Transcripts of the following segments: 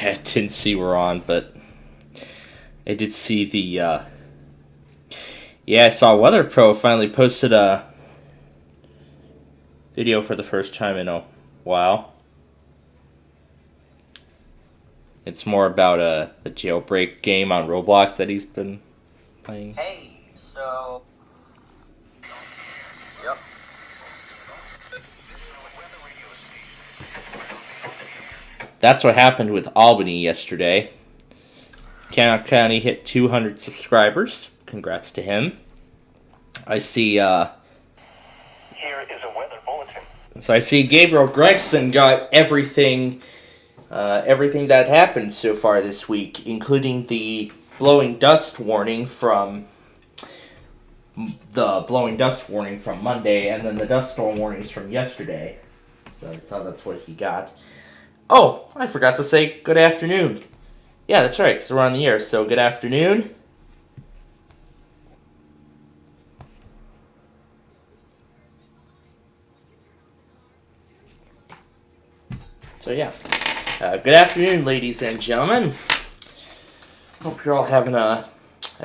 I didn't see we're on, but I did see the, I saw WeatherPro finally posted a video for the first time in a while. It's more about the jailbreak game on Roblox that he's been playing. Hey, so... Yep. That's what happened with Albany yesterday. Cannon County hit 200 subscribers. Congrats to him. I see, Here is a weather bulletin. So I see Gabriel Gregson got everything that happened so far this week, including the blowing dust warning from Monday, and then the dust storm warnings from yesterday. So that's what he got. Oh, I forgot to say good afternoon. Yeah, that's right, because we're on the air, so good afternoon. So yeah, good afternoon, ladies and gentlemen. Hope you're all having a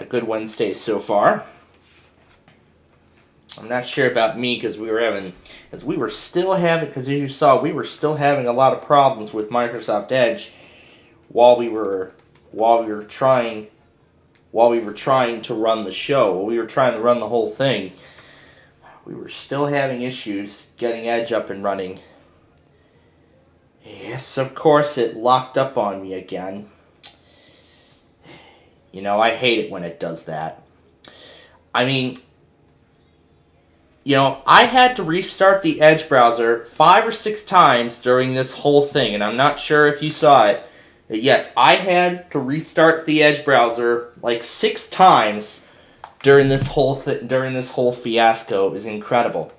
good Wednesday so far. I'm not sure about me because as you saw, we were still having a lot of problems with Microsoft Edge while we were trying to run the show. While we were trying to run the whole thing, we were still having issues getting Edge up and running. Yes, of course, it locked up on me again. You know, I hate it when it does that. I mean, I had to restart the Edge browser 5 or 6 times during this whole thing, and I'm not sure if you saw it. But yes, I had to restart the Edge browser like 6 times during this whole fiasco. It was incredible.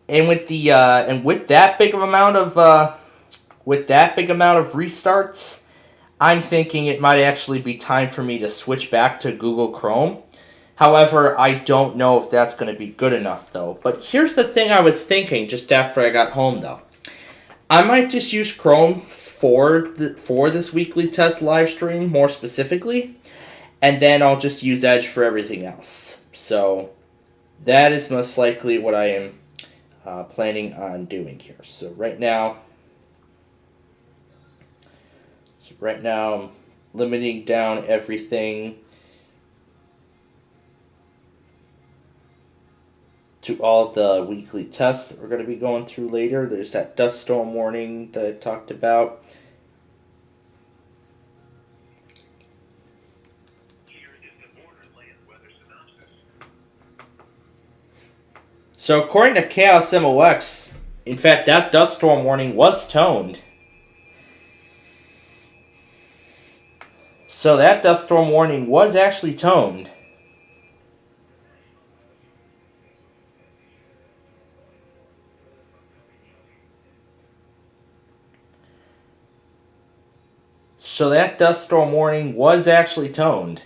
And with that big amount of restarts, I'm thinking it might actually be time for me to switch back to Google Chrome. However, I don't know if that's going to be good enough, though. But here's the thing I was thinking just after I got home, though. I might just use Chrome for this weekly test live stream, more specifically, and then I'll just use Edge for everything else. So that is most likely what I am planning on doing here. So right now, I'm limiting down everything to all the weekly tests that we're going to be going through later. There's that dust storm warning that I talked about. Here is the borderland weather synopsis. So according to Chaos MOX, in fact, that dust storm warning was toned. So that dust storm warning was actually toned. So that dust storm warning was actually toned,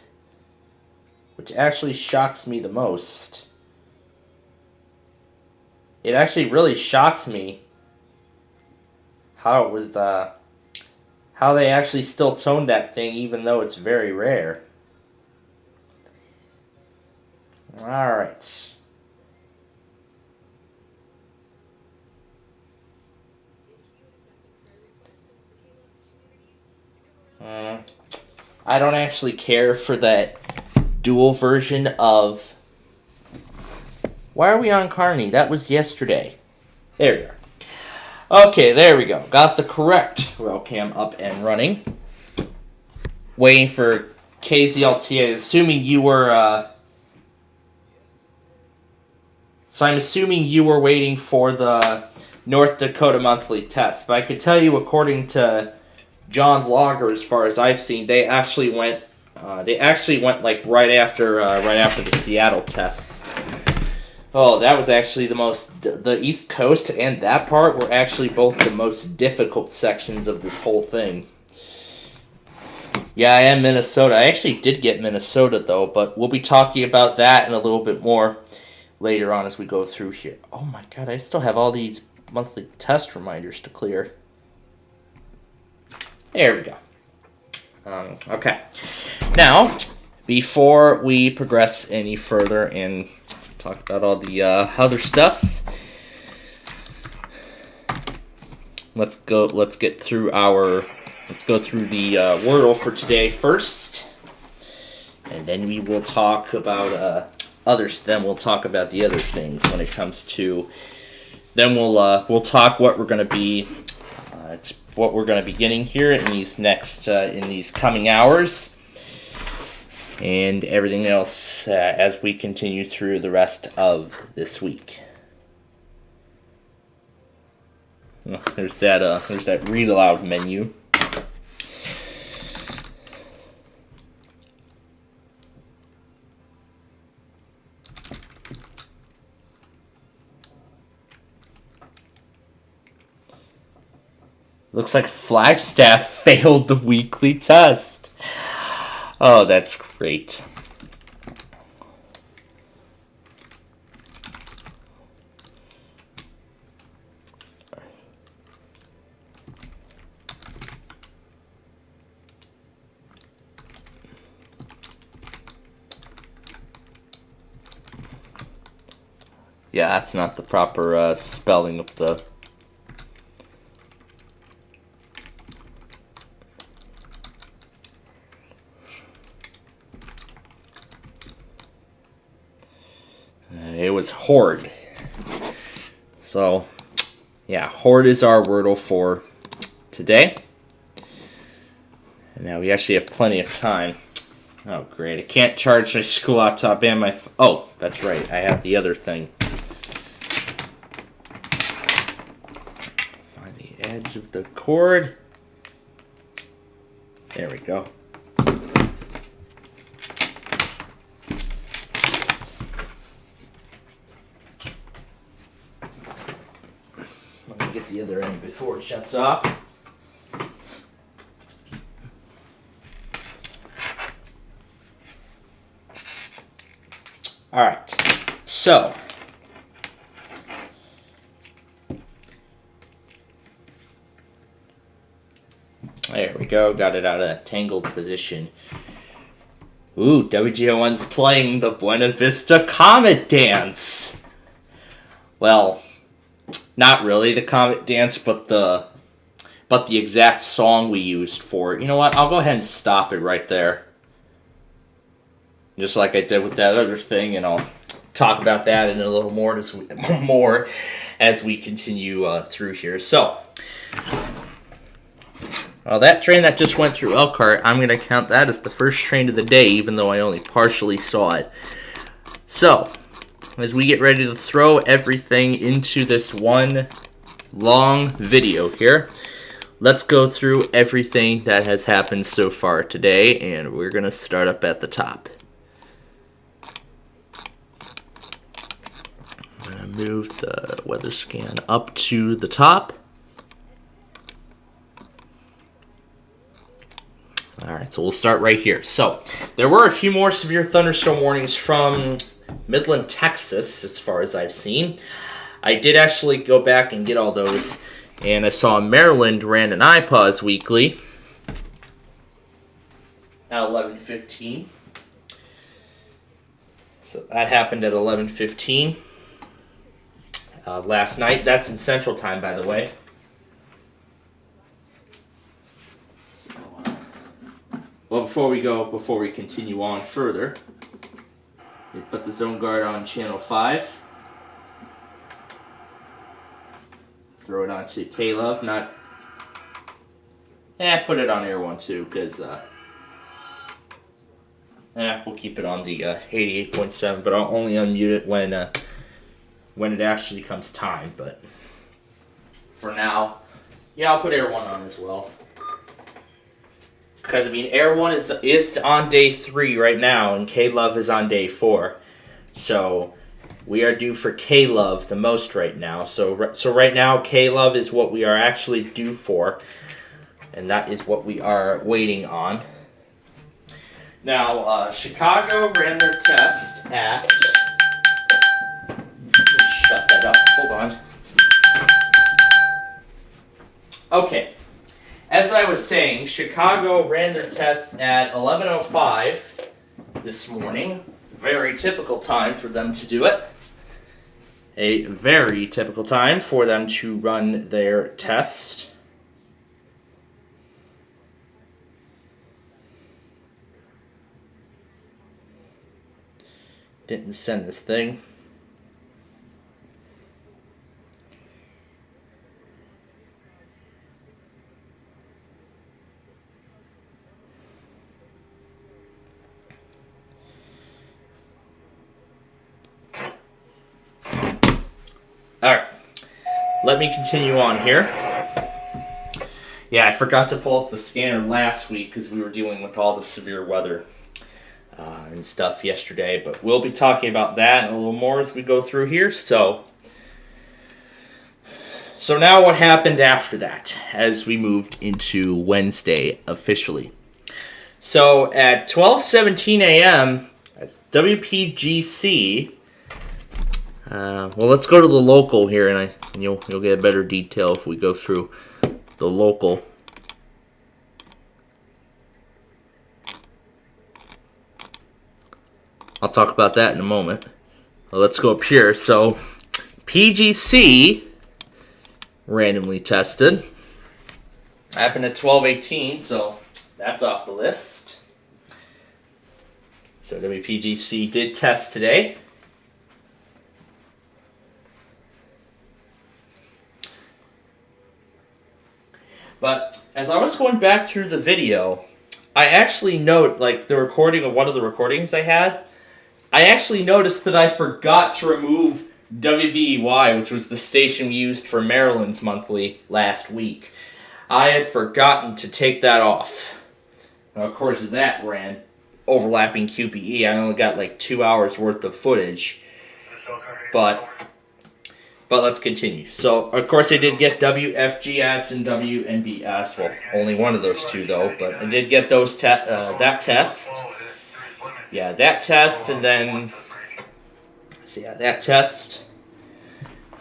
which actually shocks me the most. It actually really shocks me how they actually still toned that thing, even though it's very rare. All right. I don't actually care for that dual version of... Why are we on Carney? That was yesterday. There we are. Okay, there we go. Got the correct rail cam up and running. Waiting for KZLTA. Assuming you were... So I'm assuming you were waiting for the North Dakota monthly test. But I could tell you, according to John's logger, as far as I've seen, they actually went like right after the Seattle tests. Oh, that was actually the East Coast and that part were actually both the most difficult sections of this whole thing. Yeah, I am Minnesota. I actually did get Minnesota, though, but we'll be talking about that and a little bit more later on as we go through here. Oh my god, I still have all these monthly test reminders to clear. There we go. Okay. Now, before we progress any further and talk about all the other stuff, let's go through the Wordle for today first, and then we will talk about others. Then we'll talk about the other things when it comes to. Then we'll talk what we're going to be getting here in these coming hours, and everything else as we continue through the rest of this week. Oh, there's that read aloud menu. Looks like Flagstaff failed the weekly test. Oh, that's great. Yeah, that's not the proper spelling of the... It was Horde. So, yeah, Horde is our Wordle for today. And now we actually have plenty of time. Oh, great. I can't charge my school laptop and my... Oh, that's right. I have the other thing. Find the edge of the cord. There we go. Let me get the other end before it shuts off. All right, so there we go. Got it out of that tangled position. Ooh, WGO1's playing the Buena Vista Comet Dance. Well, not really the Comet Dance, but the exact song we used for it. You know what? I'll go ahead and stop it right there. Just like I did with that other thing, and I'll talk about that in a little more as we continue through here. So, well, that train that just went through Elkhart, I'm going to count that as the first train of the day, even though I only partially saw it. So, as we get ready to throw everything into this one long video here, let's go through everything that has happened so far today, and we're going to start up at the top. Move the weather scan up to the top. Alright, so we'll start right here. So, there were a few more severe thunderstorm warnings from Midland, Texas, as far as I've seen. I did actually go back and get all those, and I saw Maryland ran an IPAWS weekly at 11:15. So that happened at 11:15. Last night. That's in Central Time, by the way. So, well, before we continue on further, we put the zone guard on channel 5. Throw it onto K-Love, put it on Air 1 too, because we'll keep it on the 88.7, but I'll only unmute it when it actually comes time. But for now, yeah, I'll put Air 1 on as well. Because, I mean, Air 1 is on day 3 right now, and K-Love is on day 4. So, we are due for K-Love the most right now. So right now, K-Love is what we are actually due for. And that is what we are waiting on. Now, Chicago ran their test at... Shut that up. Hold on. Okay. as I was saying, Chicago ran their test at 11:05 this morning. Very typical time for them to do it. A very typical time for them to run their test. Didn't send this thing. Alright, let me continue on here. Yeah, I forgot to pull up the scanner last week because we were dealing with all the severe weather and stuff yesterday, but we'll be talking about that a little more as we go through here. So now what happened after that as we moved into Wednesday officially? So at 12:17 a.m., WPGC. Well, let's go to the local here, and you'll get a better detail if we go through the local. I'll talk about that in a moment. Well, let's go up here. So, PGC randomly tested. Happened at 12:18, so that's off the list. So WPGC did test today. But as I was going back through the video, I actually note, like the recording of one of the recordings I had, I actually noticed that I forgot to remove WVEY, which was the station we used for Maryland's monthly last week. I had forgotten to take that off. Now, of course, that ran overlapping QPE. I only got like 2 hours worth of footage. But let's continue. So, of course, I did get WFGS and WNBS. Well, only one of those two, though. But I did get those that test. Yeah, that test, and then... So, yeah, that test.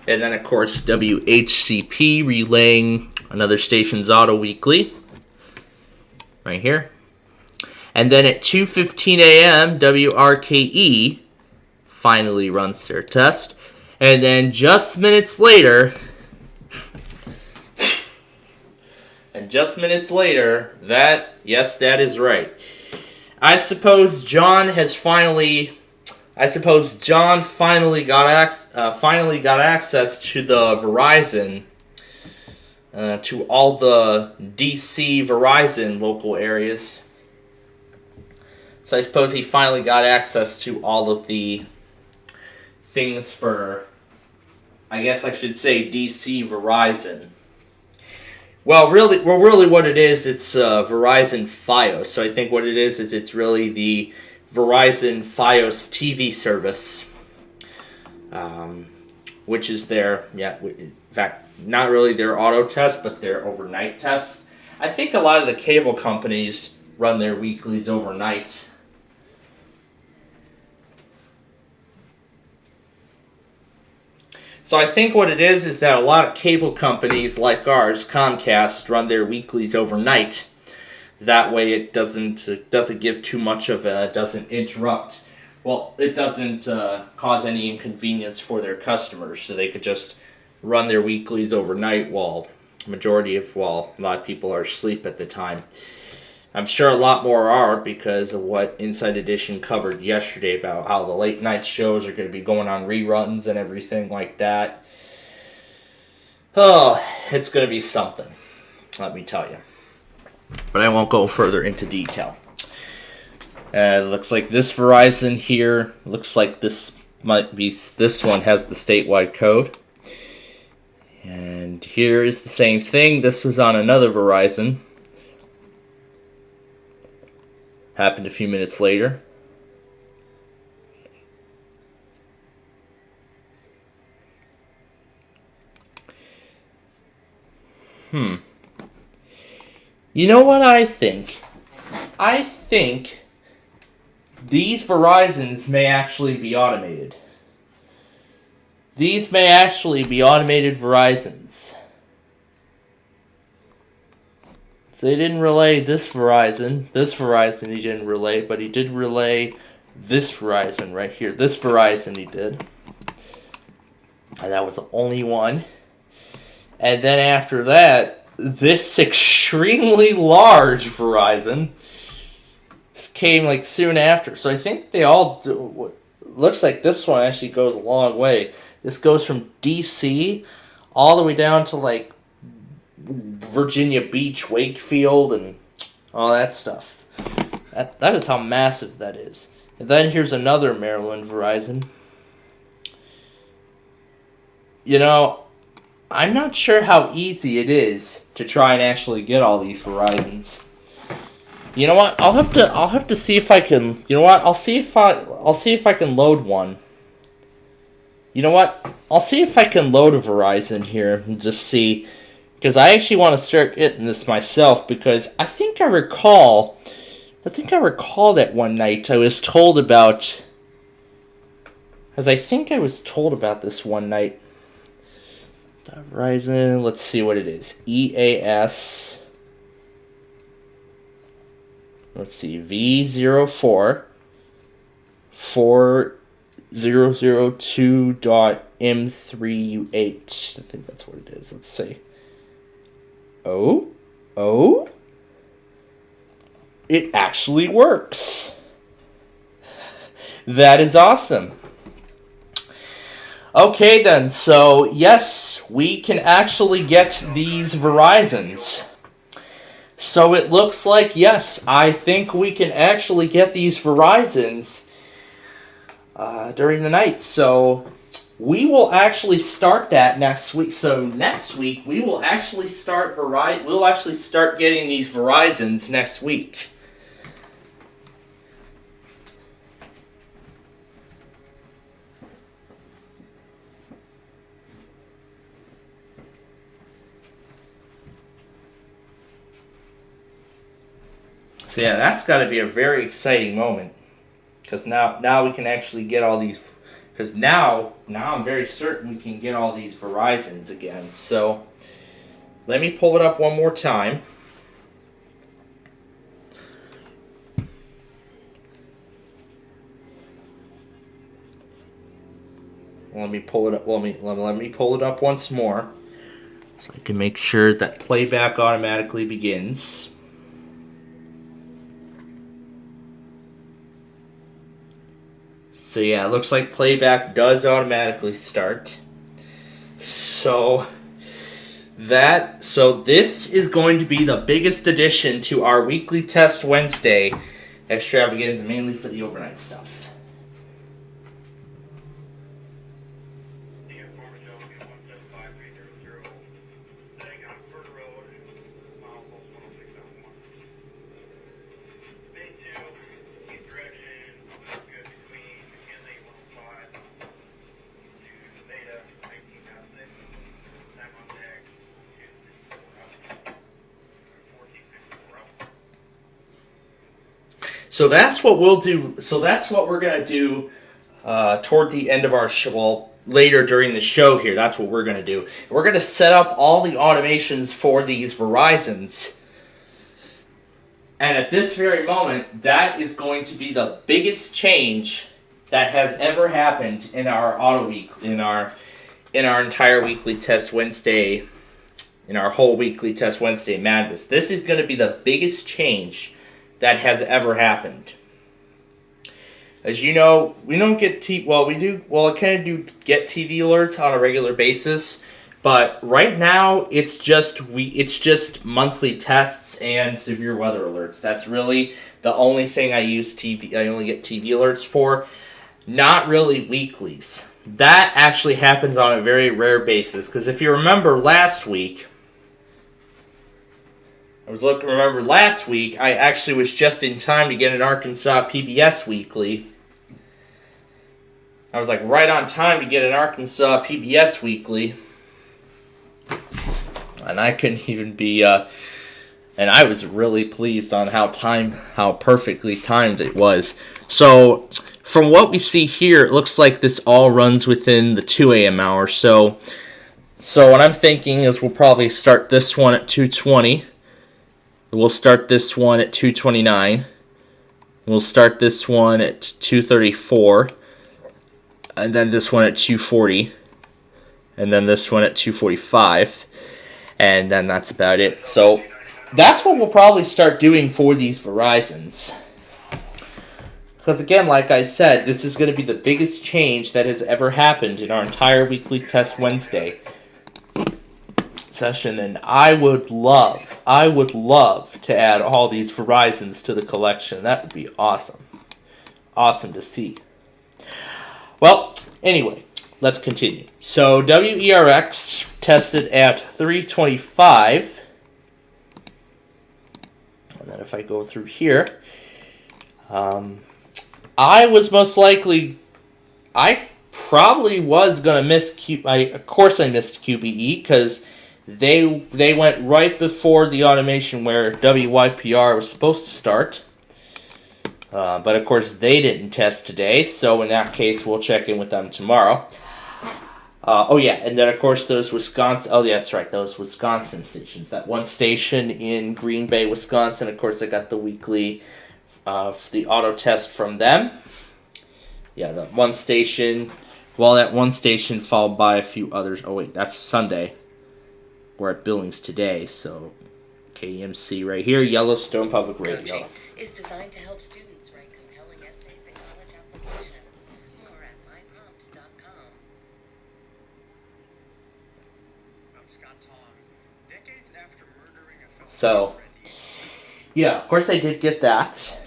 And then, of course, WHCP relaying another station's Auto Weekly. Right here. And then at 2:15 a.m., WRKE finally runs their test. And then just minutes later, yes, that is right. I suppose John finally got access to the Verizon, to all the DC Verizon local areas. So I suppose he finally got access to all of the things for, I guess I should say, DC Verizon. Well, really what it is, it's Verizon Fios. So I think what it is it's really the Verizon Fios TV service, which is their, in fact, not really their auto test, but their overnight test. I think a lot of the cable companies run their weeklies overnight. So I think what it is that a lot of cable companies like ours, Comcast, run their weeklies overnight. That way it doesn't give too much of a, doesn't interrupt. Well, it doesn't cause any inconvenience for their customers, so they could just run their weeklies overnight while a lot of people are asleep at the time. I'm sure a lot more are because of what Inside Edition covered yesterday about how the late night shows are going to be going on reruns and everything like that. Oh, it's going to be something, let me tell you. But I won't go further into detail. It looks like this Verizon here, looks like this one has the statewide code. And here is the same thing. This was on another Verizon. Happened a few minutes later. You know what I think? I think these Verizons may actually be automated. These may actually be automated Verizons. So they didn't relay this Verizon. This Verizon he didn't relay, but he did relay this Verizon right here. This Verizon he did. And that was the only one. And then after that, this extremely large Verizon came like soon after. So I think they all do. Looks like this one actually goes a long way. This goes from DC all the way down to like Virginia Beach, Wakefield, and all that stuff. That is how massive that is. And then here's another Maryland Verizon. You know, I'm not sure how easy it is to try and actually get all these Verizons. You know what? I'll have to see if I can. You know what? I'll see if I can load one. You know what? I'll see if I can load a Verizon here and just see, because I actually want to start getting this myself, because I think I recall that one night I was told about, this one night. Verizon, let's see what it is. EAS. Let's see, V04 4002.M3U8. I think that's what it is. Let's see. Oh, it actually works. That is awesome. Okay then, so yes, we can actually get these Verizons. So it looks like, yes, I think we can actually get these Verizons during the night. So we will actually start that next week. So next week we will actually start getting these Verizons next week. So yeah, that's got to be a very exciting moment, because now we can actually get all these, because now I'm very certain we can get all these Verizons again. So let me pull it up one more time. Let me pull it up. Let me pull it up once more, so I can make sure that playback automatically begins. So yeah, it looks like playback does automatically start. So this is going to be the biggest addition to our weekly test Wednesday extravaganza, mainly for the overnight stuff. So that's what we'll do. So that's what we're going to do toward the end of our show. Well, later during the show here, that's what we're going to do. We're going to set up all the automations for these Verizons. And at this very moment, that is going to be the biggest change that has ever happened in our auto week, in our entire weekly test Wednesday, in our whole weekly test Wednesday madness. This is going to be the biggest change that has ever happened. As you know, we don't get I kind of do get TV alerts on a regular basis, but right now it's just monthly tests and severe weather alerts. That's really the only thing I only get TV alerts for, not really weeklies. That actually happens on a very rare basis, because if you remember last week, I actually was just in time to get an Arkansas PBS weekly. I was like right on time to get an Arkansas PBS weekly. And I couldn't even be, and I was really pleased on how perfectly timed it was. So, from what we see here, it looks like this all runs within the 2 a.m. hour. So what I'm thinking is we'll probably start this one at 2:20. We'll start this one at 2:29. We'll start this one at 2:34. And then this one at 2:40. And then this one at 2:45. And then that's about it. So that's what we'll probably start doing for these Verizons. Because again, like I said, this is going to be the biggest change that has ever happened in our entire weekly Test Wednesday session. And I would love to add all these Verizons to the collection. That would be awesome. Awesome to see. Well, anyway, let's continue. So WERX tested at 325. And then if I go through here, I probably was going to miss of course I missed QBE because they went right before the automation where WYPR was supposed to start. But of course they didn't test today, so in that case we'll check in with them tomorrow. Oh yeah, and then of course those Wisconsin stations. That one station in Green Bay, Wisconsin, of course I got the weekly the auto test from them. Yeah, that one station. Well, that one station followed by a few others. Oh wait, that's Sunday. We're at Billings today, so KMC right here, Yellowstone Public Radio. Coaching is designed to help students write compelling essays and college applications. More at myprompt.com. I'm Scott Tong. Decades after murdering a fellow So, yeah, of course I did get that.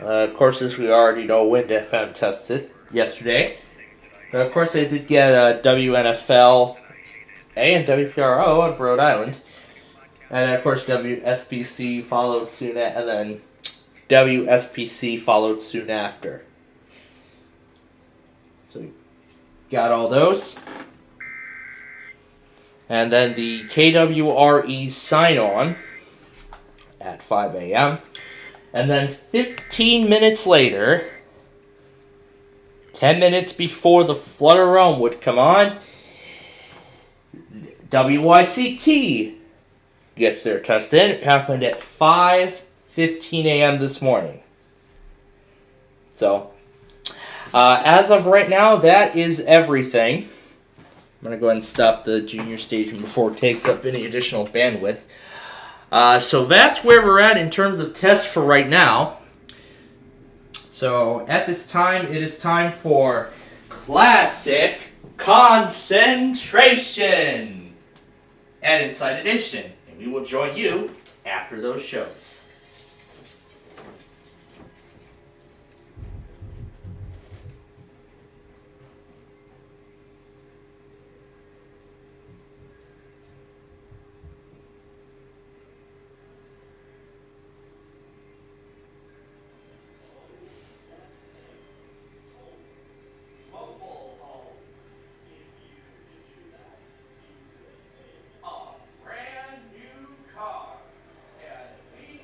Of course, as we already know, Wind FM tested yesterday. But of course, I did get WNFL and WPRO out of Rhode Island. And of course, WSPC followed soon, and then WSPC followed soon after. So, got all those. And then the KWRE sign-on at 5 a.m. And then 15 minutes later, 10 minutes before the Flutter Realm would come on, WYCT gets their test in. It happened at 5:15 a.m. this morning. So, as of right now, that is everything. I'm going to go ahead and stop the junior station before it takes up any additional bandwidth. So that's where we're at in terms of tests for right now. So at this time, it is time for Classic Concentration and Inside Edition. And we will join you after those shows. Brand new car has 3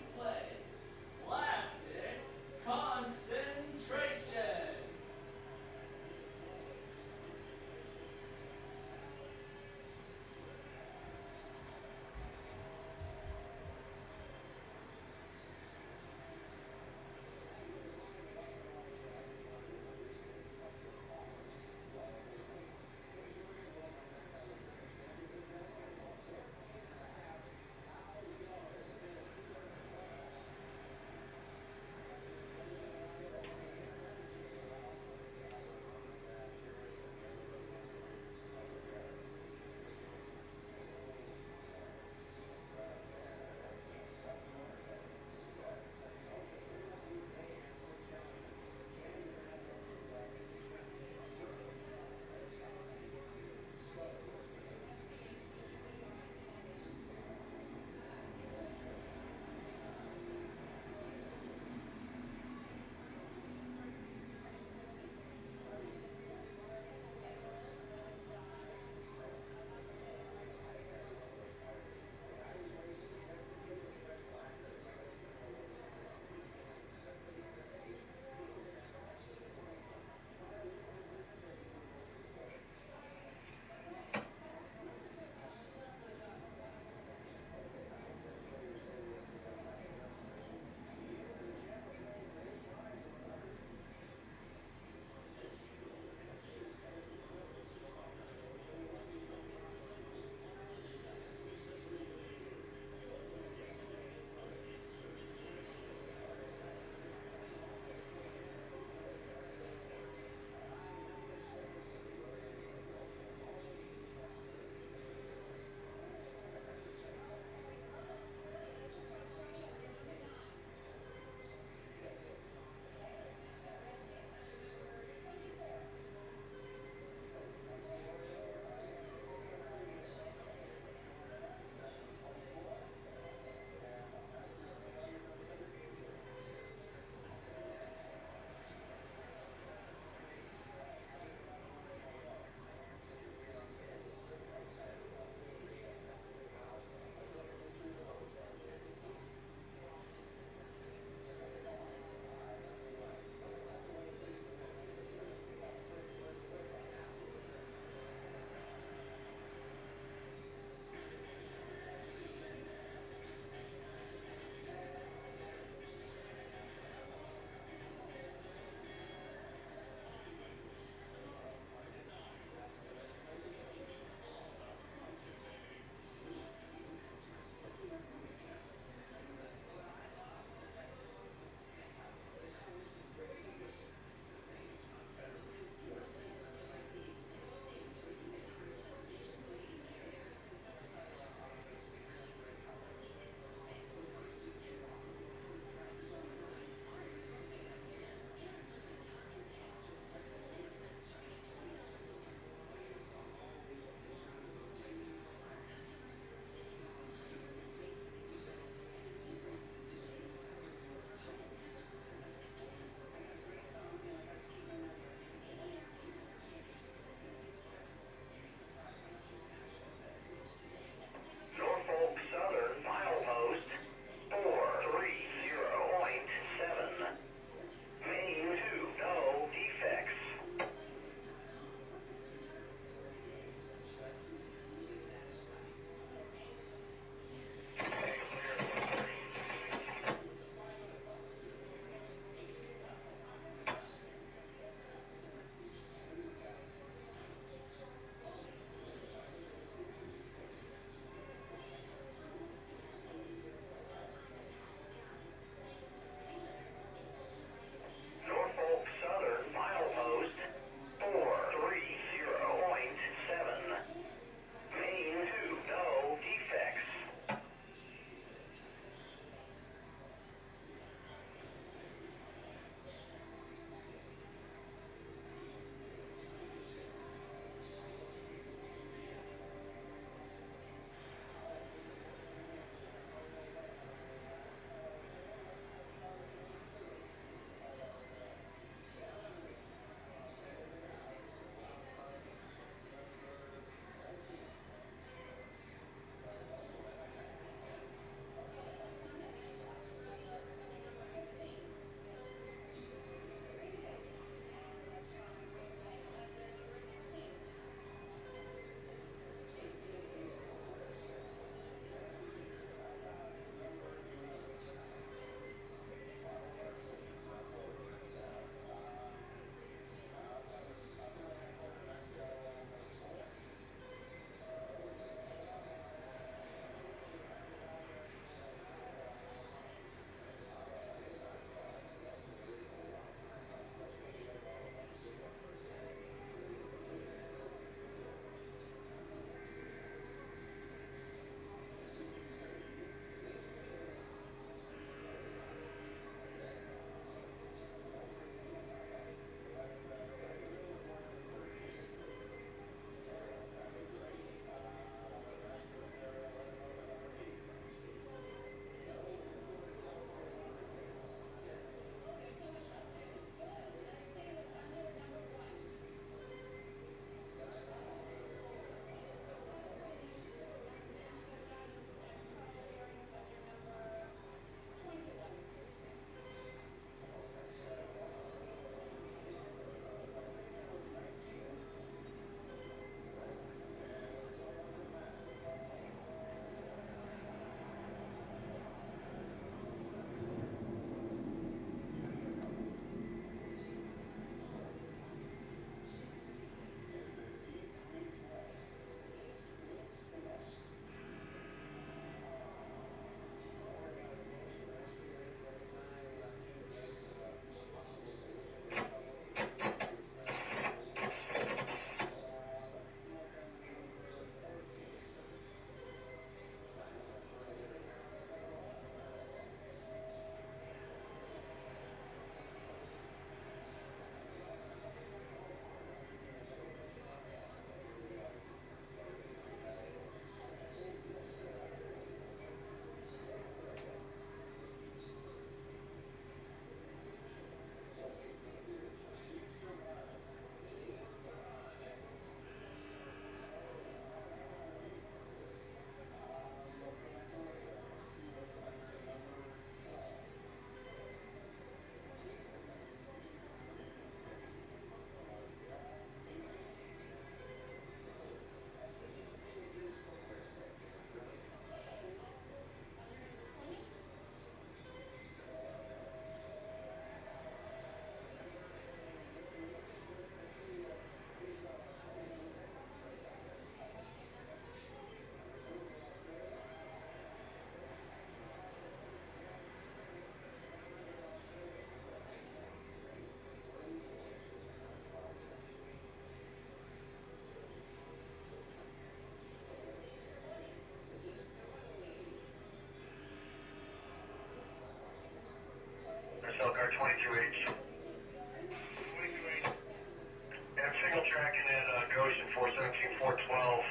looking at Goshen 417, 412.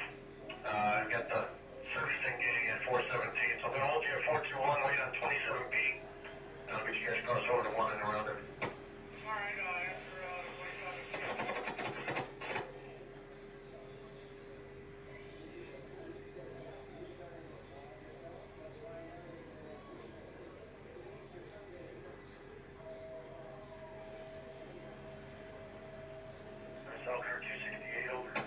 I've got the surfacing getting at 417, so I'm going to hold you at 421, wait on 27B. I'll get you guys crossed over to 1 and around there. Alright, after 27. Southern 268 over. 268.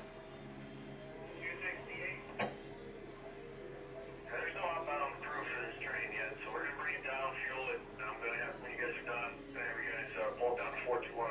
There's no outbound crew for this train yet, so we're going to bring it down, fuel it, and I'm going to have, when you guys are done, have you guys pull it down to 421.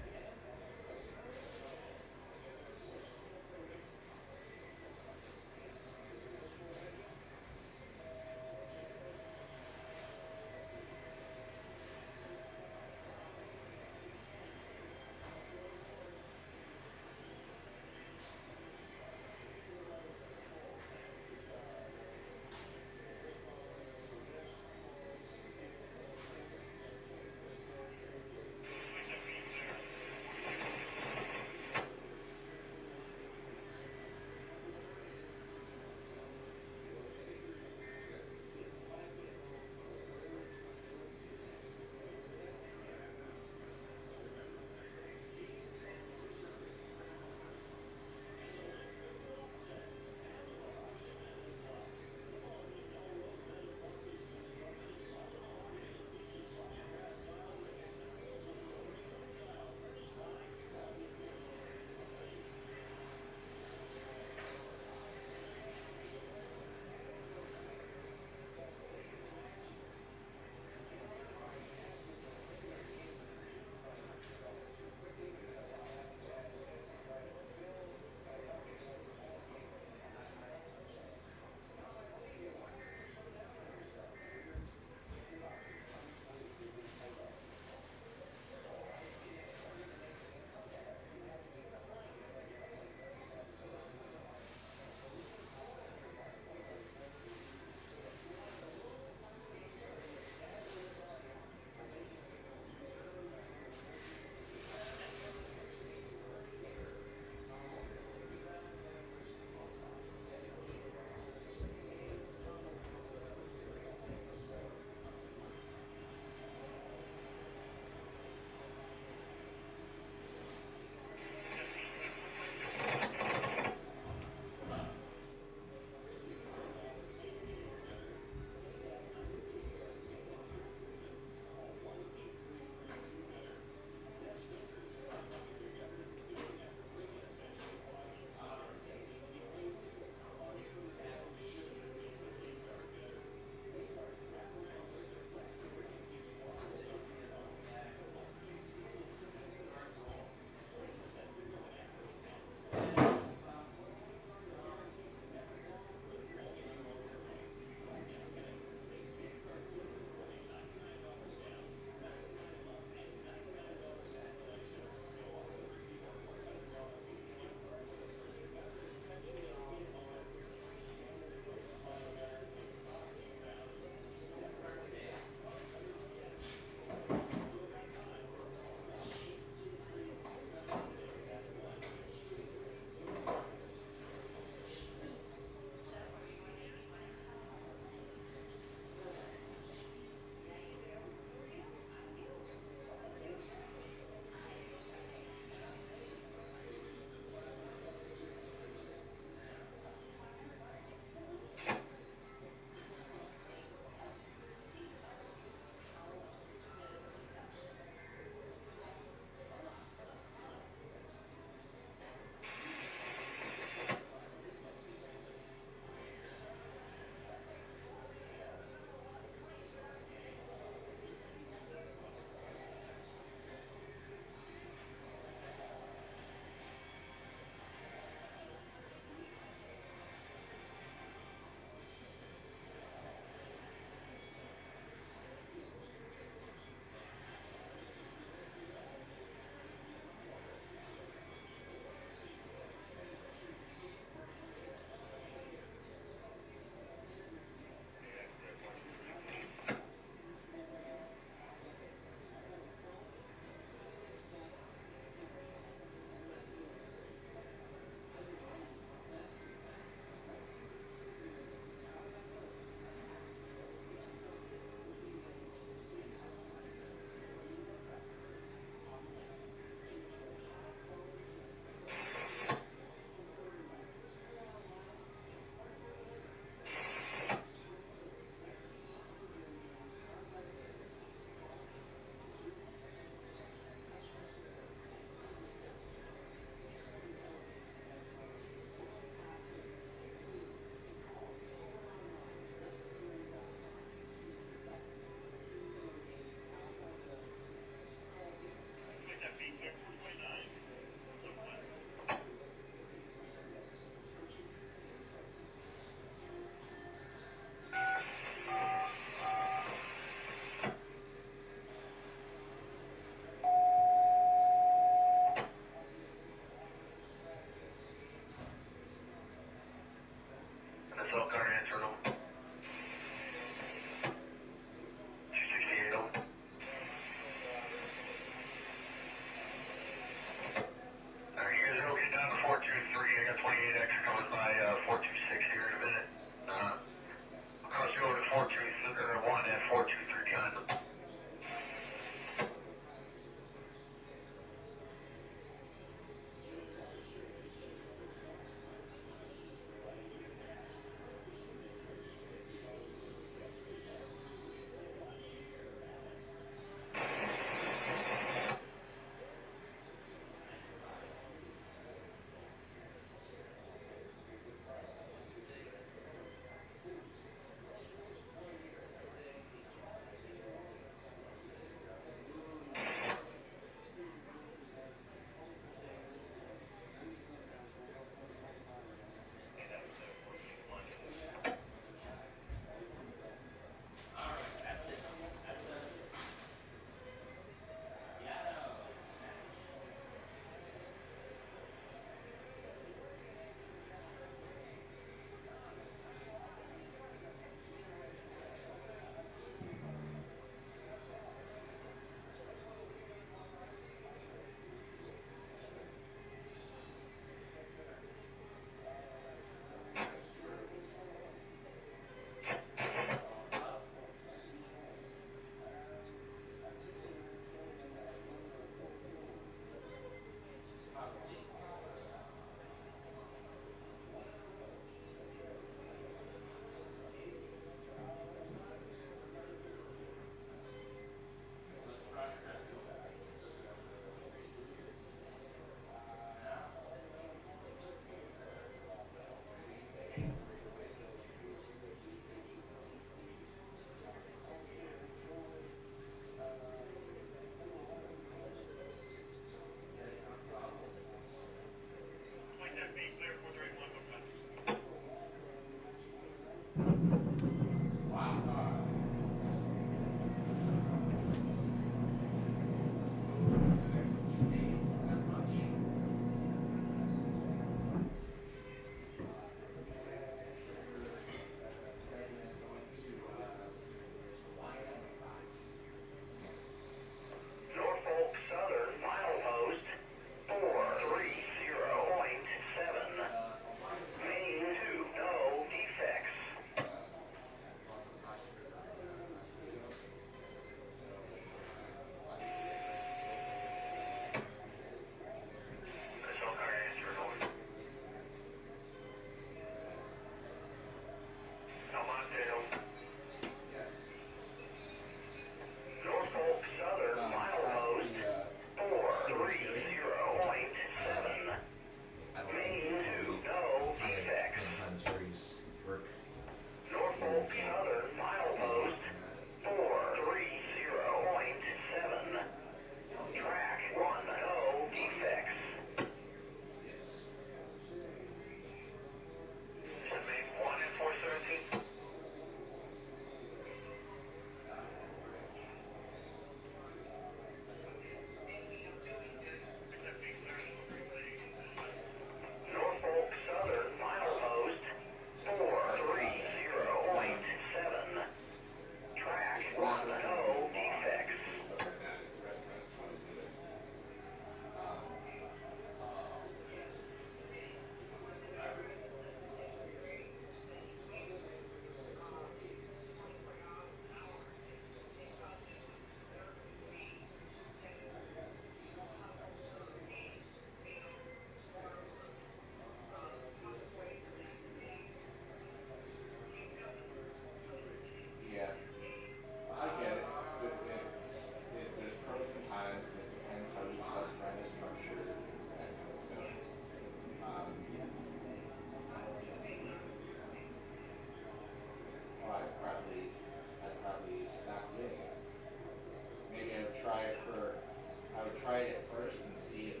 would try it at first and see if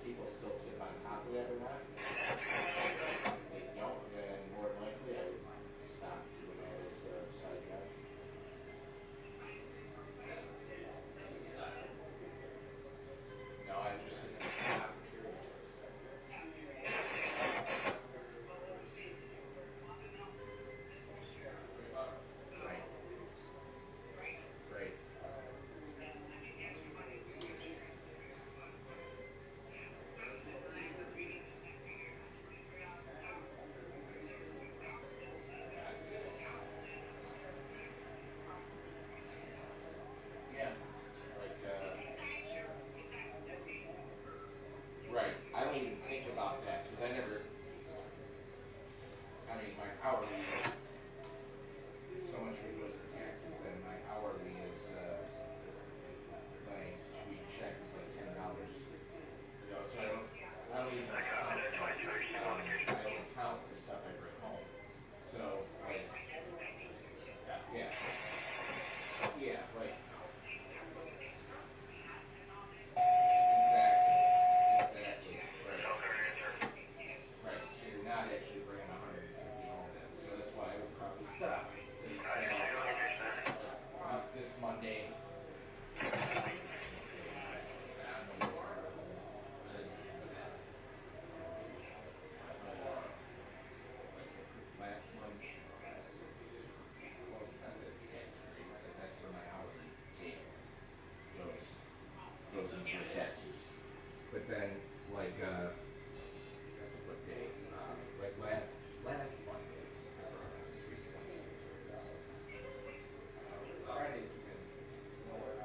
people still tip on top of that or not. If they don't, then more than likely I would stop doing all this side job. No, I just stop. Right. Right. Yeah. Like, right. I don't even think about that because I never. I mean, my hourly, so much of it goes to taxes, then my hourly is, like, we check is like $10. You know, so I don't even count, I don't count the stuff I bring home. So, like, yeah, yeah, like, exactly, right. Right, so you're not actually bringing 150 home then, so that's why I would probably stop. This Monday. Last month, well, not that it's tax free, so that's where my hourly pay goes into the taxes. But then, like, what day? Like last Monday, I brought home $320. Friday's been lower.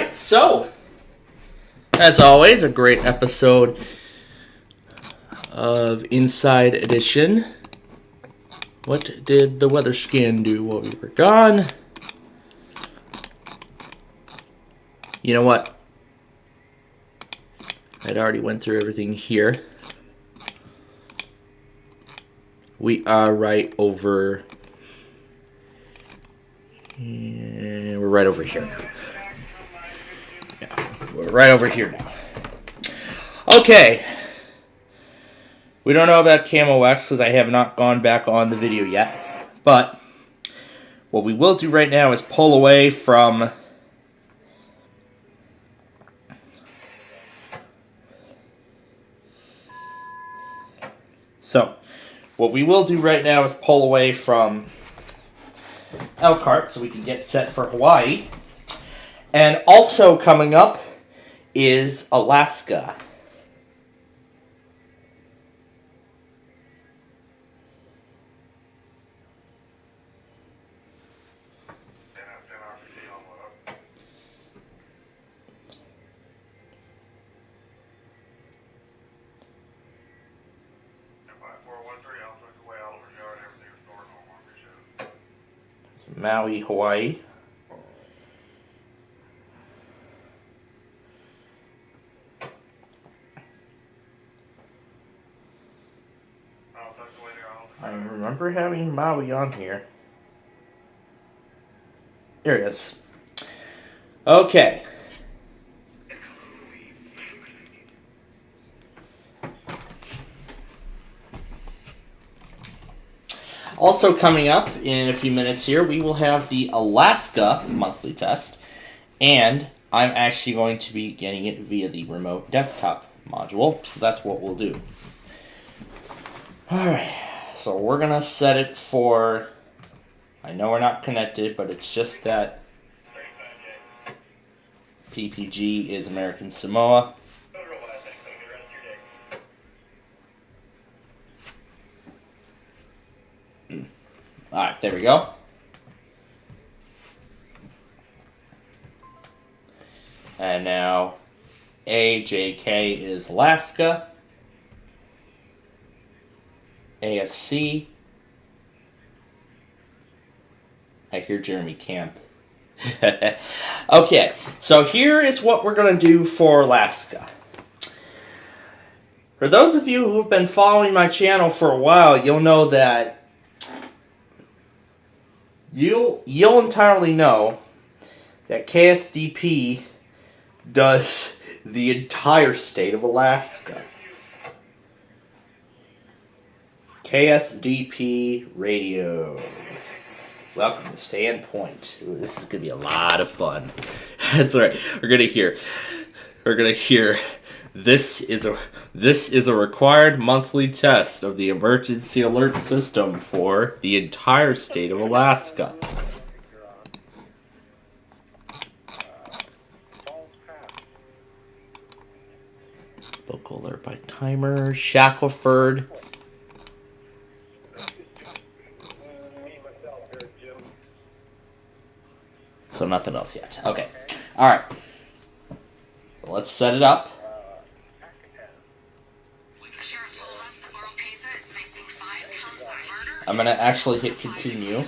right, so as always, a great episode of Inside Edition. What did the weather scan do while we were gone? You know what? I'd already went through everything here. We are right over... Yeah, we're right over here. Yeah, we're right over here now. Okay. We don't know about Camo X because I have not gone back on the video yet. But what we will do right now is pull away from... So, what we will do right now is pull away from Elkhart so we can get set for Hawaii. And also coming up is Alaska. Maui, Hawaii. I remember having Maui on here. There it is. Okay. Also coming up in a few minutes here, we will have the Alaska monthly test, and I'm actually going to be getting it via the remote desktop module, so that's what we'll do. Alright, so we're going to set it for, I know we're not connected, but it's just that PPG is American Samoa. Alright, there we go. And now AJK is Alaska. AFC. I hear Jeremy Camp. Okay, so here is what we're going to do for Alaska. For those of you who have been following my channel for a while, you'll know that You'll entirely know that KSDP does the entire state of Alaska. KSDP Radio. Welcome to Sandpoint. Ooh, this is gonna be a lot of fun. That's alright. We're gonna hear. This is a required monthly test of the emergency alert system for the entire state of Alaska. Local alert by timer, Shackleford. So nothing else yet. Okay. Alright. So let's set it up. I'm going to actually hit continue.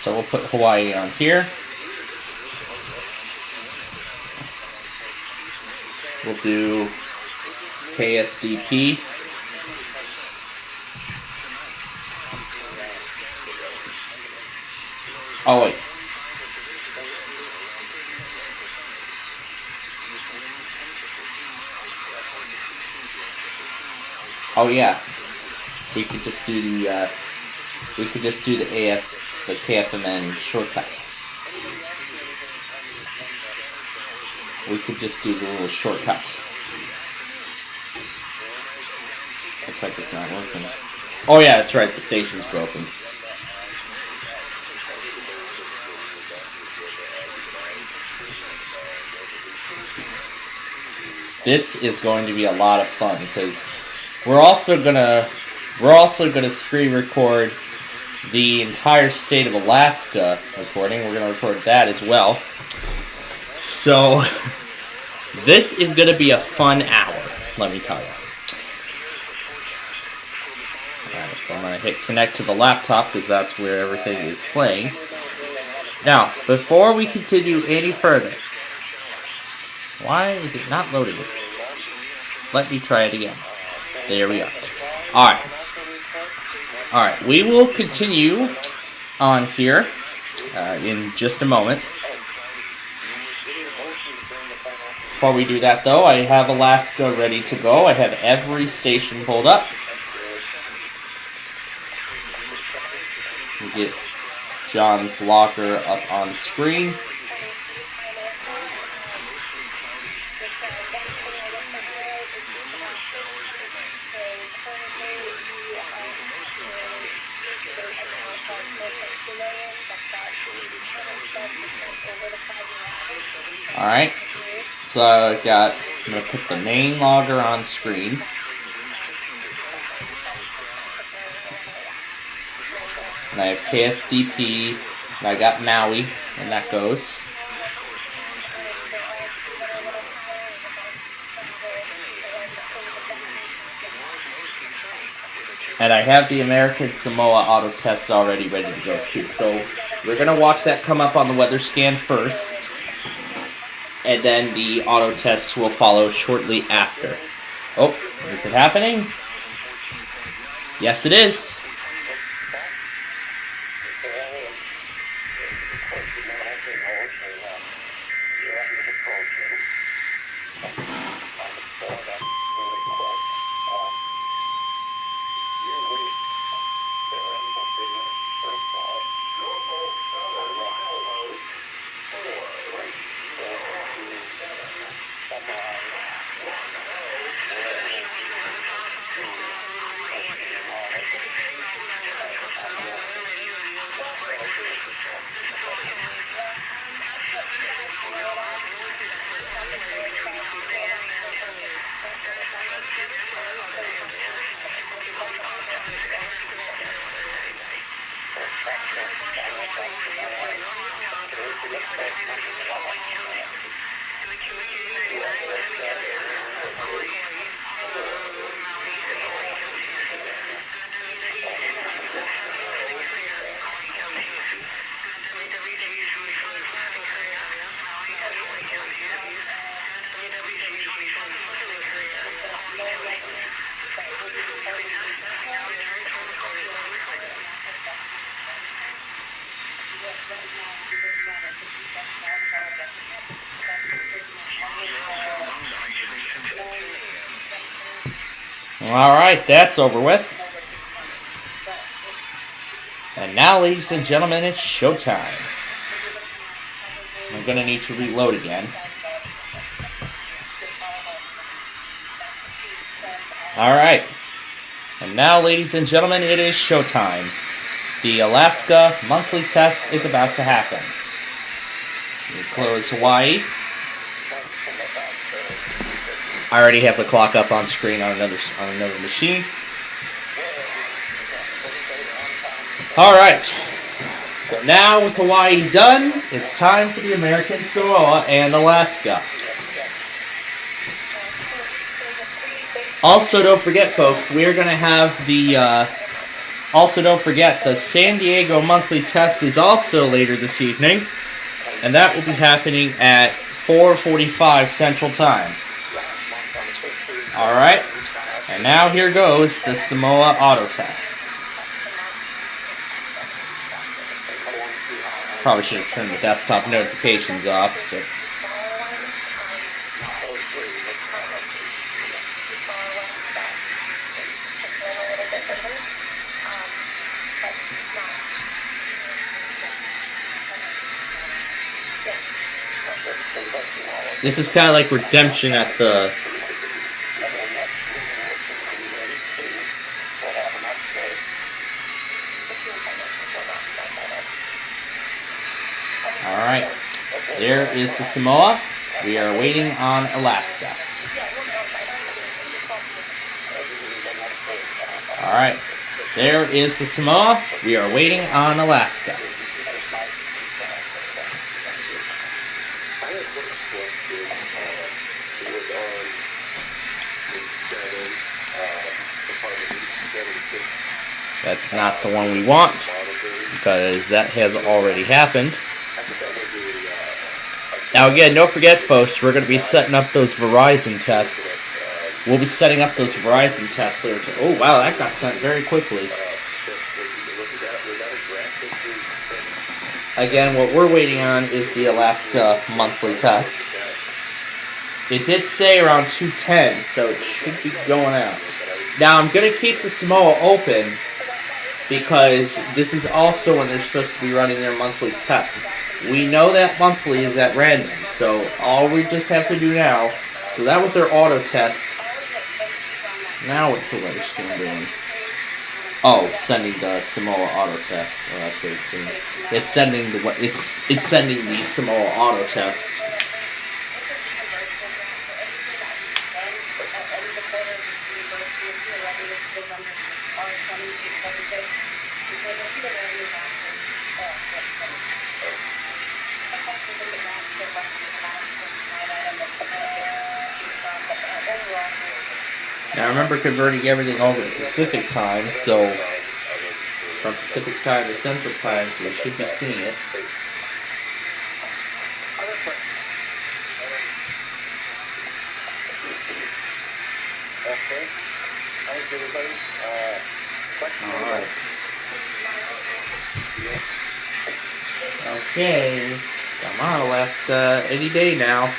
So we'll put Hawaii on here. We'll do KSDP. Oh wait. Oh yeah. We could just do the the KFMN shortcut. We could just do the little shortcut. Looks like it's not working. Oh yeah, that's right, the station's broken. This is going to be a lot of fun because we're also gonna screen record the entire state of Alaska recording. We're gonna record that as well. So this is gonna be a fun hour, let me tell you. Alright, so I'm gonna hit connect to the laptop because that's where everything is playing. Now, before we continue any further, why is it not loading? Let me try it again. There we are. Alright. Alright, we will continue on here in just a moment. Before we do that, though, I have Alaska ready to go. I have every station pulled up. We'll get John's locker up on screen. Alright, so I'm going to put the main logger on screen. And I have KSDP, and I got Maui, and that goes. And I have the American Samoa auto test already ready to go too. So we're going to watch that come up on the weather scan first. And then the auto tests will follow shortly after. Oh, is it happening? Yes, it is. Alright, that's over with. And now, ladies and gentlemen, it's showtime. I'm going to need to reload again. Alright. And now, ladies and gentlemen, it is showtime. The Alaska monthly test is about to happen. We close Hawaii. I already have the clock up on screen on another machine. Alright. So now with Hawaii done, it's time for the American Samoa and Alaska. Also, don't forget, folks, we are going to have the Also, don't forget, the San Diego monthly test is also later this evening, and that will be happening at 4:45 Central Time. Alright, and now here goes the Samoa auto tests. Probably should have turned the desktop notifications off, but... This is kind of like redemption at the... Alright, there is the Samoa. We are waiting on Alaska. Alright, there is the Samoa. We are waiting on Alaska. That's not the one we want, because that has already happened. Now again, don't forget folks, we're going to be setting up those Verizon tests. We'll be setting up those Verizon tests later. Oh wow, that got sent very quickly. Again, what we're waiting on is the Alaska monthly test. It did say around 2:10, so it should be going out. Now I'm going to keep the Samoa open, because this is also when they're supposed to be running their monthly test. We know that monthly is at random, so all we just have to do now, so that was their auto test. Now what's the weather stream doing? Oh, sending the Samoa auto test. Oh, that's what it's doing. It's sending the Samoa auto test. Now remember converting everything over to Pacific time, so from Pacific time to Central time, so we should be seeing it. Alright. Okay. Come on, Alaska. Any day now.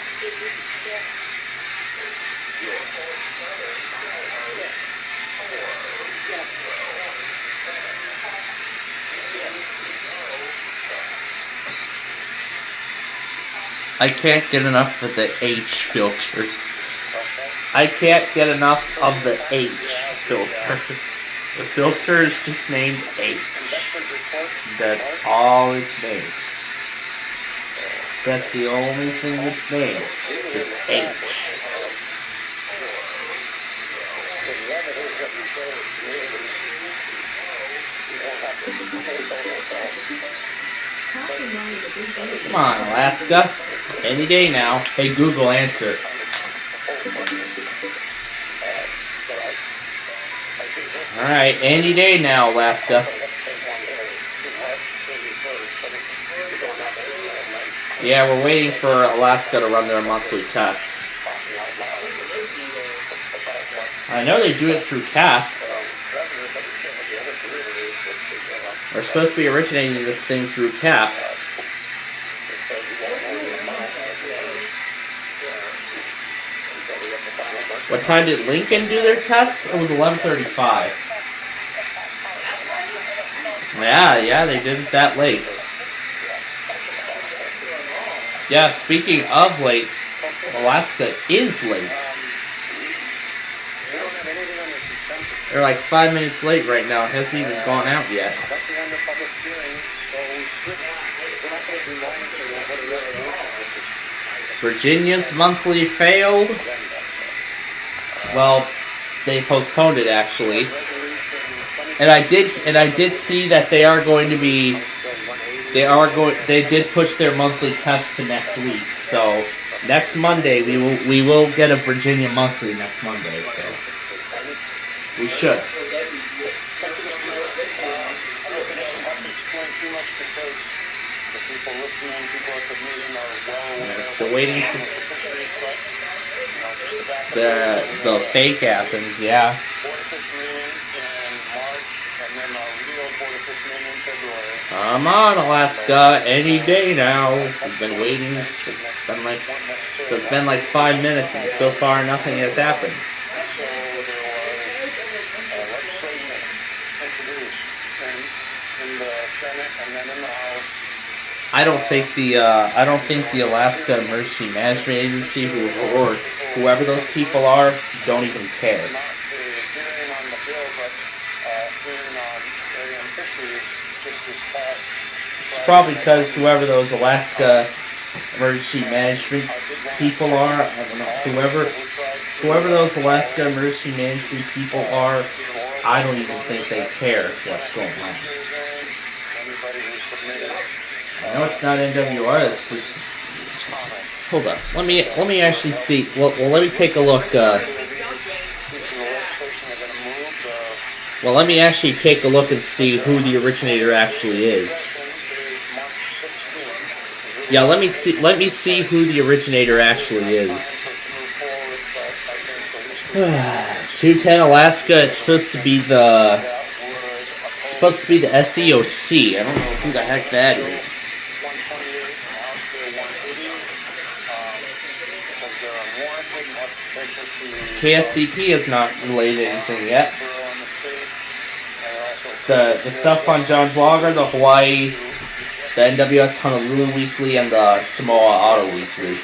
I can't get enough of the H filter. I can't get enough of the H filter. The filter is just named H. That's all it's named. That's the only thing it's named. Just H. Come on, Alaska. Any day now. Hey, Google, answer. Alright, any day now, Alaska. Yeah, we're waiting for Alaska to run their monthly test. I know they do it through CAP. We're supposed to be originating this thing through CAP. What time did Lincoln do their test? It was 11:35. Yeah, they did it that late. Yeah, speaking of late, Alaska is late. They're like 5 minutes late right now. It hasn't even gone out yet. Virginia's monthly failed. Well, they postponed it actually. And I did see that they did push their monthly test to next week. So next Monday we will get a Virginia monthly next Monday. So we should. people listening, people at the meeting are well aware. Still waiting for the fake Athens, yeah. Board of Fish meeting in March, and then our real Board of Fish meeting in February. Come on, Alaska, any day now. We've been waiting. It's been like 5 minutes, and so far nothing has happened. So there was legislation introduced in the Senate and then in the House. I don't think the Alaska Emergency Management Agency, or whoever those people are, don't even care. Not a hearing on the bill, but hearing on area and fisheries just this past. It's probably because whoever those Alaska Emergency Management people are, I don't know, whoever those Alaska Emergency Management people are, I don't even think they care what's going on. Anybody who submitted I know it's not NWR. It's just, hold up. Let me actually see. Well, let me take a look. Well, let me actually take a look and see who the originator actually is. Yeah, let me see who the originator actually is. 210 Alaska. It's supposed to be the SEOC. I don't know who the heck that is. KSDP is not related to anything yet. The stuff on John's Logger, the Hawaii, the NWS Honolulu Weekly, and the Samoa Auto Weekly.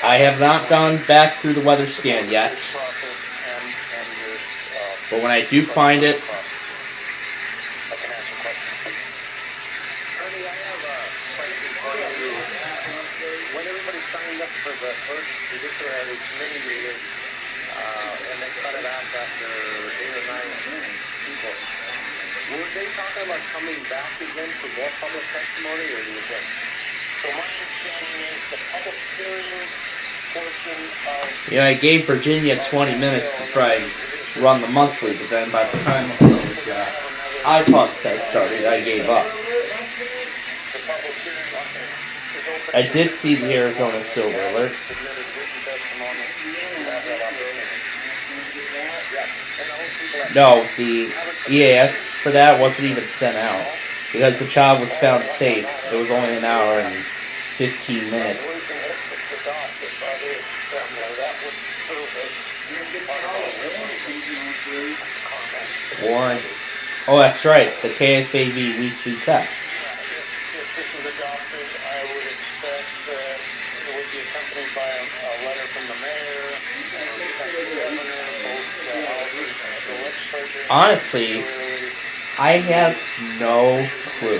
I have not gone back through the weather scan yet. But when I do find it, when everybody signed up for the first judiciary committee meeting, and they cut it off after 8 or 9 people, were they talking about coming back again for more public testimony, or do you think? So my understanding is the public hearing portion of... I gave Virginia 20 minutes to try and run the monthly, but then by the time those iPod test started, I gave up. I did see the Arizona Silver Alert. No, the EAS for that wasn't even sent out because the child was found safe. It was only an hour and 15 minutes. Warren. Oh, that's right. The KSAV weekly test. If this was adopted, I would expect that it would be accompanied by a letter from the mayor, the governor, both the houses, the legislature. Honestly, I have no clue.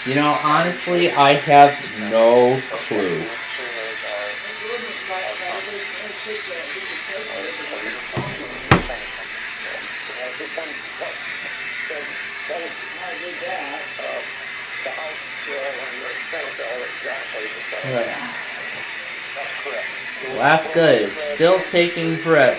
You know, honestly, I have no clue. Alaska is still taking forever.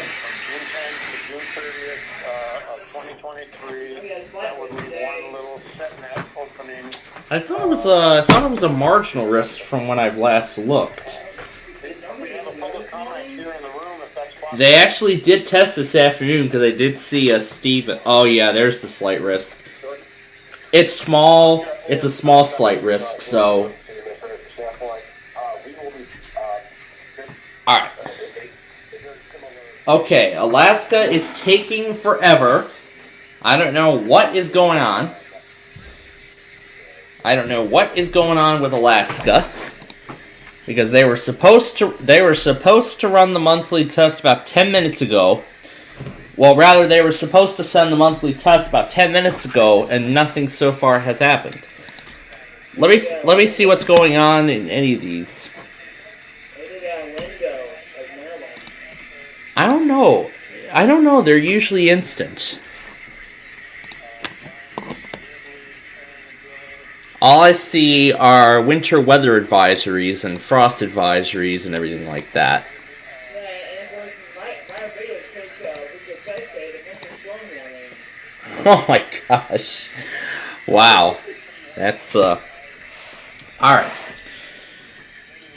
June 30th of 2023, that would be one little setnet opening. I thought it was a marginal risk from when I've last looked. We have a public comment here in the room if that's possible. They actually did test this afternoon because I did see a Steve. Oh yeah, there's the slight risk. It's small. It's a small slight risk. So. All right. Okay, Alaska is taking forever. I don't know what is going on. I don't know what is going on with Alaska because they were supposed to run the monthly test about 10 minutes ago. Well, rather they were supposed to send the monthly test about 10 minutes ago, and nothing so far has happened. Let me see what's going on in any of these. I don't know. They're usually instant. All I see are winter weather advisories and frost advisories and everything like that. Oh my gosh. Wow. That's, alright.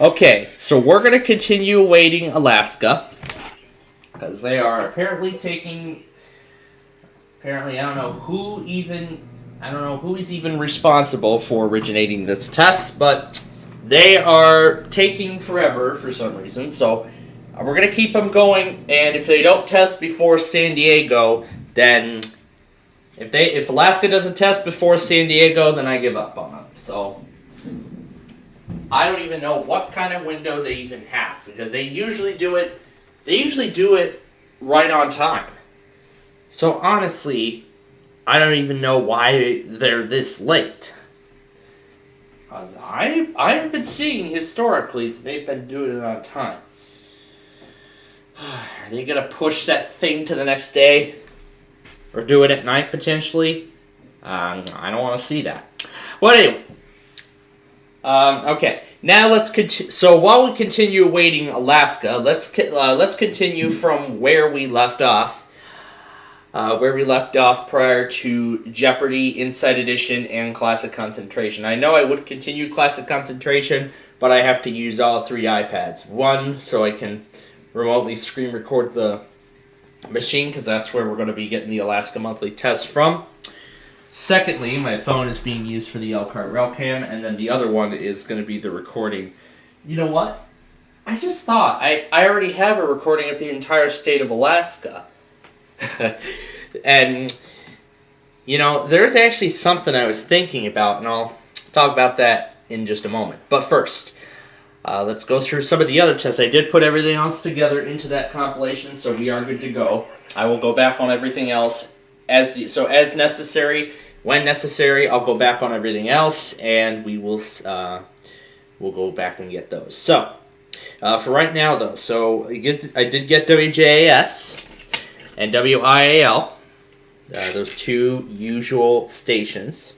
Okay, so we're going to continue awaiting Alaska. Because they are apparently taking... Apparently, I don't know who is even responsible for originating this test, but they are taking forever for some reason. So we're going to keep them going, and if they don't test before San Diego, then... If Alaska doesn't test before San Diego, then I give up on them. So I don't even know what kind of window they even have, because they usually do it right on time. So honestly, I don't even know why they're this late. Because I've been seeing historically that they've been doing it on time. Are they gonna push that thing to the next day? Or do it at night, potentially. I don't want to see that. Well, anyway. Okay. Now let's continue. So while we continue waiting Alaska, let's continue from where we left off. Where we left off prior to Jeopardy, Insight Edition, and Classic Concentration. I know I would continue Classic Concentration, but I have to use all 3 iPads. One, so I can remotely screen record the machine, because that's where we're going to be getting the Alaska monthly test from. Secondly, my phone is being used for the Elkhart Railcam, and then the other one is going to be the recording. You know what? I just thought I already have a recording of the entire state of Alaska. And you know, there's actually something I was thinking about, and I'll talk about that in just a moment. But first, let's go through some of the other tests. I did put everything else together into that compilation, so we are good to go. I will go back on everything else as necessary. When necessary, I'll go back on everything else, and we'll go back and get those. So, for right now, though, so I did get WJAS and WIAL, those 2 usual stations.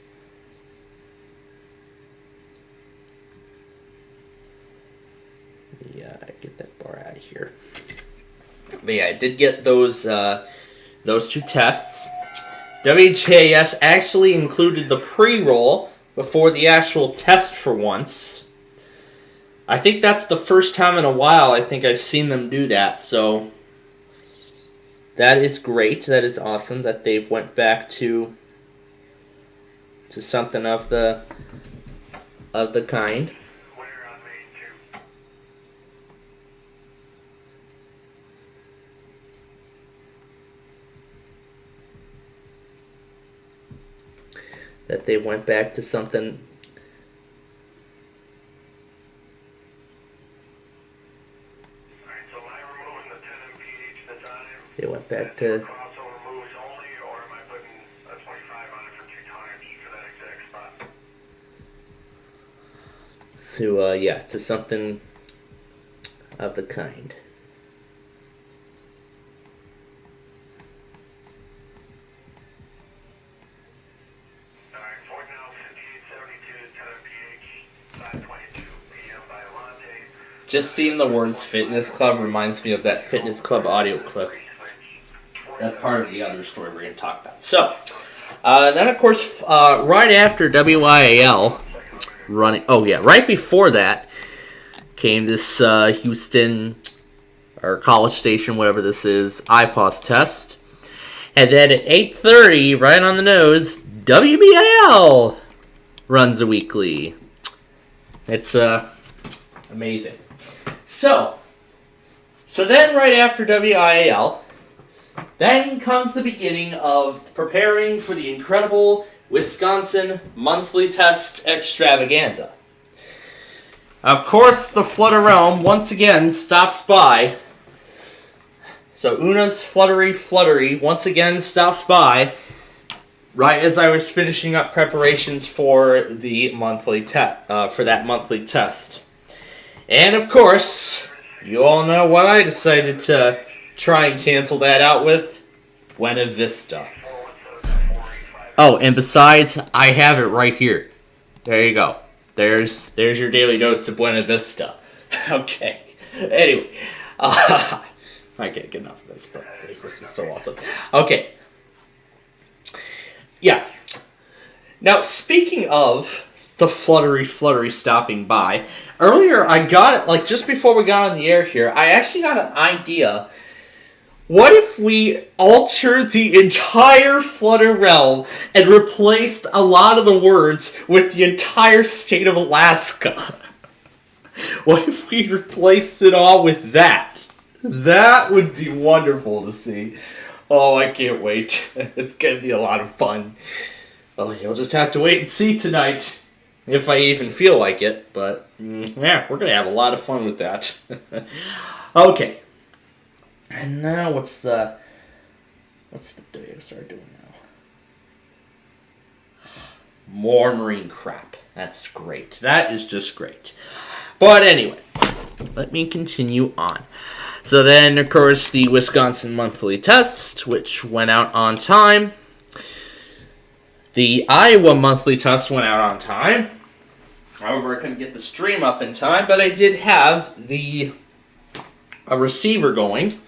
Get that bar out of here. But yeah, I did get those 2 tests. WJAS actually included the pre-roll before the actual test for once. I think that's the first time in a while I think I've seen them do that, so that is great. That is awesome that they've went back to something of the kind. That they went back to something. Alright, so am I removing the 10 mph at the time? They went back to Crossover moves only, or am I putting a 25 on it for 2 times for that exact spot? to something of the kind. Just seeing the words Fitness Club reminds me of that Fitness Club audio clip. That's part of the other story we're going to talk about. So, then of course, right after WIAL running, right before that came this Houston, or College Station, whatever this is, IPOS test. And then at 8:30, right on the nose, WBIL runs a weekly. It's amazing. So then right after WIAL, then comes the beginning of preparing for the incredible Wisconsin monthly test extravaganza. Of course, the Flutter Realm once again stops by. So Una's Fluttery once again stops by right as I was finishing up preparations for the monthly that monthly test. And of course, you all know what I decided to try and cancel that out with. Buena Vista. Oh, and besides, I have it right here. There you go. There's your daily dose of Buena Vista. Okay. Anyway, I can't get enough of this, but this is so awesome. Okay. Yeah. Now, speaking of the fluttery stopping by, earlier I got it, like just before we got on the air here, I actually got an idea. What if we altered the entire Flutter realm and replaced a lot of the words with the entire state of Alaska? What if we replaced it all with that? That would be wonderful to see. Oh, I can't wait. It's going to be a lot of fun. Oh, you'll just have to wait and see tonight. If I even feel like it. But, yeah, we're going to have a lot of fun with that. Okay. And now what's the WSR doing now? More marine crap. That's great. That is just great. But anyway, let me continue on. So then, of course, the Wisconsin monthly test, which went out on time. The Iowa monthly test went out on time. However, I couldn't get the stream up in time, but I did have a receiver going.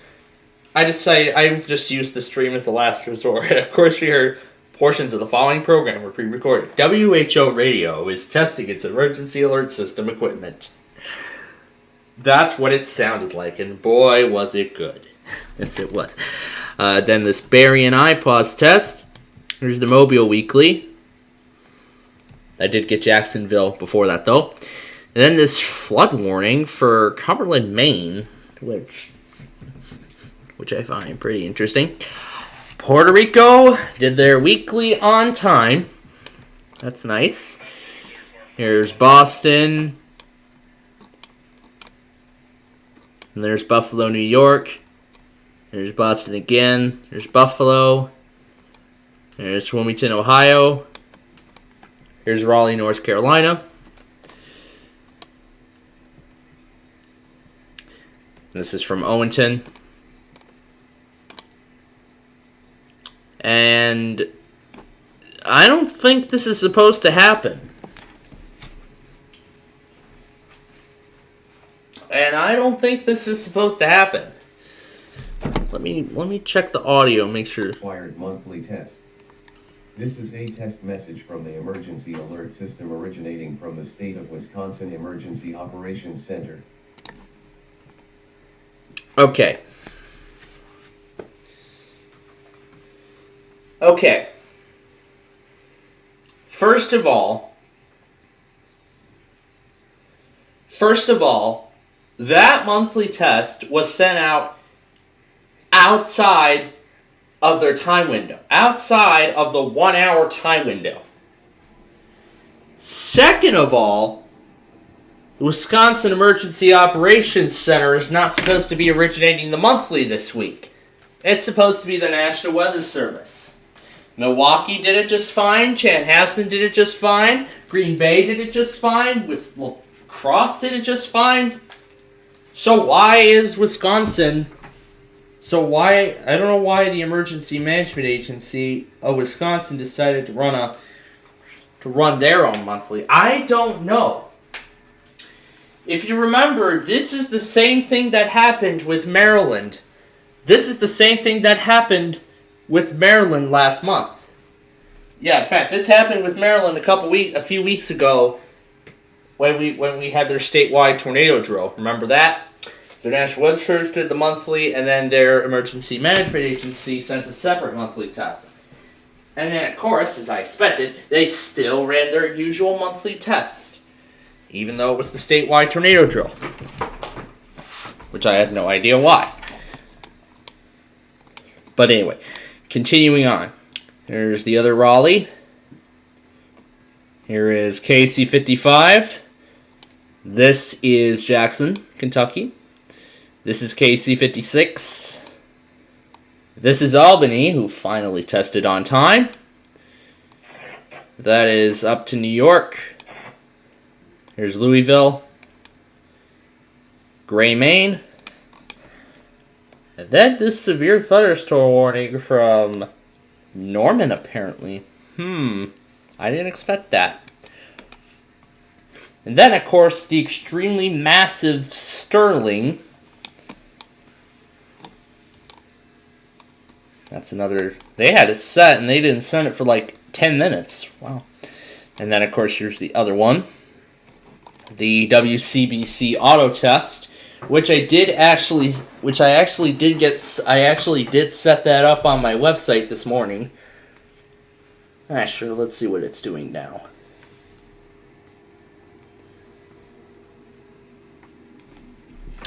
I decided I've just used the stream as the last resort. Of course, we heard portions of the following program were pre-recorded. WHO Radio is testing its emergency alert system equipment. That's what it sounded like, and boy, was it good. Yes, it was. Then this Barian iPause test. Here's the Mobile Weekly. I did get Jacksonville before that, though. And then this flood warning for Cumberland, Maine, which I find pretty interesting. Puerto Rico did their weekly on time. That's nice. Here's Boston. And there's Buffalo, New York. There's Boston again. There's Buffalo. There's Wilmington, Ohio. Here's Raleigh, North Carolina. This is from Owenton. And I don't think this is supposed to happen. Let me check the audio, make sure. Required monthly test. This is a test message from the emergency alert system originating from the state of Wisconsin Emergency Operations Center. Okay. First of all, that monthly test was sent out outside of their time window. Outside of the 1 hour time window. Second of all, the Wisconsin Emergency Operations Center is not supposed to be originating the monthly this week. It's supposed to be the National Weather Service. Milwaukee did it just fine. Chanhassen did it just fine. Green Bay did it just fine. Cross did it just fine. So why is Wisconsin... I don't know why the Emergency Management Agency of Wisconsin decided to run their own monthly. I don't know. If you remember, this is the same thing that happened with Maryland. This is the same thing that happened with Maryland last month. Yeah, in fact, this happened with Maryland a few weeks ago when we had their statewide tornado drill. Remember that? Their National Weather Service did the monthly, and then their Emergency Management Agency sent a separate monthly test. And then, of course, as I expected, they still ran their usual monthly test, even though it was the statewide tornado drill, which I had no idea why. But anyway, continuing on. There's the other Raleigh. Here is KC55. This is Jackson, Kentucky. This is KC56. This is Albany, who finally tested on time. That is up to New York. Here's Louisville. Gray, Maine. And then this severe thunderstorm warning from Norman, apparently. I didn't expect that. And then, of course, the extremely massive Sterling. That's another... They had it set, and they didn't send it for, like, 10 minutes. Wow. And then, of course, here's the other one. The WCBC auto test, which I actually did set that up on my website this morning. Sure, let's see what it's doing now.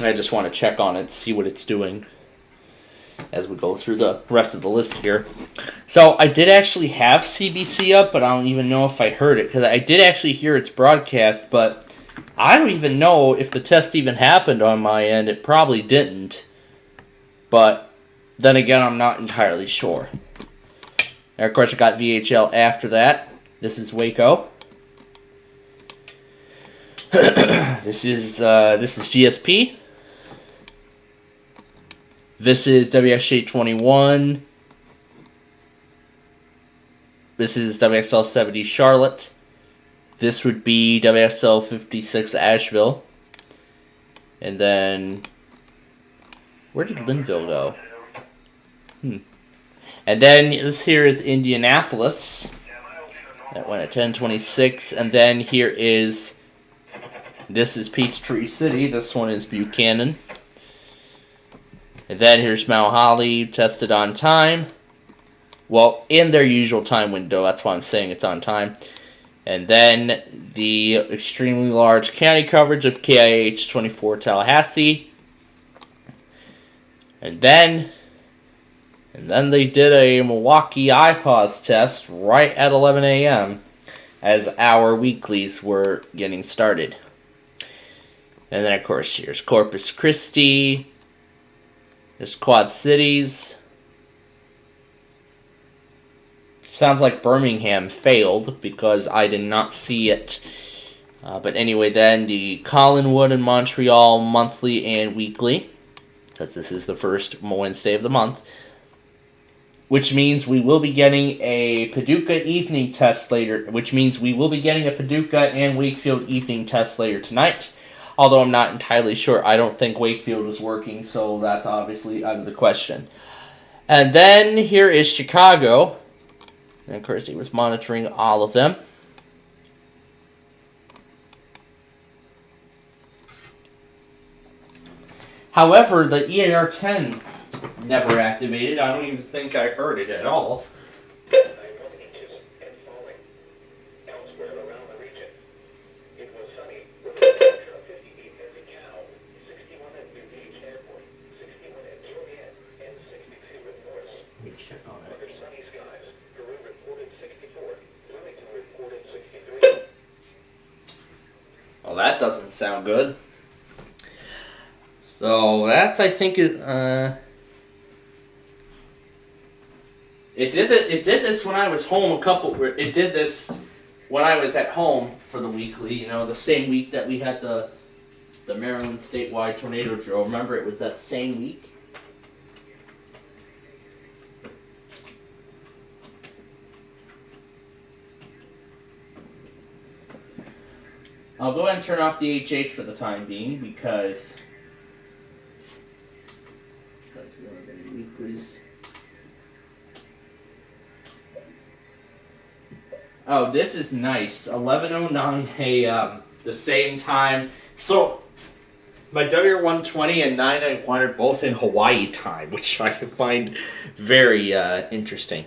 I just want to check on it, see what it's doing as we go through the rest of the list here. So I did actually have CBC up, but I don't even know if I heard it, because I did actually hear its broadcast, but I don't even know if the test even happened on my end. It probably didn't, but then again, I'm not entirely sure. And of course, I got VHL after that. This is Waco. This is GSP. This is WXJ21. This is WXL70 Charlotte. This would be WXL56 Asheville. And then, where did Linville go? And then this here is Indianapolis. That went at 10:26. And then here is, this is Peachtree City. This one is Buchanan. And then here's Mount Holly, tested on time. Well, in their usual time window, that's why I'm saying it's on time. And then the extremely large county coverage of KIH 24 Tallahassee. And then they did a Milwaukee IPAWS test right at 11 a.m. as our weeklies were getting started. And then, of course, here's Corpus Christi. There's Quad Cities. Sounds like Birmingham failed because I did not see it. But anyway, then the Collinwood and Montreal monthly and weekly, because this is the first Wednesday of the month. Which means we will be getting a Paducah evening test later. Which means we will be getting a Paducah and Wakefield evening test later tonight. Although I'm not entirely sure. I don't think Wakefield is working, so that's obviously out of the question. And then here is Chicago. And of course, he was monitoring all of them. However, the EAR-10 never activated. I don't even think I heard it at all. Well, that doesn't sound good. So that's, I think, it did this when I was home It did this when I was at home for the weekly. You know, the same week that we had the Maryland statewide tornado drill. Remember, it was that same week. I'll go ahead and turn off the HH for the time being because we only got any weeklies. Oh, this is nice. 11:09 a.m. The same time. So my WR120 and 991 are both in Hawaii time, which I find very interesting.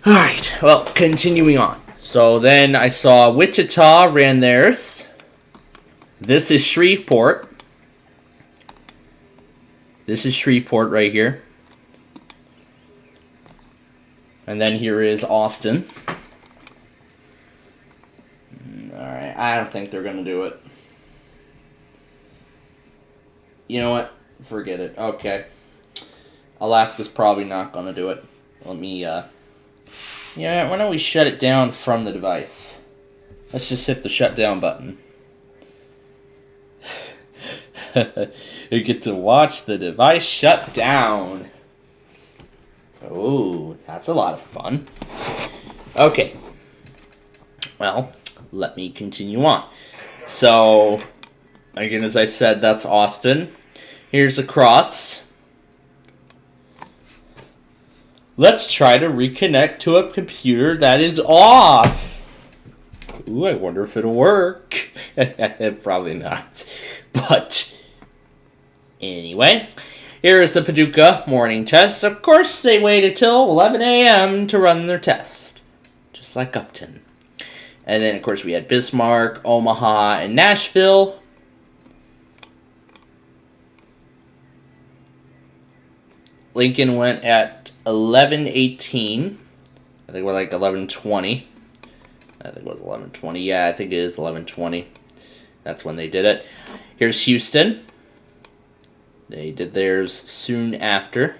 All right. Well, continuing on. So then I saw Wichita ran theirs. This is Shreveport. This is Shreveport right here. And then here is Austin. Alright, I don't think they're going to do it. You know what? Forget it. Okay. Alaska's probably not going to do it. Let me, yeah, why don't we shut it down from the device? Let's just hit the shutdown button. You get to watch the device shut down. Oh, that's a lot of fun. Okay. Well, let me continue on. So, again, as I said, that's Austin. Here's across. Let's try to reconnect to a computer that is off. Ooh, I wonder if it'll work. Probably not. But anyway, here is the Paducah morning test. Of course, they waited till 11 a.m. to run their test. Just like Upton. And then, of course, we had Bismarck, Omaha, and Nashville. Lincoln went at 11:18. I think we're like 11:20. I think it was 11:20. Yeah, I think it is 11:20. That's when they did it. Here's Houston. They did theirs soon after.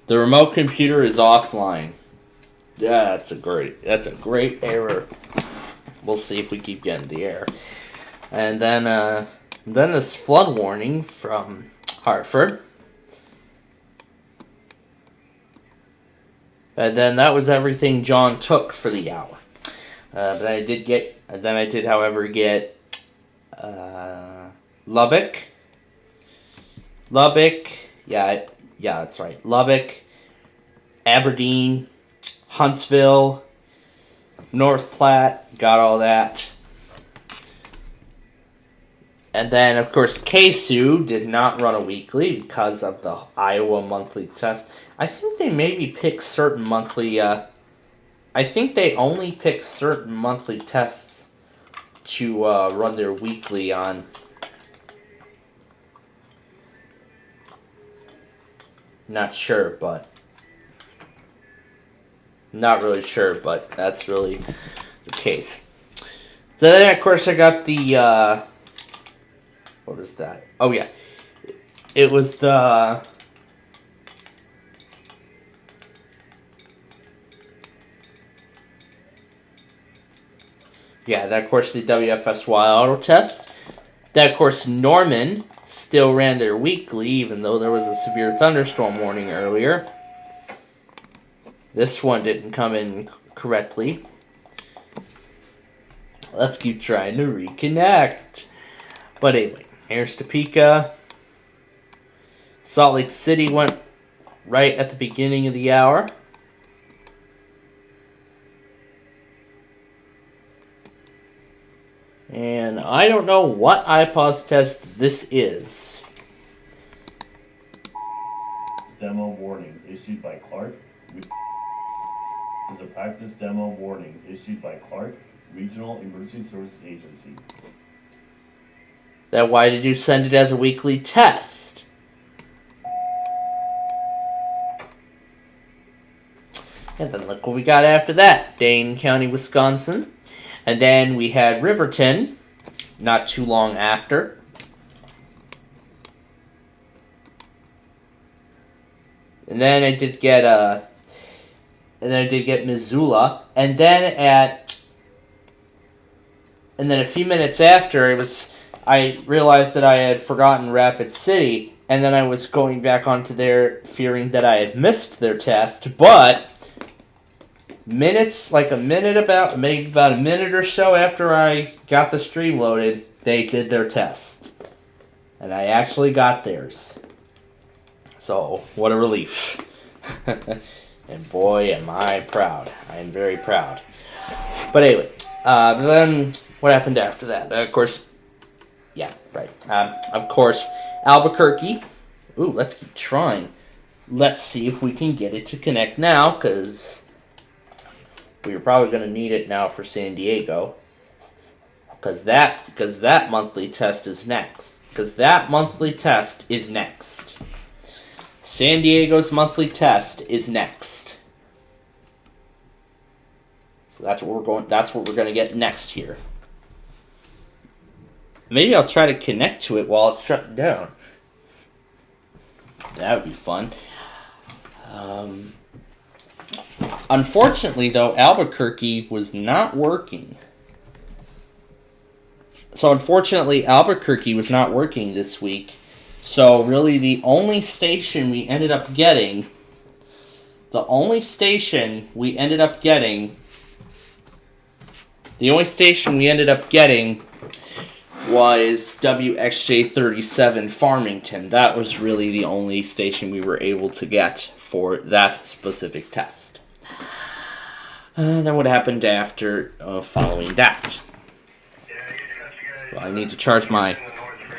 The remote computer is offline. Yeah, that's a great error. We'll see if we keep getting the error. And then this flood warning from Hartford. And then that was everything John took for the hour. But I did, however, get Lubbock. Yeah, that's right. Lubbock, Aberdeen, Huntsville, North Platte, got all that. And then, of course, KSU did not run a weekly because of the Iowa monthly test. I think they maybe pick certain monthly, I think they only pick certain monthly tests to run their weekly on. Not really sure, but that's really the case. So then, of course, I got the, what was that? Oh, yeah. It was the... Yeah, that, of course, the WFSY auto test. That, of course, Norman still ran their weekly, even though there was a severe thunderstorm warning earlier. This one didn't come in correctly. Let's keep trying to reconnect. But anyway, here's Topeka. Salt Lake City went right at the beginning of the hour. And I don't know what IPOS test this is. Demo warning issued by Clark. Is a practice demo warning issued by Clark Regional Emergency Services Agency. Then why did you send it as a weekly test? And then look what we got after that. Dane County, Wisconsin. And then we had Riverton, not too long after. And then I did get Missoula, and then a few minutes after I realized that I had forgotten Rapid City, and then I was going back onto there fearing that I had missed their test, but maybe about a minute or so after I got the stream loaded, they did their test. And I actually got theirs. So, what a relief. And boy, am I proud. I am very proud. But anyway, then what happened after that? Of course, Albuquerque. Ooh, let's keep trying. Let's see if we can get it to connect now, because we're probably going to need it now for San Diego. Because that monthly test is next. San Diego's monthly test is next. So that's what we're going to get next here. Maybe I'll try to connect to it while it's shut down. That would be fun. Unfortunately, though, Albuquerque was not working. This week. So, really, the only station we ended up getting was WXJ37 Farmington. That was really the only station we were able to get for that specific test. Then what happened after following that? Well, I need to charge my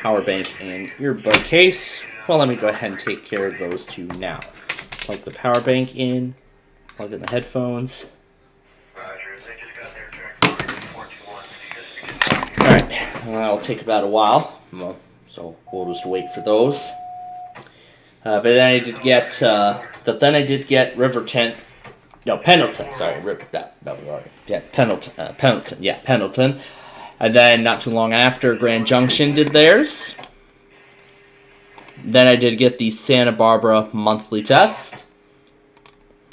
power bank and earbud case. Well, let me go ahead and take care of those two now. Plug the power bank in, plug in the headphones. Alright, that'll take about a while, so we'll just wait for those. But then I did get, Pendleton, sorry, Pendleton. And then not too long after, Grand Junction did theirs. Then I did get the Santa Barbara monthly test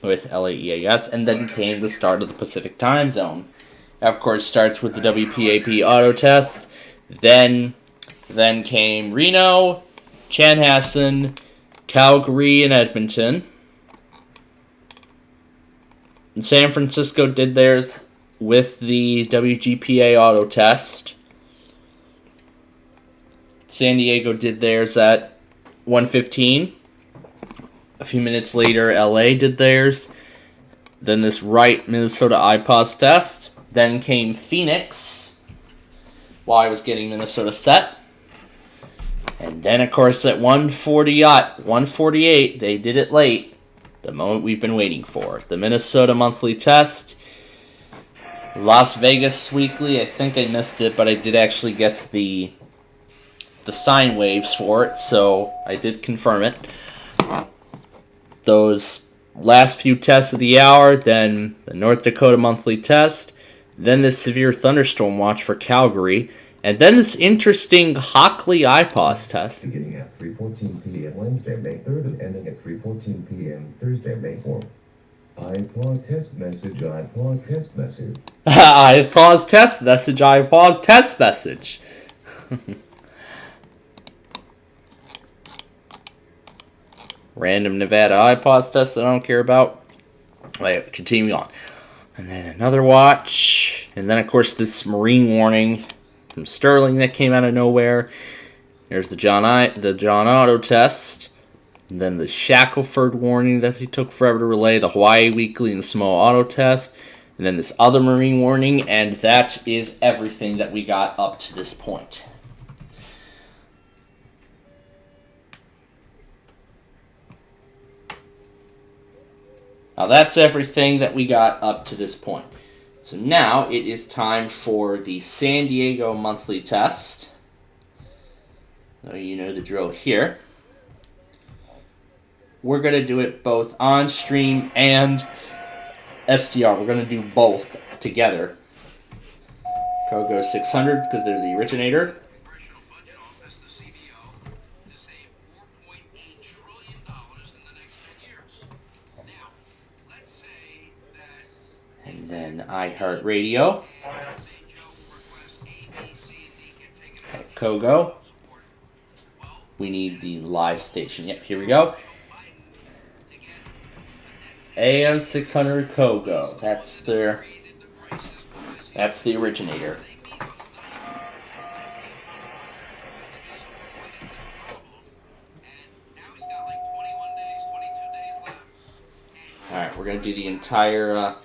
with LAEAS, and then came the start of the Pacific time zone. Of course, starts with the WPAP auto test. Then came Reno, Chanhassen, Calgary, and Edmonton. And San Francisco did theirs with the WGPA auto test. San Diego did theirs at 1:15. A few minutes later, LA did theirs. Then this Wright, Minnesota IPOS test. Then came Phoenix while I was getting Minnesota set. And then, of course, at 1:48, they did it late. The moment we've been waiting for. The Minnesota monthly test. Las Vegas weekly. I think I missed it, but I did actually get the sine waves for it, so I did confirm it. Those last few tests of the hour, then the North Dakota monthly test, then this severe thunderstorm watch for Calgary, and then this interesting Hockley IPOS test. Beginning at 3:14 p.m. Wednesday, May 3rd, and ending at 3:14 p.m. Thursday, May 4th. iPause test message, iPause test message. iPause test message, iPause test message. Random Nevada iPause test that I don't care about. Wait, continue on. And then another watch. And then, of course, this marine warning from Sterling that came out of nowhere. There's the John Otto test. And then the Shackelford warning that he took forever to relay. The Hawaii Weekly and the Small Auto test. And then this other marine warning. And that is everything that we got up to this point. Now that's everything that we got up to this point. So now it is time for the San Diego monthly test. So you know the drill here. We're going to do it both on stream and SDR. We're going to do both together. Kogo 600 because they're the originator. And then iHeartRadio. Kogo. We need the live station. Yep, here we go. AM 600 Kogo. That's the originator. Alright, we're going to do the entire...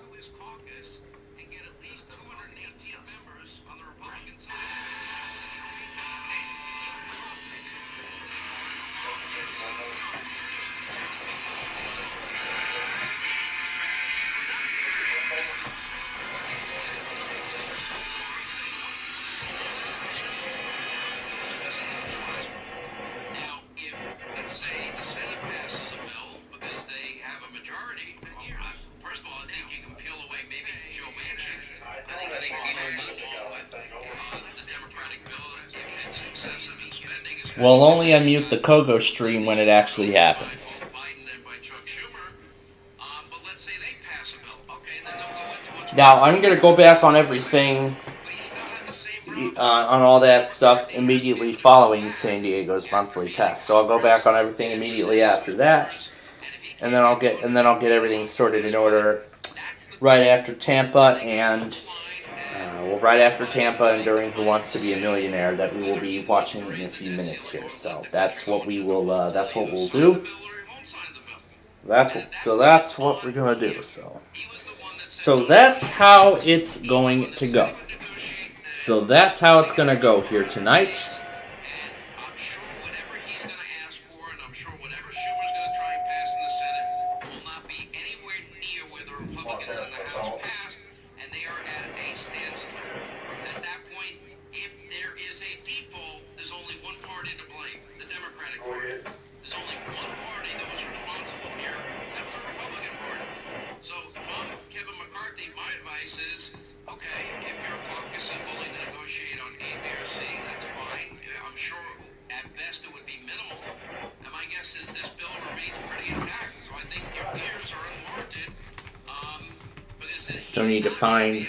We'll only unmute the Kogo stream when it actually happens. Now, I'm going to go back on everything, on all that stuff immediately following San Diego's monthly test. So I'll go back on everything immediately after that, and then I'll get everything sorted in order right after Tampa, and well, right after Tampa and during Who Wants to Be a Millionaire, that we will be watching in a few minutes here. So that's what we will. That's what we'll do. That's what we're gonna do. So that's how it's going to go. So that's how it's gonna go here tonight. Still need to find.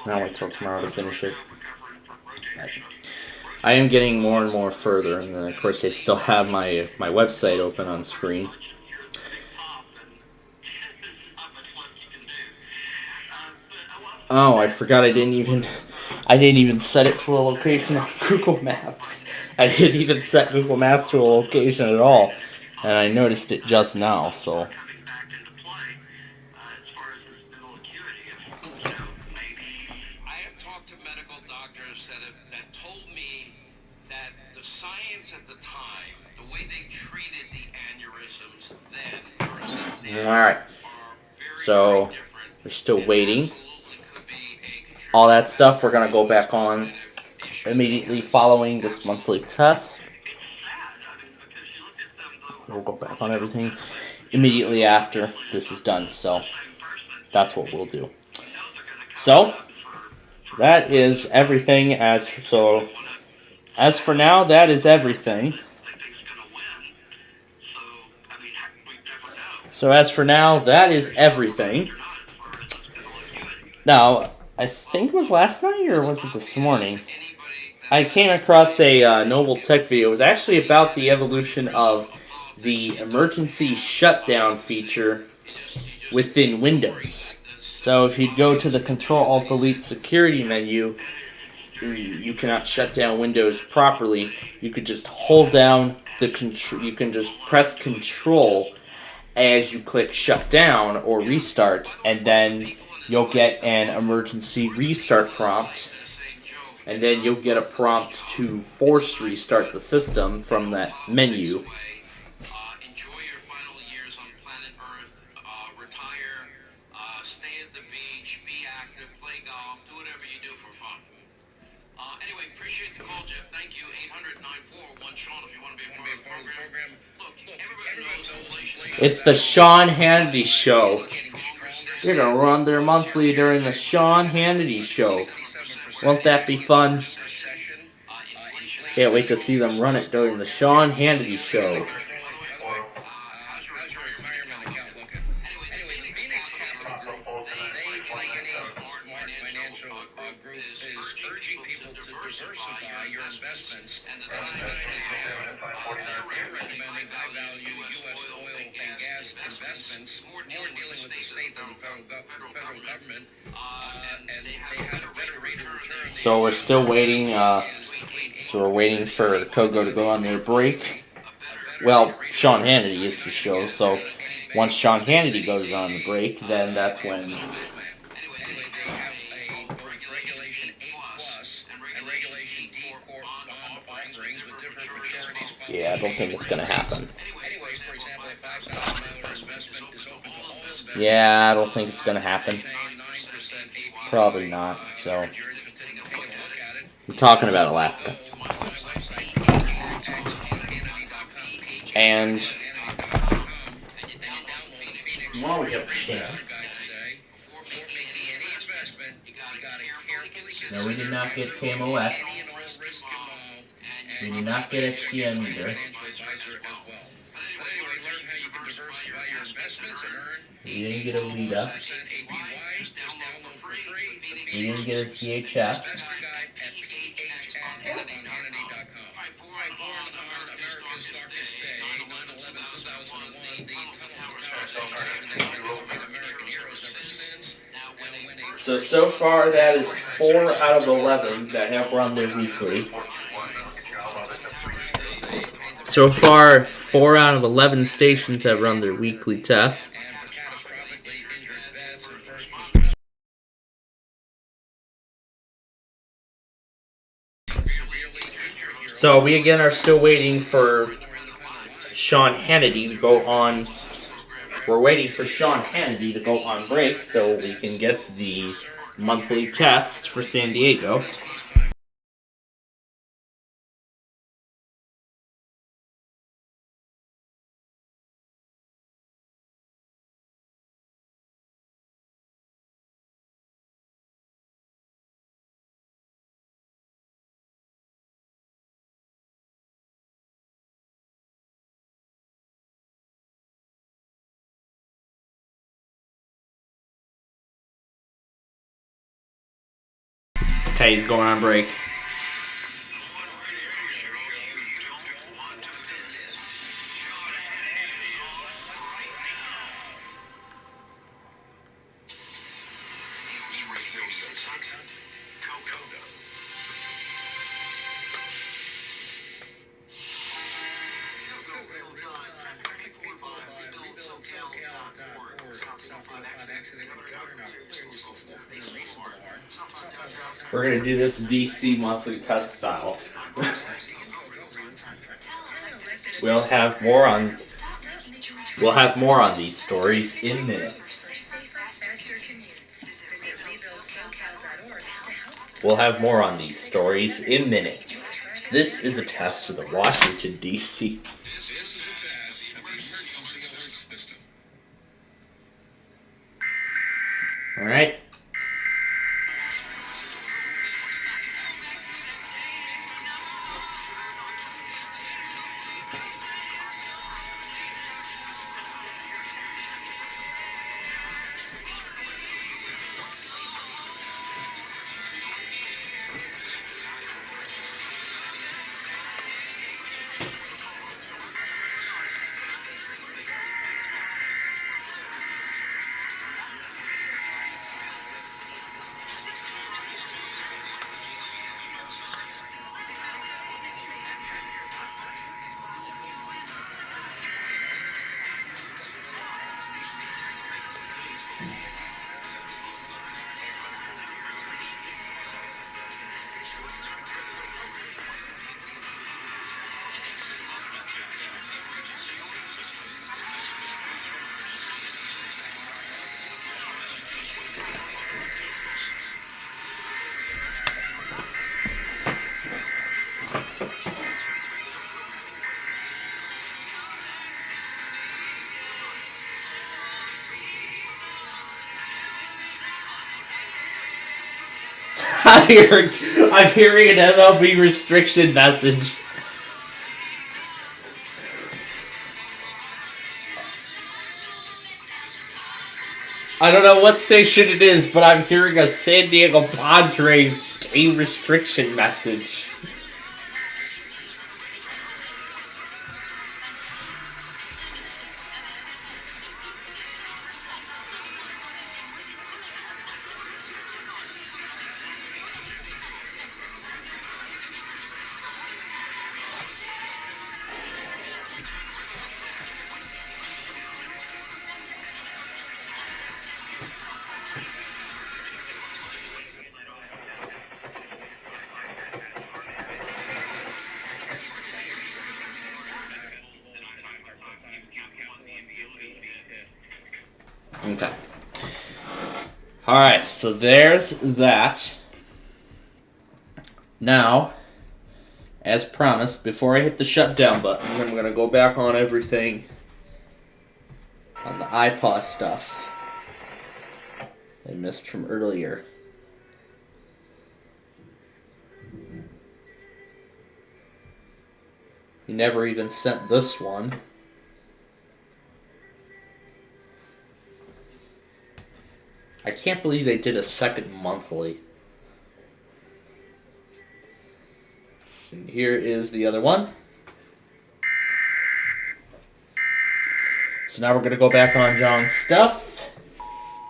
Now wait till tomorrow to finish it. I am getting more and more further, and then of course I still have my website open on screen. Oh, I forgot I didn't even set it to a location on Google Maps. I didn't even set Google Maps to a location at all, and I noticed it just now. So. Alright, so we're still waiting. All that stuff we're going to go back on immediately following this monthly test. We'll go back on everything immediately after this is done, so that's what we'll do. So, that is everything as for now, that is everything. So as for now, that is everything. Now, I think it was last night or was it this morning? I came across a Noble Tech video. It was actually about the evolution of the emergency shutdown feature within Windows. So if you'd go to the Control-Alt-Delete security menu, you cannot shut down Windows properly. You could just hold down the control. You can just press Control as you click shut down or restart, and then you'll get an emergency restart prompt, and then you'll get a prompt to force restart the system from that menu. Enjoy your final years on planet Earth. Retire. Stay at the beach. Be active. Play golf. Do whatever you do for fun. Anyway, appreciate the call, Jeff. Thank you. 800-941-SEAN if you want to be a part of the program. Look, everybody knows It's the Sean Hannity Show. You're gonna run their monthly during the Sean Hannity show. Won't that be fun? Can't wait to see them run it during the Sean Hannity show. So we're still waiting. So we're waiting for Kogo to go on their break. Well, Sean Hannity is the show, so once Sean Hannity goes on the break, then that's when. Yeah, I don't think it's gonna happen. Yeah, I don't think it's gonna happen. Probably not. So I'm talking about Alaska. And while we have a chance. No, we did not get KMOX. We did not get HDM either. We didn't get a WEDA. We didn't get a VHF. So far that is 4 out of 11 that have run their weekly. So far, 4 out of 11 stations have run their weekly test. So we again are still waiting for Sean Hannity to go on. We're waiting for Sean Hannity to go on break so we can get the monthly test for San Diego. Okay, he's going on break. We're gonna do this DC monthly test style. We'll have more on these stories in minutes. We'll have more on these stories in minutes. This is a test for the Washington DC. All right. I'm hearing an MLB restriction message. I don't know what station it is, but I'm hearing a San Diego Padres game restriction message. Okay. Alright, so there's that. Now, as promised, before I hit the shutdown button, I'm going to go back on everything on the iPod stuff I missed from earlier. You never even sent this one. I can't believe they did a second monthly. And here is the other one. So now we're going to go back on John's stuff.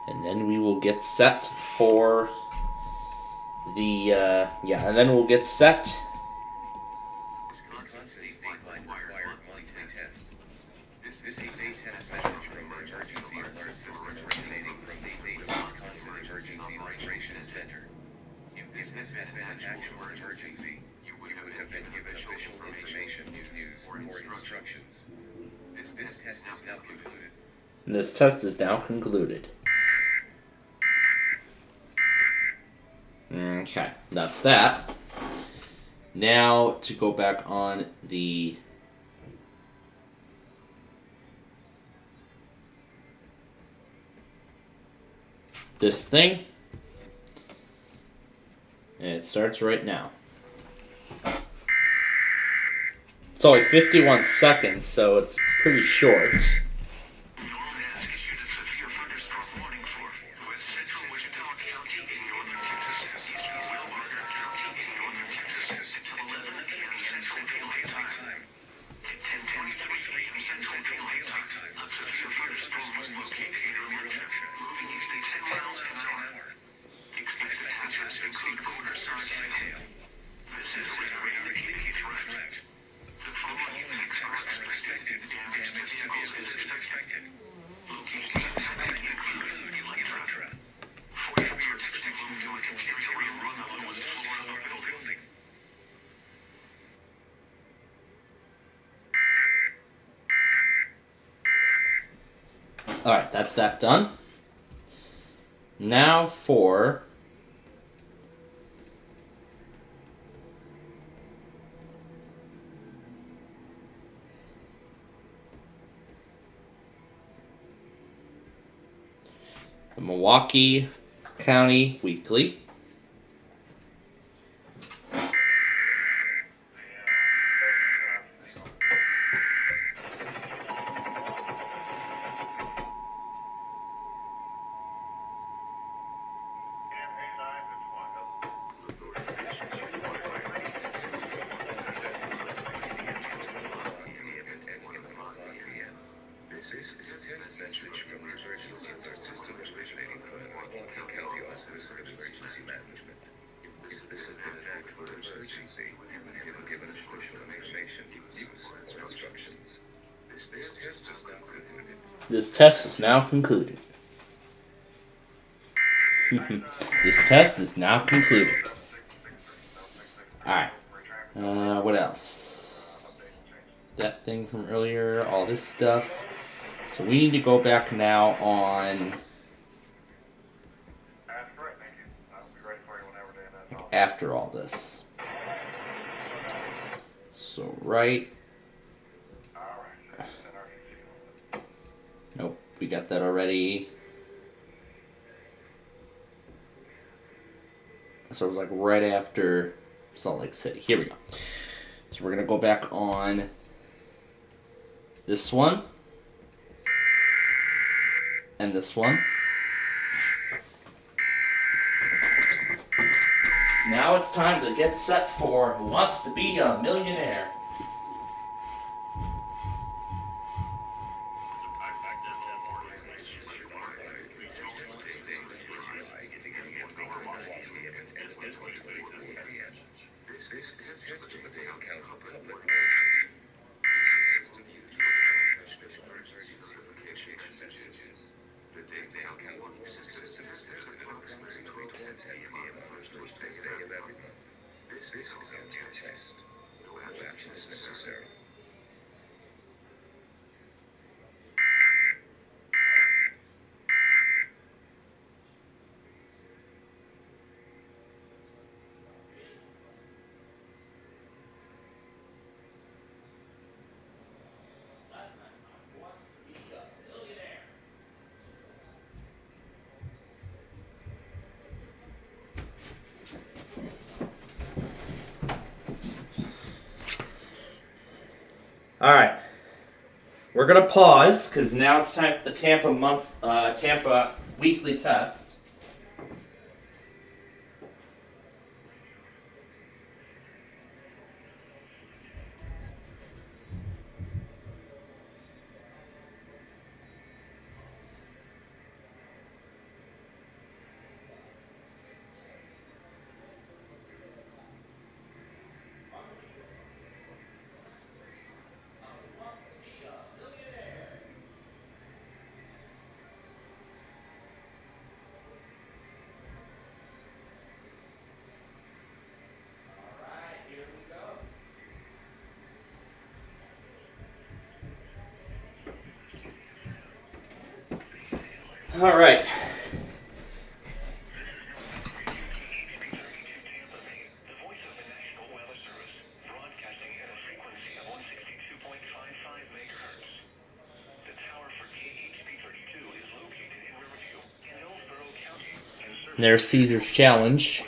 And then we will get set for the, and then we'll get set. This is a test message from the Emergency Alert System originating from the state's Wisconsin Emergency Operations Center. If this had been an actual emergency, you would have been given official information, news, or instructions. This test is now concluded. This test is now concluded. Okay, that's that. Now to go back on this thing. And it starts right now. It's only 51 seconds, so it's pretty short. Alright, that's that done. Now for the Milwaukee County Weekly. This is a test message from the Emergency Alert System originating from the MontCoEAS Office of Emergency Management. If this had been an actual emergency, you would have given official information, news, or instructions. This test is now concluded. This test is now concluded. This test is now concluded. Alright. What else? That thing from earlier, all this stuff. So we need to go back now on after all this. So right. Nope, we got that already. So it was like right after Salt Lake City. Here we go. So we're going to go back on this one. And this one. Now it's time to get set for Who Wants to Be a Millionaire? This is a test. No action is necessary. All right, we're gonna pause because now it's time for the Tampa weekly test. All right. There's Caesar's Challenge.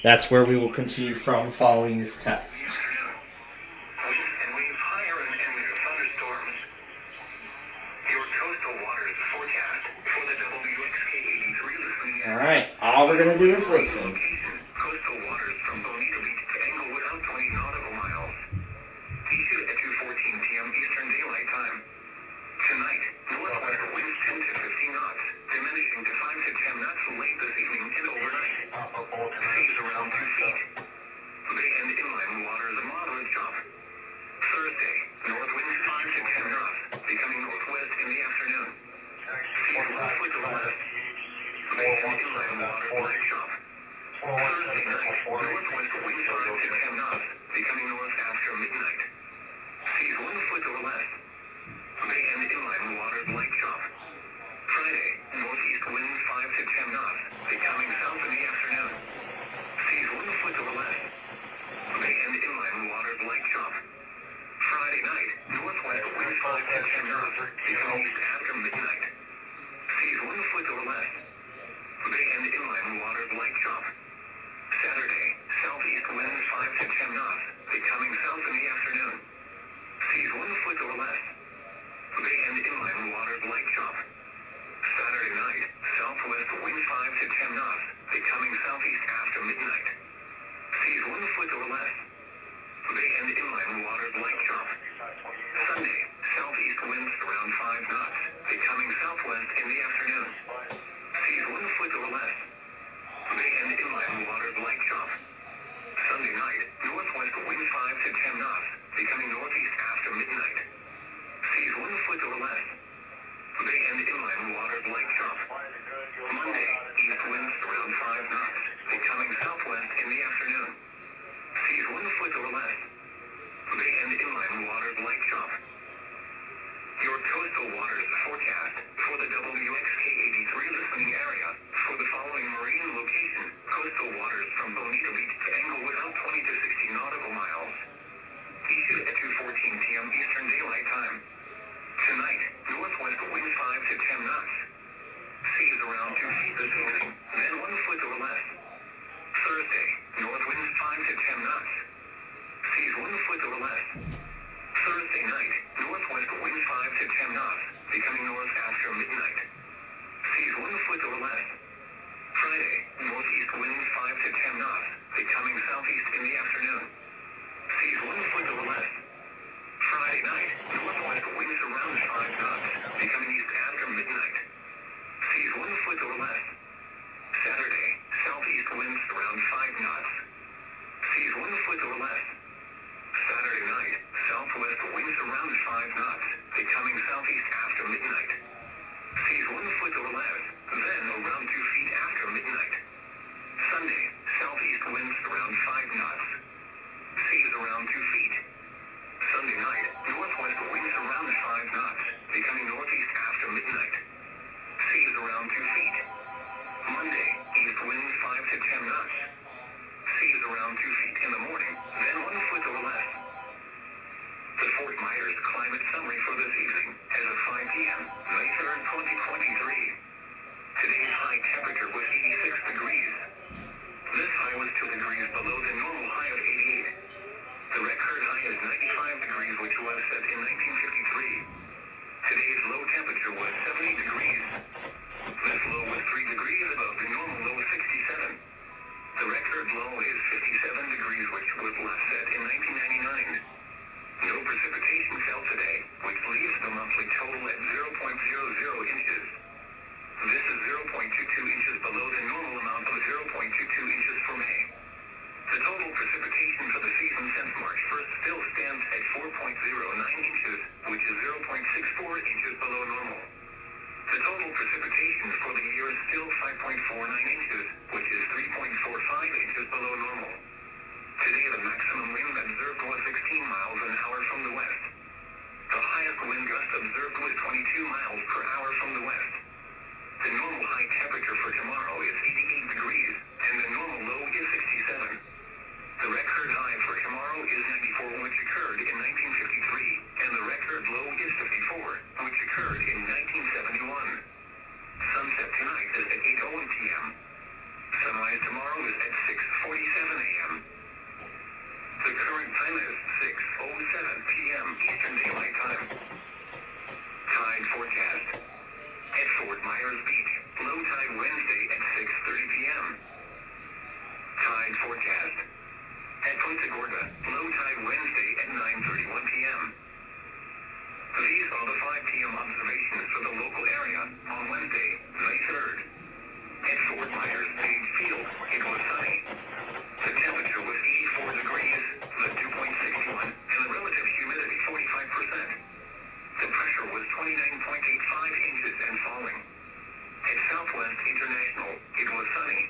That's where we will continue from following this test. Alright, all we're going to do is listen. Coastal waters from Bonita Beach to Englewood out 20 nautical miles. Eastern at 2:14 p.m. Eastern Daylight Time. Tonight, northwest winds 10 to 15 knots, diminishing to 5 to 10 knots late this evening and overnight. Seas around 2 feet. Bay and inland waters a moderate chop. Thursday, north winds 5 to 10 knots, becoming northwest in the afternoon. Seas 1 foot to the west. Bay and inland waters light chop. Thursday night, northwest winds 5 to 10 knots, becoming north after midnight. Seas 1 foot to the west. Bay and inland waters light chop. Friday, northeast winds 5 to 10 knots, becoming south in the afternoon. Seas 1 foot to the west. Bay and inland waters light chop. Friday night, northwest winds 5 to 10 knots, becoming east after midnight. Seas 1 foot to the west. Bay and inland waters light chop. Saturday, southeast winds 5 to 10 knots, becoming south in the afternoon. Seas 1 foot to the west. Bay and inland waters light chop. Saturday night, southwest winds 5 to 10 knots, becoming southeast after midnight. Seas 1 foot to the west. Bay and inland waters light chop. Sunday, southeast winds around 5 knots, becoming southwest in the afternoon. Seas 1 foot to the west. Bay and inland waters light chop. Sunday night, northwest winds 5 to 10 knots, becoming northeast after midnight. Seas 1 foot to the west. Bay and inland waters light chop. Monday, east winds around 5 knots, becoming southwest in the afternoon. Seas 1 foot to the west. Bay and inland waters light chop. Your coastal waters forecast for the WXK83 listening area for the following marine location. Coastal waters around 2 feet this evening, then 1 foot or less. Thursday, north winds 5 to 10 knots. Seas 1 foot or less. Thursday night, northwest winds 5 to 10 knots, becoming north after midnight. Seas 1 foot or less. Friday, northeast winds 5 to 10 knots, becoming southeast in the afternoon. Seas 1 foot or less. Friday night, northwest winds around 5 knots, becoming east after midnight. Seas 1 foot or less. Saturday, southeast winds around 5 knots. Seas 1 foot or less. Saturday night, southwest winds around 5 knots, becoming southeast after midnight. Seas 1 foot or less, then around 2 feet after midnight. Sunday, southeast winds around 5 knots. Seas around 2 feet. Sunday night, northwest winds around 5 knots, becoming northeast after midnight. Seas around 2 feet. Monday, east winds 5 to 10 knots. Seas around 2 feet in the morning, then 1 foot or less. The Fort Myers climate summary for this evening, as of 5 p.m., May 3rd, 2023. Today's high temperature was 86 degrees. This high was 2 degrees below the normal high of 88. The record high is 95 degrees, which was set in 1953. Today's low temperature was 70 degrees. This low was 3 degrees above the normal low of 67. The record low is 57 degrees, which was last set in 1999. No precipitation fell today, which leaves the monthly total at 0.00 inches. This is 0.22 inches below the normal amount of 0.22 inches for May. The total precipitation for the season since March 1st still stands at 4.09 inches, which is 0.64 inches below normal. The total precipitation for the year is still 5.49 inches, which is 3.45 inches below normal. Today the maximum wind observed was 16 miles an hour from the west. The highest wind gust observed was 22 miles per hour from the west. The normal high temperature for tomorrow is 88 degrees, and the normal low is 67. The record high for tomorrow is 94, which occurred in 1953, and the record low is 54, which occurred in 1971. Sunset tonight is at 8:01 p.m. Sunrise tomorrow is at 6:47 a.m. The current time is 6:07 p.m. Eastern Daylight Time. Tide forecast. At Fort Myers Beach, low tide Wednesday at 6:30 p.m. Tide forecast. At Punta Gorda, low tide Wednesday at 9:31 p.m. These are the 5 p.m. observations for the local area on Wednesday, May 3rd. At Fort Myers Page Field, it was sunny. The temperature was 84 degrees, the dew point 61, and the relative humidity 45%. The pressure was 29.85 inches and falling. At Southwest International, it was sunny.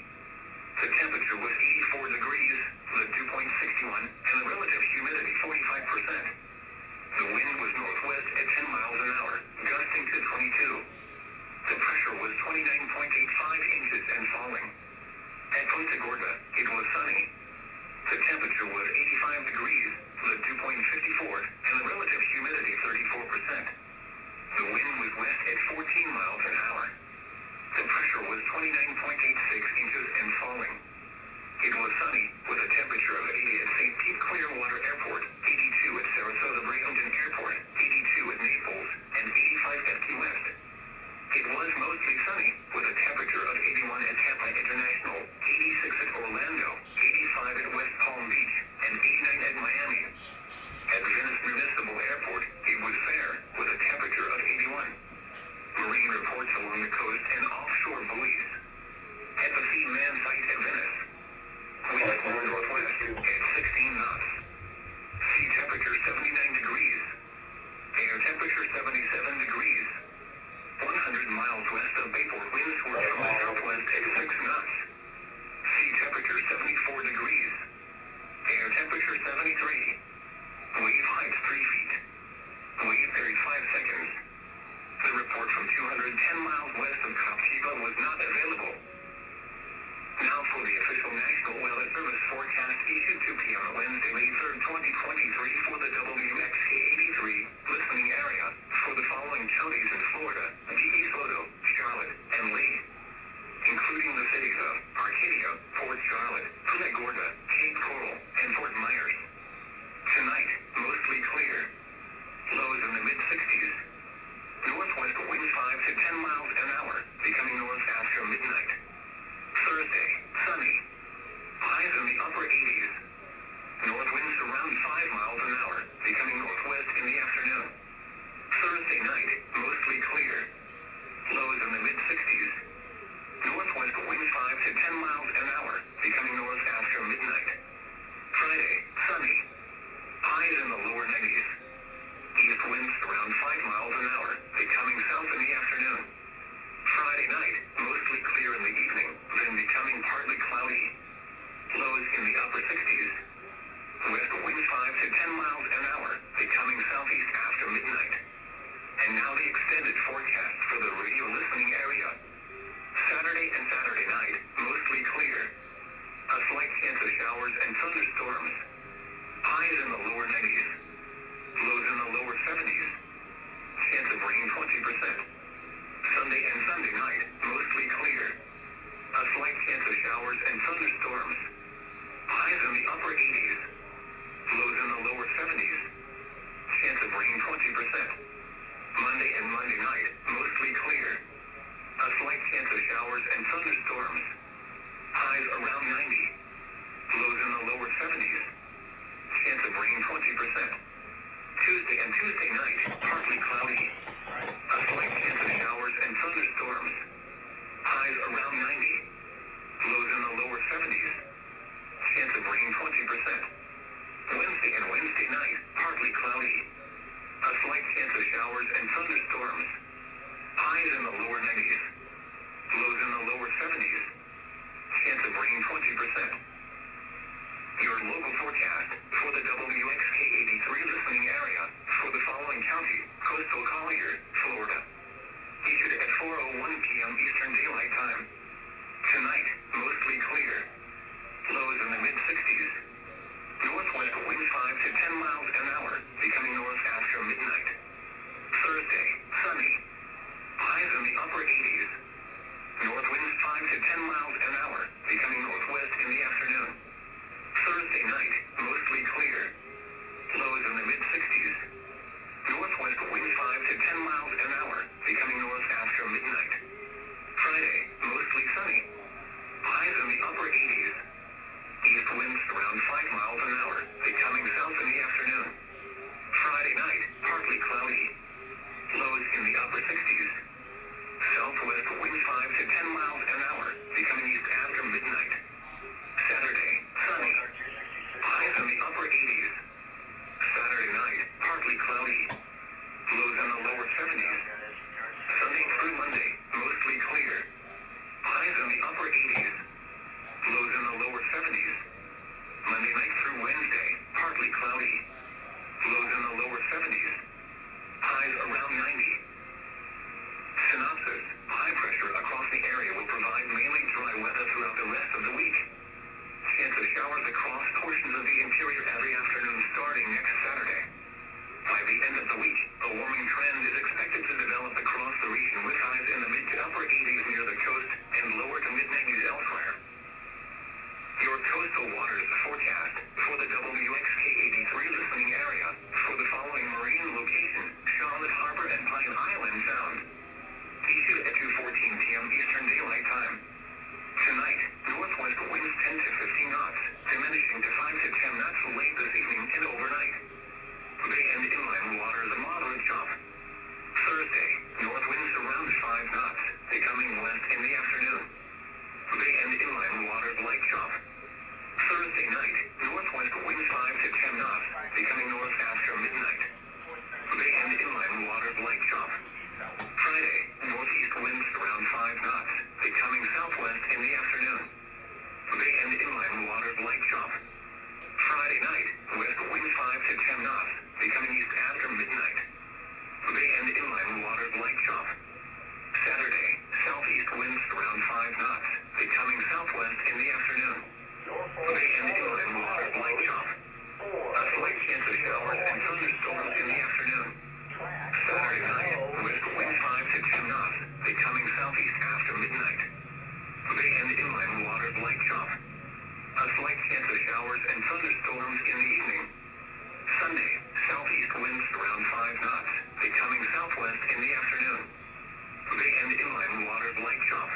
The temperature was 84 degrees, the dew point 61, and the relative humidity 45%. The wind was northwest at 10 miles an hour, gusting to 22. The pressure was 29.85 inches and falling. At Punta Gorda, it was sunny. The temperature was 85 degrees, the dew point 54, and the relative humidity 34%. The wind was west at 14 miles an hour. The pressure was 29.86 inches and falling. It was sunny, with a temperature of 80 at St. Pete Clearwater Airport, 82 at Sarasota Bradenton Airport, 82 at Naples, and 85 at Key West. It was mostly sunny, with a temperature of 81 at Tampa International, 86 at Orlando, 85 at West Palm Beach, and 89 at Miami. At Venice Municipal Airport, it was fair, with a temperature of 81. Marine reports along the coast and offshore buoys. At the Sea Man site at Venice, winds were northwest at 16 knots. Sea temperature 79 degrees. Air temperature 77 degrees. 100 miles west of Bayport, winds were from the southwest at 6 knots. Sea temperature 74 degrees. Air temperature 73. Wave height 3 feet. Wave period 5 seconds. The report from 210 miles west of Captiva was not available. Now for the official National Weather Service forecast issued 2 p.m. Wednesday, May 3rd, 2023 for the WXK-83 listening area for the following counties in Florida: DeSoto, Charlotte, and Lee. showers and thunderstorms. Highs in the lower 90s. Lows in the lower 70s. Chance of rain 20%. Sunday and Sunday night, mostly clear. A slight chance of showers and thunderstorms. Highs in the upper 80s. Lows in the lower 70s. Chance of rain 20%. Monday and Monday night, mostly clear. A slight chance of showers and thunderstorms. Highs around 90. Lows in the lower 70s. Chance of rain 20%. Tuesday and Tuesday night, partly cloudy. A slight chance of showers and thunderstorms. Highs around 90. Lows in the lower 70s. Chance of rain 20%. Wednesday and Wednesday night, partly cloudy. A slight chance of showers and thunderstorms. Highs in the lower 90s. Lows in the lower 70s. Chance of rain 20%. Your local forecast for the WXK83 listening area for the following county, Coastal Collier, Florida. Issued at 4:01 p.m. Eastern Daylight Time. Tonight, mostly clear. Lows in the mid-60s. Northwest wind 5 to 10 miles an hour, becoming north after midnight. Thursday, sunny. Highs in the upper 80s. North winds 5 to 10 miles an hour, becoming northwest in the afternoon. Thursday night, mostly clear. Lows in the mid-60s. Northwest wind 5 to 10 miles an hour, becoming north after midnight. Friday, mostly sunny. Highs in the upper 80s. East winds around 5 miles an hour, becoming south in the afternoon. Friday night, partly cloudy. Lows in the upper 60s. Southwest wind 5 to 10 miles an hour, becoming east after midnight. Saturday, sunny. Highs in the upper 80s. Saturday night, partly cloudy. Lows in the lower 70s. Sunday through Monday, mostly clear. Highs in the upper 80s. Lows in the lower 70s. Monday night through Wednesday, partly cloudy. Lows in the lower 70s. Highs around 90. Synopsis. High pressure across the area will provide mainly dry weather throughout the rest of the week. Chance of showers across portions of the interior every afternoon starting next Saturday. By the end of the week, a warming trend is expected to develop across the region with highs in the mid to upper 80s near the coast and lower to mid-90s elsewhere. Your coastal waters forecast for the WXK83 listening area for the following marine location, Charlotte Harbor and Pine Island Sound. Issued at 2:14 p.m. Eastern Daylight Time. Tonight, northwest winds 10 to 15 knots, diminishing to 5 to 10 knots late this evening and overnight. Bay and inland waters a moderate chop. Thursday, north winds around 5 knots, becoming west in the afternoon. Bay and inland waters light chop. Thursday night, northwest wind 5 to 10 knots, becoming north after midnight. Bay and inland waters light chop. Friday, northeast winds around 5 knots, becoming southwest in the afternoon. Bay and inland waters light chop. Friday night, west wind 5 to 10 knots, becoming east after midnight. Bay and inland waters light chop. Saturday, southeast winds around 5 knots, becoming southwest in the afternoon. Bay and inland waters light chop. A slight chance of showers and thunderstorms in the afternoon. Saturday night, west wind 5 to 10 knots, becoming southeast after midnight. Bay and inland waters light chop. A slight chance of showers and thunderstorms in the evening. Sunday, southeast winds around 5 knots, becoming southwest in the afternoon. Bay and inland waters light chop.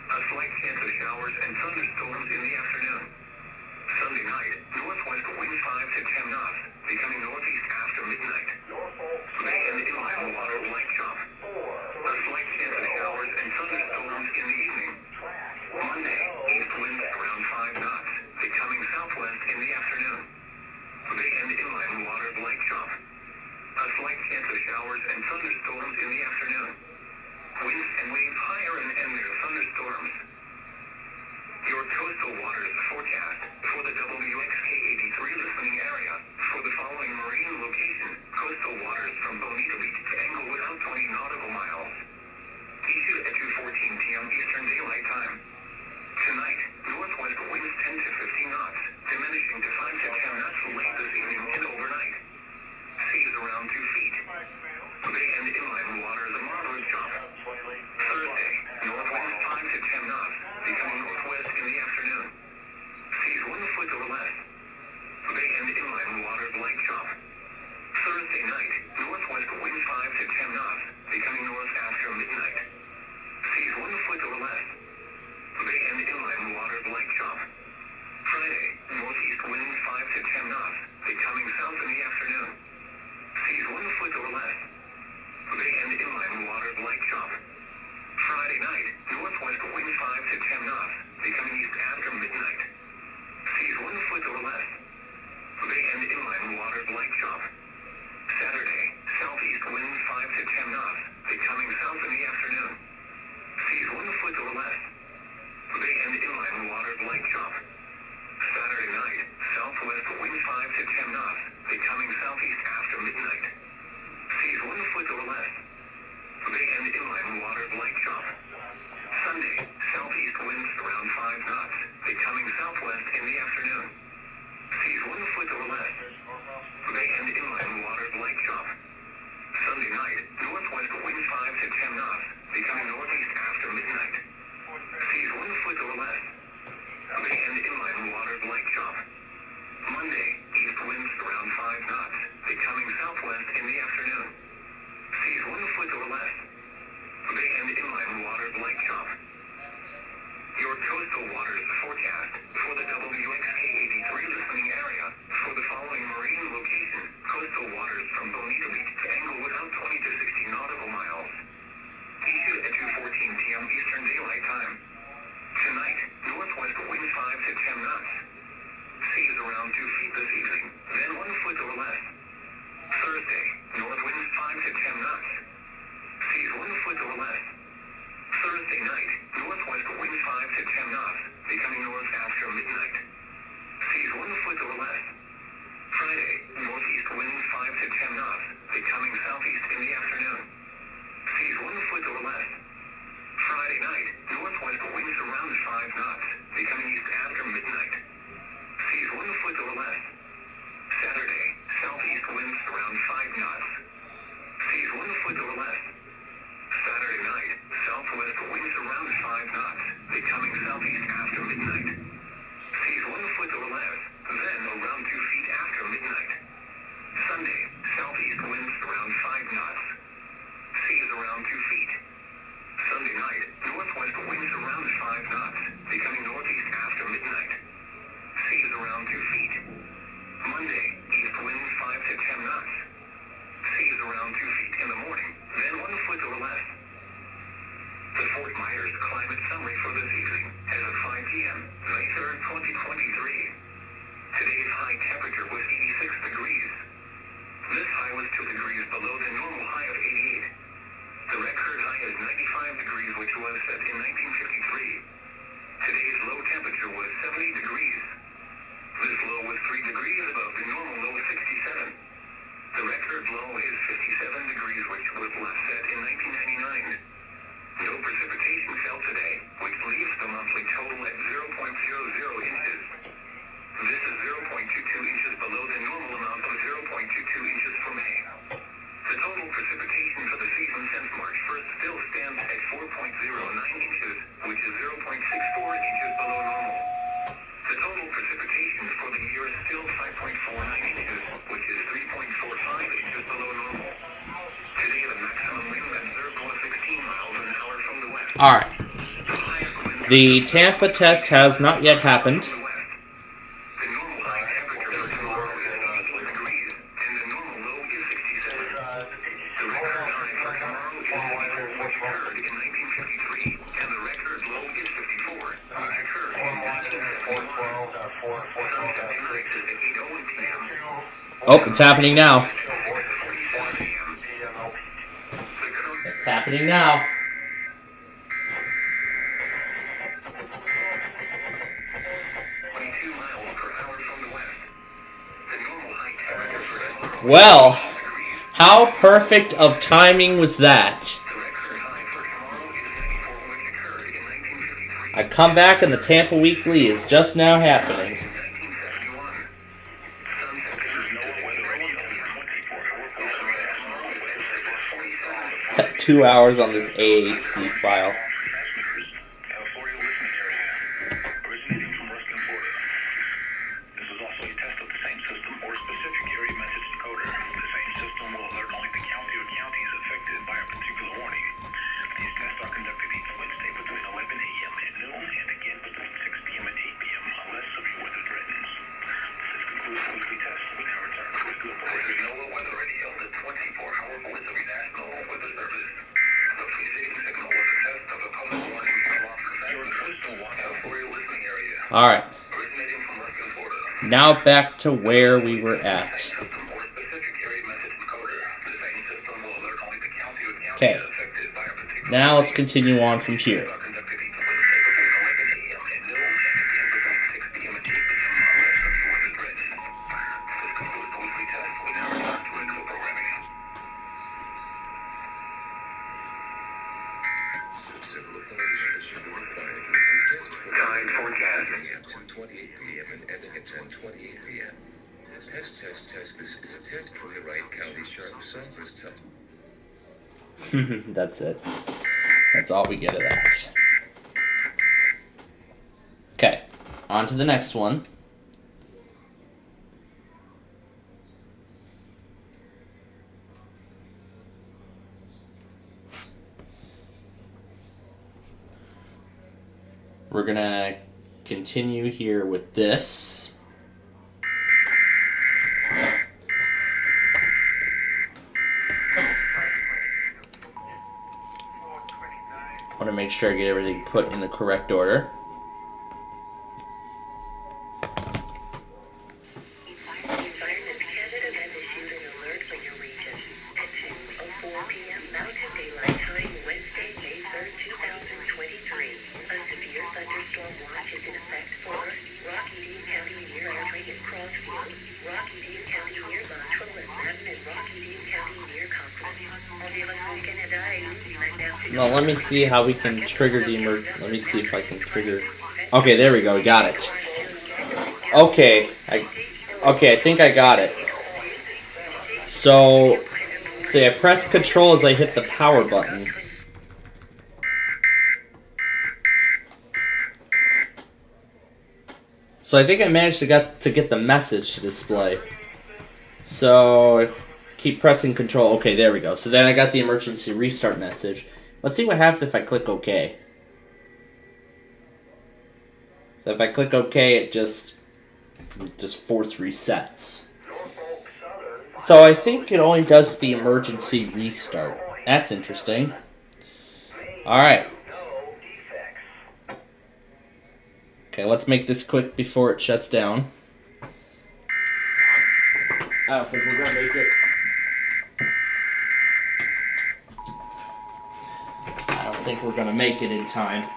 A slight chance of showers and thunderstorms in the afternoon. Sunday night, northwest wind 5 to 10 knots, becoming northeast after midnight. Bay and inland waters light chop. A slight chance of showers and thunderstorms in the evening. Monday, east winds around 5 knots, becoming southwest in the afternoon. Bay and inland waters light chop. A slight chance of showers and thunderstorms in the afternoon. Winds and waves higher and near thunderstorms. Your coastal waters forecast for the WXK83 listening area for the following marine location, coastal waters from Bonita Beach to Englewood out 20 nautical miles. Issued at 2:14 p.m. Eastern Daylight Time. Tonight, northwest winds 10 to 15 knots, Friday night, northwest wind 5 to 10 knots, becoming east after midnight. Seas 1 foot or less. Bay and inland waters light chop. Saturday, southeast winds 5 to 10 knots, becoming south in the afternoon. Seas 1 foot or less. Bay and inland waters light chop. Saturday night, southwest wind 5 to 10 knots, becoming southeast after midnight. Seas 1 foot or less. Bay and inland waters light chop. Sunday, southeast winds around 5 knots, becoming southwest in the afternoon. Seas 1 foot or less. Bay and inland waters light chop. Sunday night, northwest wind 5 to 10 knots, becoming northeast after midnight. Seas 1 foot or less. Bay and inland waters light chop. Monday, east winds around 5 knots, becoming southwest in the afternoon. Seas 1 foot or less. Bay and inland waters light chop. Your coastal waters forecast for the WXK83 listening area for the following marine location: coastal waters from Bonita Beach to Englewood out 20 to 60 nautical miles. Issued at 2:14 p.m. Eastern Daylight Time. Tonight, northwest wind 5 to 10 knots. Seas around 2 feet this evening, then 1 foot or less. Thursday, north winds 5 to 10 knots. Seas 1 foot or less. Thursday night, northwest wind 5 to 10 knots, becoming north after midnight. Seas 1 foot or less. Friday, northeast winds 5 to 10 knots, becoming southeast in the afternoon. Seas 1 foot or less. Friday night, northwest winds around 5 knots, becoming east after midnight. Seas 1 foot or less. Saturday, southeast winds around 5 knots. Seas 1 foot or less. Saturday night, southwest winds around 5 knots, becoming southeast after midnight. Seas 1 foot or less, then around 2 feet after midnight. Sunday, southeast winds around 5 knots. Seas around 2 feet. Sunday night, northwest winds around 5 knots, becoming northeast after midnight. Seas around 2 feet. Monday, east winds 5 to 10 knots. Seas around 2 feet in the morning, then 1 foot or less. The Fort Myers climate summary for this evening, as of 5 p.m., May 3rd, 2023. Today's high temperature was 86 degrees. This high was 2 degrees below the normal high of 88. The record high is 95 degrees, which was set in 1953. Today's low temperature was 70 degrees. This low was 3 degrees above the normal low of 67. The record low is 57 degrees, which was last set in 1999. No precipitation fell today, which leaves the monthly total at 0.00 inches. This is 0.22 inches below the normal amount of 0.22 inches for May. The total precipitation for the season since March 1st still stands at 4.09 inches, which is 0.64 inches below normal. The total precipitation for the year is still 5.49 inches, which is 3.45 inches below normal. Today the maximum wind observed was 16 miles an hour from the west. Alright. The Tampa test has not yet happened. The normal high temperature for tomorrow is 18 degrees, and the normal low is 67. The record high for tomorrow is 54, which occurred in 1953, and the record low is 54, which occurred in 1971. Sunset tonight is at 8:01 p.m. Oh, it's happening now. 47 a.m. The current It's happening now. 22 miles per hour from the west. The normal high temperature for tomorrow Well, is 6 degrees. how perfect of timing was that? The record high for tomorrow is 94, which occurred in 1953. I come back and the Tampa Weekly is just now happening. In 1971. Sunset tonight is at 8:01 p.m. Sunset tomorrow is at 6:47 a.m. 2 hours on this AAC file. California listening area, originating from Ruskin, Florida. This is also a test of the same system or specific area message decoder. The same system will alert only the county or counties affected by a particular warning. These tests are conducted each Wednesday between 11 a.m. and noon and again between 6 p.m. and 8 p.m. unless severe weather threatens. This concludes the weekly test. We now return to regular This is programming. NOAA Weather Radio, the 24-hour voice of your National Weather Service. The preceding signal was a test of the All right. Originating from Western Florida. Now back to where we were at. System or specific area message encoder. The same system will alert only the county or counties Okay. affected by a particular Now let's continue on from here. are conducted each of the tables at 11 a.m. at noon and again between 6 p.m. and 8 p.m. unless the viewer is ready. This concludes the weekly test. We now return to regular programming. Civil authorities on the ship are required to contest for Time forecast. at 2:28 p.m. and ending at 10:28 p.m. Test. This is a test from the Wright County Sheriff's Office. That's it. That's all we get of that. Okay, on to the next one. We're gonna continue here with this. I want to make sure I get everything put in the correct order. Environment Canada has issued an alert for your region. At 2:04 p.m. Mountain Daylight Time, Wednesday, May 3rd, 2023. A severe thunderstorm watch is in effect for Rocky Dean County near Elgin and Crossfield, Rocky Dean County near Montrose and Madden, and Rocky Dean County near Concord. No, let me see how we can trigger the Let me see if I can trigger. Okay, there we go. We got it. Okay, I think I got it. So, say I press Control as I hit the power button. So I think I managed to get the message to display. So keep pressing Control. Okay, there we go. So then I got the emergency restart message. Let's see what happens if I click OK. So if I click OK, it just force resets. So I think it only does the emergency restart. That's interesting. Alright. Okay, let's make this quick before it shuts down. I don't think we're gonna make it. I don't think we're gonna make it in time.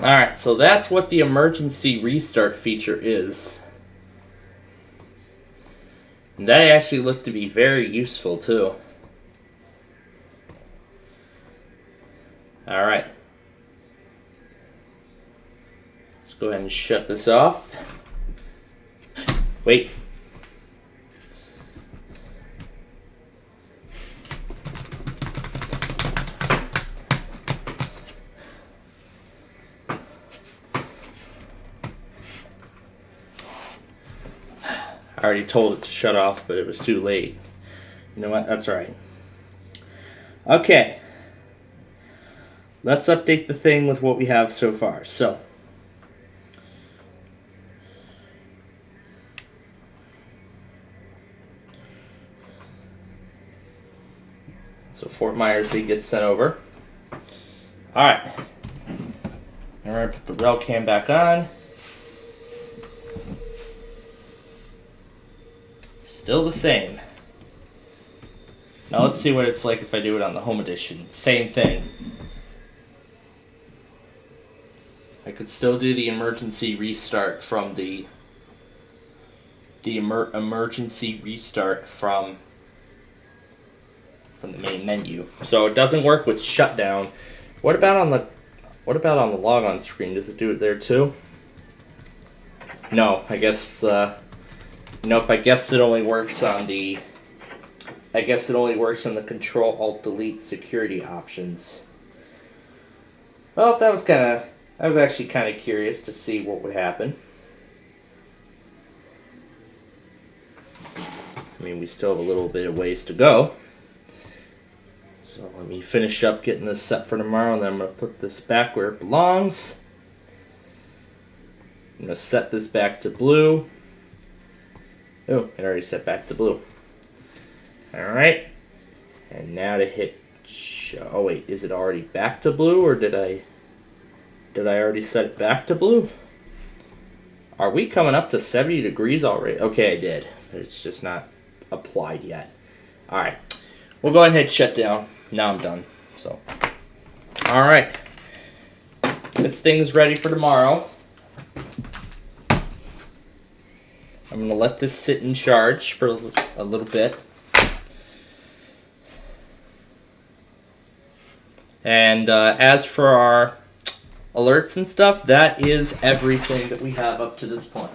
Alright, so that's what the emergency restart feature is. And that actually looked to be very useful too. Alright. Let's go ahead and shut this off. Wait. I already told it to shut off, but it was too late. You know what? That's right. Okay. Let's update the thing with what we have so far. So Fort Myers-Lee gets sent over. Alright. Now we're going to put the rail cam back on. Still the same. Now let's see what it's like if I do it on the home edition. Same thing. I could still do the emergency restart from the emergency restart from the main menu. So it doesn't work with shutdown. What about on the logon screen? Does it do it there too? No, I guess nope, I guess it only works on the Control Alt Delete security options. Well, I was actually kind of curious to see what would happen. I mean, we still have a little bit of ways to go. So let me finish up getting this set for tomorrow, and then I'm going to put this back where it belongs. I'm going to set this back to blue. Oh, it already set back to blue. Alright. And now to hit show. Oh wait, is it already back to blue, or did I already set it back to blue? Are we coming up to 70 degrees already? Okay, I did. It's just not applied yet. Alright. We'll go ahead and hit shutdown. Now I'm done. So, alright. This thing's ready for tomorrow. I'm going to let this sit in charge for a little bit. And as for our alerts and stuff, that is everything that we have up to this point.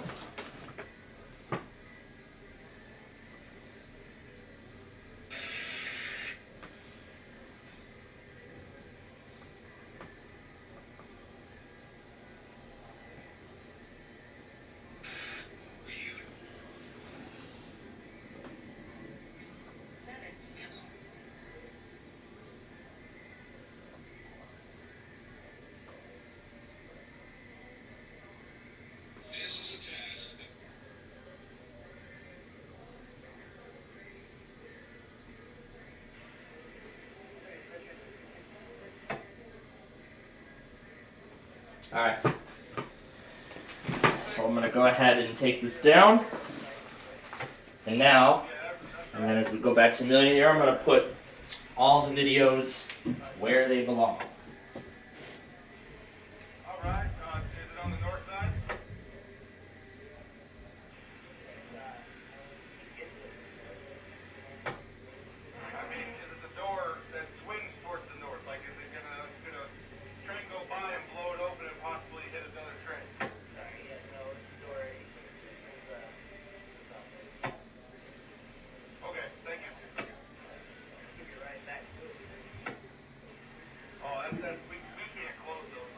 Alright, so I'm going to go ahead and take this down, and then as we go back to Millionaire, I'm going to put all the videos where they belong. Alright, is it on the north side? I mean, is it the door that swings towards the north? Like, is it gonna train go by and blow it open and possibly hit another train? Sorry, yeah, no, it's the door. Okay, thank you. Give you right back to it. Oh, we can't close those.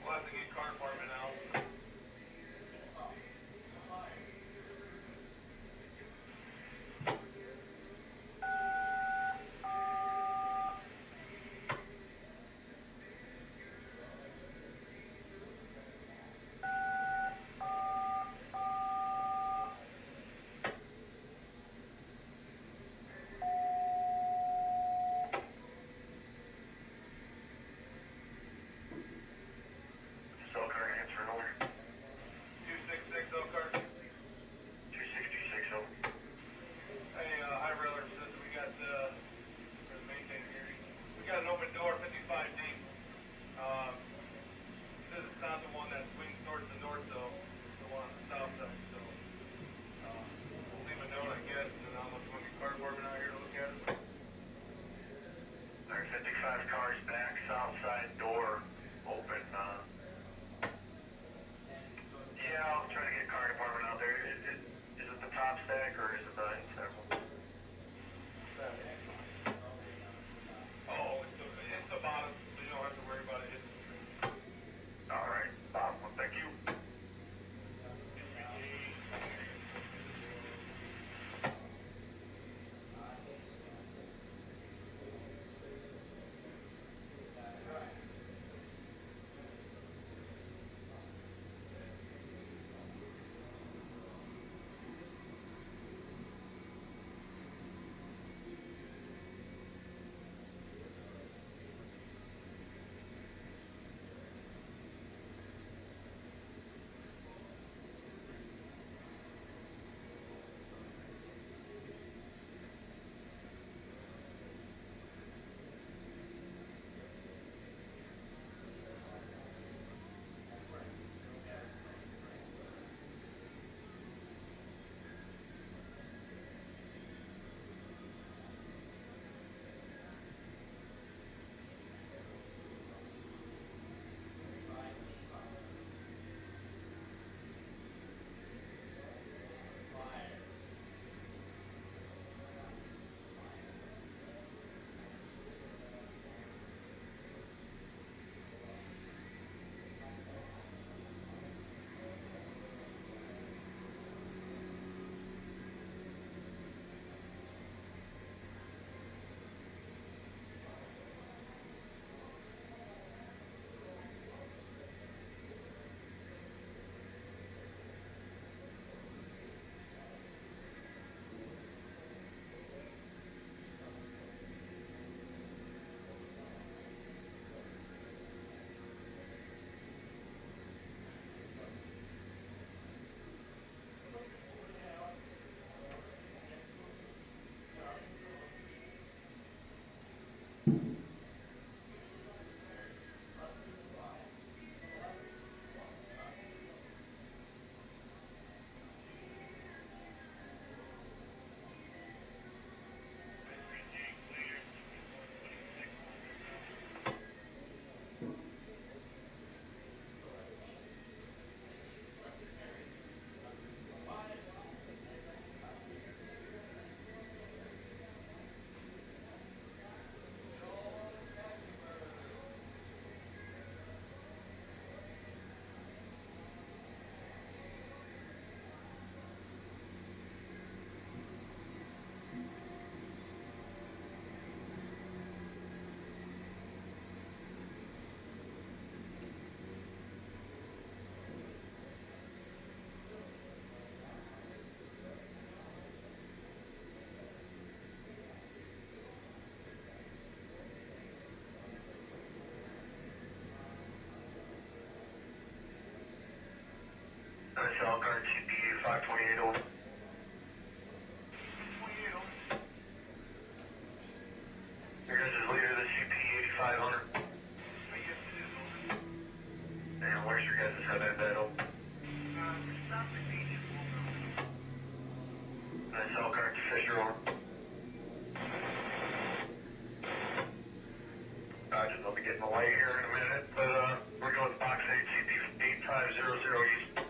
We'll have to get car department out. drive cars back, south side door open. Yeah, I'll try to get car department out there. Is it the top stack or is it the several? Oh, it's the bottom, so you don't have to worry about it hitting the tree. All right, bottom one, thank you. Cell card CPU 528 over. Your guys' leader, the CPU 8500. And where's your guys' head at that open? And cell card to Fisher on. Roger, they'll be getting the light here in a minute, but we're going with box 8 CP 8500 East.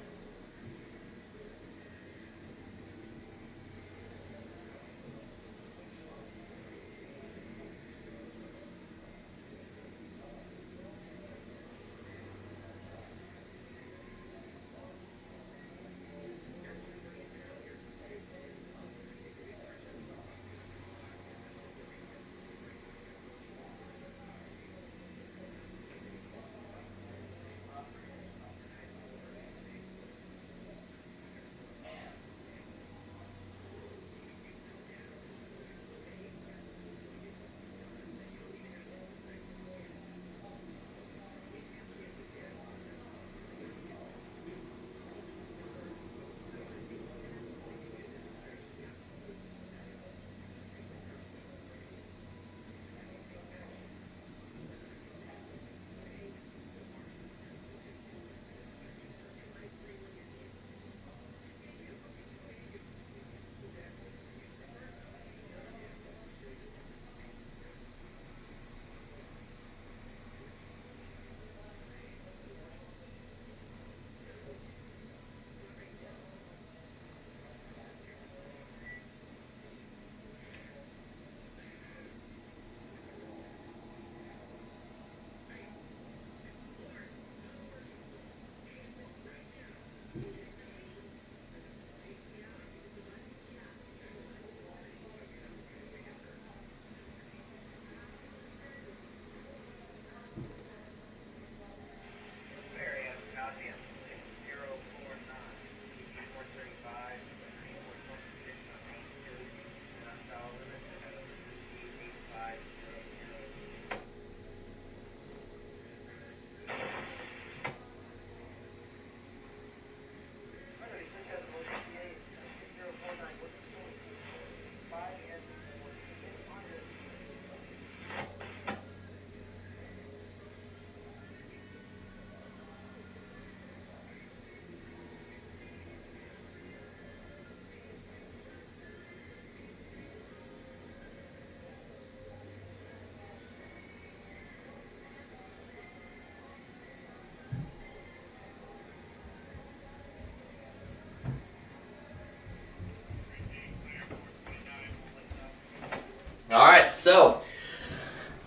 So,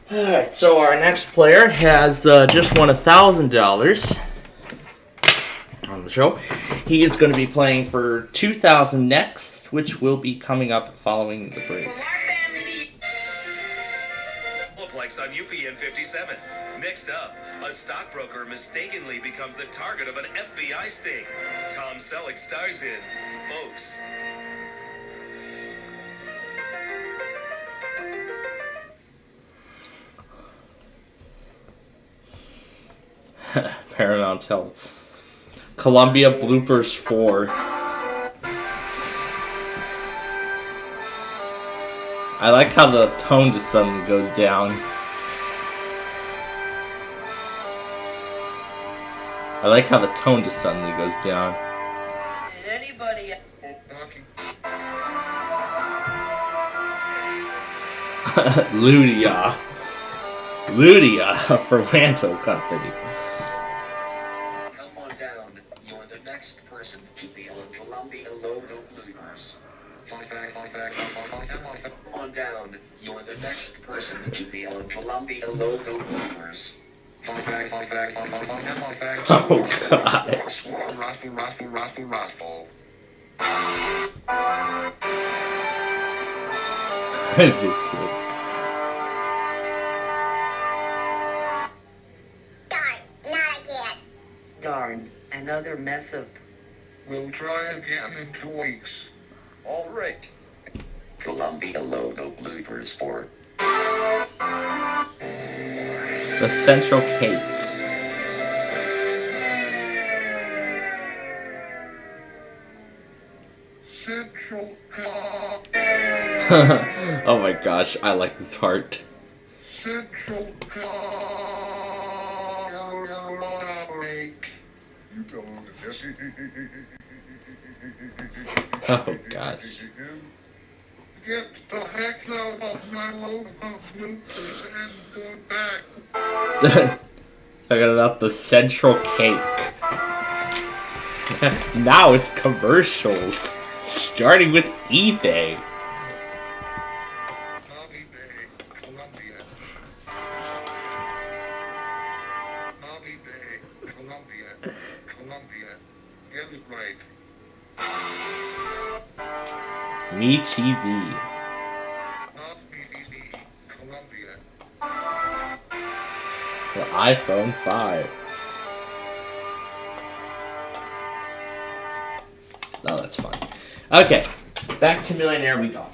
alright, so our next player has just won $1,000 on the show. He is going to be playing for $2,000 next, which will be coming up following the break. Multiplex on UPN 57. Next up, a stockbroker mistakenly becomes the target of an FBI sting. Tom Selleck stars in Folks. Paramount Health. Columbia Bloopers 4. I like how the tone just suddenly goes down. I like how the tone just suddenly goes down. Anybody? Ludia. Ludia for Wanto Company. Come on down. You're the next person to be on Columbia logo bloopers. Come on down. You're the next person to be on Columbia logo bloopers. Oh god. Raffle. Darn, another mess up. We'll try again in 2 weeks. All right. Columbia logo bloopers for The Central Cape. Central Oh my gosh, I like this heart. Central You don't. Oh gosh. Get the heck out of my logo bloopers and go back. Talking about the Central Cake. Now it's commercials. Starting with eBay. Columbia. Get it right. Me TV. Columbia. The iPhone 5. Oh, that's fine. Okay, back to Millionaire we go.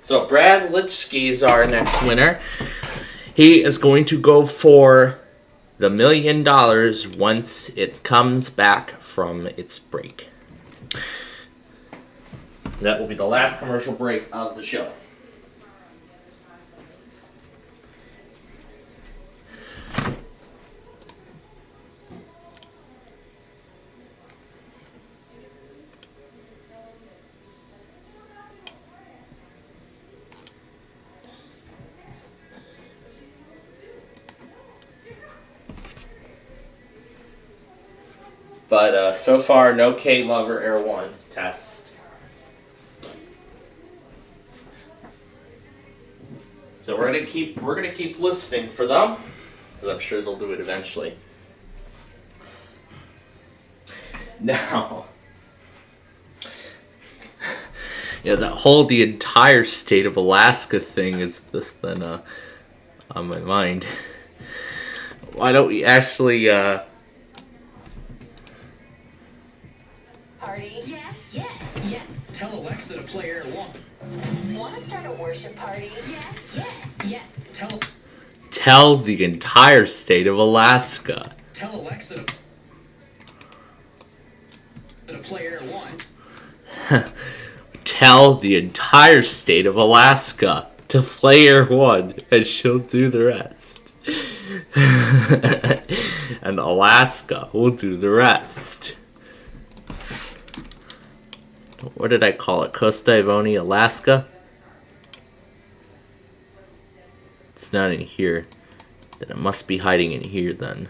So Brad Litschke is our next winner. He is going to go for the $1 million once it comes back from its break. That will be the last commercial break of the show. But so far, no K-Lover Air 1 tests. So we're gonna keep listening for them, because I'm sure they'll do it eventually. Now, yeah, the entire state of Alaska thing is just then on my mind. Why don't we actually Party? Yes. Tell Alexa to play Air 1. Want to start a worship party? Yes. tell the entire state of Alaska? Tell Alexa to play Air 1. Tell the entire state of Alaska to play Air 1, and she'll do the rest. And Alaska will do the rest. What did I call it? Costa Ivoni, Alaska? It's not in here. Then it must be hiding in here then.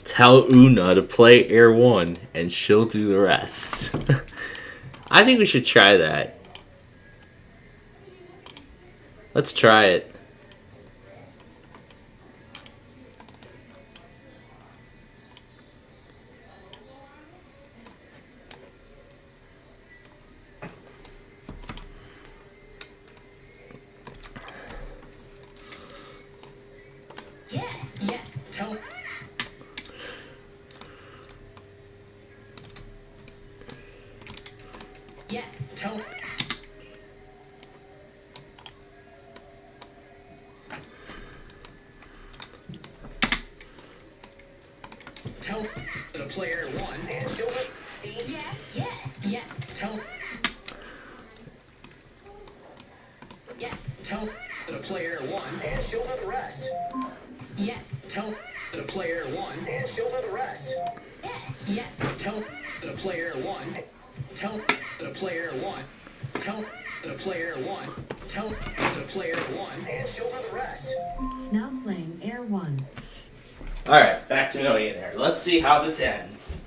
Tell Una to play Air 1, and she'll do the rest. I think we should try that. Let's try it. Yes. Tell Yes. tell to play Air 1, and she'll Yes. tell to play Air 1, and she'll do the rest. Yes. Tell to play Air 1, and she'll do the rest. Yes. Tell to play Air 1. Tell to play Air 1. Tell to play Air 1. Tell to play Air 1, and she'll do the rest. Now playing Air 1. Alright, back to Millionaire. Let's see how this ends.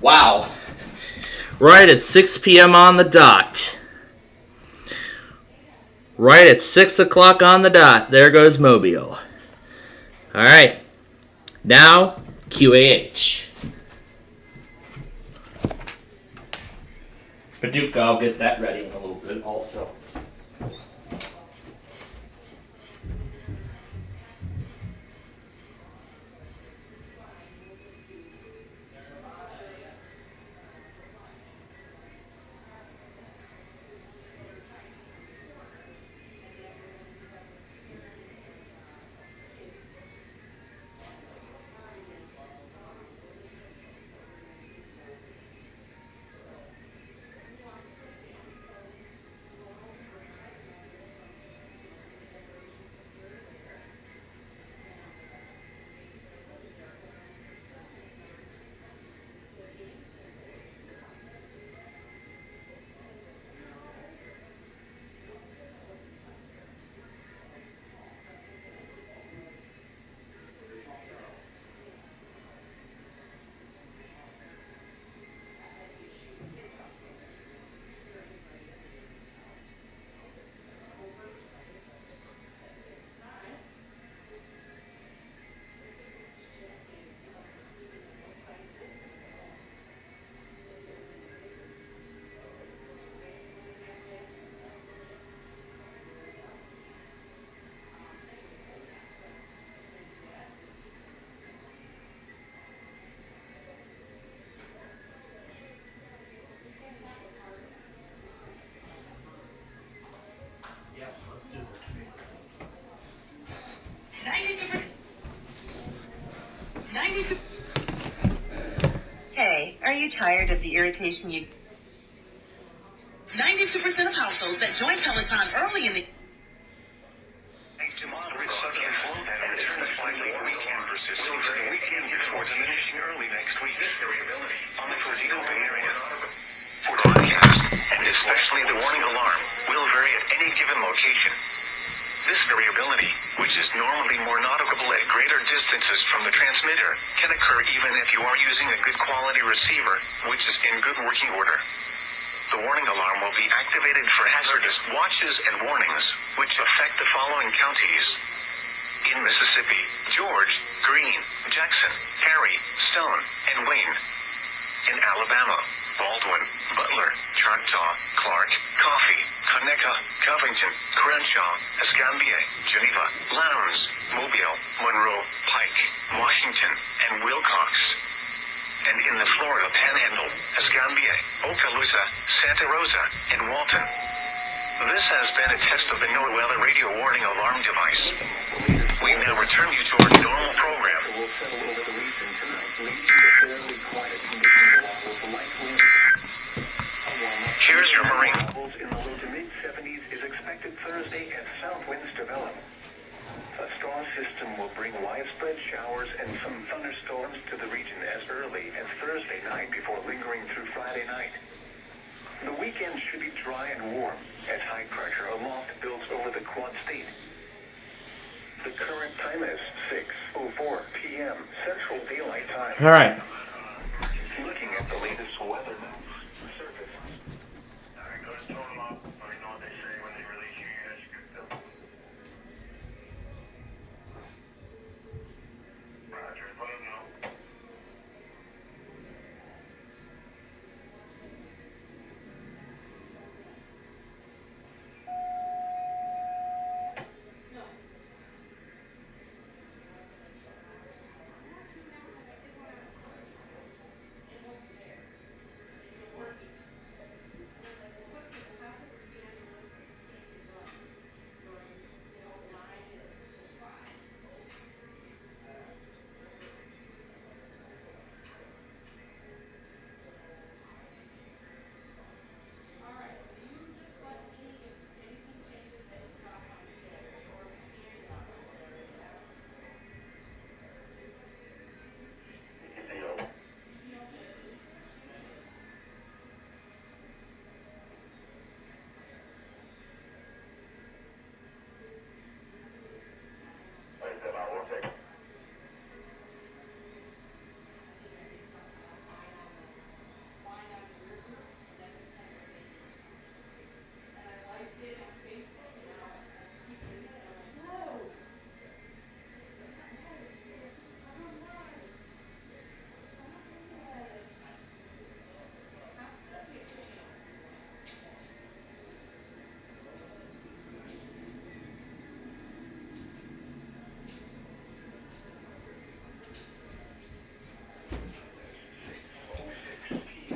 Wow. Right at 6 p.m. on the dot. Right at 6 o'clock on the dot. There goes Mobile. Alright. Now, QAH. Paducah, I'll get that ready in a little bit also. Yes, let's do this. Hey, are you tired of the irritation you... 92% of households that join Peloton early in the... Thanks to moderate southern flow patterns, slightly weekend persisting for the weekend before diminishing early next week. This variability on the Fresno Bay Area. Forecast, and especially the warning alarm, will vary at any given location. This variability, which is normally more noticeable at greater distances from the transmitter, can occur even if you are using a good quality receiver, which is in good working order. The warning alarm will be activated for hazardous watches and warnings, which affect the following counties. In Mississippi, George, Greene, Jackson, Perry, Stone, and Wayne. In Alabama, Baldwin, Butler, Choctaw, Clark, Coffee, Conecuh, Covington, Crenshaw, Escambia, Geneva, Lowndes, Mobile, Monroe, Pike, Washington, and Wilcox. And in the Florida Panhandle, Escambia, Okaloosa, Santa Rosa, and Walton. This has been a test of the NOAA radio warning alarm device. We now return you to our normal program. Will settle over the region tonight, leading to fairly quiet conditions along with light winds. Here's your marine. Levels in the low to mid-70s is expected Thursday as south winds develop. A strong system will bring widespread showers and some thunderstorms to the region as early as Thursday night before lingering through Friday night. The weekend should be dry and warm as high pressure aloft builds over the Quad State. The current time is 6:04 p.m. Central Daylight Time. All right. Looking at the latest weather maps. Surface. Alright, go to total up. Let me know what they say when they release you. You guys are good, Bill. Roger, let them know.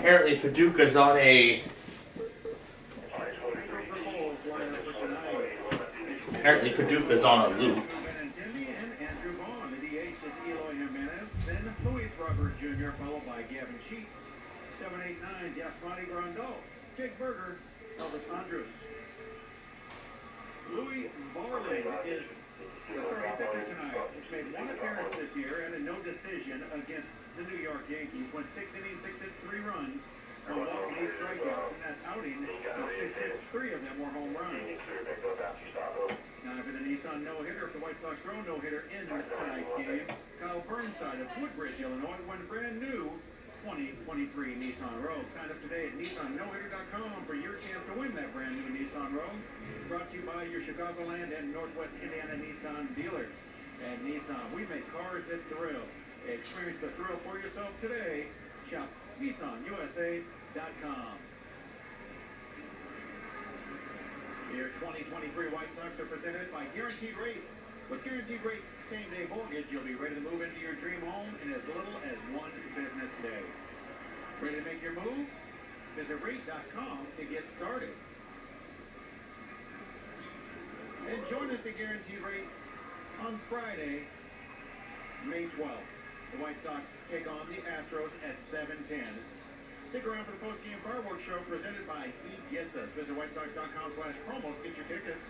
Apparently Paducah's on a... Apparently Paducah's on a loop. Louis Barley is the starting pitcher tonight. He's made one appearance this year and a no decision against the New York Yankees. Went 6 innings, 6 hits, 3 runs, and walked 8 strikeouts. In that outing, 6 hits, 3 of them were home runs. Now for the Nissan no-hitter, if the White Sox throw no-hitter in tonight's game, Kyle Burnside of Woodbridge, Illinois, won brand new 2023 Nissan Rogue. Sign up today at NissanNoHitter.com for your chance to win that brand new Nissan Rogue. Brought to you by your Chicagoland and Northwest Indiana Nissan dealers. At Nissan, we make cars that thrill. Experience the thrill for yourself today. Shop NissanUSA.com. Your 2023 White Sox are presented by Guaranteed Rate. With Guaranteed Rate same-day mortgage, you'll be ready to move into your dream home in as little as 1 business day. Ready to make your move? Visit Rate.com to get started. And join us at Guaranteed Rate on Friday, May 12th. The White Sox take on the Astros at 7:10. Stick around for the post-game fireworks show presented by He Gets Us. Visit WhiteSox.com/promos to get your tickets.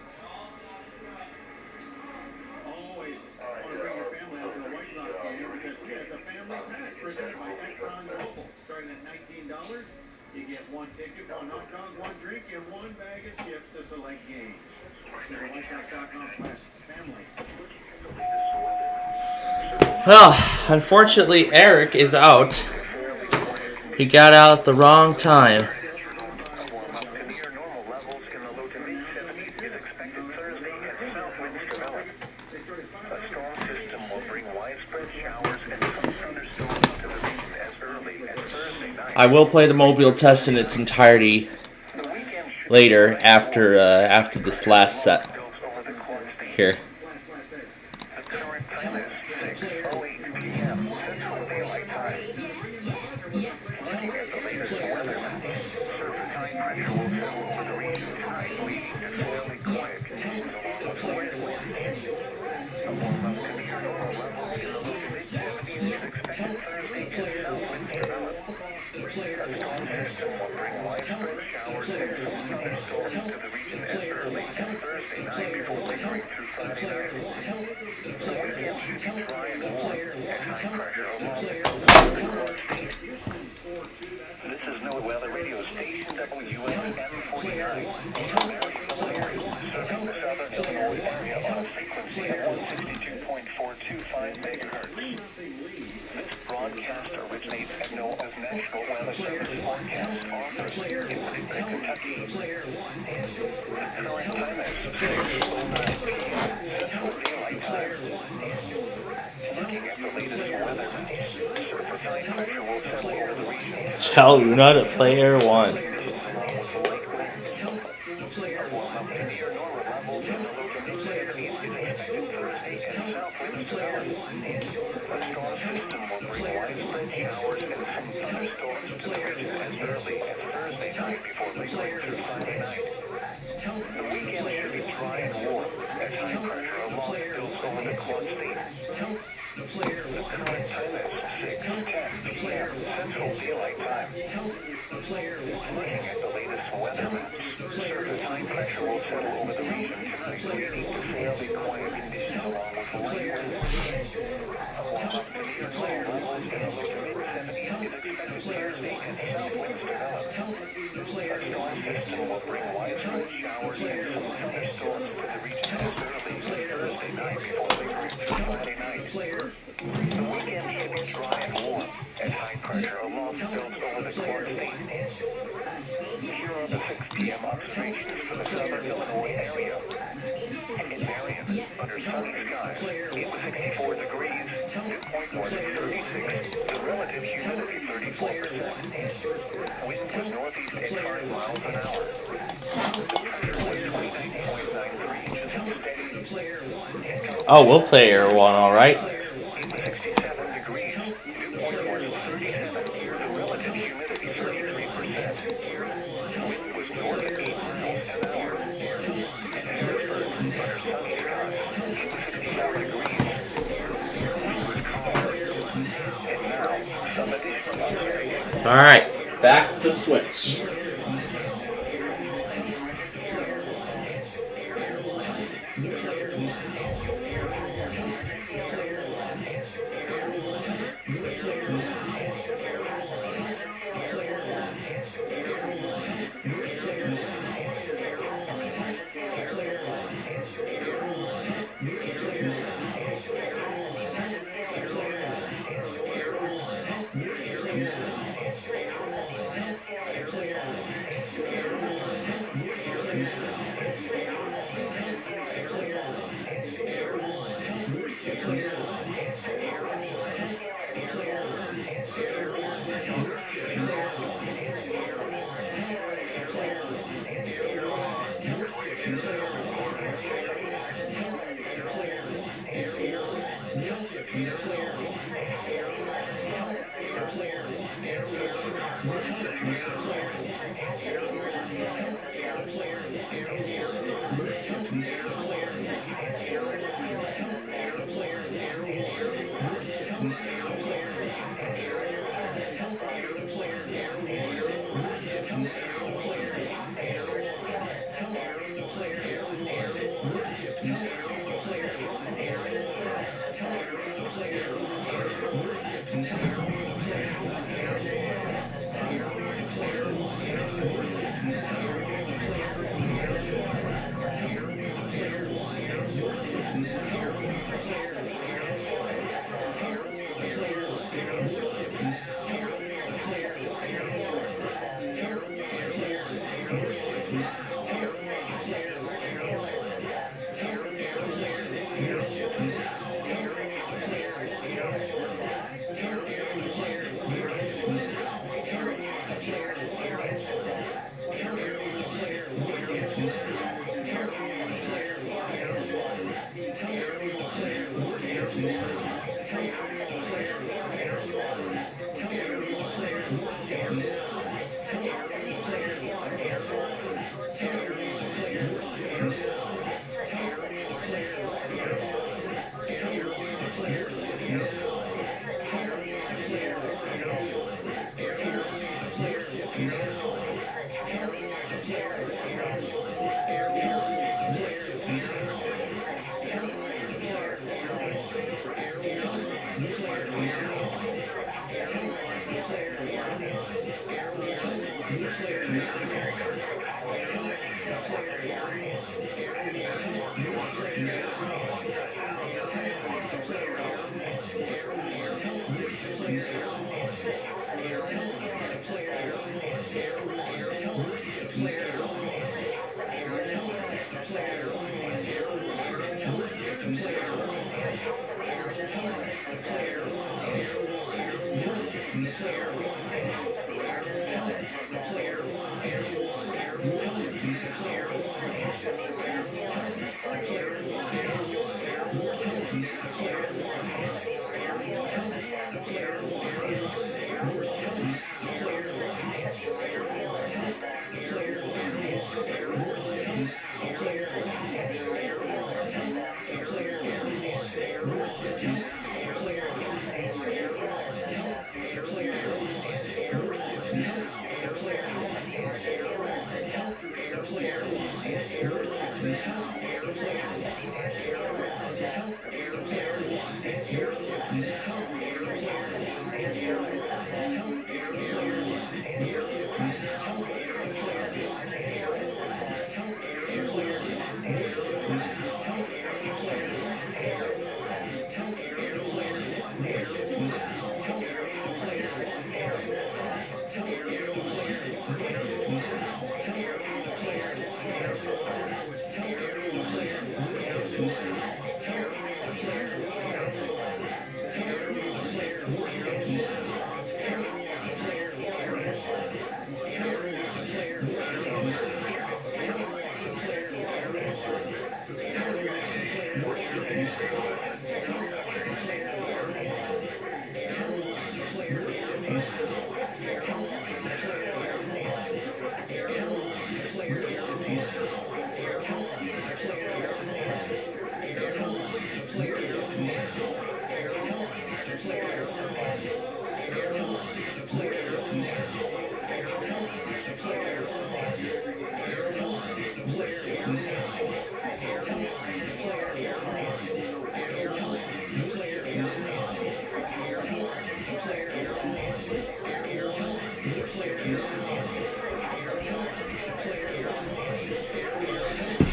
Always want to bring your family out to the White Sox game because we have the family pack presented by Exxon Mobil. Starting at $19, you get 1 ticket, 1 hot dog, 1 drink, and 1 bag of chips to select games. Visit WhiteSox.com/family. Well, unfortunately, Eric is out. He got out at the wrong time. I will play the Mobile test in its entirety later after this last set. Here. This is no weather radio station, WMM49. Serving the southern Illinois area on a frequency of 162.425 megahertz. This broadcast originates at NOAA's National Weather Service forecast office in Winnipeg, Kentucky. The current time is 6:09 p.m. Central Daylight Time. Looking at the latest weather, surface high pressure will settle over the region. Tell Luna to play Air 1. The weekend should be dry and warm as high pressure along builds over the Quad States. The current time is 6:10 p.m. Central Daylight Time. Looking at the latest weather maps, surface high pressure will settle over the region tonight, leading to fairly quiet conditions along with light winds. A warm up to near normal levels in the low to mid-70s is expected Thursday as south winds develop. A storm system will bring widespread showers and some thunderstorms to the region as early as Thursday night before lingering through Friday night. The weekend should be dry and warm as high pressure along builds over the Quad States. Here are the 6 p.m. observations for the southern Illinois area. In Marion, under sunny skies, it was 64 degrees, dew point was 36, the relative humidity 34%. Wind was northeast at 5 miles an hour. The pressure was 29.93 inches steady. Oh, we'll play Air 1, alright. It was 67 degrees, dew point was 37, the relative humidity 39%. Alright, back to switch.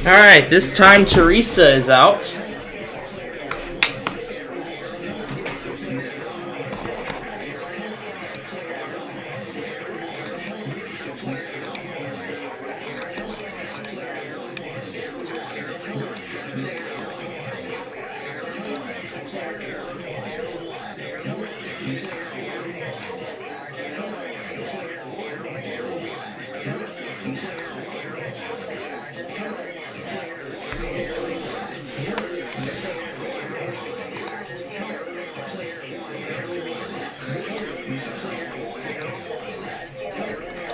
Alright, this time Teresa is out.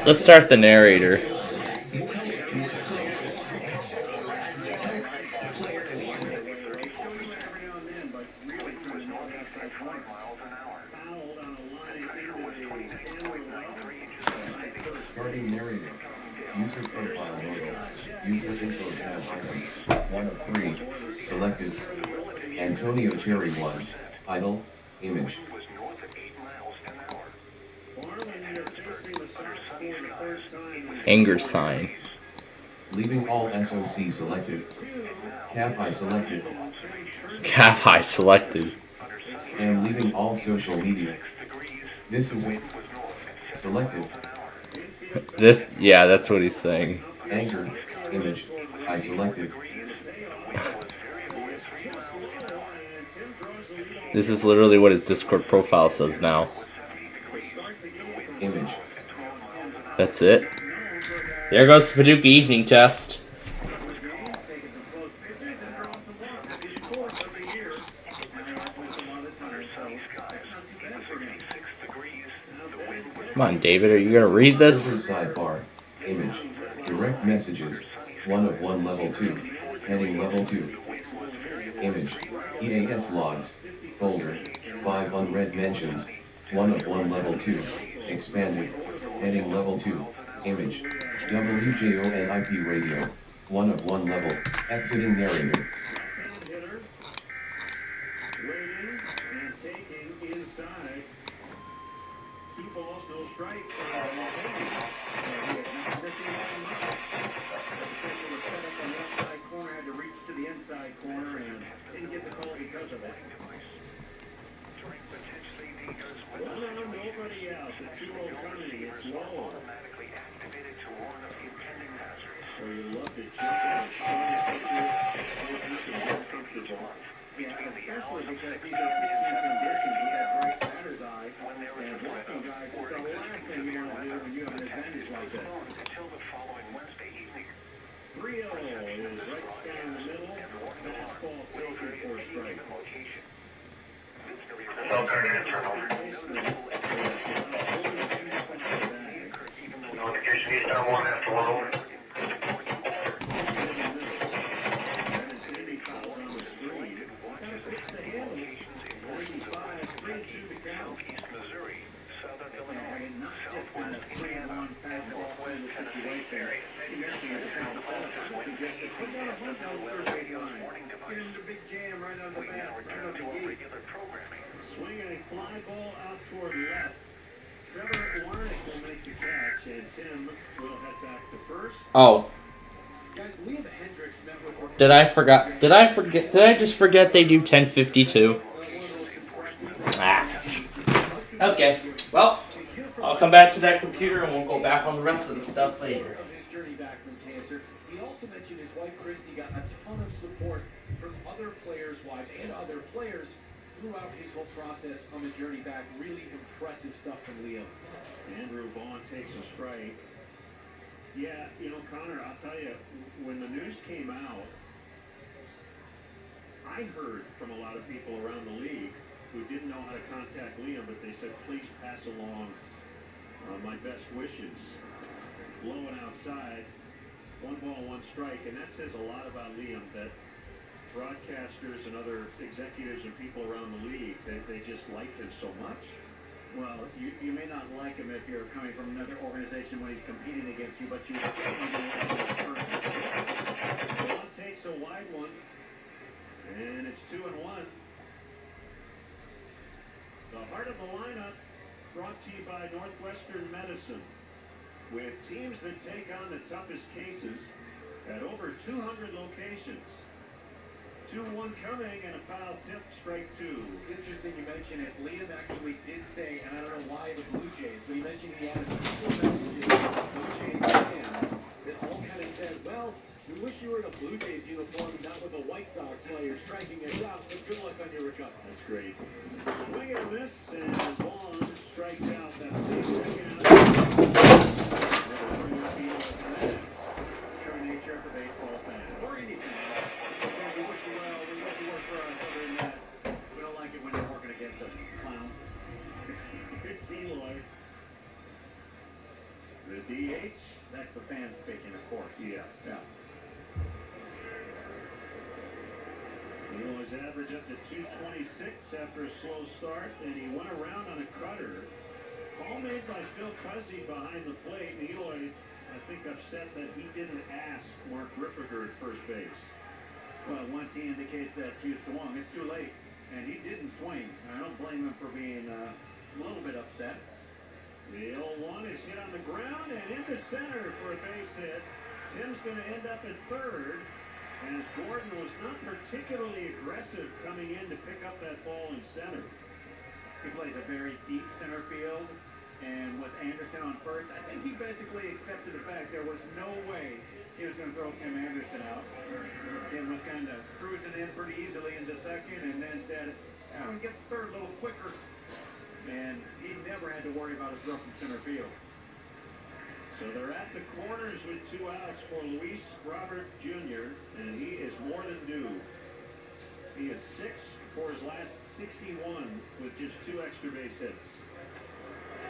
Let's start the narrator. Starting narrator. User profile logo. User info tab item. 1 of 3. Selected. Antonio Cerri 1. Idle. Image. Anger sign. Leaving all SOC selected. Cap I selected. Cap I selected. And leaving all social media. This is a selected. This, yeah, that's what he's saying. Anchor. Image. I selected. This is literally what his Discord profile says now. Image. That's it. There goes the Paducah evening test. Come on, David, are you gonna read this? Server sidebar. Image. Direct messages. 1 of 1 level 2. Heading level 2. Image. EAS logs. Folder. 5 unread mentions. 1 of 1 level 2. Expanded. Heading level 2. Image. WJON IP radio. 1 of 1 level. Exiting narrator. Oh. Did I just forget they do 1052? Ah. Okay. Well, I'll come back to that computer and we'll go back on the rest of the stuff later. He also mentioned his wife Christy got a ton of support from other players' wives and other players throughout his whole process on the journey back. Really impressive stuff from Liam. Andrew Vaughn takes a strike. Yeah, you know, Connor, I'll tell you, when the news came out, I heard from a lot of people around the league who didn't know how to contact Liam, but they said, please pass along my best wishes. Blowing outside, 1 ball, 1 strike, and that says a lot about Liam, that broadcasters and other executives and people around the league, they just liked him so much. Well, you may not like him if you're coming from another organization when he's competing against you, but you certainly don't like him as a person. Vaughn takes a wide one, and it's 2-1. The heart of the lineup brought to you by Northwestern Medicine. With teams that take on the toughest cases, at over 200 locations. 2-1 coming and a foul tip, strike two. Interesting you mention it. Liam actually did say, and I don't know why the Blue Jays, but he mentioned he had a couple of messages from Blue Jays fans that all kind of said, well, we wish you were in a Blue Jays uniform, not with a White Sox player striking us out, but good luck on your recovery. That's great. Swing and a miss, and Vaughn strikes out that big second out. True nature of the baseball fan. Or any fan. We wish you well, we wish you work for us, other than that, we don't like it when you're working against us, clown. It's Eloy. The DH. That's the fan speaking, of course. Yes. Yeah. Eloy's average up to 226 after a slow start, and he went around on a cutter. Call made by Phil Cuzzy behind the plate. And Eloy, I think, upset that he didn't ask Mark Ripperger at first base. Well, once he indicates that he swung, it's too late. And he didn't swing. I don't blame him for being a little bit upset. The 0-1 is hit on the ground and into center for a base hit. Tim's going to end up at third, as Gordon was not particularly aggressive coming in to pick up that ball in center. He plays a very deep center field, and with Anderson on first, I think he basically accepted the fact there was no way he was going to throw Tim Anderson out. Tim was kind of cruising in pretty easily into second, and then said, I'm going to get the third a little quicker. And he never had to worry about a throw from center field. So they're at the corners with 2 outs for Luis Robert Jr., and he is more than due. He is 6 for his last 61 with just 2 extra base hits.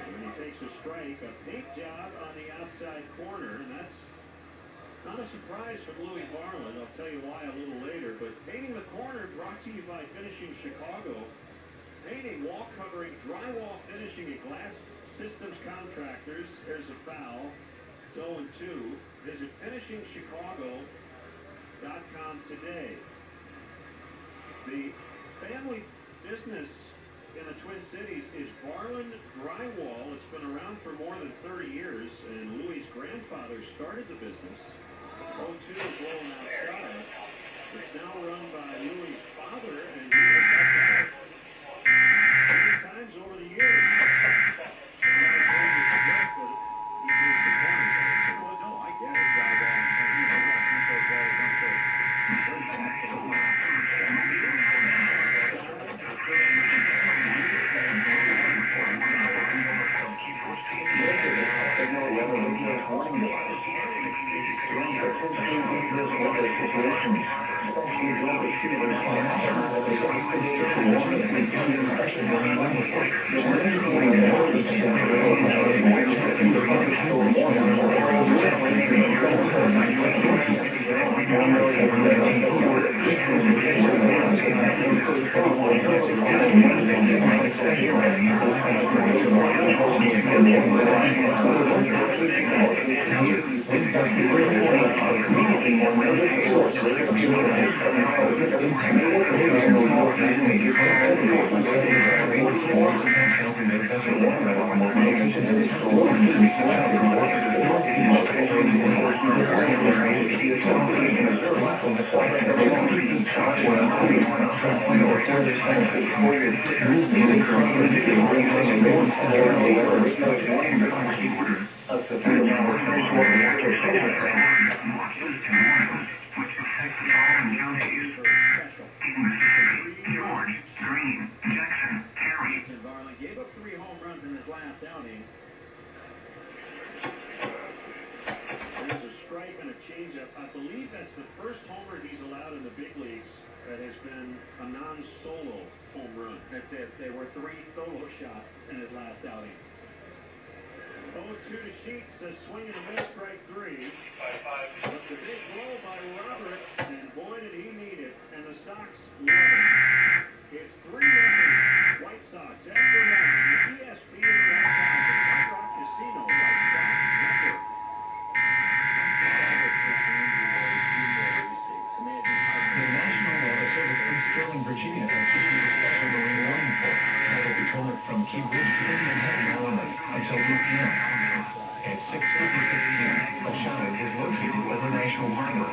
And he takes a strike, a paint job on the outside corner, and that's not a surprise from Louis Barland. I'll tell you why a little later, but painting the corner brought to you by Finishing Chicago. Painting, wall covering, drywall finishing at Glass Systems Contractors. There's a foul. It's 0-2. Visit finishingchicago.com today. The family business in the Twin Cities is Barland Drywall. It's been around for more than 30 years, and Louis' grandfather started the business. 0-2 is rolling outside. It's now run by Louis' father, and he has helped out times over the years. Well, no, I get it, drywall. National Harbor.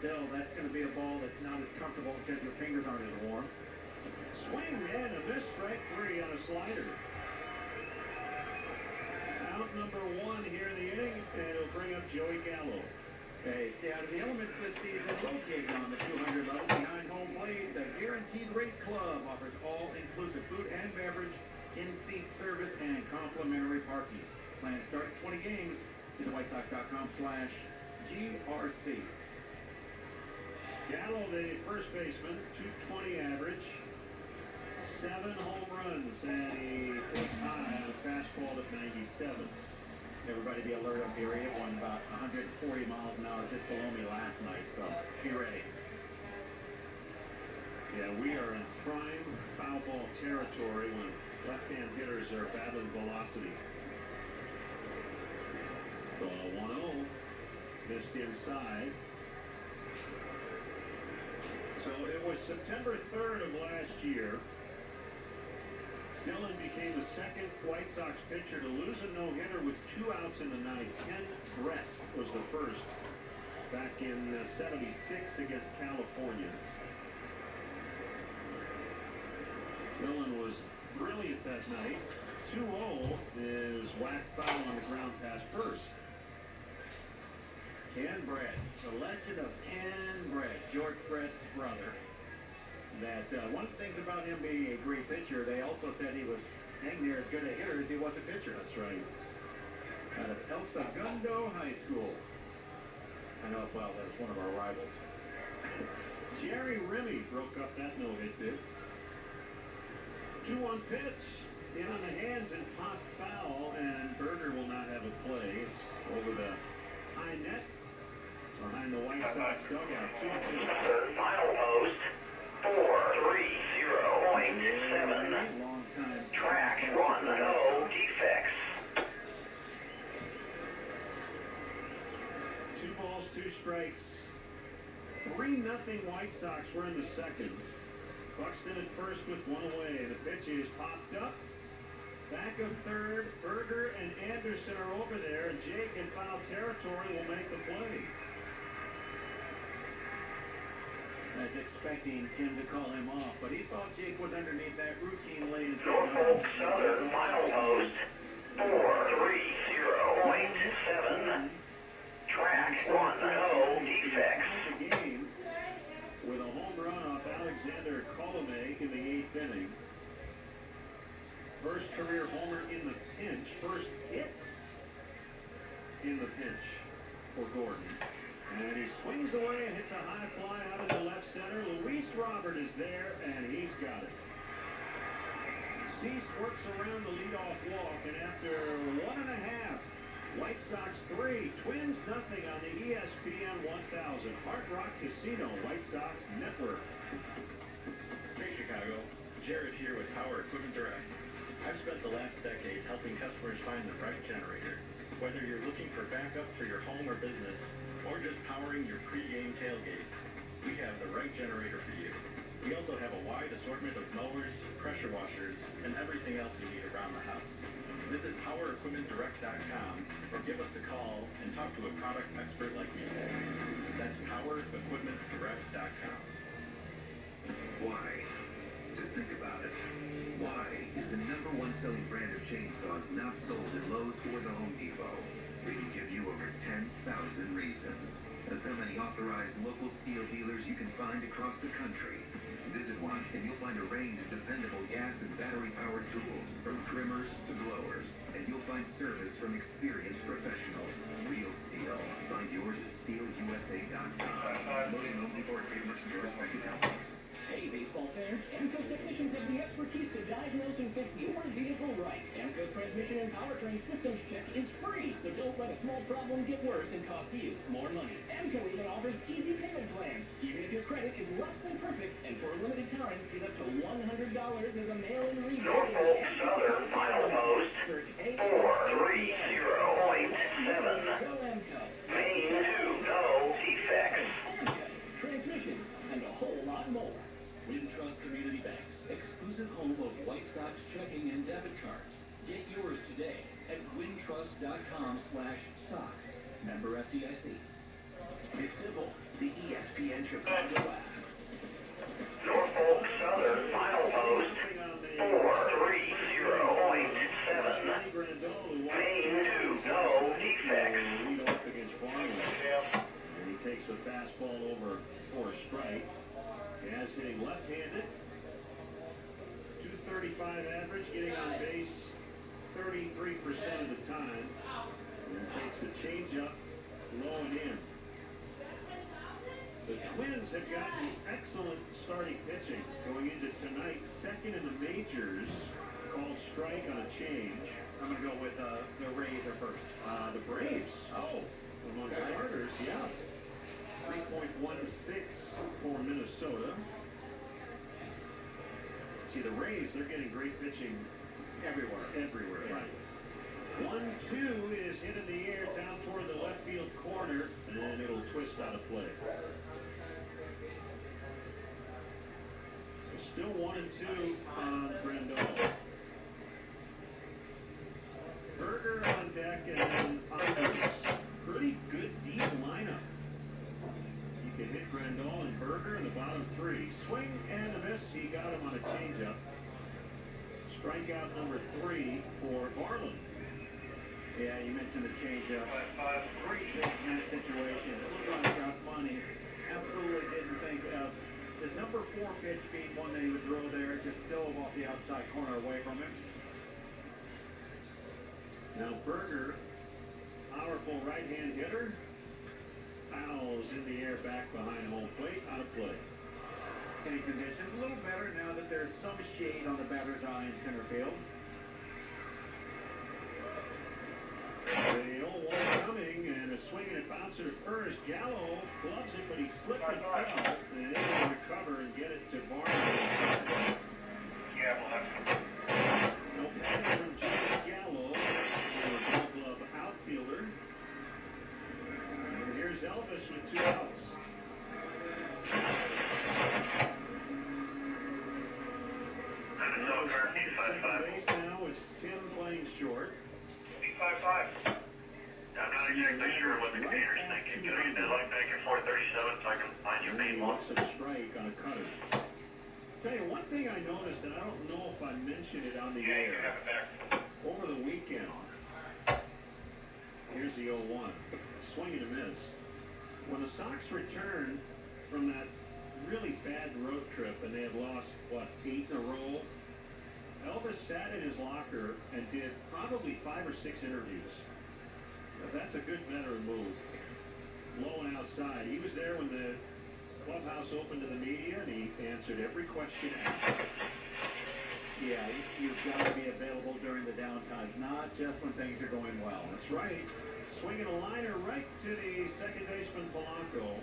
still, that's going to be a ball that's not as comfortable because your fingers aren't as warm. Swing and a miss, strike 3 on a slider. Out number 1 here in the inning, and it'll bring up Joey Gallo. Hey, stay out of the elements this season. Rotate on the 200 level behind home plate. The Guaranteed Rate Club offers all-inclusive food and beverage, in-seat service, and complimentary parking. Plan start 20 games. Visit WhiteSox.com/GRC. Gallo, the first baseman, 220 average, 7 home runs, and he takes high on a fastball at 97. Everybody be alert up here. It won about 140 miles an hour just below me last night, so be ready. Yeah, we are in prime foul ball territory when left-hand hitters are battling velocity. Ball 1-0, missed inside. So it was September 3rd of last year. Dillon became the second White Sox pitcher to lose a no-hitter with 2 outs in the ninth. Ken Brett was the first back in '76 against California. Dillon was brilliant that night. 2-0 is whacked foul on the ground past first. Ken Brett, the legend of Ken Brett, George Brett's brother. That one of the things about him being a great pitcher, they also said he was dang near as good a hitter as he was a pitcher. That's right. Out of El Segundo High School. I know, well, that was one of our rivals. Jerry Remy broke up that no-hit bid. 2-1 pitch. In on the hands and pop foul, and Berger will not have a play. It's over the high net behind the White Sox dugout. 2-2. Final post, 430.7. Track 1, no defects. 2 balls, 2 strikes. 3-0 White Sox. We're in the second. Buxton at first with 1 away. The pitch is popped up. Back of third, Berger and Anderson are over there, and Jake in foul territory will make the play. I was expecting him to call him off, but he thought Jake was underneath that routine lane. Norfolk Southern final post, 430.7. Track 1, no defects. The game with a home run off Alexander Colomé in the 8th inning. First career homer in the pinch. First hit in the pinch for Gordon. And he swings away and hits a high fly out of the left center. Luis Robert is there, and he's got it. Cease works around the leadoff walk, and after 1.5, White Sox 3, Twins nothing on the ESPN 1000 Hard Rock Casino White Sox Network. Hey Chicago, Jared here with Power Equipment Direct. I've spent the last decade helping customers find the right generator. Whether you're looking for backup for your home or business, or just powering your pre-game tailgate, we have the right generator for you. We also have a wide assortment of mowers, pressure washers, and everything else you need around the house. Visit PowerEquipmentDirect.com or give us a call and talk to a product expert like me. That's PowerEquipmentDirect.com. Why? Just think about it. Why is the #1 selling brand of chainsaws not sold at Lowe's or the Home Depot? We can give you over 10,000 reasons. That's how many authorized local steel dealers you can find across the country. Visit one and you'll find a range of dependable gas and battery-powered tools, from trimmers to blowers. And you'll find service from experienced professionals. Real steel. Find yours at SteelUSA.com. Loading Home Depot trademarks in your respective houses. Hey, baseball fans, AMCO technicians have the expertise to diagnose and fix your vehicle right. AMCO's transmission and powertrain systems check is free, so don't let a small problem get worse and cost you more money. AMCO even offers easy payment plans, even if your credit is less than perfect, and for a limited time, get up to $100 as a mail-in rebate. Norfolk Southern final post, 430.7. Go AMCO. Main 2, no defects. AMCO, transmissions, and a whole lot more. Wintrust Community Banks, exclusive home of White Sox checking and debit cards. Get yours today at wintrust.com/stocks. Member FDIC. It's simple. the ESPN Chicago app. Norfolk Southern final post 430.7. Main to no defects. Lead off against Barnum. And he takes the fastball over for a strike. EAS hitting left-handed. 235 average, getting on base 33% of the time. And takes the changeup low and in. The Twins have gotten excellent starting pitching going into tonight. Second in the majors, called strike on a change. I'm going to go with the Rays are first. The Braves, among starters, yeah. 3.16 for Minnesota. See, the Rays, they're getting great pitching Everywhere. right. 1-2 is hit in the air down toward the left field corner, and it'll twist out of play. So still 1-2 on Grandal. Berger on deck, and then Pontus. Pretty good deep lineup. You can hit Grandal and Berger in the bottom three. Swing and a miss. He got him on a changeup. Strikeout number 3 for Barlin. Yeah, you mentioned the changeup. 3 big man situations. It looked like Josh Money absolutely didn't think of his number 4 pitch being one that he would throw there. Just dove off the outside corner away from him. Now Berger, powerful right-hand hitter, fouls in the air back behind home plate, out of play. Hitting conditions a little better now that there's some shade on the batter's eye in center field. The 0-1 coming, and a swing and a bouncer to first. Gallo gloves it, but he slipped and fell. And able to recover and get it to Barnum. No penalty from Jimmy Gallo, a Gold Glove outfielder. And here's Elvis with 2 outs. Base now with Tim playing short. 5-5. I'm not exactly sure what the computer's thinking. Can I get that line back in 437 so I can find your main one? Looks at a strike on a cutter. Tell you one thing I noticed, and I don't know if I mentioned it on the air. You have it back. Over the weekend, here's the 0-1. Swing and a miss. When the Sox returned from that really bad road trip, and they had lost, 8 in a row, Elvis sat in his locker and did probably 5 or 6 interviews. Now, that's a good veteran move. Low and outside. He was there when the clubhouse opened to the media, and he answered every question asked. Yeah, you've got to be available during the downtimes, not just when things are going well. That's right. Swinging a liner right to the second baseman Polanco.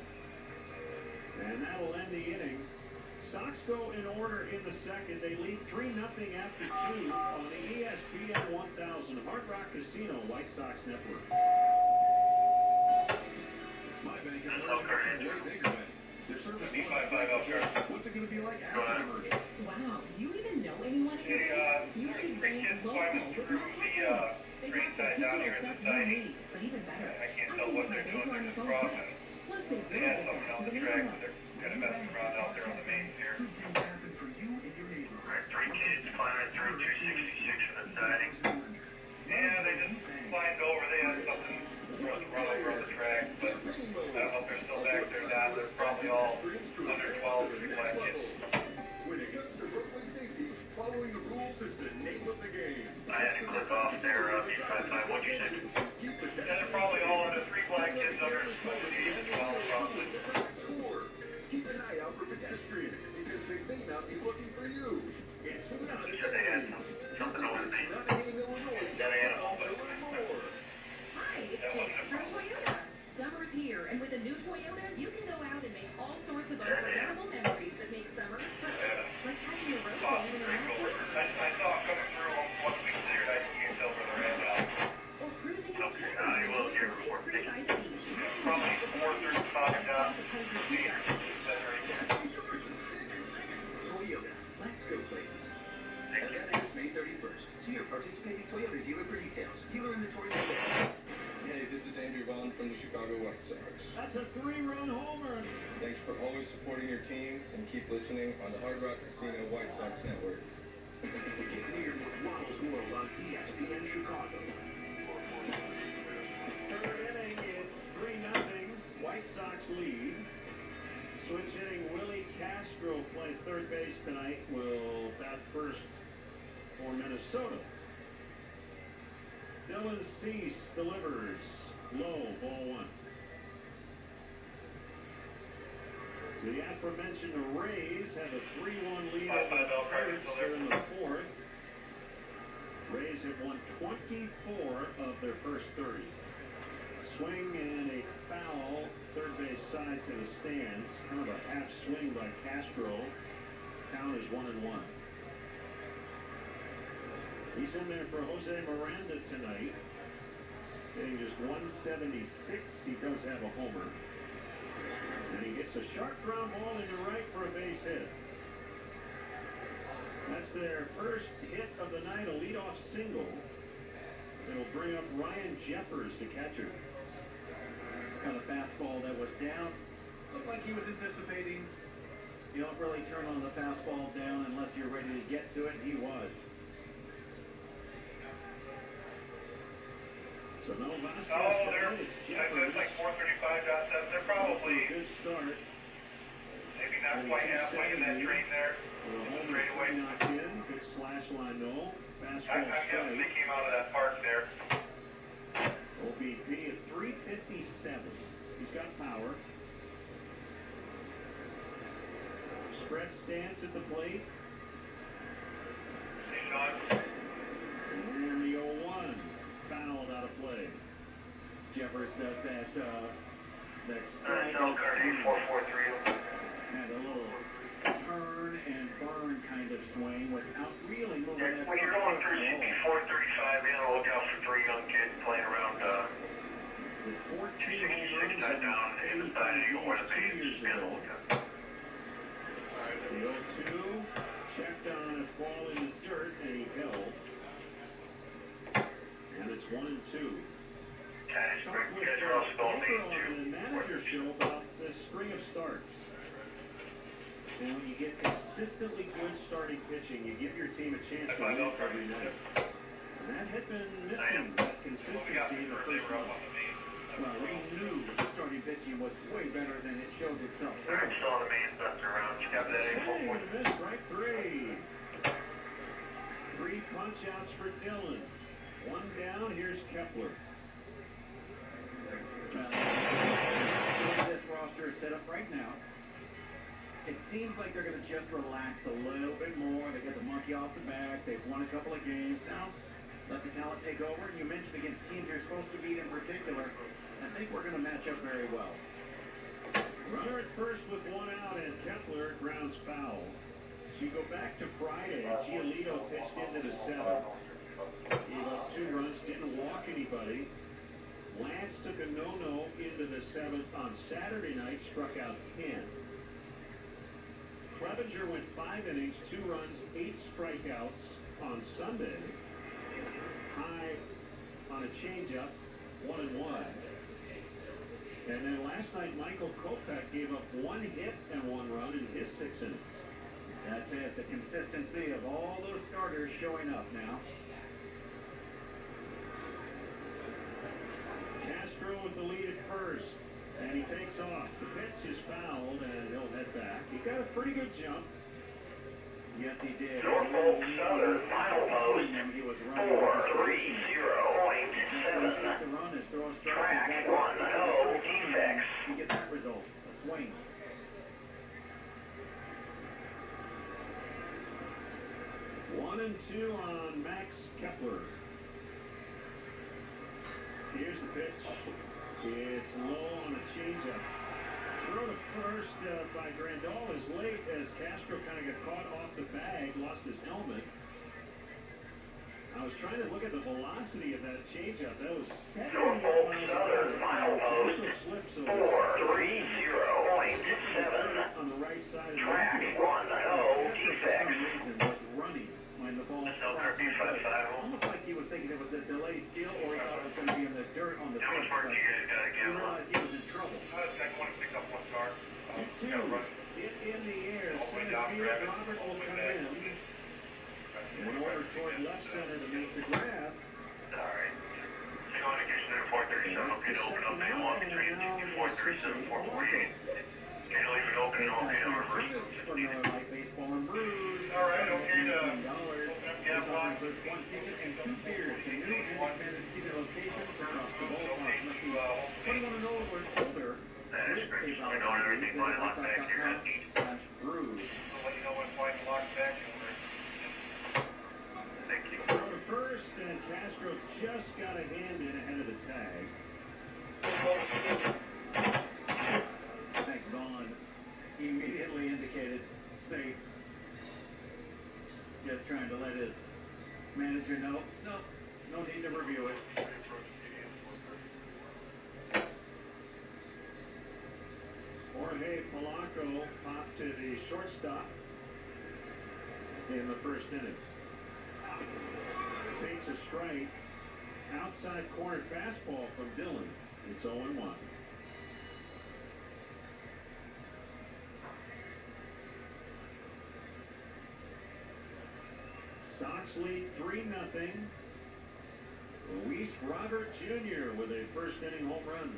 And that'll end the inning. Sox go in order in the second. They lead 3-0 after 2 on the ESPN 1000 Hard Rock Casino White Sox Network. My bank is way bigger than their service. What's it going to be like after the merger? Wow, do you even know anyone here? You should bank local with MontCoEAS. They have the people stuff you need, but even better. I can't tell what they're doing in this process. Plus, they They had something on the track, but they're kind of messing around out there on the mains here. Alright, 3 kids climbing through 266 for the siding. Yeah, they just climbed over. They had something Chicago White Sox. That's a 3-run homer. Thanks for always supporting your team and keep listening on the Hard Rock Casino White Sox Network. Get near Waddle's World on ESPN Chicago. Third inning, it's 3-0. White Sox lead. Switch hitting Willie Castro plays third base tonight. Will bat first for Minnesota. Dylan Cease delivers. Low, ball 1. The aforementioned Rays have a 3-1 lead over the Pirates in the fourth. Rays have won 24 of their first 30. Swing and a foul, third base side to the stands. Kind of a half swing by Castro. Count is 1-1. He's in there for Jose Miranda tonight. Hitting just 176. He does have a homer. And he gets a sharp ground ball into right for a base hit. That's their first hit of the night, a leadoff single. It'll bring up Ryan Jeffers, the catcher. Kind of fastball that was down. Looked like he was anticipating. You don't really turn on the fastball down unless you're ready to get to it, and he was. So no Vasquez. There's like 435 outside. They're probably good start. Maybe not quite halfway in that train there. Straight away. Knocked in. Good slash line, no. Fastball. I'm guessing they came out of that park there. OBP at 357. He's got power. Spread stance at the plate. Hey, Sean. And the 0-1. Fouled out of play. Jeffers does that Cell card 8443. had a little turn and burn kind of swing without really moving that. When you're going through CP 435, be on the lookout for 3 young kids playing around 266 tied down in the side of you where the base is. Be on the lookout. The 0-2 checked on a ball in the dirt and he held. And it's 1-2. Guys are all spelled on the manager show about this string of starts. And when you get consistently good starting pitching, you give your team a chance to win every night. And that had been missing, that consistency in the first month. Well, we knew the starting pitching was way better than it showed itself. They're still on the main stuff around. You got that 8443. Strike 3. 3 punch outs for Dylan. 1 down, here's Kepler. This roster is set up right now. It seems like they're going to just relax a little bit more. They get the monkey off the back. They've won a couple of games. Now, let the talent take over. And you mentioned against teams you're supposed to beat in particular. I think we're going to match up very well. Runner at first with 1 out, and Kepler grounds foul. So you go back to Friday. Giolito pitched into the 7th. Gave up 2 runs, didn't walk anybody. Lance took a no-no into the 7th on Saturday night, struck out 10. Clevenger went 5 innings, 2 runs, 8 strikeouts on Sunday. High on a changeup, 1-1. And then last night, Michael Kopech gave up 1 hit and 1 run in his 6 innings. That's it, the consistency of all those starters showing up now. Castro with the lead at first, and he takes off. The pitch is fouled, and he'll head back. He got a pretty good jump. Yes, he did. Norfolk Southern milepost He was 430.7. Track 1, no defects. You get that result, a swing. One and 2 on Max Kepler. Here's the pitch. It's low on a changeup. Throw to first by Grandal is late as Castro kind of got caught off the bag, lost his helmet. I was trying to look at the velocity of that changeup. That was 70 Norfolk Southern milepost 430.7. on the right side of the Track 1, no defects. Was running when the ball almost like he was thinking it was a delayed steal or he thought it was going to be in the dirt on the pitch. How much work do you guys got to give? He realized he was 374 48. Can you leave it open all day on reverse? For Miller Lite Baseball and Brews. All right, okay, $15. One ticket and 2 beers to new independent seated locations across the ballpark. Must be 21 and older or older. That's great. So I know everything by lock back here. Brews. I'll let you know when flight lock back. Thank you. Throw to first, and Castro just got a hand in ahead of the tag. Thanks, Vaughn. He immediately indicated safe. Just trying to let his manager know, no need to review it. Jorge Polanco popped to the shortstop in the first inning. Takes a strike. Outside corner fastball from Dillon. It's 0-1. Sox lead 3-0. Luis Robert Jr. with a first inning home run.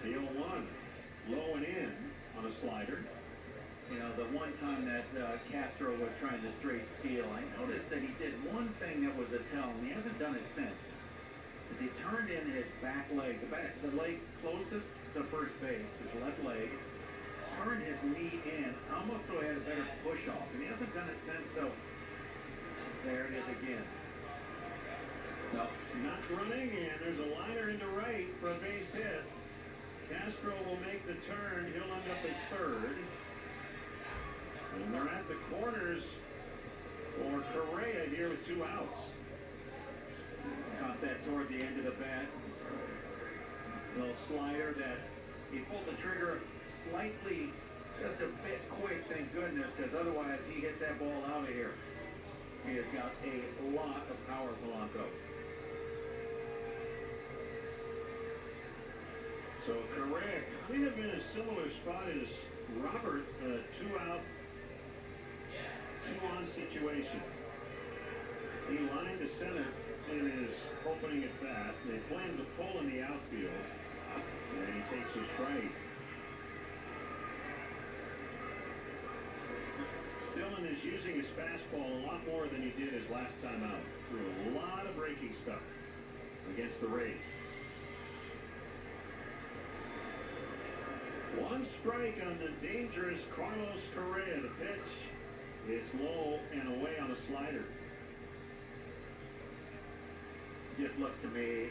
The 0-1. Low and in on a slider. You know, the one time that Castro was trying to straight steal, I noticed that he did one thing that was a tell, and he hasn't done it since. Is he turned in his back leg, the leg closest to first base, his left leg, turned his knee in, almost so he had a better push off, and he hasn't done it since, so there it is again. No, not running, and there's a liner into right for a base hit. Castro will make the turn. He'll end up at third. And they're at the corners for Correa here with 2 outs. Caught that toward the end of the bat. Little slider that he pulled the trigger slightly, just a bit quick, thank goodness, because otherwise he hit that ball out of here. He has got a lot of power, Polanco. So Correa kind of in a similar spot as Robert, 2-out, 2-on situation. He lined to center in his opening at bat. They planned to pull in the outfield, and he takes a strike. Dillon is using his fastball a lot more than he did his last time out. Threw a lot of breaking stuff against the Rays. 1 strike on the dangerous Carlos Correa. The pitch is low and away on a slider. Just looks to me,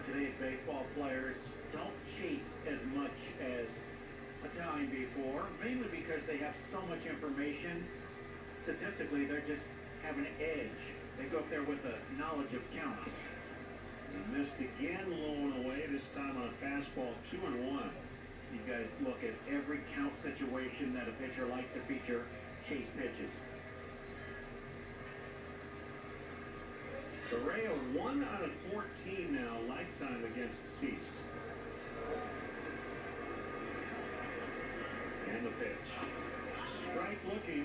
today's baseball players don't chase as much as a time before, mainly because they have so much information. Statistically, they just have an edge. They go up there with a knowledge of counts. He missed again, low and away, this time on a fastball, 2-1. You guys look at every count situation that a pitcher likes to feature chase pitches. Correa 1 out of 14 now, lifetime against Cease. And the pitch. Strike looking.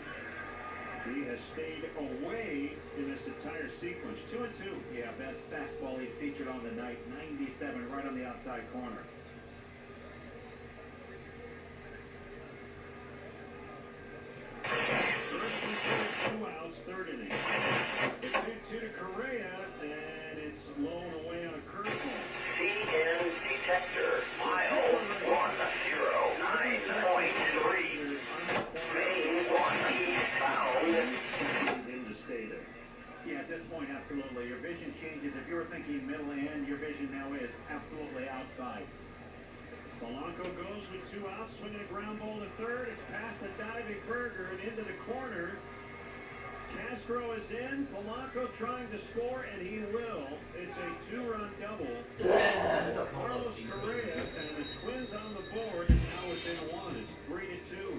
He has stayed away in this entire sequence. 2-2. Yeah, best fastball he's featured on the night. 97 right on the outside corner. Two outs, third inning. The 2-2 to Correa, and it's low and away on a curveball. CN detector, mile 109.3. Main 1 eastbound. In the state of. Yeah, at this point, absolutely. Your vision changes. If you were thinking middle end, your vision now is absolutely outside. Polanco goes with 2 outs, swinging a ground ball to third. It's past the diving Berger and into the corner. Castro is in. Polanco trying to score, and he will. It's a 2-run double. Carlos Correa and the Twins on the board, and now within 1. It's 3-2.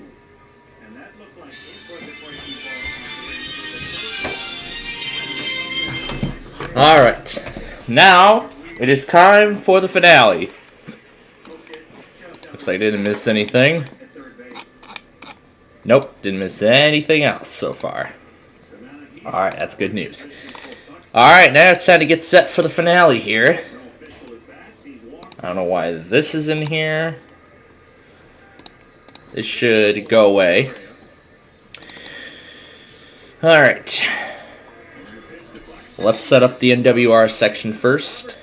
And that looked like it was a breaking ball. All right, now it is time for the finale. Looks like I didn't miss anything. Nope, didn't miss anything else so far. Alright, that's good news. Alright, now it's time to get set for the finale here. I don't know why this is in here. This should go away. Alright. Let's set up the NWR section first.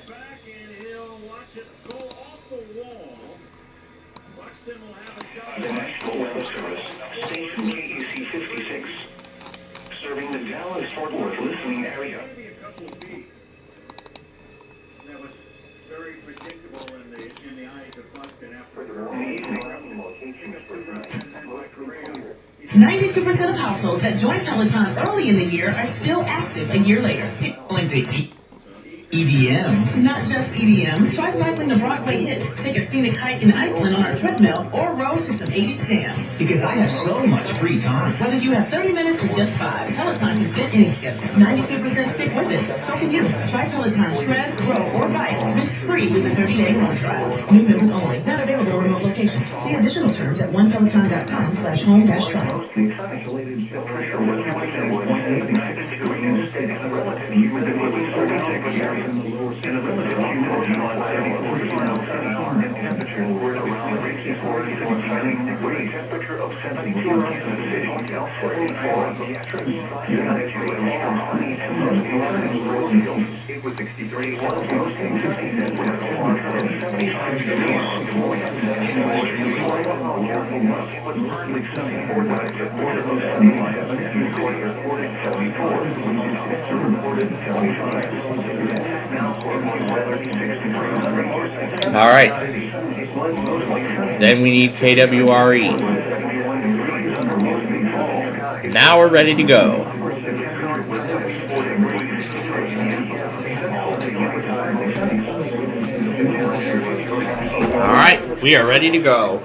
The National Weather Service, station KEC 56, serving the Dallas-Fort Worth listening area. That was very predictable in the eyes of Buxton after the 92% of households that join Peloton early in the year are still active a year later. EDM. Not just EDM. Try cycling to Broadway hits, take a scenic hike in Iceland on our treadmill, or row to some 80s jams. Because I have so much free time. Whether you have 30 minutes or just 5, Peloton can fit any schedule. 92% stick with it. So can you. Try Peloton Shred, Row, or Bike risk-free with a 30-day home trial. New members only. Not available in remote locations. See additional terms at onepeloton.com/home-trial. Temperature of 72 it was 63. All right. Then we need KWRE. Now we're ready to go. All right, we are ready to go.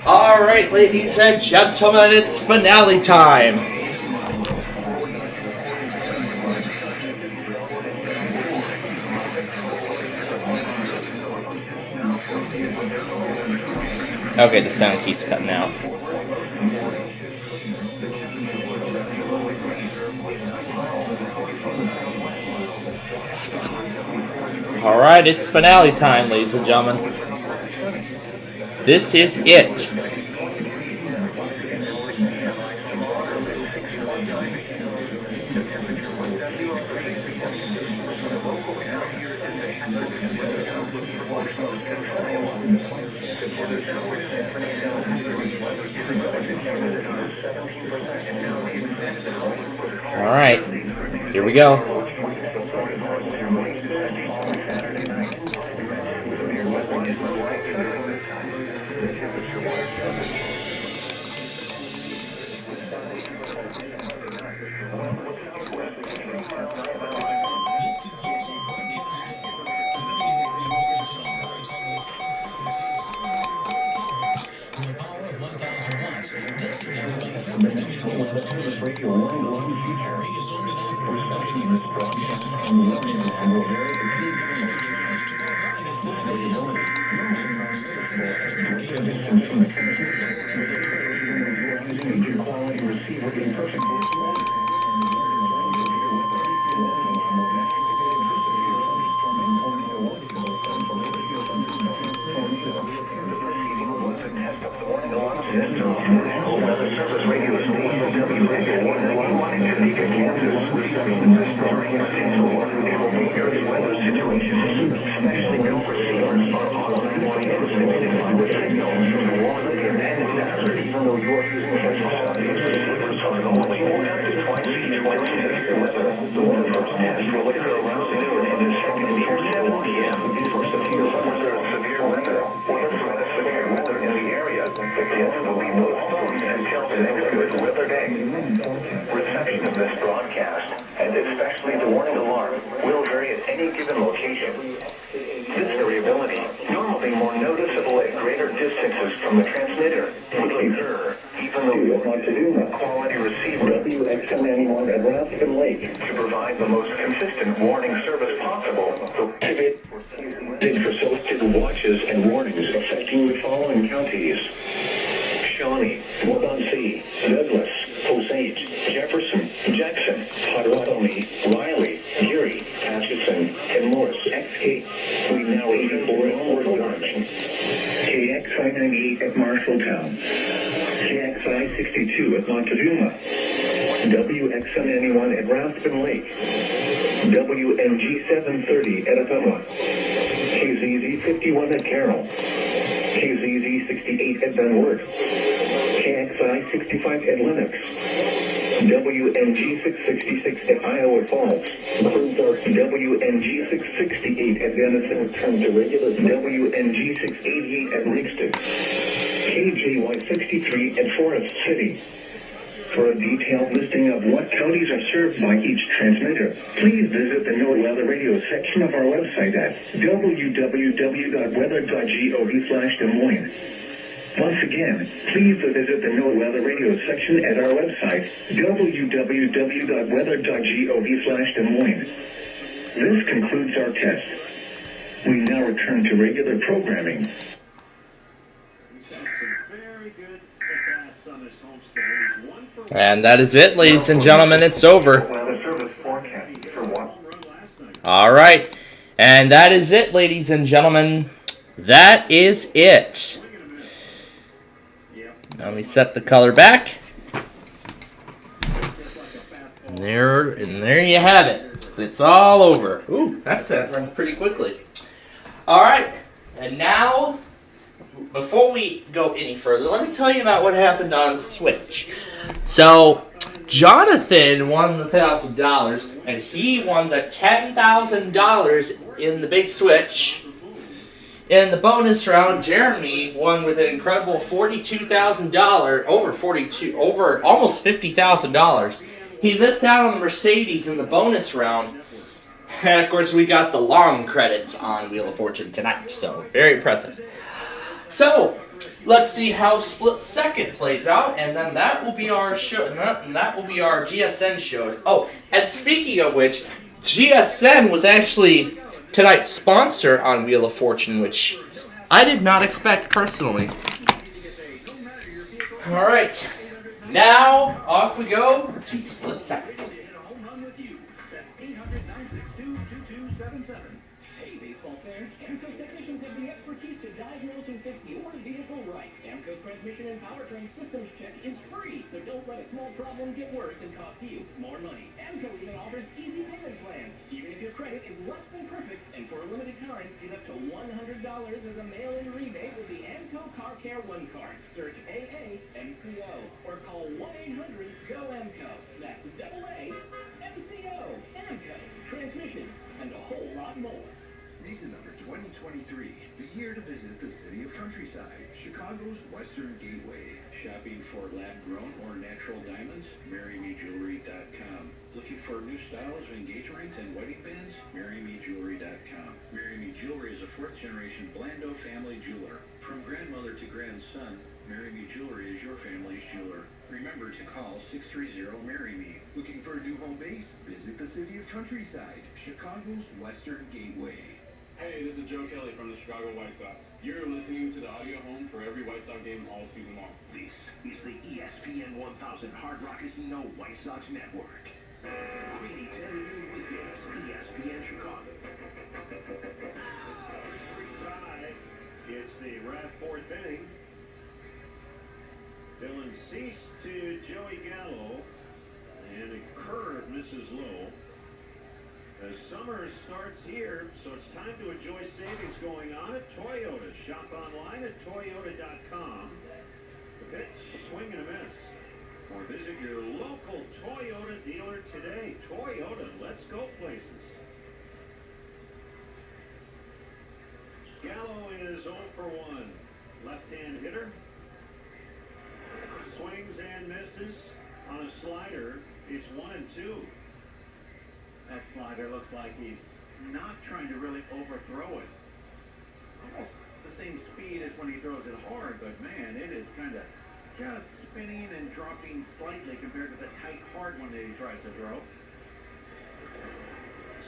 Alright, ladies and gentlemen, it's finale time. Okay, the sound keeps cutting out. Alright, it's finale time, ladies and gentlemen. This is it. Alright, here we go. Reception of this broadcast, and especially the warning alarm, will vary at any given location. This variability, normally more noticeable at greater distances from the transmitter, would occur even though MontCoEAS quality receiver WXM91 at Raskin Lake to provide the most consistent warning service possible. For selected watches and warnings affecting the following counties: Shawnee, Waubonsee, Douglas, Osage, Jefferson, Jackson, Potawatomi, Riley, Erie, Atchison, and Morris. XK, we now 84 onward warning. KXI 98 at Marshalltown. KXI 62 at Montezuma. WXM 91 at Raskin Lake. WNG 730 at Apema. KZZ 51 at Carroll. KZZ 68 at Van Wert. Phi 65 at Lenox. WNG 666 at Iowa Falls. WNG 668 at Denison. Return to regular. WNG 688 at Livingston. KJY 63 at Forest City. For a detailed listing of what counties are served by each transmitter, please visit the NOAA Weather Radio section of our website at www.weather.gov/Des Moines. Once again, please visit the NOAA Weather Radio section at our website, www.weather.gov/Des Moines. This concludes our test. We now return to regular programming. And that is it, ladies and gentlemen. It's over. All right. And that is it, ladies and gentlemen. That is it. Let me set the color back. And there you have it. It's all over. Ooh, that's run pretty quickly. All right. And now, before we go any further, let me tell you about what happened on Switch. So, Jonathan won the $1,000, and he won the $10,000 in the big Switch. In the bonus round, Jeremy won with an incredible $42,000, over almost $50,000. He missed out on the Mercedes in the bonus round. And of course, we got the long credits on Wheel of Fortune tonight, so very impressive. So, let's see how split second plays out, and then that will be our show, and that will be our GSN shows. Oh, and speaking of which, GSN was actually tonight's sponsor on Wheel of Fortune, which I did not expect personally. All right, now off we go to split second. Hey, baseball fans, AMCO technicians have the expertise to diagnose and fix your vehicle right. AMCO's transmission and powertrain systems check is free, so don't let a small problem get worse and cost you more money. AMCO even offers easy payment plans, even if your credit is less than perfect, and for a limited time, get up to $100 as a mail-in rebate with the AMCO Car Care One Card. Search AAMCO or call 1-800-GO-AMCO. That's AA-MCO. AMCO. Transmission. And a whole lot more. Reason number 2023, the year to visit the city of Countryside, Chicago's Western Gateway. Shopping for lab-grown or natural diamonds? MarryMeJewelry.com. Looking for new styles of engagement rings and wedding bands? MarryMeJewelry.com. Marry Me Jewelry is a fourth-generation Blando family jeweler. From grandmother to grandson, Marry Me Jewelry is your family's jeweler. Remember to call 630-MARRY-ME. Looking for a new home base? Visit the city of Countryside, Chicago's Western Gateway. Hey, this is Joe Kelly from the Chicago White Sox. You're listening to the audio home for every White Sox game all season long. This is the ESPN 1000 Hard Rock Casino White Sox Network. Greeny 10 weekdays, ESPN Chicago. It's the wrap fourth inning. Dylan Cease to Joey Gallo, and a curve misses low. As summer starts here, so it's time to enjoy savings going on at Toyota. Shop online at Toyota.com. The pitch, swing and a miss. Or visit your local Toyota dealer today. Toyota, let's go places. Gallo is 0 for 1. Left-hand hitter. Swings and misses on a slider. It's 1-2. That slider looks like he's not trying to really overthrow it. Almost the same speed as when he throws it hard, but man, it is kind of just spinning and dropping slightly compared to the tight, hard one that he tries to throw.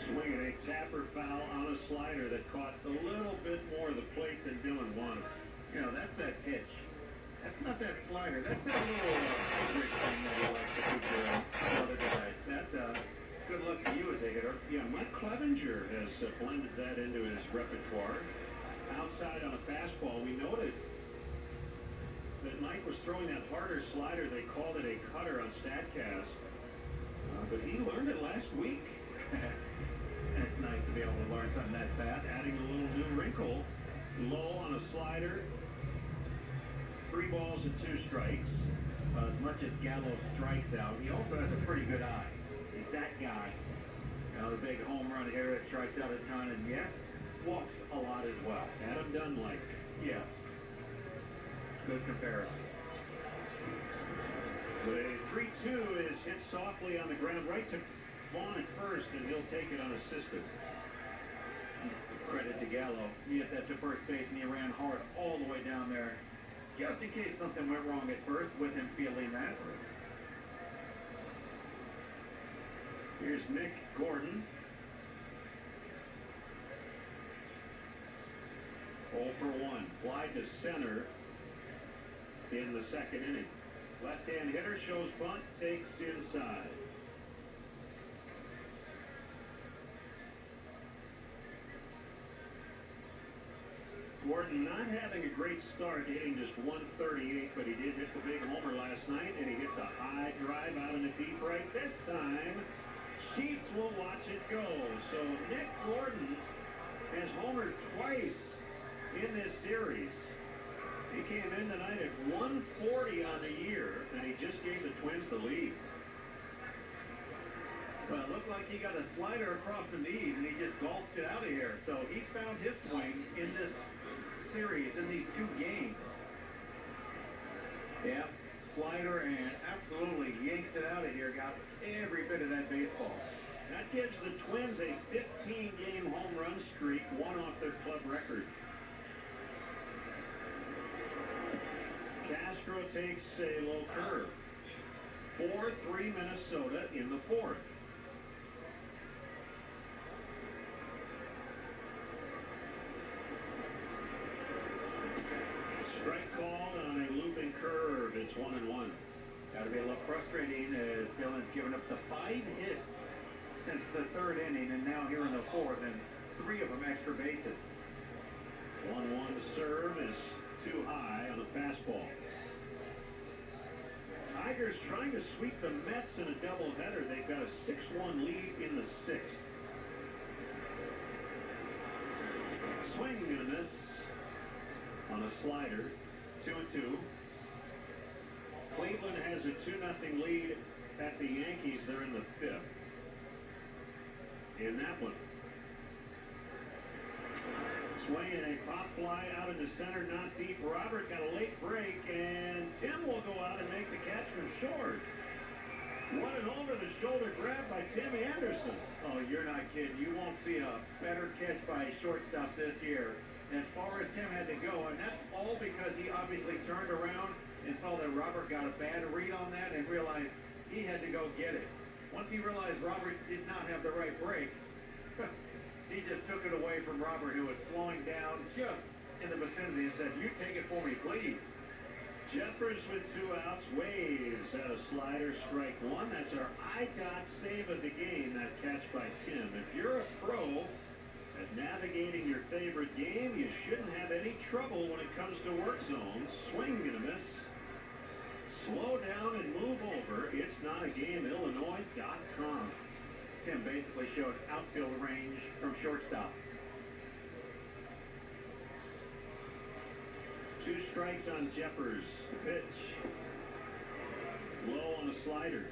Swinging a tapper foul on a slider that caught a little bit more of the plate than Dylan wanted. You know, that's that pitch. That's not that slider. That's that little English thing that he likes to put your other guys. That's good luck to you as a hitter. Yeah, Mike Clevenger has blended that into his repertoire. Outside on a fastball, we noted that Mike was throwing that harder slider. They called it a cutter on StatCast. But he learned it last week. It's nice to be able to learn something that fast. Adding a little new wrinkle. Low on a slider. 3 balls and 2 strikes. As much as Gallo strikes out, he also has a pretty good eye. He's that guy. The big home run hitter that strikes out a ton and, yeah, walks a lot as well. Adam Dunn-like. Yes. Good comparison. The 3-2 is hit softly on the ground, right to Vaughn at first, and he'll take it unassisted. Credit to Gallo. He hit that to first base, and he ran hard all the way down there, just in case something went wrong at first with him fielding that. Here's Nick Gordon. 0 for 1. Fly to center in the second inning. Left-hand hitter shows bunt, takes inside. Gordon not having a great start, hitting just 138, but he did hit the big homer last night, and he hits a high drive out in the deep right this time. Sheets will watch it go. So Nick Gordon has homered twice in this series. He came in tonight at 140 on the year, and he just gave the Twins the lead. Well, it looked like he got a slider across the knees, and he just golfed it out of here. So he's found his swing in this series, in these two games. Yeah, slider, and absolutely yanks it out of here. Got every bit of that baseball. That gives the Twins a 15-game home run streak, one off their club record. Castro takes a low curve. 4-3 Minnesota in the fourth. Strike called on a looping curve. It's 1-1. Got to be a little frustrating as Dylan's given up the 5 hits since the third inning, and now here in the fourth, and 3 of them extra bases. 1-1 serve is too high on a fastball. Tigers trying to sweep the Mets in a doubleheader. They've got a 6-1 lead in the sixth. Swing and a miss on a slider. 2-2. Cleveland has a 2-0 lead at the Yankees. They're in the fifth. In that one. Swinging a pop fly out into center, not deep. Robert got a late break, and Tim will go out and make the catch from short. What an over-the-shoulder grab by Tim Anderson. Oh, you're not kidding. You won't see a better catch by a shortstop this year. As far as Tim had to go, and that's all because he obviously turned around and saw that Robert got a bad read on that and realized he had to go get it. Once he realized Robert did not have the right break, he just took it away from Robert, who was slowing down just in the vicinity, and said, "You take it for me, please." Jeffers with 2 outs, waves at a slider, strike 1. That's our IDOT save of the game, that catch by Tim. If you're a pro at navigating your favorite game, you shouldn't have any trouble when it comes to work zones. Swing and a miss. Slow down and move over. It's not a game. Illinois.com. Tim basically showed outfield range from shortstop. 2 strikes on Jeffers. The pitch. Low on a slider.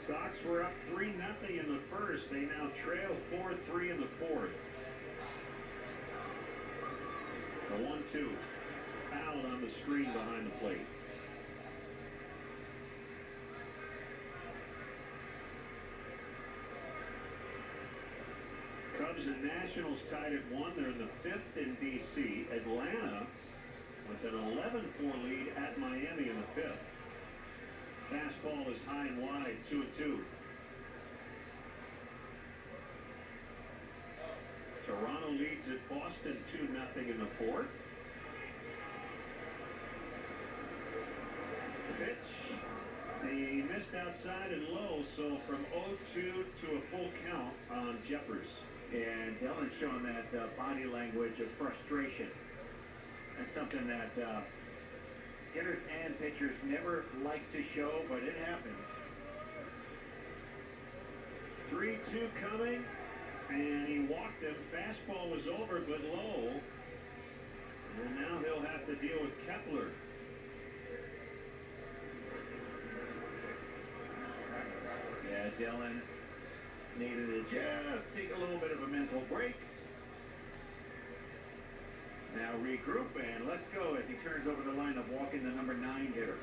Sox were up 3-0 in the first. They now trail 4-3 in the fourth. The 1-2. Fouled on the screen behind the plate. Cubs and Nationals tied at 1. They're in the fifth in D.C. Atlanta with an 11-4 lead at Miami in the fifth. Fastball is high and wide, 2-2. Toronto leads at Boston 2-0 in the fourth. The pitch. He missed outside and low, so from 0-2 to a full count on Jeffers. And Dylan's showing that body language of frustration. That's something that hitters and pitchers never like to show, but it happens. 3-2 coming, and he walked The fastball was over but low. And now he'll have to deal with Kepler. Yeah, Dylan needed to just take a little bit of a mental break. Now regroup and let's go as he turns over the line of walking the number 9 hitter.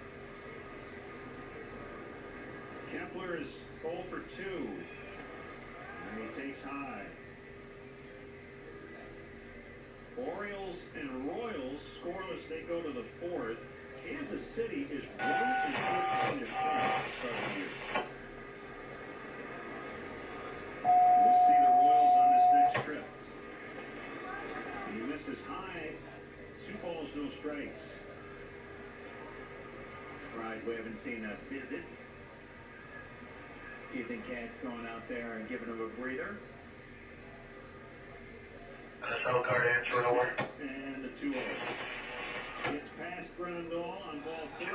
Kepler is 0 for 2. And he takes high. Orioles and Royals scoreless. They go to the 4th. Kansas City is 1-14 to start the year. We'll see the Royals on this next trip. He misses high. 2 balls, no strikes. Right, we haven't seen a visit. Ethan Katz going out there and giving him a breather. Shuttle card answer over. And the 2-0. Gets past Grandal on ball 3.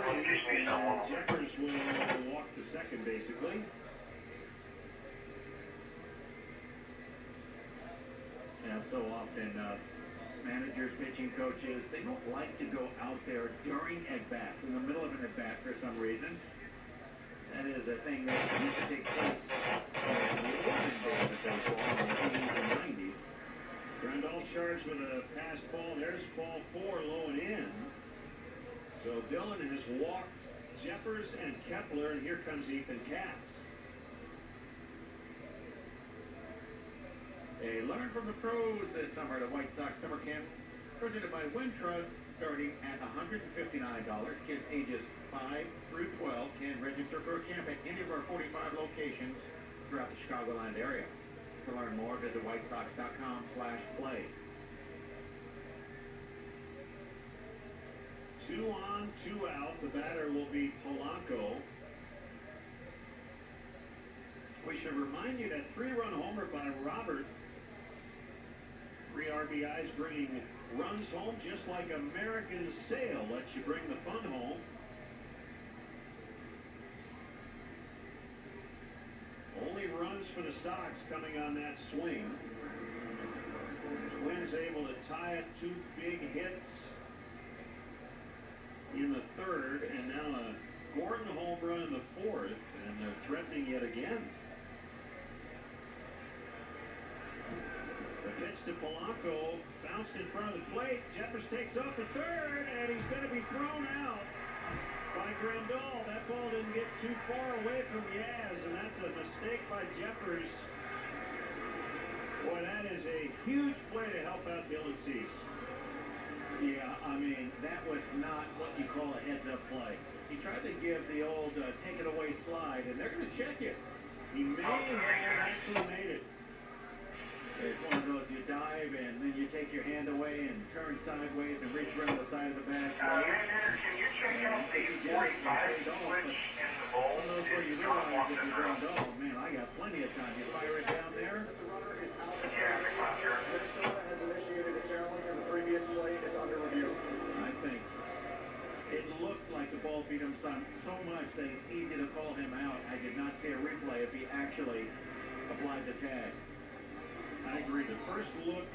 And Jeffers will walk to second, basically. Now, so often, managers, pitching coaches, they don't like to go out there during at-bats, in the middle of an at-bat for some reason. That is a thing that used to take place in the olden days of baseball in the 80s and 90s. Grandal charged with a pass ball. There's ball 4, low and in. So Dylan has walked Jeffers and Kepler, and here comes Ethan Katz. They learn from the pros this summer at a White Sox summer camp, presented by Wintrust, starting at $159. Kids ages 5 through 12 can register for a camp at any of our 45 locations throughout the Chicagoland area. To learn more, visit whitesox.com/play. 2 on, 2 out. The batter will be Polanco. We should remind you that 3-run homer by Roberts. 3 RBIs bringing runs home, just like American Sail lets you bring the fun home. Only runs for the Sox coming on that swing. Twins able to tie it. 2 big hits in the 3rd, and now a Gordon home run in the 4th, and they're threatening yet again. The pitch to Polanco, bounced in front of the plate. Jeffers takes off the 3rd, and he's going to be thrown out by Grandal. That ball didn't get too far away from EAS, and that's a mistake by Jeffers. Boy, that is a huge play to help out Dylan Cease. Yeah, I mean, that was not what you call a heads-up play. He tried to give the old take-it-away slide, and they're going to check it. He may have actually made it. It's one of those, you dive, and then you take your hand away and turn sideways and reach around the side of the bag. Can you check out the 45 switch in the bowl? One of those where you realize if you're going, oh, man, I got plenty of time. You fire it down there. Minnesota has initiated a challenge, and the previous play is under review. I think it looked like the ball beat him so much that it's easy to call him out. I did not see a replay if he actually applied the tag. I agree. The first look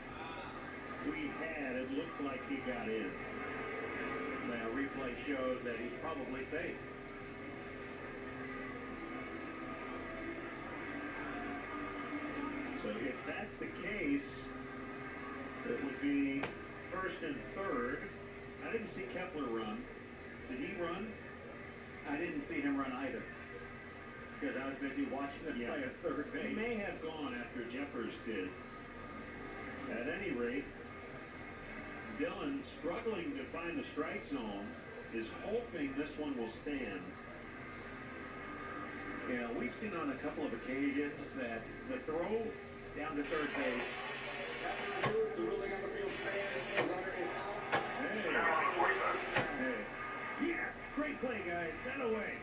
we had, it looked like he got in. Now, replay shows that he's probably safe. So if that's the case, it would be 1st and 3rd. I didn't see Kepler run. Did he run? I didn't see him run either, because I was busy watching him play at 3rd base. He may have gone after Jeffers did. At any rate, Dylan, struggling to find the strike zone, is hoping this one will stand. Yeah, we've seen on a couple of occasions that the throw down to 3rd base. The ruling on the field stands. The runner is out. Hey. Yeah, great play, guys. That away.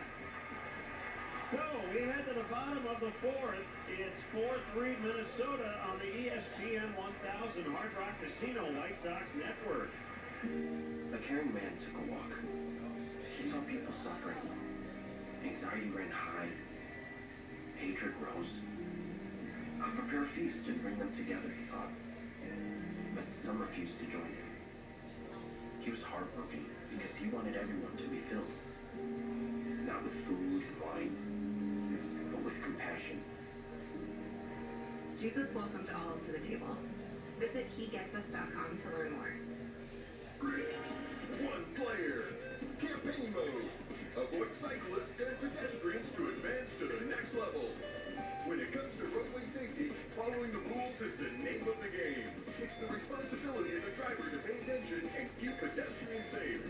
So we head to the bottom of the 4th. It's 4-3 Minnesota on the ESPN 1000 Hard Rock Casino White Sox Network. A caring man took a walk. He saw people suffering. Anxiety ran high. Hatred rose. A prepare a feast and bring them together, he thought. Jesus welcomed all to the table. Visit HeGetsUs.com to learn more. One player. Campaign mode. Avoid cyclists and pedestrians to advance to the next level. When it comes to roadway safety, following the rules is the name of the game. It's the responsibility of the driver to pay attention and keep pedestrians safe.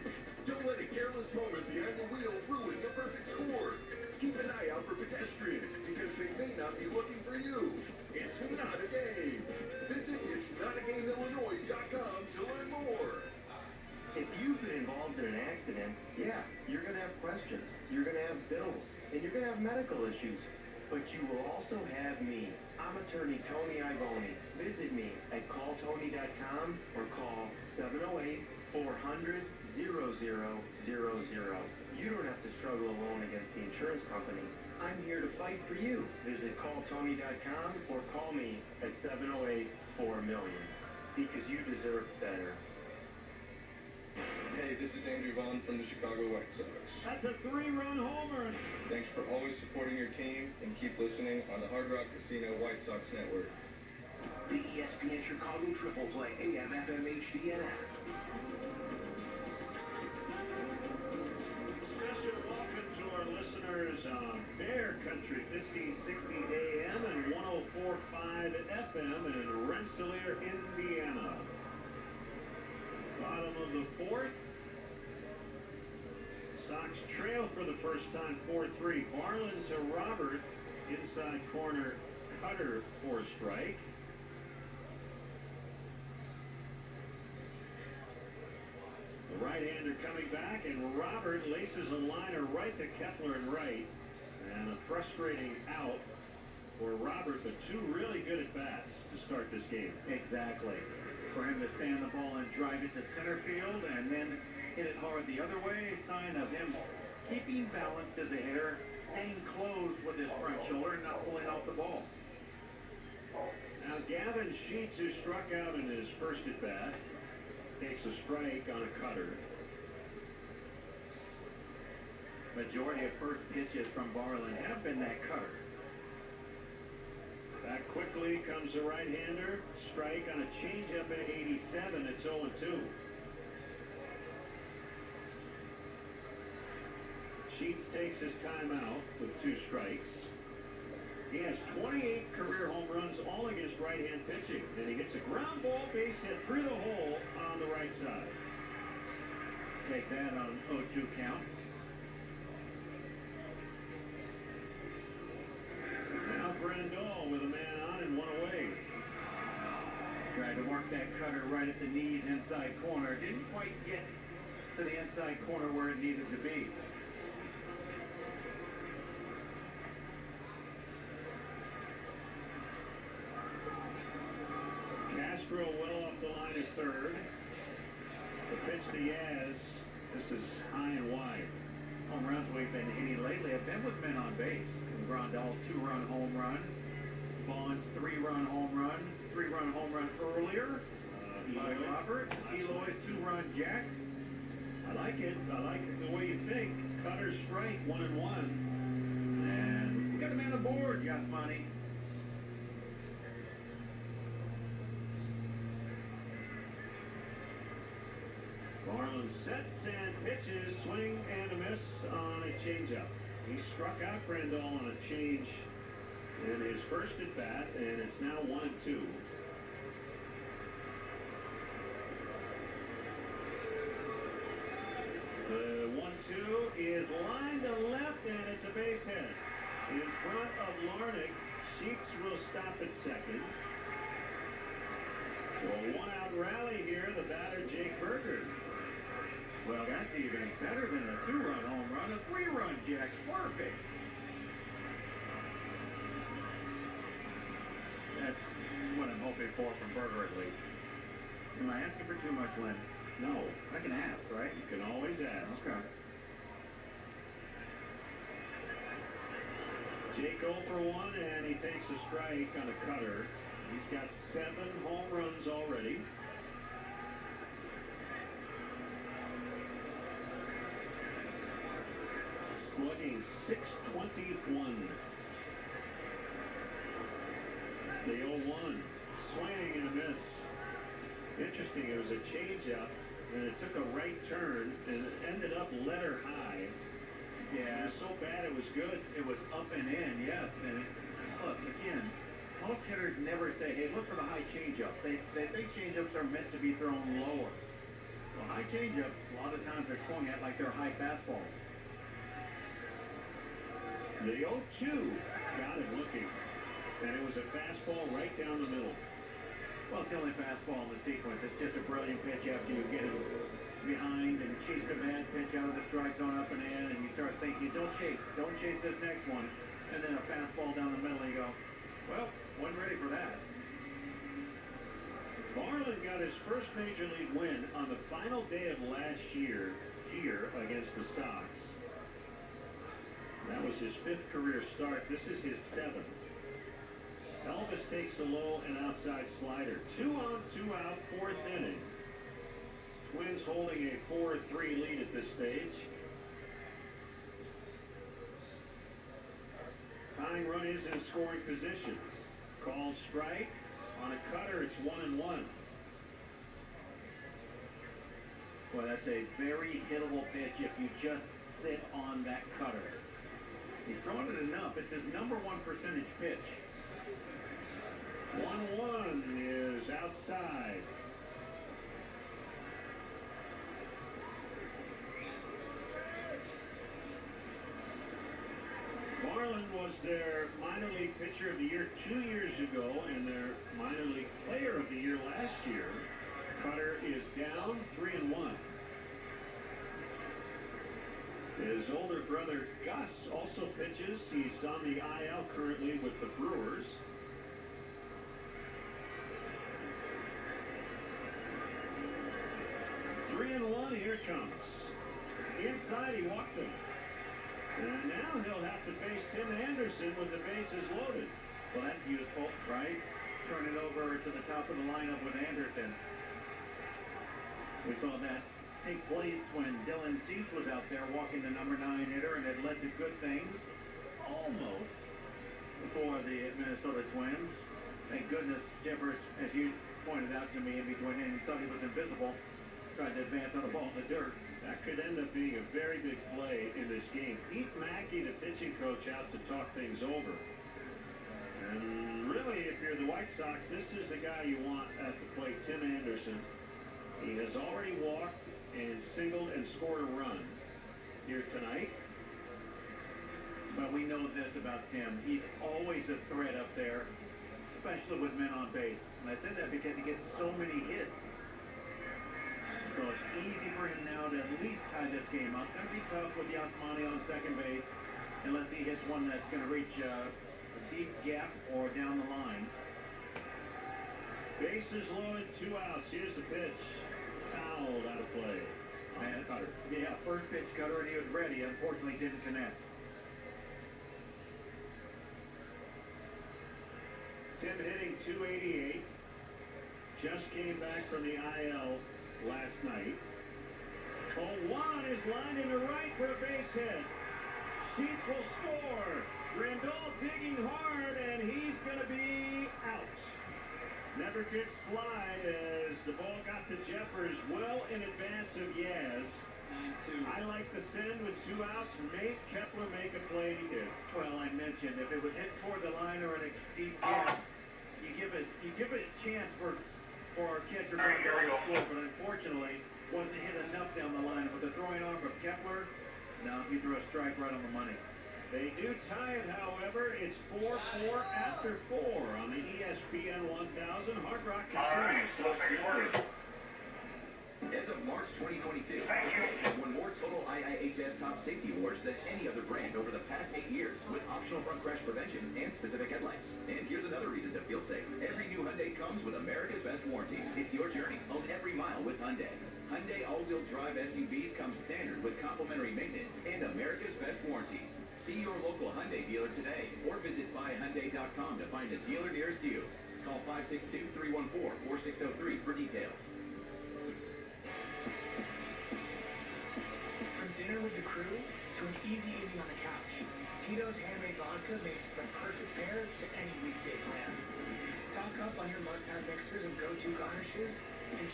Don't let a careless moment behind the wheel ruin the perfect score. Keep an eye out for pedestrians because they may not be looking for you. It's not a game. Visit itsnotagameillinois.com to learn more. If you've been involved in an accident, yeah, you're going to have questions. You're going to have bills. And you're going to have medical issues. But you will also have me. I'm attorney Tony Ivoni. Visit me at calltony.com or call 708-400-0000. You don't have to struggle alone against the insurance company. I'm here to fight for you. Visit calltony.com or call me at 708-4-million. Because you deserve better. Hey, this is Andrew Vaughn from the Chicago White Sox. That's a 3-run homer. Thanks for always supporting your team and keep listening on the Hard Rock Casino White Sox Network. The ESPN Chicago Triple Play AM FM HDN app. Special welcome to our listeners on Bear Country 1560 AM and 104.5 FM in Rensselaer, Indiana. Bottom of the fourth. Sox trail for the first time 4-3. Barlin to Robert. Inside corner cutter for a strike. The right-hander coming back, and Robert laces a liner right to Kepler and right. And a frustrating out for Robert, but two really good at-bats to start this game. Exactly. For him to stand the ball and drive it to center field and then hit it hard the other way, a sign of him keeping balance as a hitter, staying closed with his front shoulder and not pulling off the ball. Now Gavin Sheets, who struck out in his first at-bat, takes a strike on a cutter. Majority of first pitches from Barlin have been that cutter. Back quickly comes the right-hander. Strike on a changeup at 87. It's 0-2. Sheets takes his time out with 2 strikes. He has 28 career home runs, all against right-hand pitching. And he gets a ground ball base hit through the hole on the right side. Take that on 0-2 count. Now Grandal with a man on and 1 away. Tried to work that cutter right at the knees, inside corner. Didn't quite get to the inside corner where it needed to be. Castro well off the line at third. The pitch to Yaz. This is high and wide. Home runs we've been hitting lately have been with men on base. Grandal's 2-run home run. Vaughn's 3-run home run. 3-run home run earlier by Robert. Eloy's 2-run jack. I like it. I like the way you think. Cutter strike, 1-1. And we got a man aboard, Yasmani. Marlin sets and pitches, swing and a miss on a changeup. He struck out Grandal on a change in his first at bat, and it's now 1-2. The 1-2 is lined to left, and it's a base hit. In front of Larnach, Sheets will stop at second. So a 1-out rally here, the batter Jake Berger. Well, that's even better than a 2-run home run. A 3-run jack's perfect. That's what I'm hoping for from Berger, at least. Am I asking for too much, Lynn? No. I can ask, right? You can always ask. Okay. Jake 0 for 1, and he takes a strike on a cutter. He's got 7 home runs already. Slugging .621. The 0-1 a miss. Interesting, it was a change-up, and it took a right turn, and it ended up letter high. Yeah. It was so bad it was good. It was up and in, yes. And look, again, most hitters never say, hey, look for the high changeup. They think changeups are meant to be thrown lower. So high changeups, a lot of times they're swung at like they're high fastballs. The 0-2 got it looking, and it was a fastball right down the middle. Well, it's the only fastball in the sequence. It's just a brilliant pitch after you get him behind and chase a bad pitch out of the strike zone up and in, and you start thinking, don't chase this next one. And then a fastball down the middle, and you go, well, wasn't ready for that. Marlin got his first major league win on the final day of last year here against the Sox. That was his 5th career start. This is his 7th. Elvis takes a low and outside slider. 2 on, 2 out, 4th inning. Twins holding a 4-3 lead at this stage. Tying run is in scoring position. Called strike. On a cutter, it's 1-1. Well, that's a very hittable pitch if you just sit on that cutter. He's throwing it enough. It's his number 1 percentage pitch. 1-1 is outside. Marlin was their minor league pitcher of the year 2 years ago and their minor league player of the year last year. Cutter is down 3-1. His older brother Gus also pitches. He's on the IL currently with the Brewers. Three and one, here it comes. Inside, he walked him. And now he'll have to face Tim Anderson with the bases loaded. Well, that's useful, right? Turn it over to the top of the lineup with Anderson. We saw that take place when Dylan Cease was out there walking the number 9 hitter, and it led to good things almost for the Minnesota Twins. Thank goodness Jeffers, as you pointed out to me in between innings, thought he was invisible, tried to advance on a ball in the dirt. That could end up being a very big play in this game. Pete Mackey, the pitching coach, out to talk things over. And really, if you're the White Sox, this is the guy you want at the plate, Tim Anderson. He has already walked and singled and scored a run here tonight. But we know this about Tim. He's always a threat up there, especially with men on base. And I said that because he gets so many hits. So it's easy for him now to at least tie this game up. It's going to be tough with Yasmani on second base, unless he hits one that's going to reach a deep gap or down the line. Bases loaded, 2 outs. Here's the pitch. Fouled out of play. And Cutter. Yeah, first pitch Cutter, and he was ready. Unfortunately, didn't connect. Tim hitting .288. Just came back from the IL last night. 0-1 is lined into right for a base hit. Sheets will score. Grandal digging hard, and he's going to be out. Never did slide as the ball got to Jeffers well in advance of Yaz. I like the send with 2 outs. Make Kepler make a play, and he did. Well, I mentioned if it was hit toward the line or in a deep gap, you give it a chance for catcher to score, but unfortunately wasn't hit enough down the line. With the throwing arm of Kepler, now he threw a strike right on the money. They do tie it, however. It's 4-4 after 4 on the ESPN 1000 Hard Rock Casino. As of March 2022, has won more total IIHS Top Safety Awards than any other brand over the past 8 years, with optional front crash prevention and specific headlights. And here's another reason to feel safe. Every new Hyundai comes with America's Best Warranty. It's your journey. Own every mile with Hyundai. Hyundai all-wheel drive SUVs come standard with complimentary maintenance and America's Best Warranty. See your local Hyundai dealer today, or visit buyhyundai.com to find a dealer nearest you. Call 562-314-4603 for details. From dinner with the crew to an easy evening on the couch, Tito's handmade vodka makes the perfect pair to any weekday plan. Stock up on your must-have mixers and go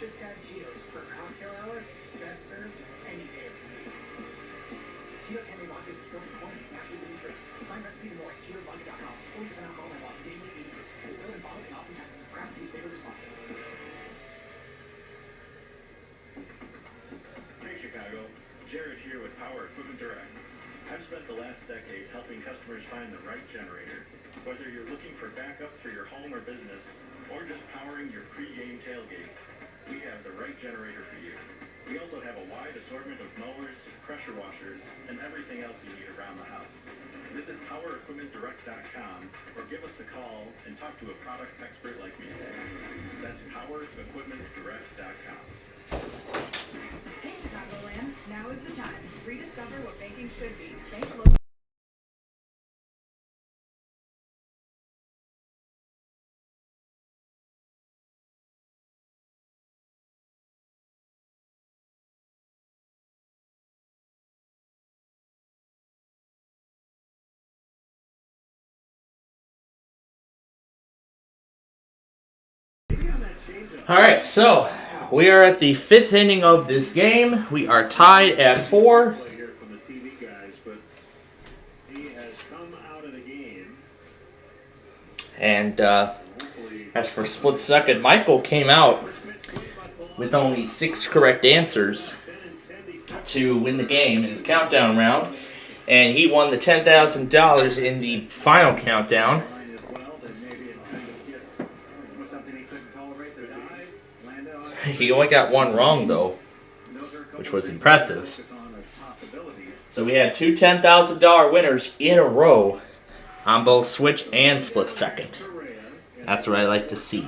Just got Cheetos for cocktail hour, best served any day of the week. Cheetos Henry Vodka is filled with corn, naturally gluten-free. Find recipes and more at CheetosVodka.com. 40% alcohol and vodka, daily 80 proof. It's filled and bottled in Austin, Texas. Craft these flavors responsibly. Hey Chicago, Jared here with Power Equipment Direct. I've spent the last decade helping customers find the right generator. Whether you're looking for backup for your home or business, or just powering your pre-game tailgate, we have the right generator for you. We also have a wide assortment of mowers, pressure washers, and everything else you need around the house. Visit PowerEquipmentDirect.com or give us a call and talk to a product expert like me. That's PowerEquipmentDirect.com. Hey, Chicagoland. Now is the time. Rediscover what baking should be. Thank you. Alright, so we are at the 5th inning of this game. We are tied at 4. Here from the TV guys, but he has come out of the game. And as for split second, Michael came out with only 6 correct answers to win the game in the countdown round. And he won the $10,000 in the final countdown. He only got 1 wrong, though, which was impressive. So we had 2 $10,000 winners in a row on both switch and split second. That's what I like to see.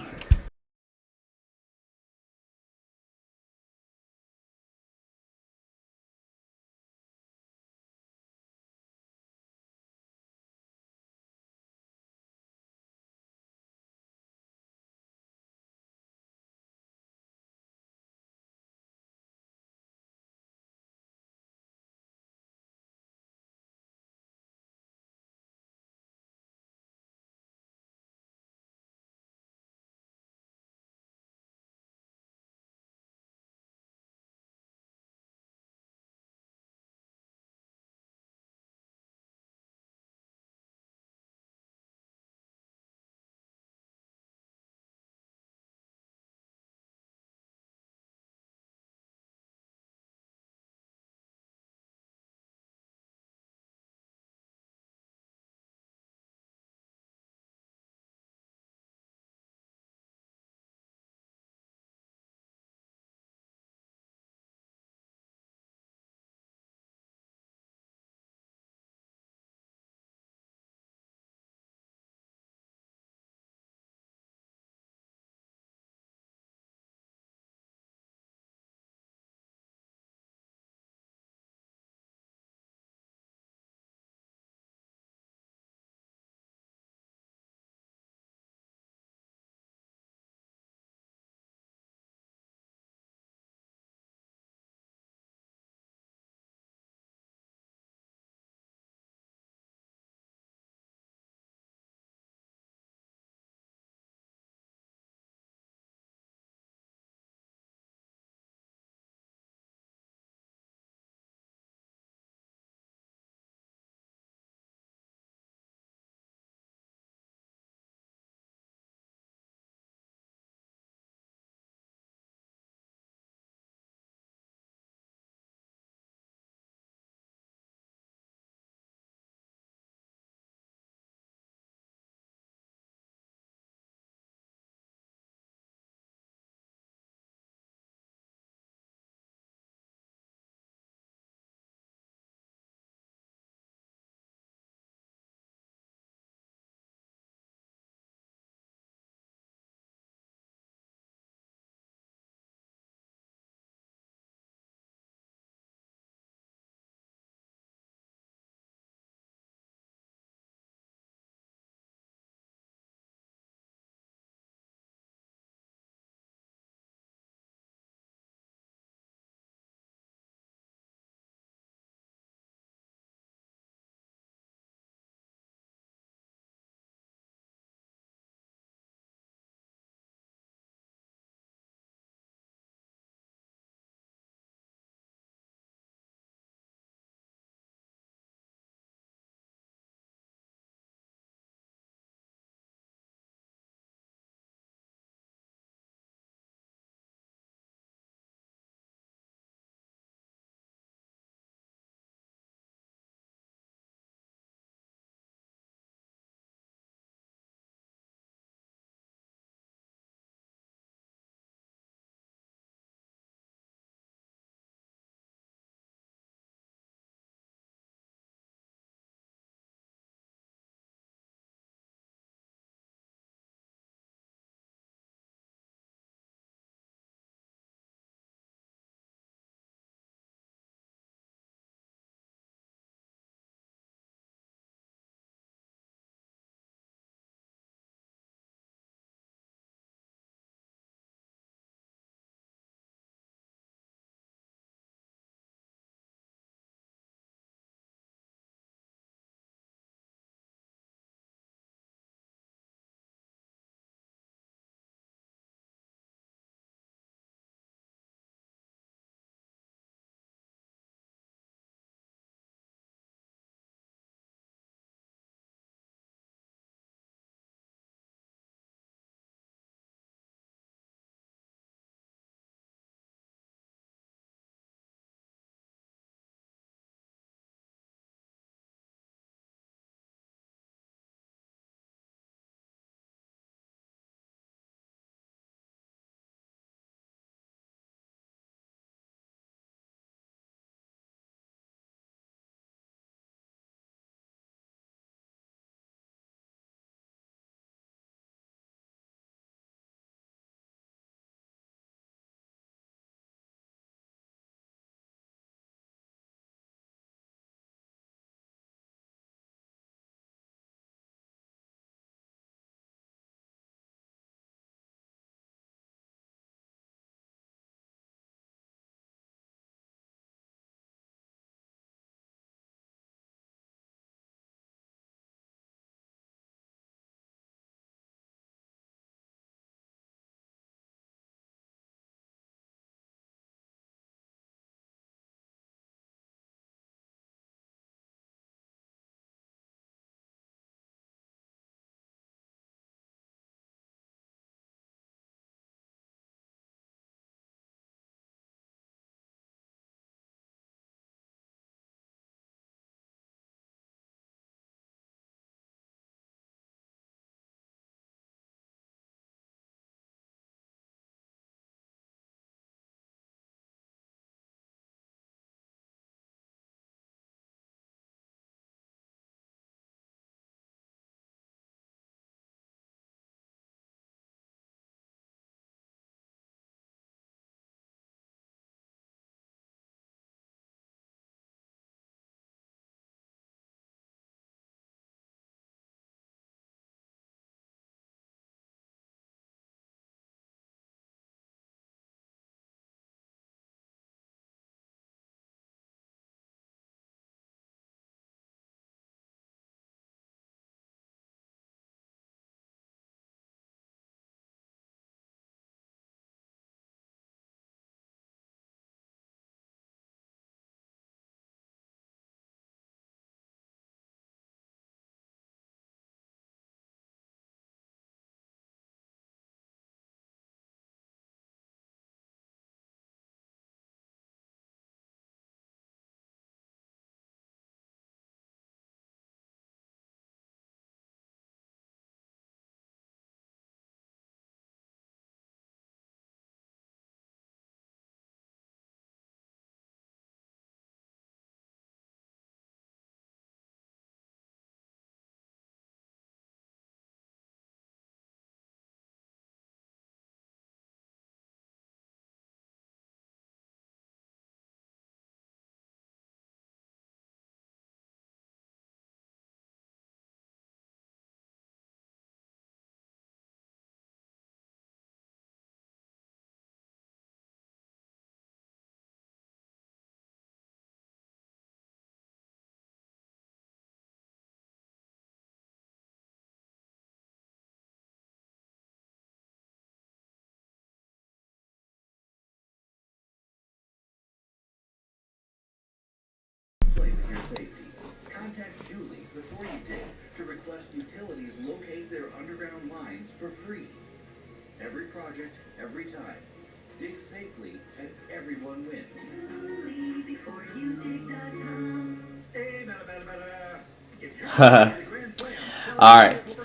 Alright.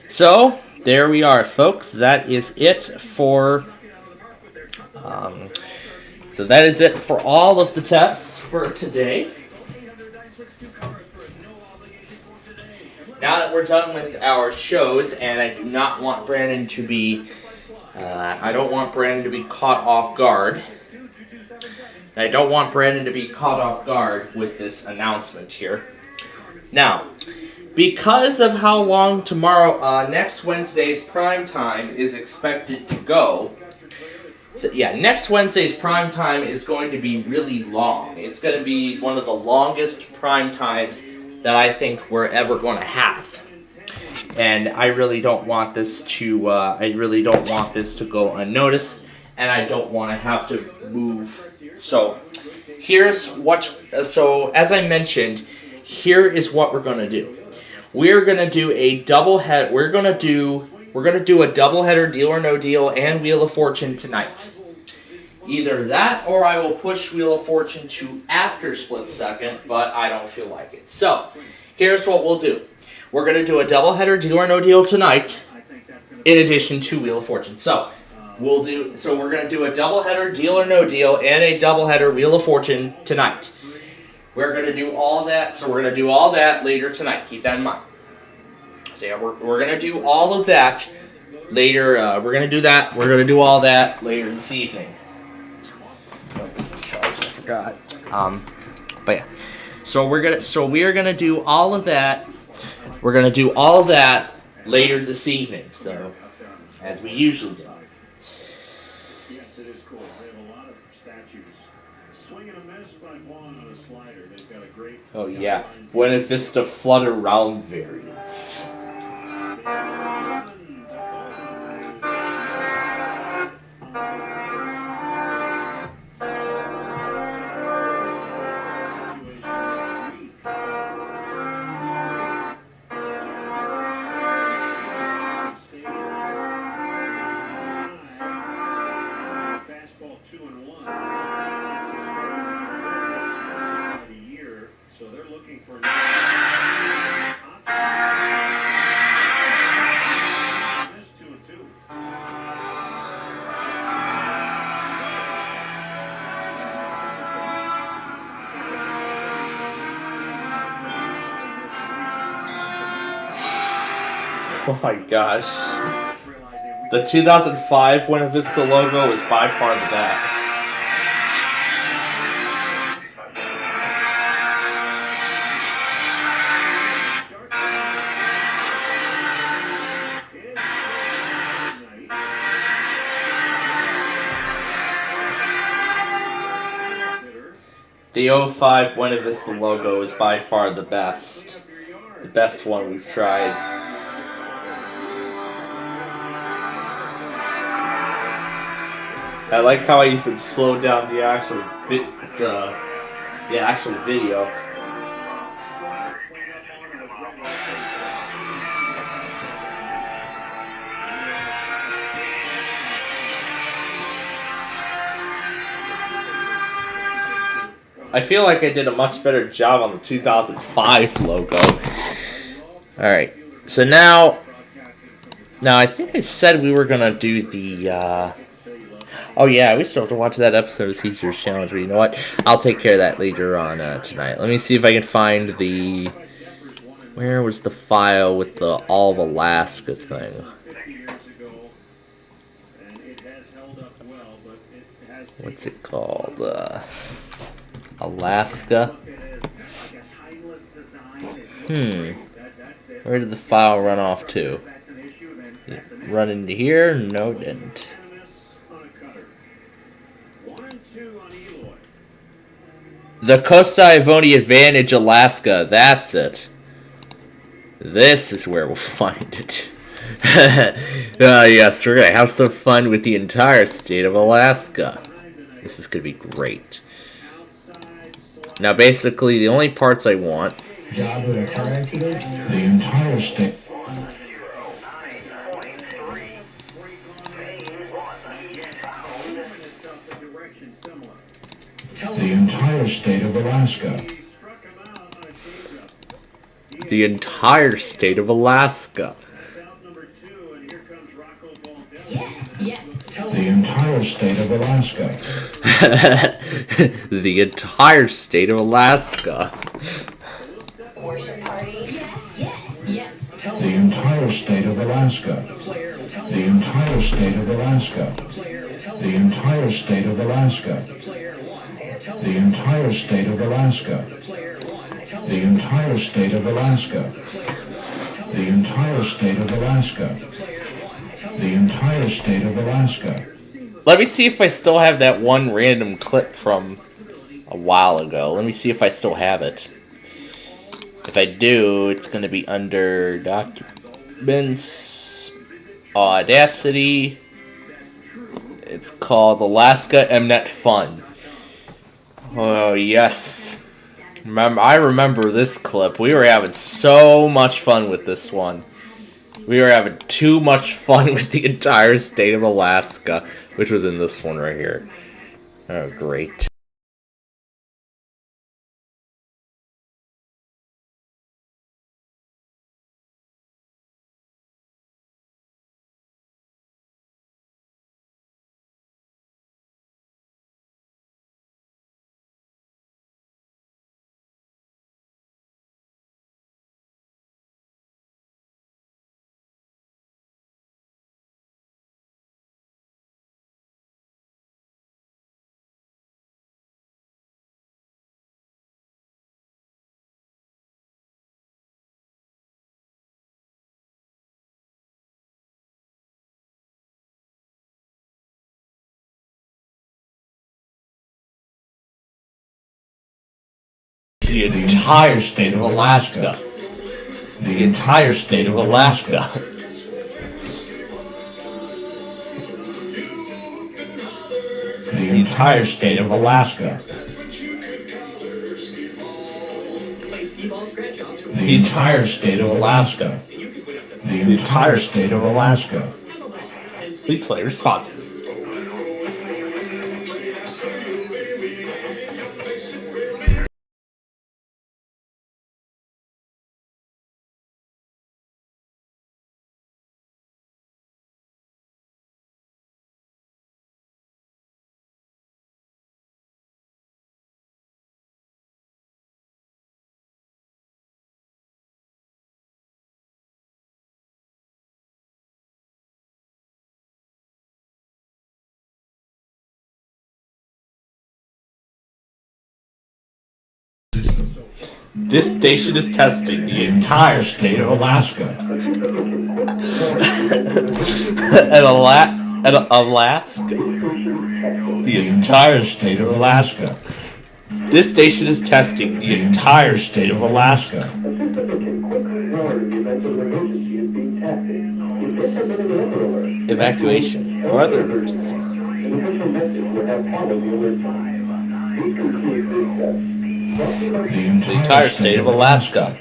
So, there we are, folks. That is it for... so that is it for all of the tests for today. Now that we're done with our shows, and I do not want Brandon to be... I don't want Brandon to be caught off guard. I don't want Brandon to be caught off guard with this announcement here. Now, because of how long tomorrow, next Wednesday's prime time is expected to go, so yeah, next Wednesday's prime time is going to be really long. It's going to be one of the longest prime times that I think we're ever going to have. And I really don't want this to, go unnoticed, and I don't want to have to move. So, so as I mentioned, here is what we're going to do. We're going to do a doublehead. We're going to do a doubleheader, Deal or No Deal, and Wheel of Fortune tonight. Either that, or I will push Wheel of Fortune to after Split Second, but I don't feel like it. So, here's what we'll do. We're going to do a doubleheader, Deal or No Deal tonight, in addition to Wheel of Fortune. So, we're going to do a doubleheader, Deal or No Deal, and a doubleheader, Wheel of Fortune tonight. We're going to do all that, so we're going to do all that later tonight. Keep that in mind. So yeah, we're going to do all of that later. We're going to do that. We're going to do all that later this evening. Oh, this is charged. I forgot. But yeah. So we are going to do all of that. We're going to do all of that later this evening. So, as we usually do. Yes, it is cool. They have a lot of statues. Swinging a miss by Vaughn on a slider. They've got a great... Oh yeah, Buena Vista Flutter Round variants. Oh my gosh. The 2005 Buena Vista logo is by far the best. The 05 Buena Vista logo is by far the best. The best one we've tried. I like how I even slowed down the actual video. I feel like I did a much better job on the 2005 logo. Alright, so now I think I said we were gonna do the, oh yeah, we still have to watch that episode of Caesar's Challenge, but you know what? I'll take care of that later on tonight. Let me see if I can find the... Where was the file with the All of Alaska thing? What's it called? Alaska? Where did the file run off to? Did it run into here? No, it didn't. The Costa Ivoni Advantage, Alaska. That's it. This is where we'll find it. Yes, we're going to have some fun with the entire state of Alaska. This is going to be great. Now, basically, the only parts I want... Job with a car accident, the entire state. The entire state of Alaska. The entire state of Alaska. The entire state of Alaska. The entire state of Alaska. Worship party. The entire state of Alaska. The entire state of Alaska. The entire state of Alaska. The entire state of Alaska. The entire state of Alaska. The entire state of Alaska. The entire state of Alaska. Let me see if I still have that one random clip from a while ago. Let me see if I still have it. If I do, it's going to be under Documents, Audacity. It's called Alaska Mnet Fun. Oh, yes. I remember this clip. We were having so much fun with this one. We were having too much fun with the entire state of Alaska, which was in this one right here. Oh, great. The entire state of Alaska. The entire state of Alaska. The entire state of Alaska. The entire state of Alaska. The entire state of Alaska. Please play responsibly. This station is testing the entire state of Alaska. Alaska. The entire state of Alaska. This station is testing the entire state of Alaska. Evacuation or other emergency. The entire state of Alaska.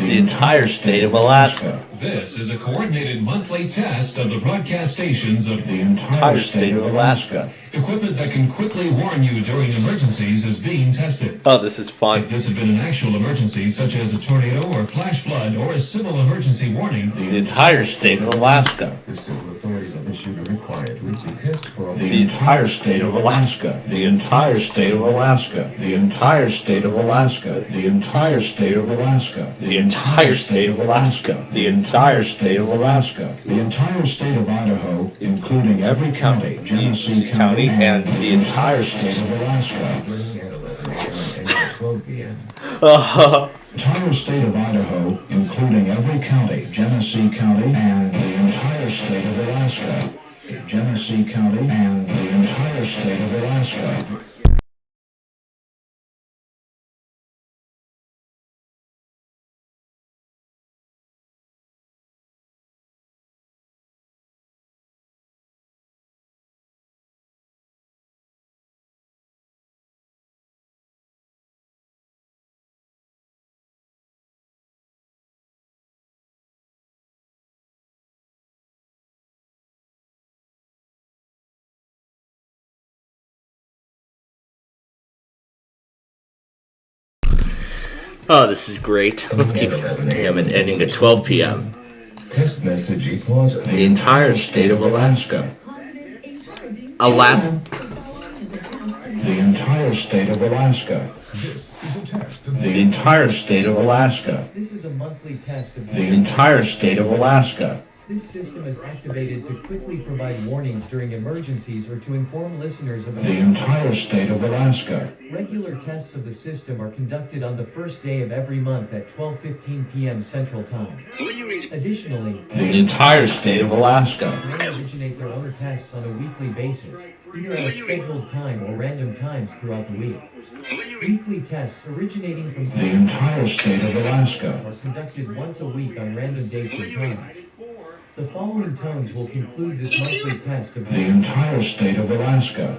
The entire state of Alaska. This is a coordinated monthly test of the broadcast stations of the entire state of Alaska. Equipment that can quickly warn you during emergencies is being tested. Oh, this is fun. If this had been an actual emergency, such as a tornado or flash flood or a civil emergency warning, the entire state of Alaska. The civil authorities have issued a required routine test for the entire state of Alaska. The entire state of Alaska. The entire state of Alaska. The entire state of Alaska. The entire state of Alaska. The entire state of Alaska. The entire state of Idaho, including every county, Genesee County, and the entire state of Alaska. Entire state of Idaho, including every county, Genesee County, and the entire state of Alaska. Genesee County and the entire state of Alaska. Oh, this is great. Let's keep have it ending at 12 p.m. Test message equals The entire state of Alaska. the entire state of Alaska. This is a test. The entire state of Alaska. This is a monthly test of The entire state of Alaska. This system is activated to quickly provide warnings during emergencies or to inform listeners of The entire state of Alaska. Regular tests of the system are conducted on the first day of every month at 12:15 p.m. Central Time. Additionally, The entire state of Alaska. may originate their own tests on a weekly basis, either at a scheduled time or random times throughout the week. Weekly tests originating from The entire state of Alaska. are conducted once a week on random dates or times. The following tones will conclude this monthly test of The entire state of Alaska.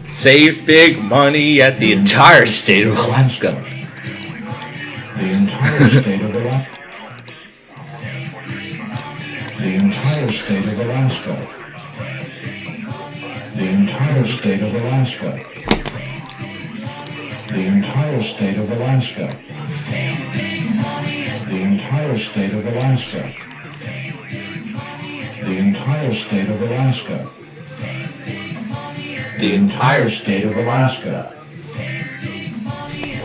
Save big money at the entire state of Alaska. The entire state of Alaska. The entire state of Alaska. The entire state of Alaska. The entire state of Alaska. The entire state of Alaska. The entire state of Alaska. The entire state of Alaska.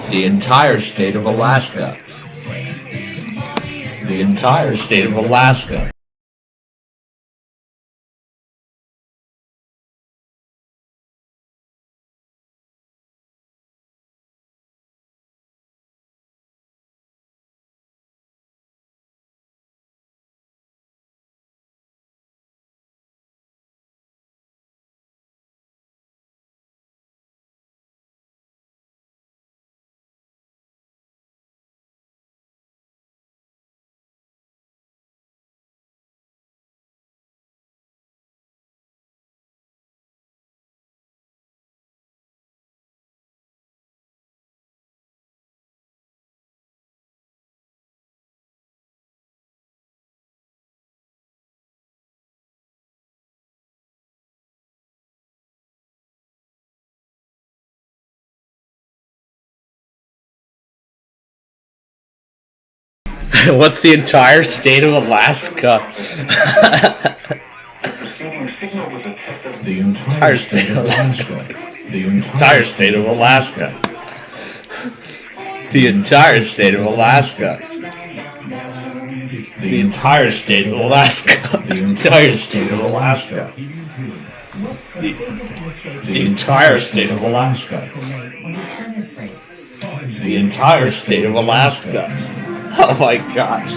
The entire state of Alaska. The entire state of Alaska. What's the entire state of Alaska? The entire state of Alaska. The entire state of Alaska. The entire state of Alaska. The entire state of Alaska. The entire state of Alaska. The entire state of Alaska. The entire state of Alaska. Oh my gosh.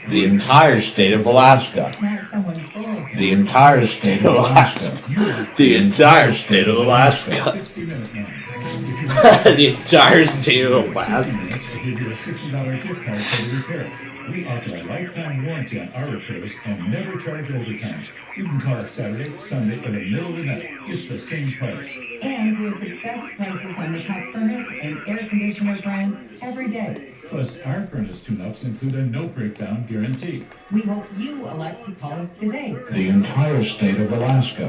The entire state of Alaska. The entire state of Alaska. The entire state of Alaska. The entire state of Alaska. Give you a $60 gift card for the repair. We offer a lifetime warranty on our repairs and never charge overtime. You can call us Saturday, Sunday, or the middle of the night. It's the same price. And we have the best prices on the top furnace and air conditioner brands every day. Plus, our furnace tune-ups include a no breakdown guarantee. We hope you elect to call us today. The entire state of Alaska.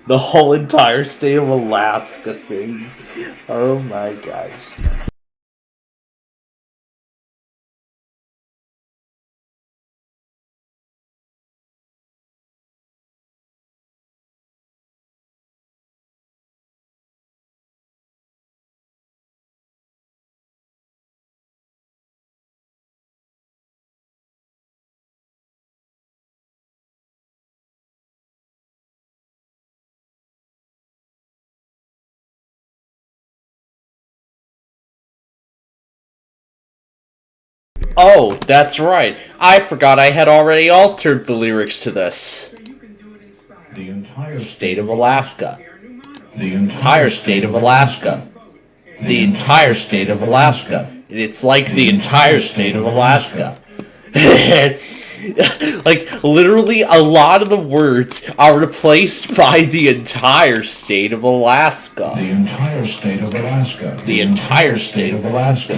The whole entire state of Alaska thing. Oh my gosh. Oh, that's right. I forgot I had already altered the lyrics to this. The entire State of Alaska. The Entire state of Alaska. The entire state of Alaska. It's like the entire state of Alaska. Like, literally, a lot of the words are replaced by the entire state of Alaska. The entire state of Alaska. The entire state of Alaska.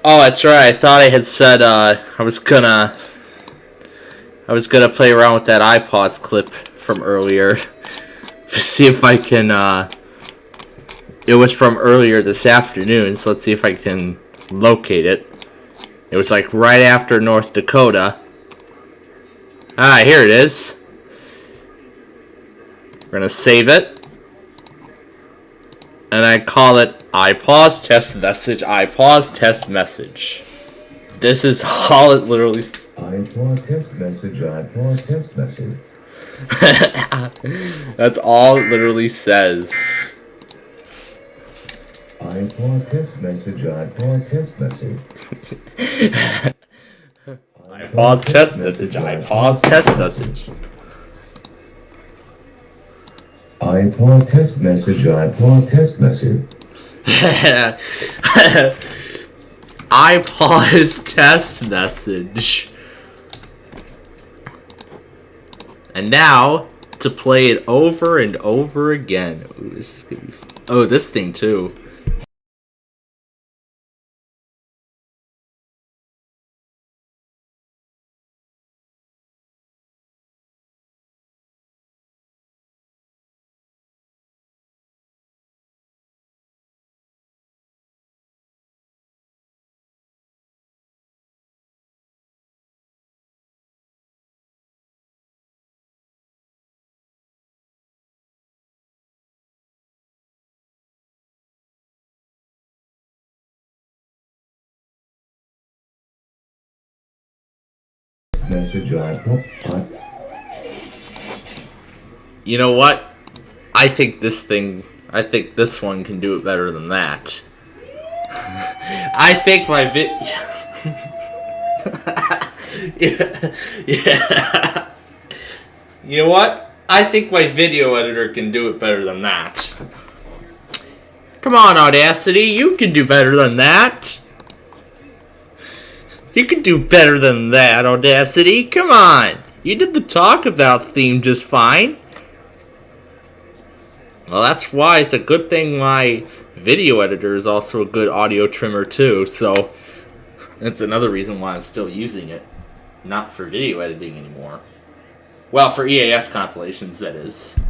Oh, that's right. I thought I had said I was gonna play around with that iPause clip from earlier to see if I can. It was from earlier this afternoon, so let's see if I can locate it. It was like right after North Dakota. Ah, here it is. We're gonna save it, and I call it iPause test message. iPause test message. This is all it literally. iPause test message. iPause test message. That's all it literally says. iPause test message. iPause test message. iPause test message. iPause test message. iPause test message. iPause test message. iPause test message. And now to play it over and over again. Ooh, this is gonna be. Oh, this thing too. message but You know what? I think this one can do it better than that. I think my yeah. You know what? I think my video editor can do it better than that. Come on, Audacity, you can do better than that. You can do better than that, Audacity. Come on. You did the talk about theme just fine. Well, that's why it's a good thing my video editor is also a good audio trimmer too, so that's another reason why I'm still using it. Not for video editing anymore. Well, for EAS compilations, that is.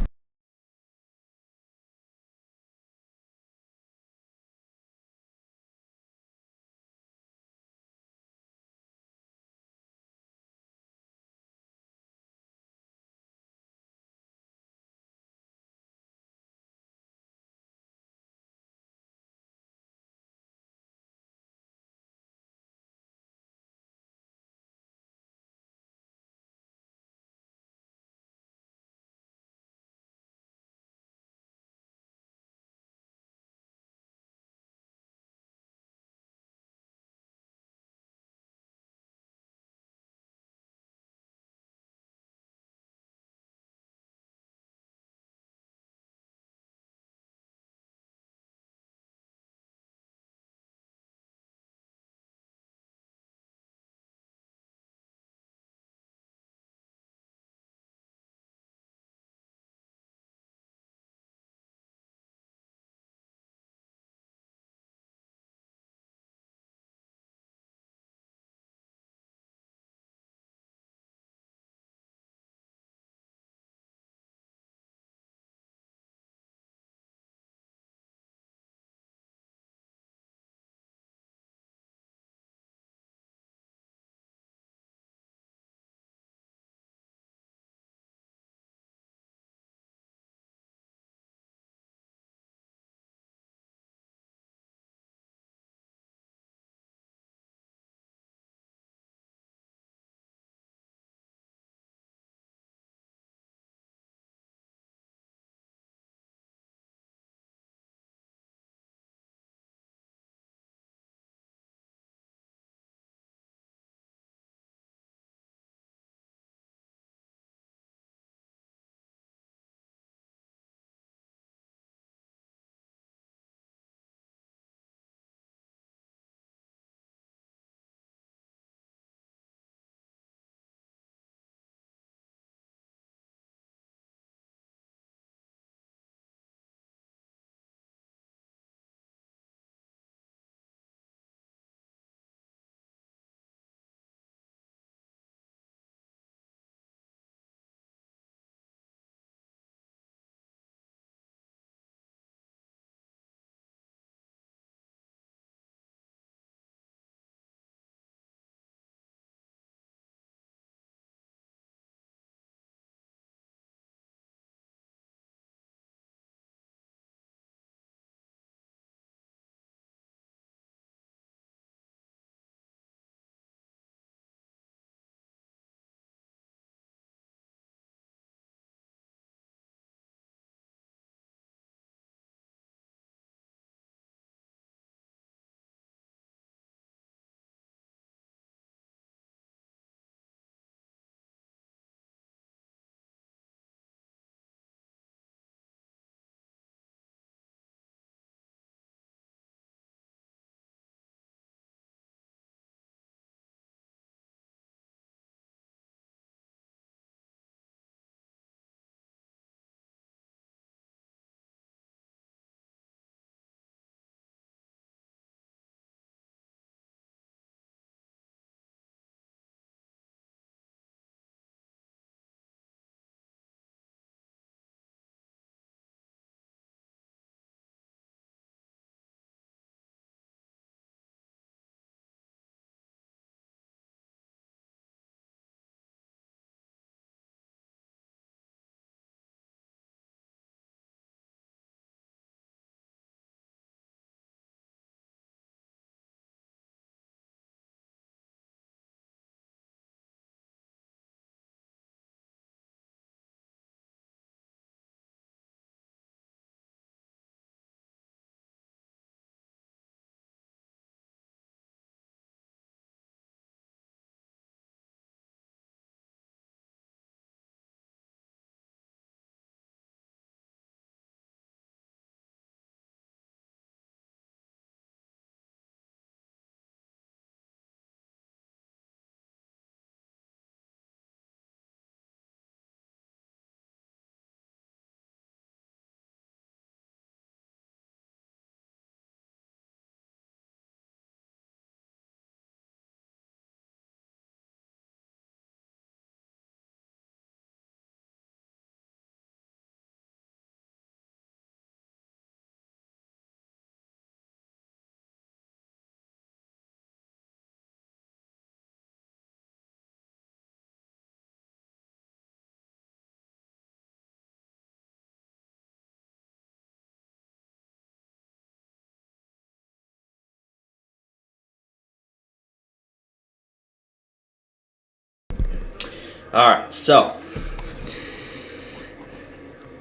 Alright, so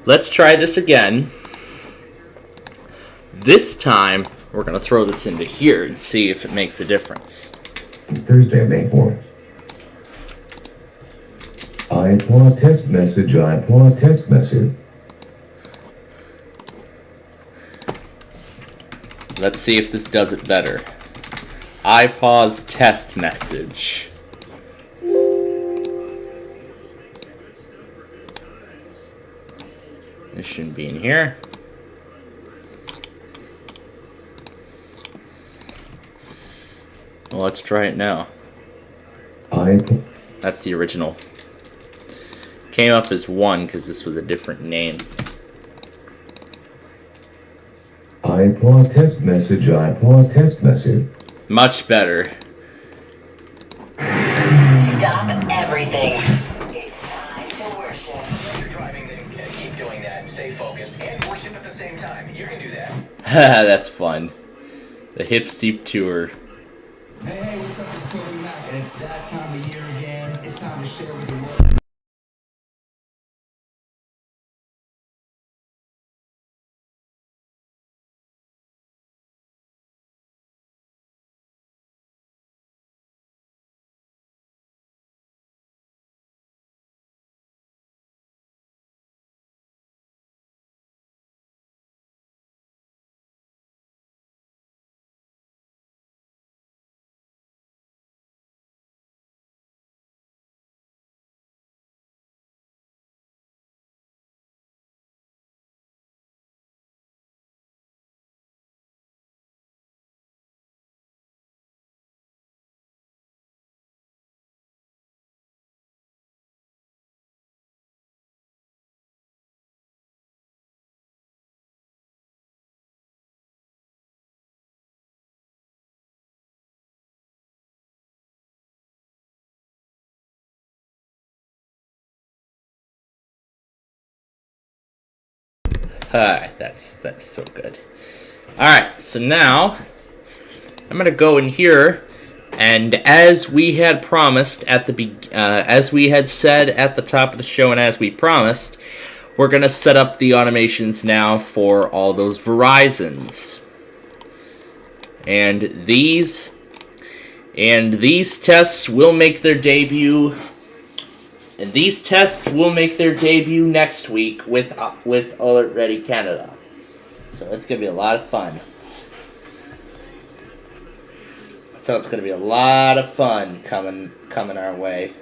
let's try this again. This time, we're going to throw this into here and see if it makes a difference. Thursday, May 4th. I pause test message, I pause test message. Let's see if this does it better. I pause test message. This shouldn't be in here. Well, let's try it now. That's the original. Came up as 1 because this was a different name. I pause test message, I pause test message. Much better. Stop everything. It's time to worship. If you're driving, then keep doing that. Stay focused and worship at the same time. You can do that. That's fun. The Hip Steep Tour. Hey, what's up? It's Toby Mac, and it's that time of year again. It's time to share with the world. That's so good. Alright, so now I'm gonna go in here, and as we had promised at the as we had said at the top of the show, and as we promised, we're gonna set up the automations now for all those Verizons. And these tests will make their debut. And these tests will make their debut next week with Alert Ready Canada. So it's going to be a lot of fun. So it's going to be a lot of fun coming our way.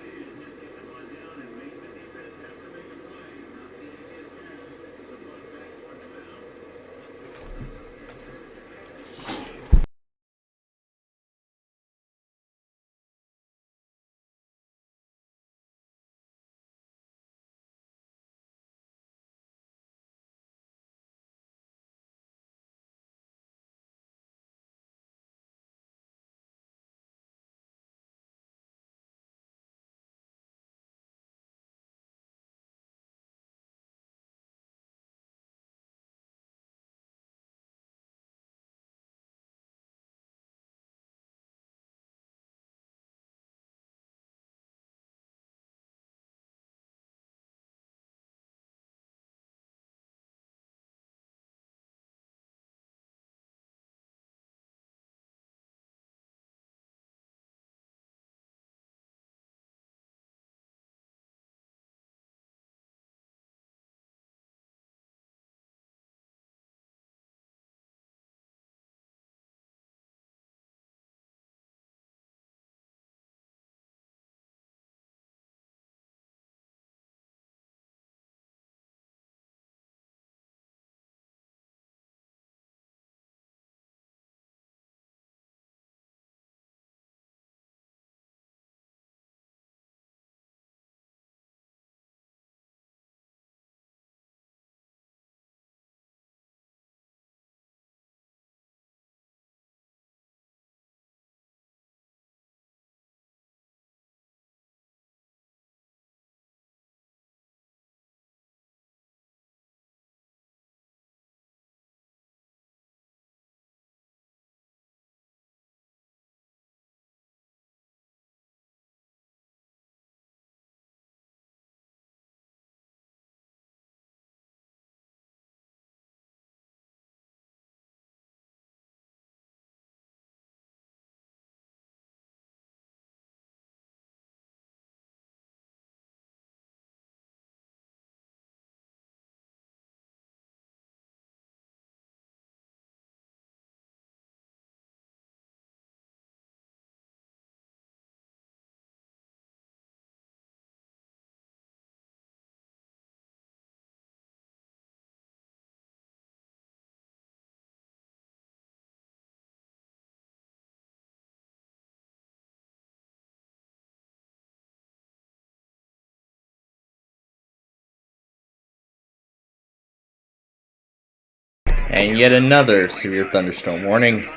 And yet another severe thunderstorm warning.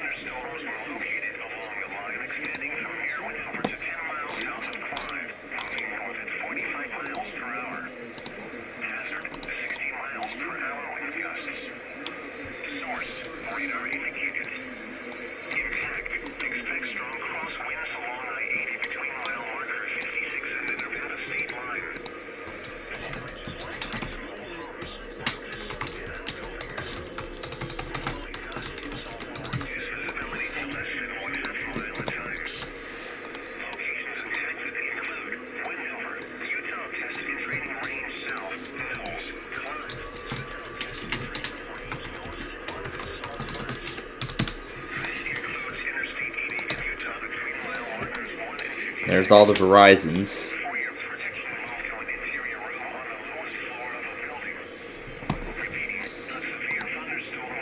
There's all the Verizons.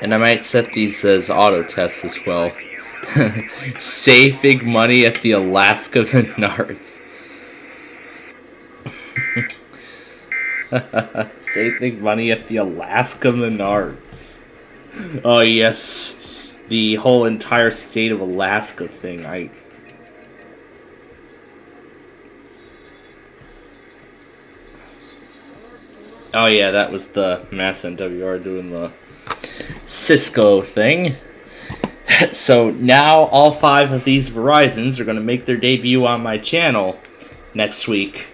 And I might set these as auto tests as well. Save big money at the Alaska Menards. Save big money at the Alaska Menards. Oh yes, the whole entire state of Alaska thing. Oh yeah, that was the Mass NWR doing the Cisco thing. So now all 5 of these Verizons are going to make their debut on my channel next week.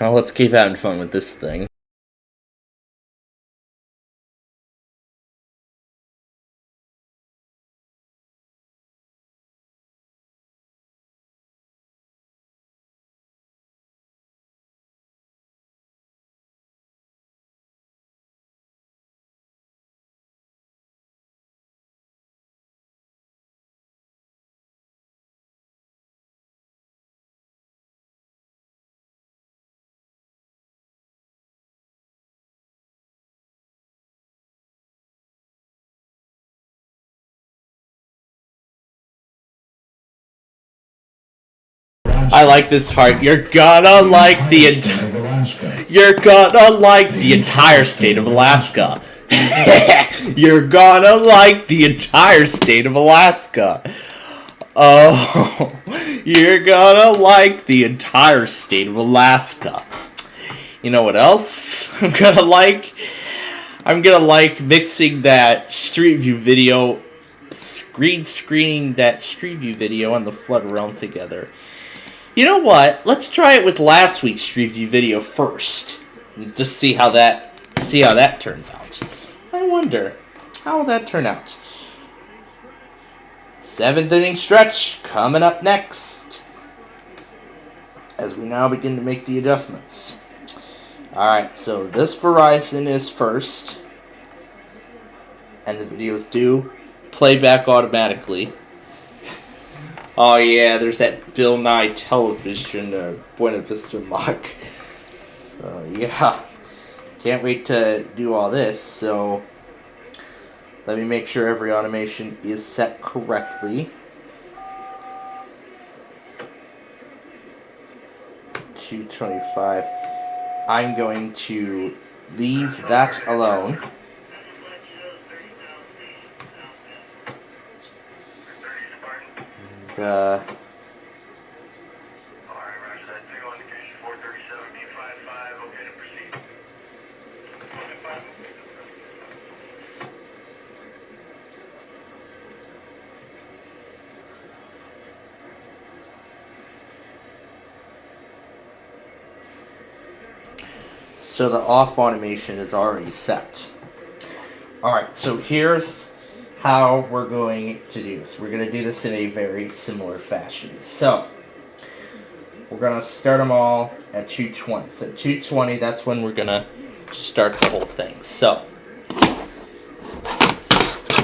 Now let's keep having fun with this thing. I like this part. You're gonna like the entire state of Alaska. You're gonna like the entire state of Alaska. Oh, you're gonna like the entire state of Alaska. You know what else I'm gonna like? I'm gonna like mixing that Street View video, screening that Street View video on the Flood Realm together. You know what? Let's try it with last week's Street View video first. Just see how that turns out. I wonder, how will that turn out? 7th inning stretch coming up next, as we now begin to make the adjustments. Alright, so this Verizon is first, and the videos do play back automatically. Oh yeah, there's that Bill Nye television Buena Vista mock. So yeah, can't wait to do all this. So let me make sure every automation is set correctly. 225. I'm going to leave that alone. And so the off automation is already set. Alright, so here's how we're going to do this. We're going to do this in a very similar fashion. So, we're going to start them all at 220. So at 220, that's when we're going to start the whole thing. So,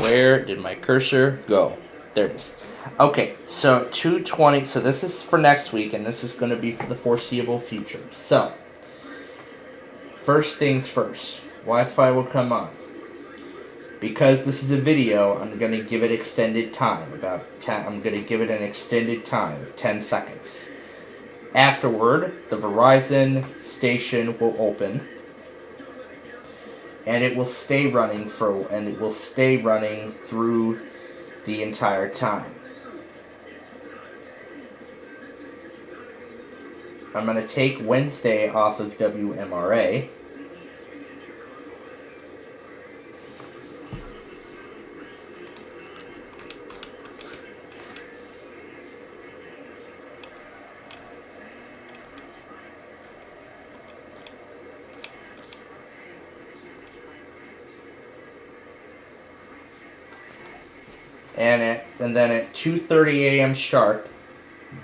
where did my cursor go? There it is. Okay, so 220, so this is for next week, and this is going to be for the foreseeable future. So, first things first, Wi-Fi will come on. Because this is a video, I'm going to give it extended time. I'm going to give it an extended time of 10 seconds. Afterward, the Verizon station will open. and it will stay running through the entire time. I'm going to take Wednesday off of WMRA. And then at 2:30 a.m. sharp,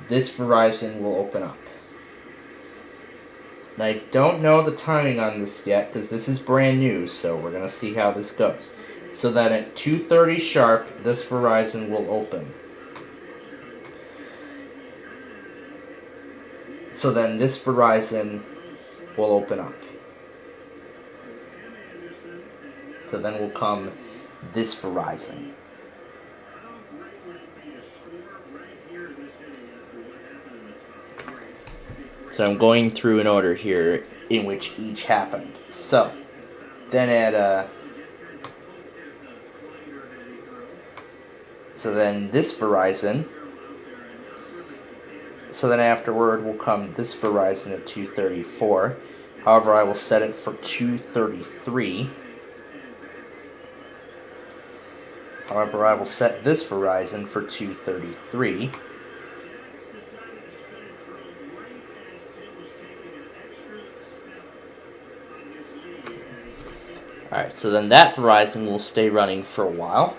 this Verizon will open up. Now, I don't know the timing on this yet because this is brand new, so we're going to see how this goes. So that at 2:30 sharp, this Verizon will open. So then this Verizon will open up. So then will come this Verizon. So I'm going through an order here in which each happened. So then so then this Verizon. So then afterward will come this Verizon at 2:34. However, I will set it for 2:33. However, I will set this Verizon for 2:33. Alright, so then that Verizon will stay running for a while.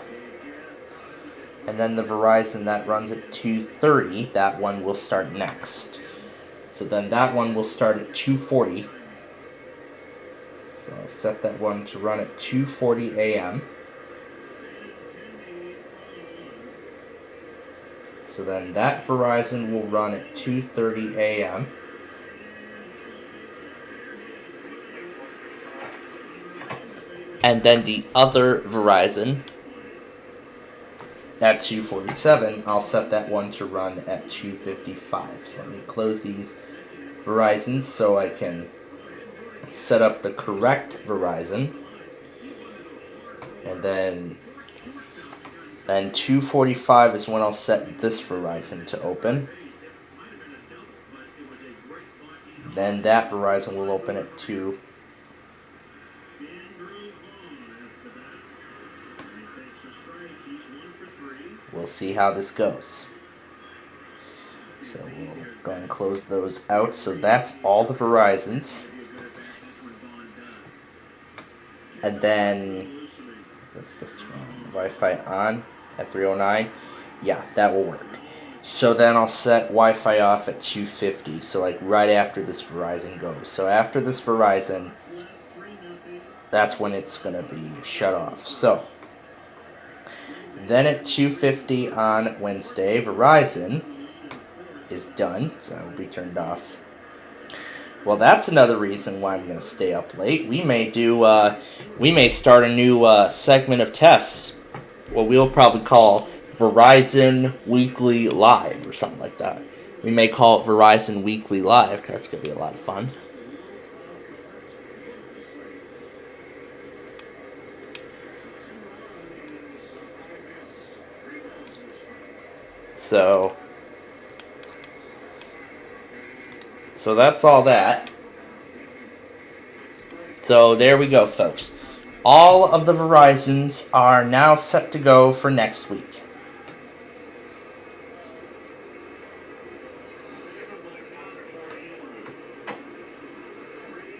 And then the Verizon that runs at 2:30, that one will start next. So then that one will start at 2:40. So I'll set that one to run at 2:40 a.m. So then that Verizon will run at 2:30 a.m. And then the other Verizon at 2:47, I'll set that one to run at 2:55. So let me close these Verizons so I can set up the correct Verizon. And then 2:45 is when I'll set this Verizon to open. Then that Verizon will open at 2. We'll see how this goes. So we'll go and close those out. So that's all the Verizons. And then, what's this one? Wi-Fi on at 309. Yeah, that will work. So then I'll set Wi-Fi off at 250. So like right after this Verizon goes. So after this Verizon, that's when it's going to be shut off. So then at 2:50 on Wednesday, Verizon is done, so it will be turned off. Well, that's another reason why I'm going to stay up late. We may start a new segment of tests, what we'll probably call Verizon Weekly Live or something like that. We may call it Verizon Weekly Live, because that's going to be a lot of fun. So that's all that. So there we go, folks. All of the Verizons are now set to go for next week.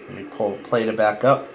Let me pull Play-Doh back up.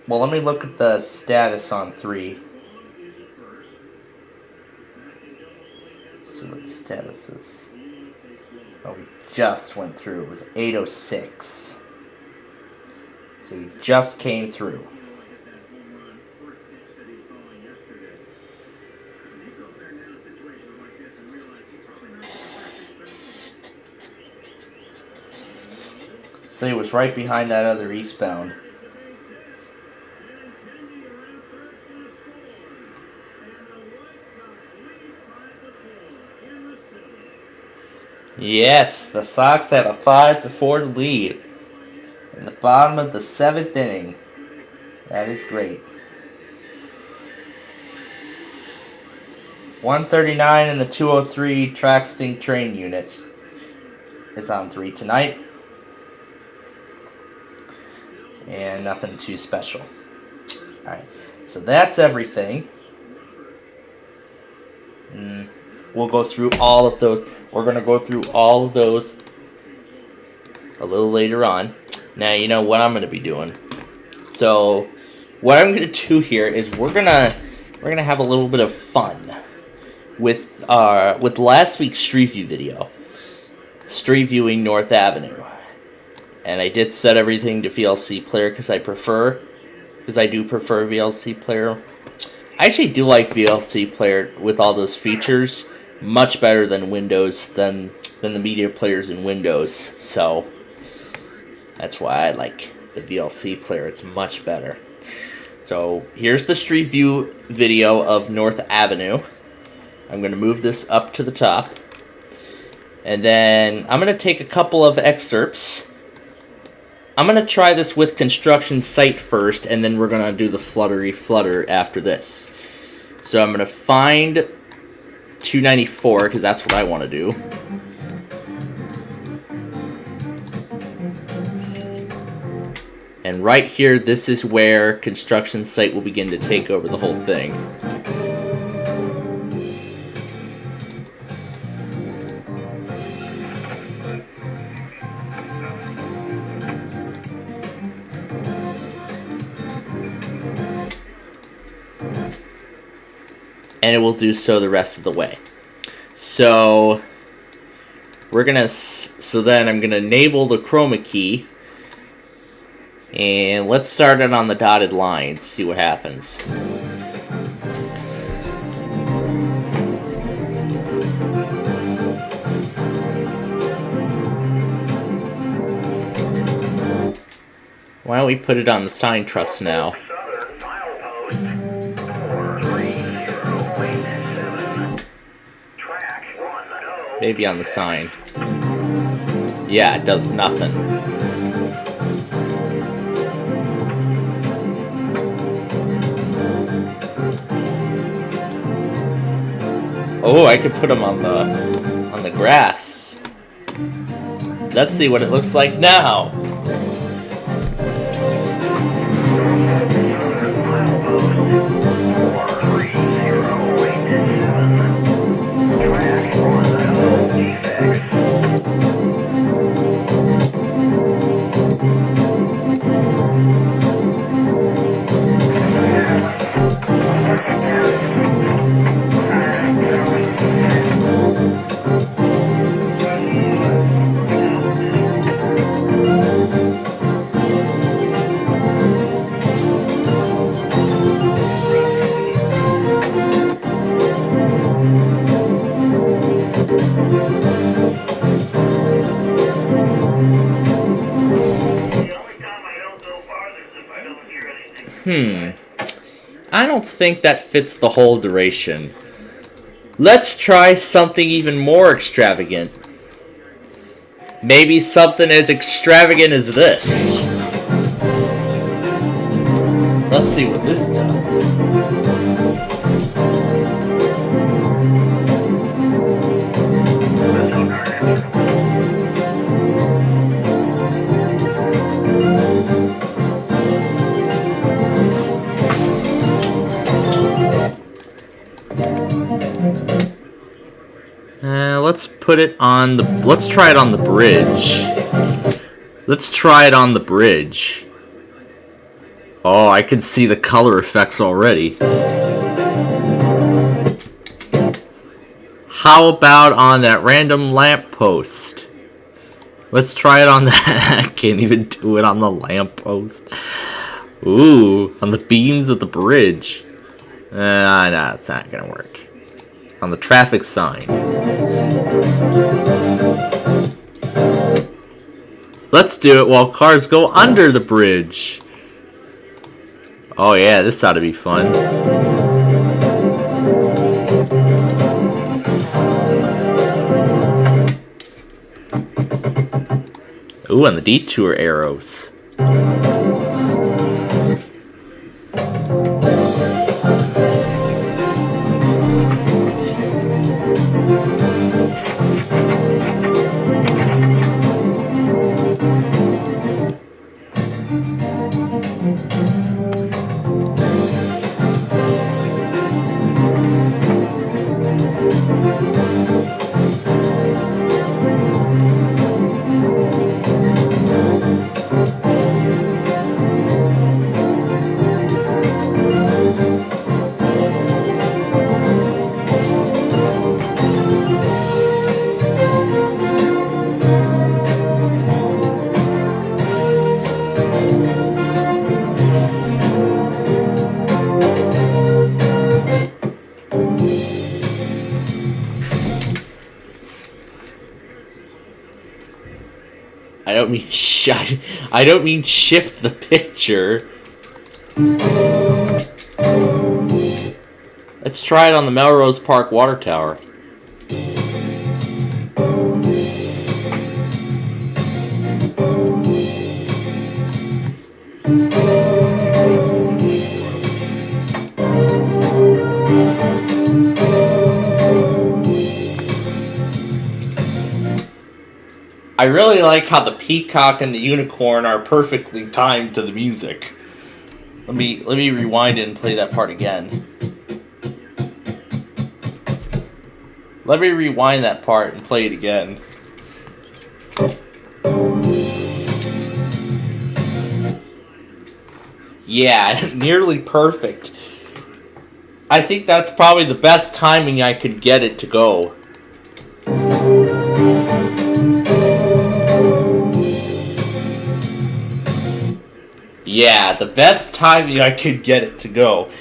Well, let me look at the status on 3. See what the status is. Oh, we just went through. It was 8:06. So we just came through. So he was right behind that other eastbound. Yes, the Sox have a 5-4 lead in the bottom of the 7th inning. That is great. 139 in the 203 track sting train units is on 3 tonight. And nothing too special. Alright, so that's everything. We'll go through all of those. We're going to go through all of those a little later on. Now, you know what I'm going to be doing. So, what I'm going to do here is we're going to have a little bit of fun with last week's Street View video. Street Viewing North Avenue. And I did set everything to VLC player because I do prefer VLC player. I actually do like VLC player with all those features much better than Windows than the media players in Windows. So that's why I like the VLC player. It's much better. So here's the Street View video of North Avenue. I'm going to move this up to the top. And then I'm going to take a couple of excerpts. I'm going to try this with construction site first, and then we're going to do the fluttery flutter after this. So I'm going to find 294, because that's what I want to do. And right here, this is where construction site will begin to take over the whole thing. And it will do so the rest of the way. So then I'm gonna enable the chroma key, and let's start it on the dotted line. See what happens. Why don't we put it on the sign truss now? Maybe on the sign. Yeah, it does nothing. Oh, I could put them on the grass. Let's see what it looks like now. I don't think that fits the whole duration. Let's try something even more extravagant. Maybe something as extravagant as this. Let's see what this does. Let's put it on the... Let's try it on the bridge. Let's try it on the bridge. Oh, I can see the color effects already. How about on that random lamppost? Let's try it on that. I can't even do it on the lamppost. Ooh, on the beams of the bridge. No, it's not gonna work. On the traffic sign. Let's do it while cars go under the bridge. Oh yeah, this ought to be fun. Ooh, and the detour arrows. I don't mean shift the picture. Let's try it on the Melrose Park water tower. I really like how the peacock and the unicorn are perfectly timed to the music. Let me rewind it and play that part again. Let me rewind that part and play it again. Yeah, nearly perfect. I think that's probably the best timing I could get it to go. Yeah, the best timing I could get it to go.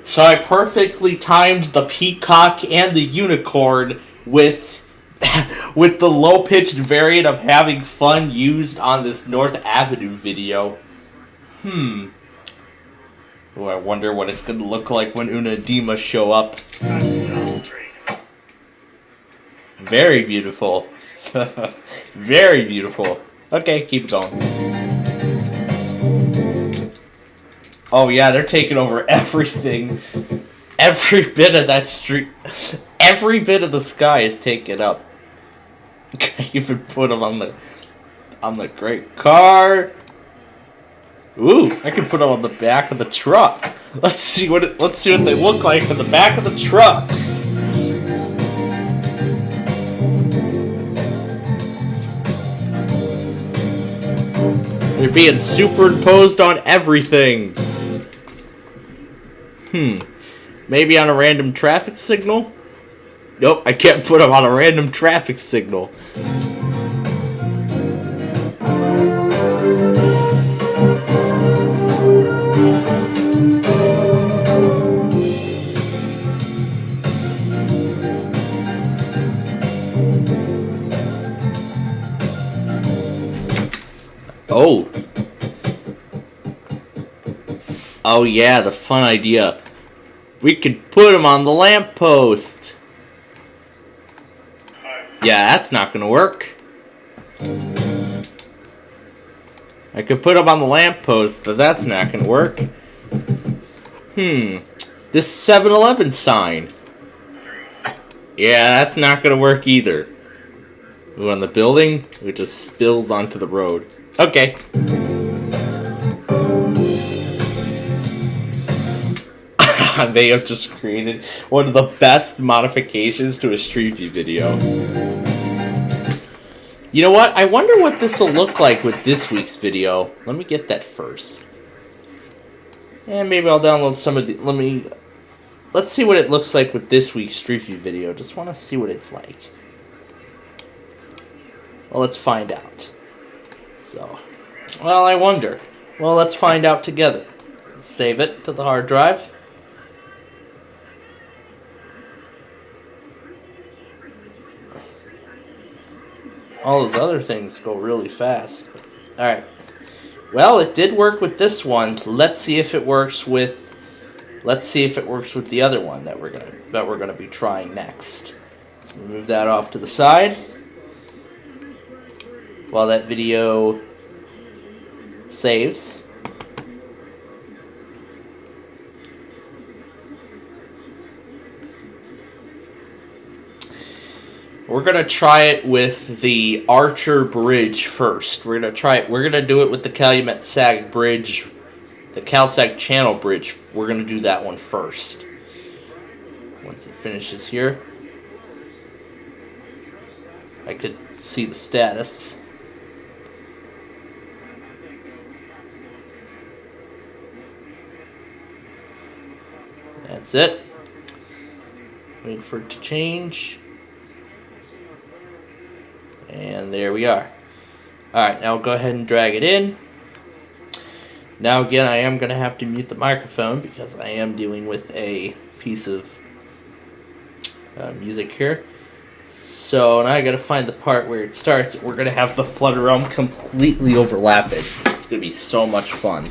So I perfectly timed the peacock and the unicorn with the low-pitched variant of having fun used on this North Avenue video. Oh, I wonder what it's going to look like when Una and Dima show up. Very beautiful. Very beautiful. Okay, keep going. Oh yeah, they're taking over everything. Every bit of that street, every bit of the sky is taken up. I even put them on the great car. Ooh, I can put them on the back of the truck. Let's see what they look like on the back of the truck. They're being superimposed on everything. Maybe on a random traffic signal? Nope, I can't put them on a random traffic signal. Oh. Oh yeah, the fun idea. We could put them on the lamppost. Yeah, that's not gonna work. I could put them on the lamppost, but that's not gonna work. This 7-Eleven sign. Yeah, that's not gonna work either. Ooh, on the building, it just spills onto the road. Okay. They have just created one of the best modifications to a Street View video. You know what? I wonder what this will look like with this week's video. Let me get that first. And maybe I'll download some of the... Let's see what it looks like with this week's Street View video. Just want to see what it's like. Well, let's find out. So, well, I wonder. Well, let's find out together. Let's save it to the hard drive. All those other things go really fast. But Alright. Well, it did work with this one. Let's see if it works with the other one that we're gonna be trying next. So move that off to the side while that video saves. We're gonna try it with the Archer Bridge first. We're gonna do it with the Calumet Sag Bridge, the CalSag Channel Bridge. We're gonna do that one first. Once it finishes here, I could see the status. That's it. Wait for it to change. And there we are. Alright, now go ahead and drag it in. Now again, I am going to have to mute the microphone because I am dealing with a piece of music here. So now I got to find the part where it starts. We're going to have the Flutter Realm completely overlap it. It's going to be so much fun.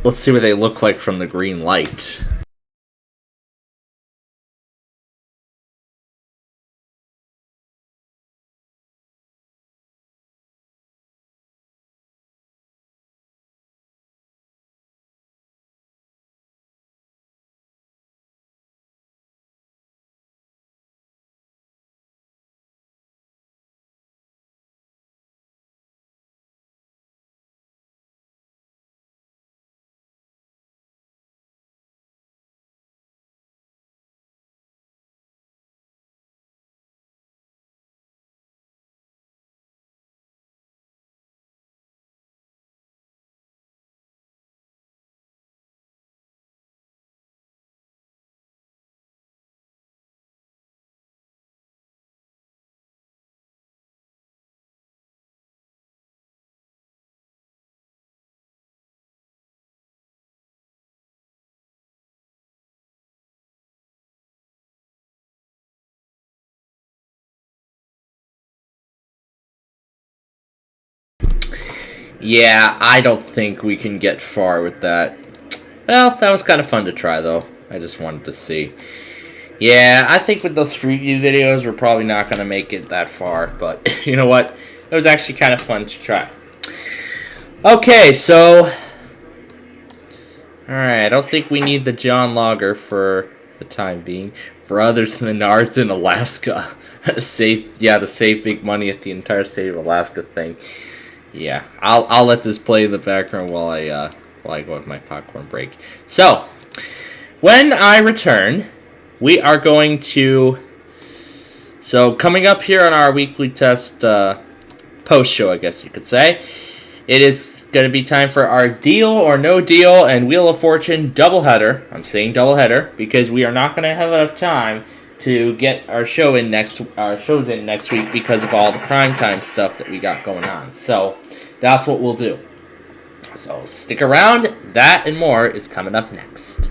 Let's see what they look like from the green light. Yeah, I don't think we can get far with that. Well, that was kind of fun to try, though. I just wanted to see. Yeah, I think with those Street View videos, we're probably not going to make it that far. But, you know what? It was actually kind of fun to try. Okay, so... Alright, I don't think we need the John Logger for the time being. For others, Menards in Alaska. The save big money at the entire state of Alaska thing. Yeah, I'll let this play in the background while I go with my popcorn break. So, when I return, we are going to... So, coming up here on our weekly test post-show, I guess you could say, it is going to be time for our Deal or No Deal and Wheel of Fortune doubleheader. I'm saying doubleheader because we are not going to have enough time to get our shows in next week because of all the primetime stuff that we got going on. So that's what we'll do. So stick around. That and more is coming up next.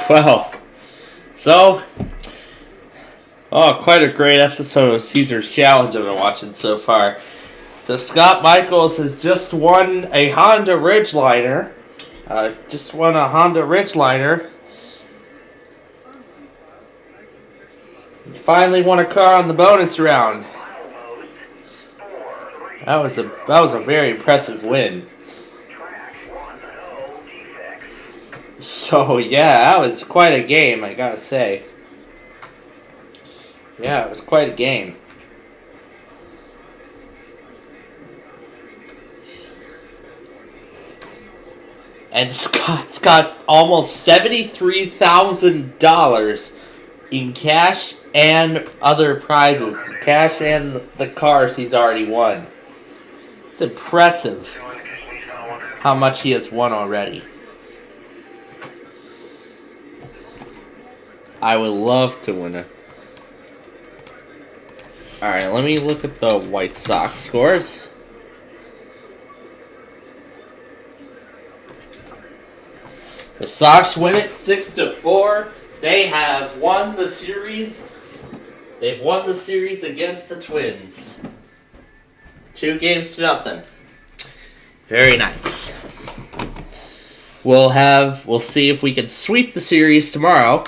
Well, so, quite a great episode of Caesar's Challenge I've been watching so far. So Scott Michaels has just won a Honda Ridgeliner. He finally won a car on the bonus round. That was a very impressive win. So yeah, that was quite a game, I gotta say. Yeah, it was quite a game. And Scott's got almost $73,000 in cash and other prizes. Cash and the cars he's already won. It's impressive how much he has won already. I would love to win it. Alright, let me look at the White Sox scores. The Sox win it 6-4. They have won the series. They've won the series against the Twins. 2-0. Very nice. We'll see if we can sweep the series tomorrow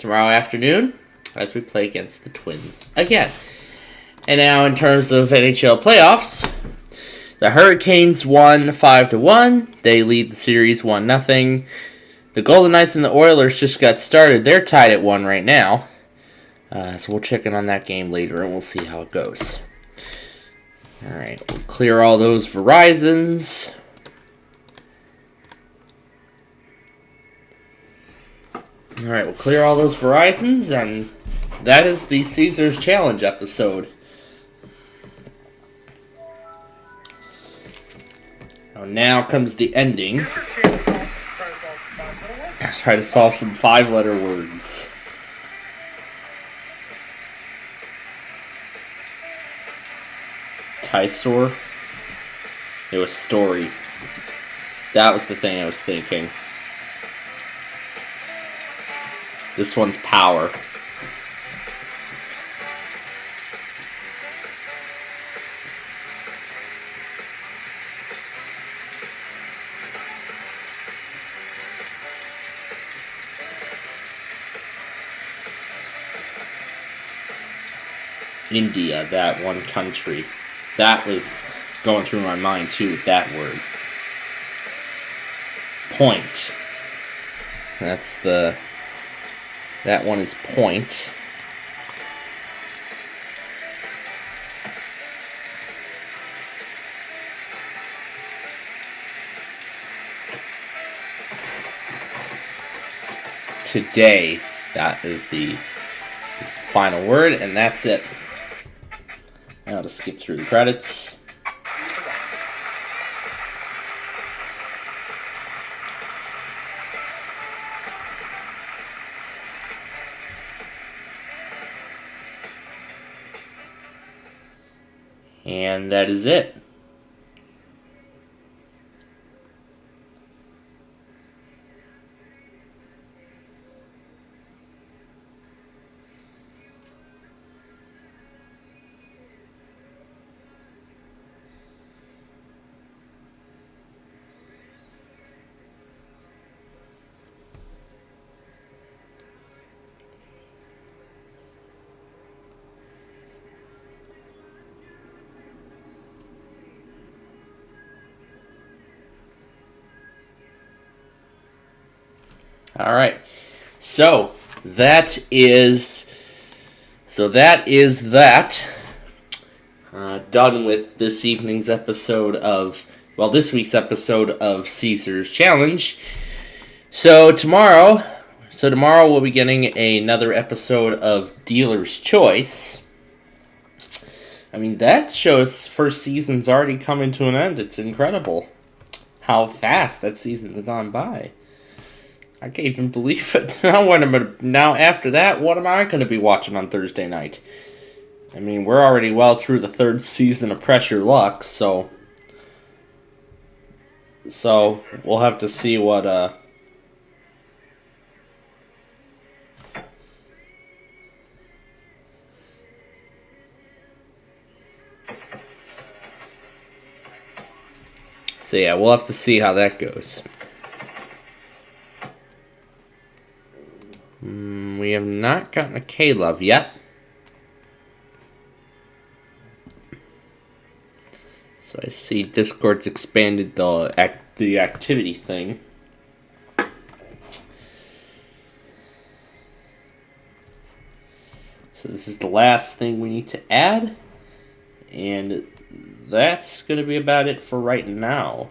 afternoon, as we play against the Twins again. And now in terms of NHL playoffs, the Hurricanes won 5-1. They lead the series 1-0. The Golden Knights and the Oilers just got started. They're tied at 1 right now. So we'll check in on that game later and we'll see how it goes. Alright, we'll clear all those Verizons. Alright, we'll clear all those Verizons, and that is the Caesar's Challenge episode. Now comes the ending. Try to solve some 5-letter words. Tysor? It was story. That was the thing I was thinking. This one's power. India, that one country. That was going through my mind too with that word. Point. That one is point. Today, that is the final word, and that's it. Now to skip through the credits. And that is it. All right, so that is that. Done with this evening's episode of, this week's episode of Caesar's Challenge. So tomorrow we'll be getting another episode of Dealer's Choice. I mean, that show's first season's already coming to an end. It's incredible how fast that season's gone by. I can't even believe it. Now after that, what am I going to be watching on Thursday night? I mean, we're already well through the third season of Pressure Luck, so we'll have to see what So yeah, we'll have to see how that goes. We have not gotten a K-Love yet. So I see Discord's expanded the activity thing. So this is the last thing we need to add. And that's going to be about it for right now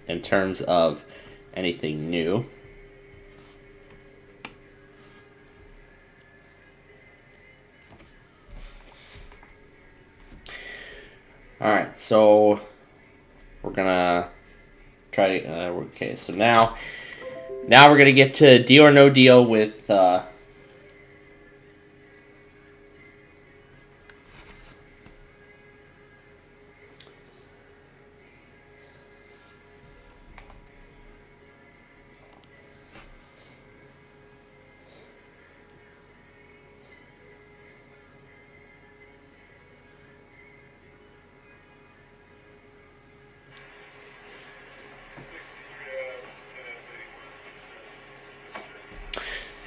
in terms of anything new. Alright, so we're gonna try to, okay, so now we're gonna get to deal or no deal with,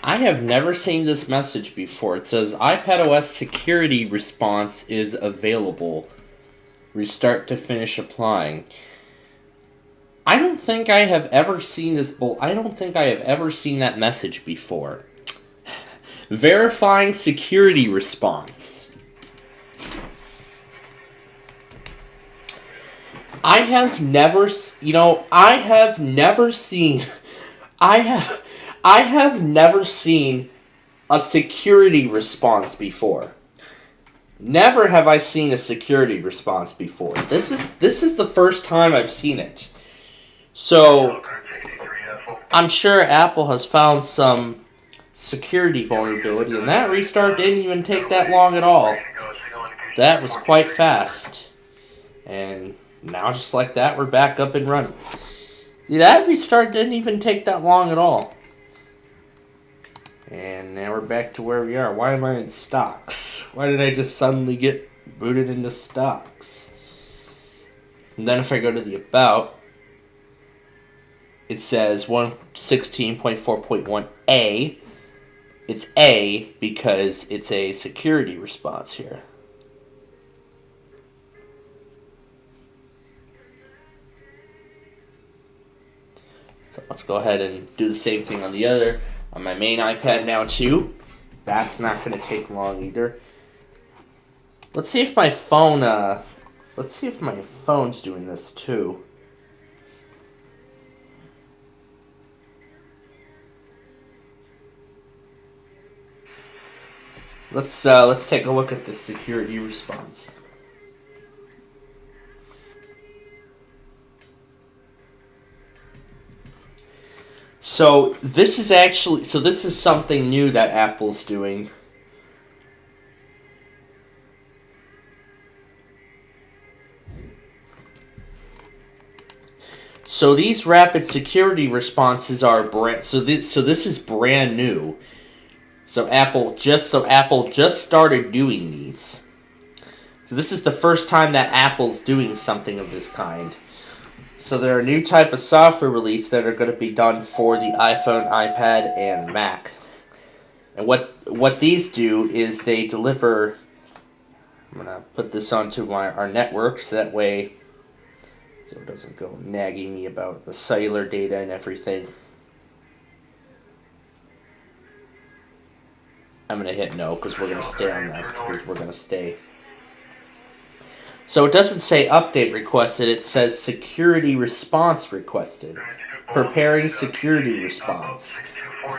I have never seen this message before. It says iPadOS security response is available. Restart to finish applying. I don't think I have ever seen this. I don't think I have ever seen that message before. Verifying security response. I have never, I have never seen a security response before. Never have I seen a security response before. This is the first time I've seen it. So I'm sure Apple has found some security vulnerability, and that restart didn't even take that long at all. That was quite fast. And now just like that, we're back up and running. That restart didn't even take that long at all. And now we're back to where we are. Why am I in stocks? Why did I just suddenly get booted into stocks? And then if I go to the about, it says 116.4.1a. It's A because it's a security response here. So let's go ahead and do the same thing on the other. On my main iPad now too. That's not going to take long either. Let's see if my phone, phone's doing this too. Let's take a look at the security response. So this is something new that Apple's doing. So these rapid security responses are this is brand new. So Apple just started doing these. So this is the first time that Apple's doing something of this kind. So they're a new type of software release that are going to be done for the iPhone, iPad, and Mac. And what these do is they deliver. I'm going to put this onto our network so that way so it doesn't go nagging me about the cellular data and everything. I'm going to hit no because we're going to stay on that. Because we're going to stay. So it doesn't say update requested, it says security response requested. Preparing security response.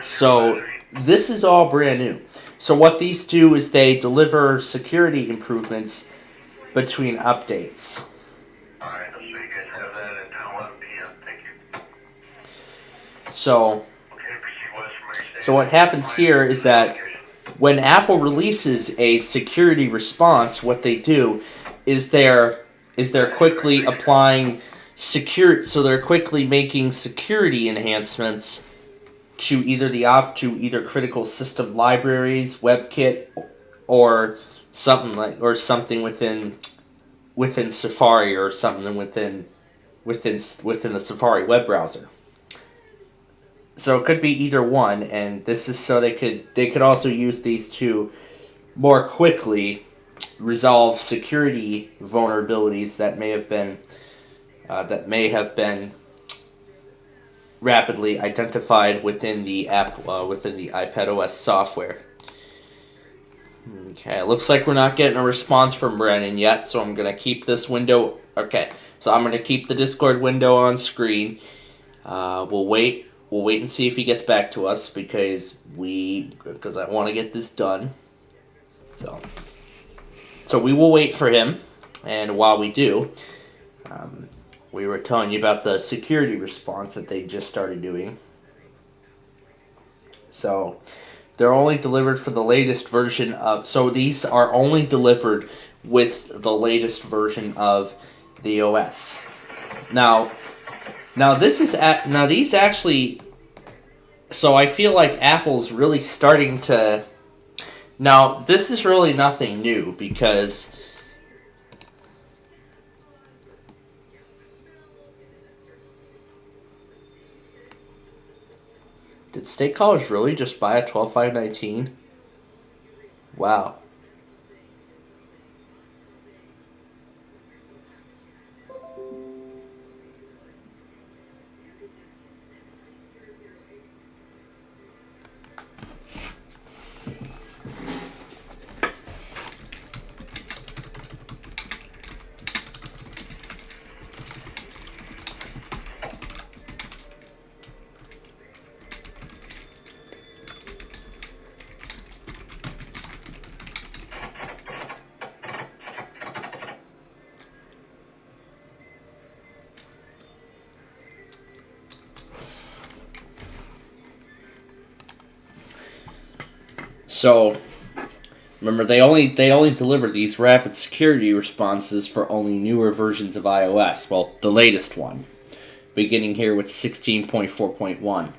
So this is all brand new. So what these do is they deliver security improvements between updates. Alright, so you guys have that at 11 p.m. Thank you. So what happens here is that when Apple releases a security response, what they do is they're quickly applying so they're quickly making security enhancements to either critical system libraries, WebKit, or something within Safari or something within within the Safari web browser. So it could be either one, and this is so they could also use these to more quickly resolve security vulnerabilities that may have been rapidly identified within the app within the iPadOS software. Okay, it looks like we're not getting a response from Brandon yet, so I'm gonna keep this window. Okay, so I'm gonna keep the Discord window on screen. We'll wait and see if he gets back to us because I want to get this done. So we will wait for him, and while we do, we were telling you about the security response that they just started doing. So they're only delivered for the latest version of. So these are only delivered with the latest version of the OS. Now these actually. So I feel like Apple's really starting to. Now this is really nothing new because. Did State College really just buy a 12.519? Wow. So, remember, they only deliver these rapid security responses for only newer versions of iOS. Well, the latest one, beginning here with 16.4.1.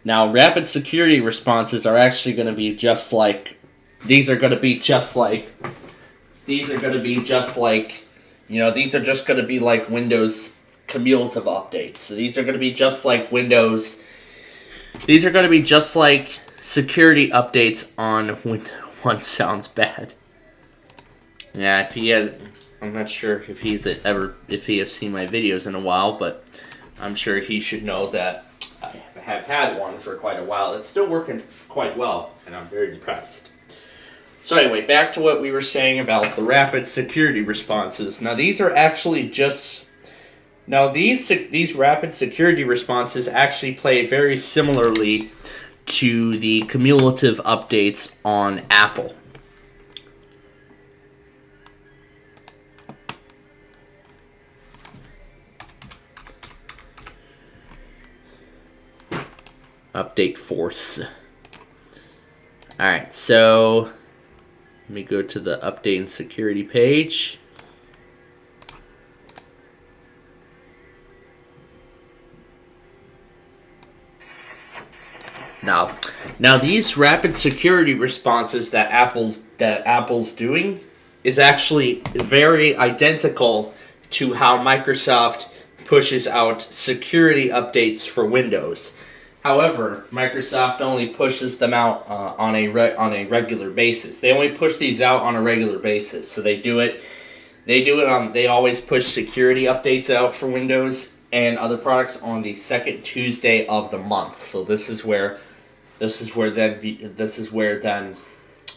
Now, rapid security responses are actually going to be just like. These are just going to be like Windows cumulative updates. So these are going to be just like Windows. These are going to be just like security updates on Windows 1. Sounds bad. Yeah, I'm not sure if he has seen my videos in a while, but I'm sure he should know that I have had one for quite a while. It's still working quite well, and I'm very impressed. So anyway, back to what we were saying about the rapid security responses. Now these are actually just. Now these rapid security responses actually play very similarly to the cumulative updates on Apple. Update force. Alright, so let me go to the update and security page. Now these rapid security responses that Apple's doing is actually very identical to how Microsoft pushes out security updates for Windows. However, Microsoft only pushes them out on a regular basis. They only push these out on a regular basis. So they always push security updates out for Windows and other products on the second Tuesday of the month. So this is where then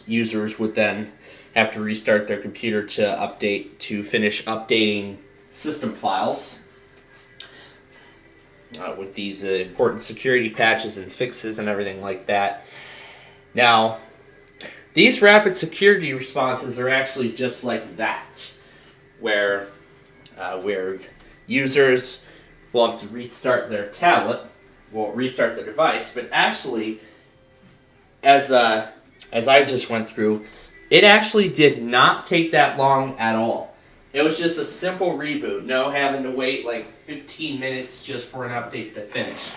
users would then have to restart their computer to finish updating system files with these important security patches and fixes and everything like that. Now, these rapid security responses are actually just like that, where users will have to restart their tablet, restart their device, but actually, as I just went through, it actually did not take that long at all. It was just a simple reboot, no having to wait like 15 minutes just for an update to finish.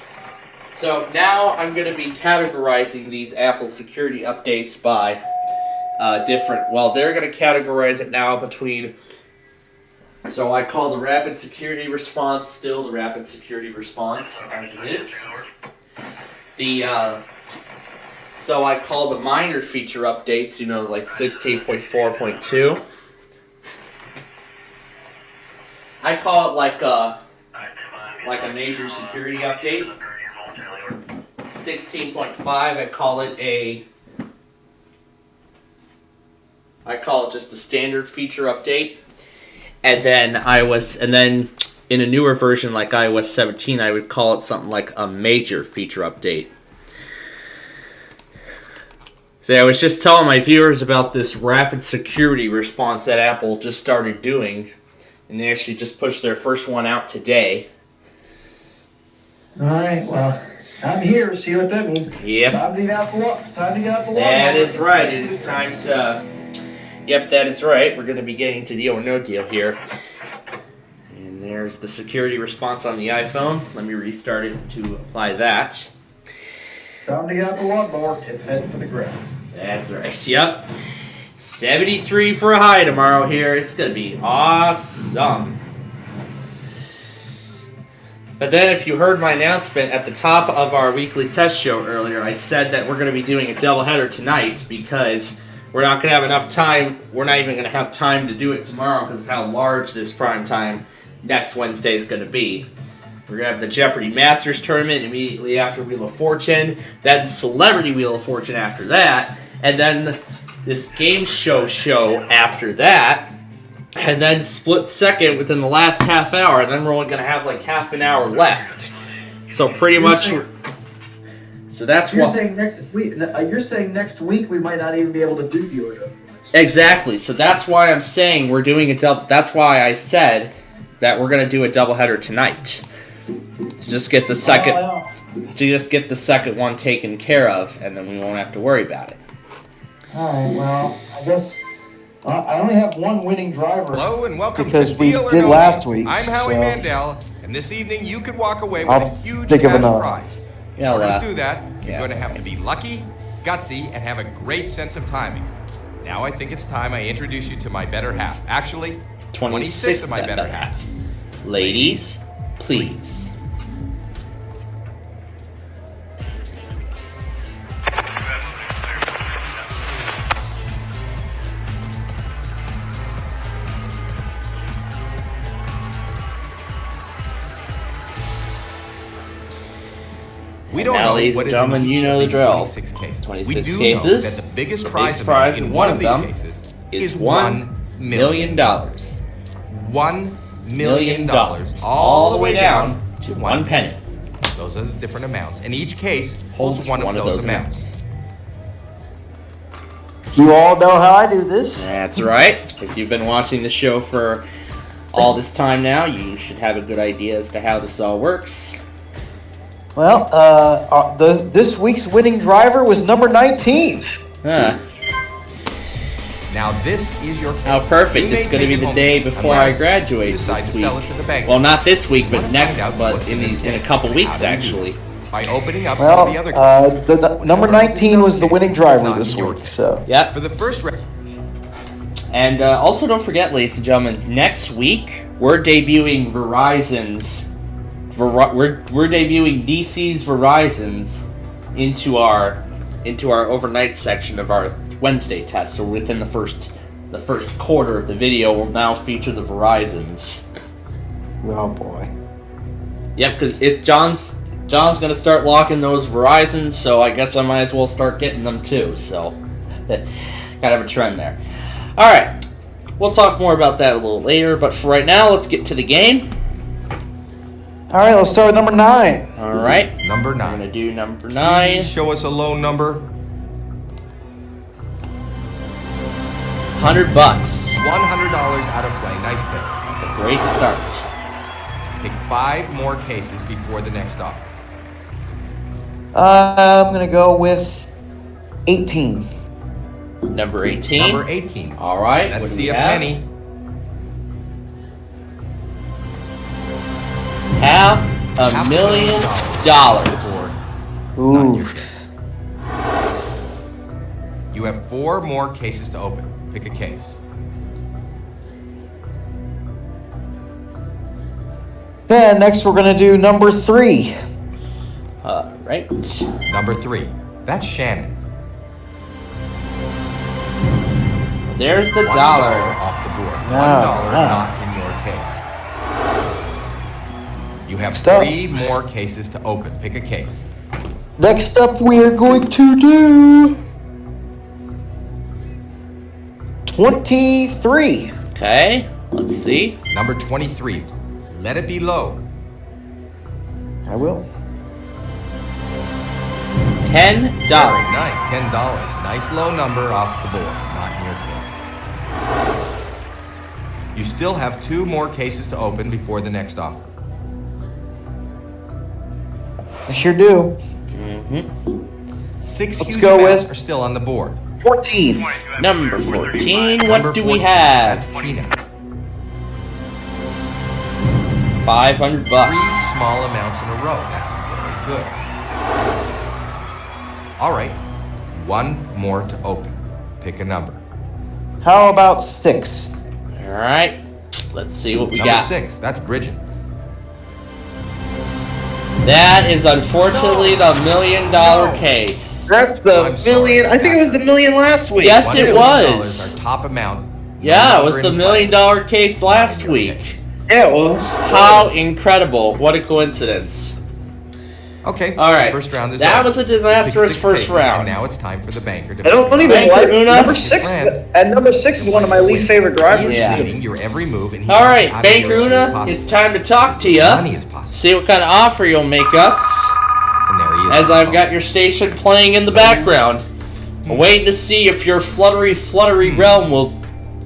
So now I'm going to be categorizing these Apple security updates by they're going to categorize it now between So I call the rapid security response still the rapid security response as it is. So I call the minor feature updates, you know, like 16.4.2. I call it like a major security update. 16.5, I call it just a standard feature update. And then in a newer version like iOS 17, I would call it something like a major feature update. So I was just telling my viewers about this rapid security response that Apple just started doing. And they actually just pushed their first one out today. Alright, well, I'm here. See what that means. Yep. Time to get out the wall. That is right. It is time to... Yep, that is right. We're going to be getting to deal or no deal here. And there's the security response on the iPhone. Let me restart it to apply that. Time to get out the lawnmower. It's heading for the ground. That's right. Yep. 73 for a high tomorrow here. It's going to be awesome. But then if you heard my announcement at the top of our weekly test show earlier, I said that we're going to be doing a doubleheader tonight because we're not going to have enough time. We're not even going to have time to do it tomorrow because of how large this prime time next Wednesday is going to be. We're going to have the Jeopardy Masters tournament immediately after Wheel of Fortune, then Celebrity Wheel of Fortune after that, and then this game show after that, and then split second within the last half hour, and then we're only going to have like half an hour left. So pretty much... So that's you're what... saying next week. You're saying next week we might not even be able to do deal or no. Exactly. So that's why I'm saying we're doing a double... That's why I said that we're going to do a doubleheader tonight. To just get the second one taken care of, and then we won't have to worry about it. Alright, well, I guess I only have one winning driver. Hello and welcome because to we Deal or did No last Deal. week. I'm Howie so Mandel, and this evening you could walk away with I'll a huge think of cash another. prize. Yeah, In order to do that, you're going to have to be lucky, gutsy, and have a great sense of timing. Now I think it's time I introduce you to my better half. Actually, 26 of my better half. Ladies, please. We don't now, know ladies what and is in gentlemen, each you know of the these drill. 26 cases. 26 we do cases. know that the biggest prize in one of these cases is $1 million. $1 million. All the way down to 1 penny. Those are the different amounts. And each case holds one of those amounts. You all know how I do this. That's right. If you've been watching the show for all this time now, you should have a good idea as to how this all works. Well, this week's winning driver was number 19. Huh. Now this is your case. How perfect. You may It's going to take be it the day home before I unless graduate you decide this to week. sell it to the bank. Well, not this week, You but wanna next, find out but what's in this a case. couple weeks, How do you do? actually. By opening up Well, some of the other cases. the number 19 was the winning driver this week. So Yep. For the first And also don't forget, ladies and gentlemen, next week we're debuting Verizon's. We're debuting DC's Verizon's into our overnight section of our Wednesday test. So within the first quarter of the video, we'll now feature the Verizon's. Oh boy. Yep, because if John's gonna start locking those Verizons, so I guess I might as well start getting them too. So gotta have a trend there. All right, we'll talk more about that a little later. But for right now, let's get to the game. all right, let's start with number 9. All right, Number 9. I'm gonna do number 9. Please show us a low number. $100. $100 out of play. Nice pick. That's a great start. Pick 5 more cases before the next offer. I'm gonna go with 18. Number 18. Number 18. All right. Let's what do see we a have? penny. $500,000. Ooh. You have 4 more cases to open. Pick a case. Then next we're going to do number 3. Right. Number 3. That's Shannon. There's the $1 dollar. off the board. $1 not in your case. You have 3 more cases to open. Pick a case. Next up, we are going to do 23. Okay, let's see. Number 23. Let it be low. I will. $10. Very nice, $10. Nice low number off the board. Not in your case. You still have 2 more cases to open before the next offer. I sure do. 6 Let's huge go amounts with are still on the board. 14. Number 14. What Number do we 14, have? That's Tina. $500. 3 small amounts in a row. That's very good. All right, 1 more to open. Pick a number. How about 6? All right, let's see what we Number got. 6. That's Bridget. That is unfortunately the $1 million case. That's the million. I think it was the million last week. Yes, it $1 million was. Our top amount. Yeah, it was the $1 million case last week. Yeah, it was. How incredible. What a coincidence. Okay. All right. First round is that over. was a disastrous Pick 6 first cases, round. And now it's time for the banker to I don't even Banker like Una. number 6. And number 6 is one of my least favorite drivers. He's Yeah. reading your every move, and he All wants right, out of Banker yours as Una, possible. it's time to talk to you. Money is possible. See what kind of offer you'll make us. And there he is. As I've got your station playing in the background. I'm waiting to see if your fluttery realm will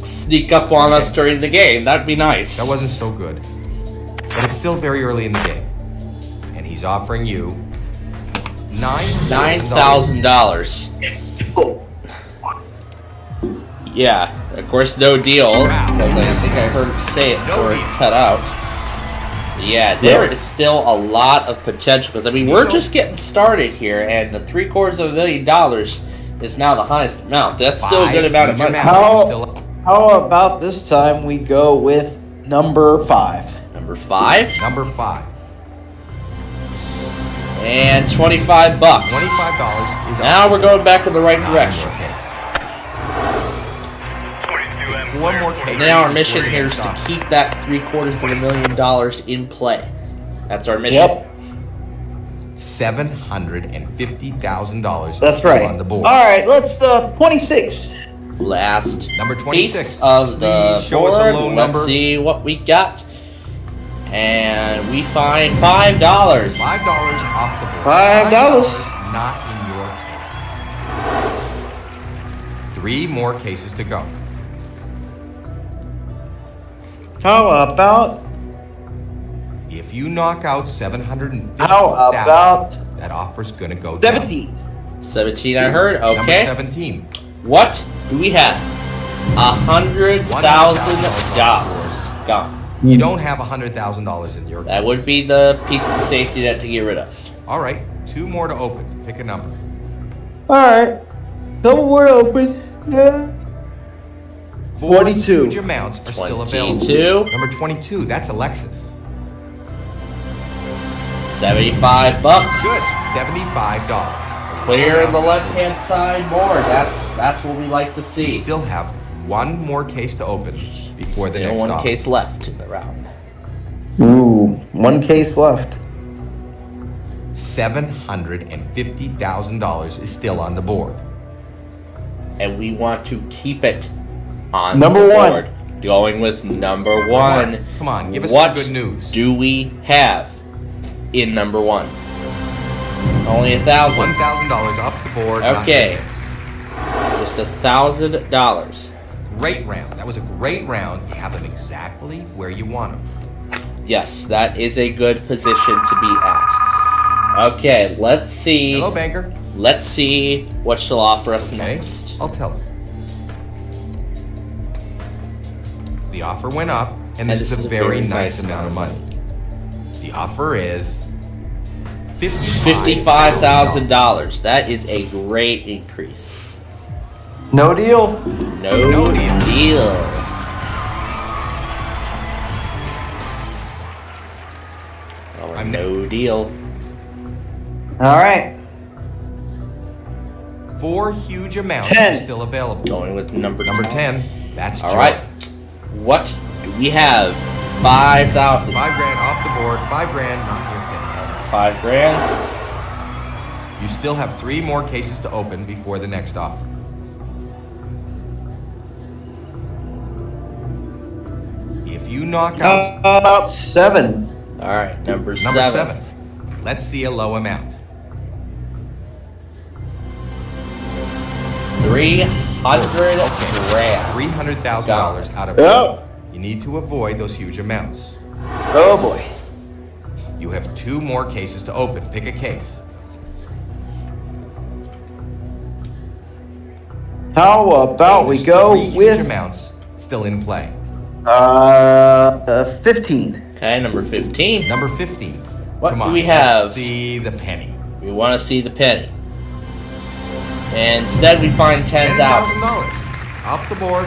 sneak up on us during the game. That'd be nice. That wasn't so good. But it's still very early in the game. And he's offering you $9,000. Yeah, of course, no deal. Because I think I heard him say it before it cut out. Yeah, there is still a lot of potential. Because, I mean, we're just getting started here. And the $750,000 is now the highest amount. That's still a good amount of money. How about this time we go with number 5? Number 5? Number 5. And $25. $25 is Now we're going back in the right direction. 4 more cases. Now our mission here is to keep that $750,000 in play. That's our mission. Yep. $750,000 That's still right. on the board. All right, let's 26. Last Number 26. piece of the Please show us a board. low Let's number. see what we got. And we find $5. $5 off the board. $5. Not in your case. 3 more cases to go. How about If you knock out $750,000, How about that offer's gonna go down. 17? 17 I heard. Number Okay. 17. What do we have? $100,000 gone. You don't have $100,000 in your case. That would be the piece of the safety net to get rid of. All right, 2 more to open. Pick a number. All right. Double word open. Yeah. 42. Huge amounts are still available. 22. Number 22. That's Alexis. $75. Good. $75. Clear the left-hand side board. That's what we like to You see. still have 1 more case to open before the Still next one offer. case left in the round. Ooh, 1 case left. $750,000 is still on the board. And we want to keep it on Number the 1. board. Going with number 1. Come on, give us What some good news. do we have in number 1? Only $1,000. $1,000 off the board. not Okay. your case. Just $1,000. Great round. That was a great round. You have them exactly where you want them. Yes, that is a good position to be at. Okay, let's see. Hello, banker. Let's see what she'll offer us next. I'll tell her. The offer went up, and this is a very nice amount of money. The offer is $55,000. That is a great increase. No deal. No deal. Oh, no deal. All right. 4 huge amounts 10. are still available. Going with number 10. That's all right. What do we have? 5,000. 5 grand off the board. 5 grand, not your pin. 5 grand. You still have 3 more cases to open before the next offer. If you knock out about 7. All right, number 7. 7. Let's see a low amount. 300 grand. $300,000 out of Yep. You need to avoid those huge amounts. Oh boy. You have 2 more cases to open. Pick a case. How about we go 3 huge with amounts still in play. 15. Okay, number 15. Number 15. What Come do on, we have? Let's see the penny. We want to see the penny. And instead we find $10,000. Off the board.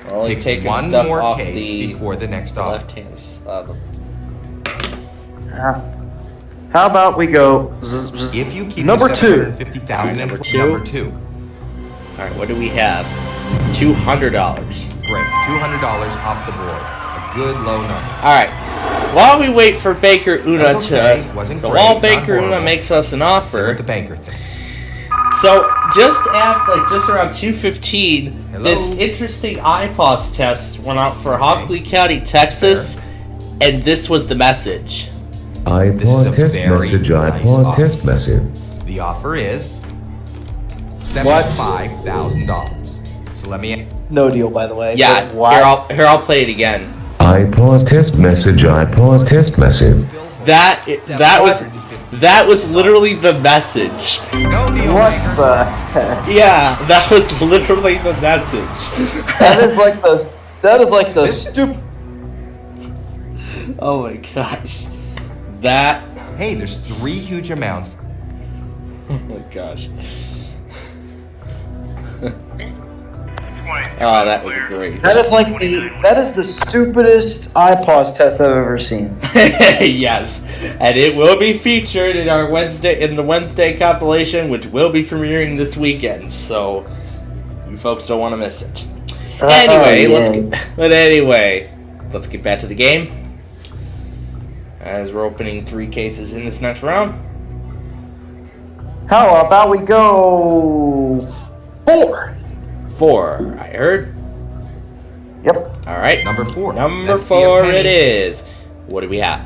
We're only Pick taking one stuff more off case the before the next offer. left hand side. How about we go If you keep number 2. $750,000 Number in 2. number 2. All right, what do we have? $200. Great. $200 off the board. A good low number. All right. While we wait for Baker Una That's okay. to, Wasn't so great, while not Baker Una horrible. makes us an See offer, what the banker thinks. so just around 2:15, Hello? this interesting IPOS test went out for Hockley County, Texas, and this was the message. This is a iPod test very message, nice iPod offer. test message. The offer is $75,000. So let me. No deal, by the way. Yeah, But why? here I'll play it again. iPod test message, iPod test message. That was literally the message. No deal. What the heck? Yeah, that was literally the message. That is like the stupid. Oh my gosh. That. Hey, there's 3 huge amounts. Oh my gosh. Oh, that was great. That is the stupidest iPOS test I've ever seen. Yes, and it will be featured in the Wednesday compilation, which will be premiering this weekend. So you folks don't want to miss it. Anyway, let's get back to the game. As we're opening 3 cases in this next round. How about we go 4? 4, I heard. Yep. All right. Number 4. Number Let's see a 4 penny. it is. What do we have?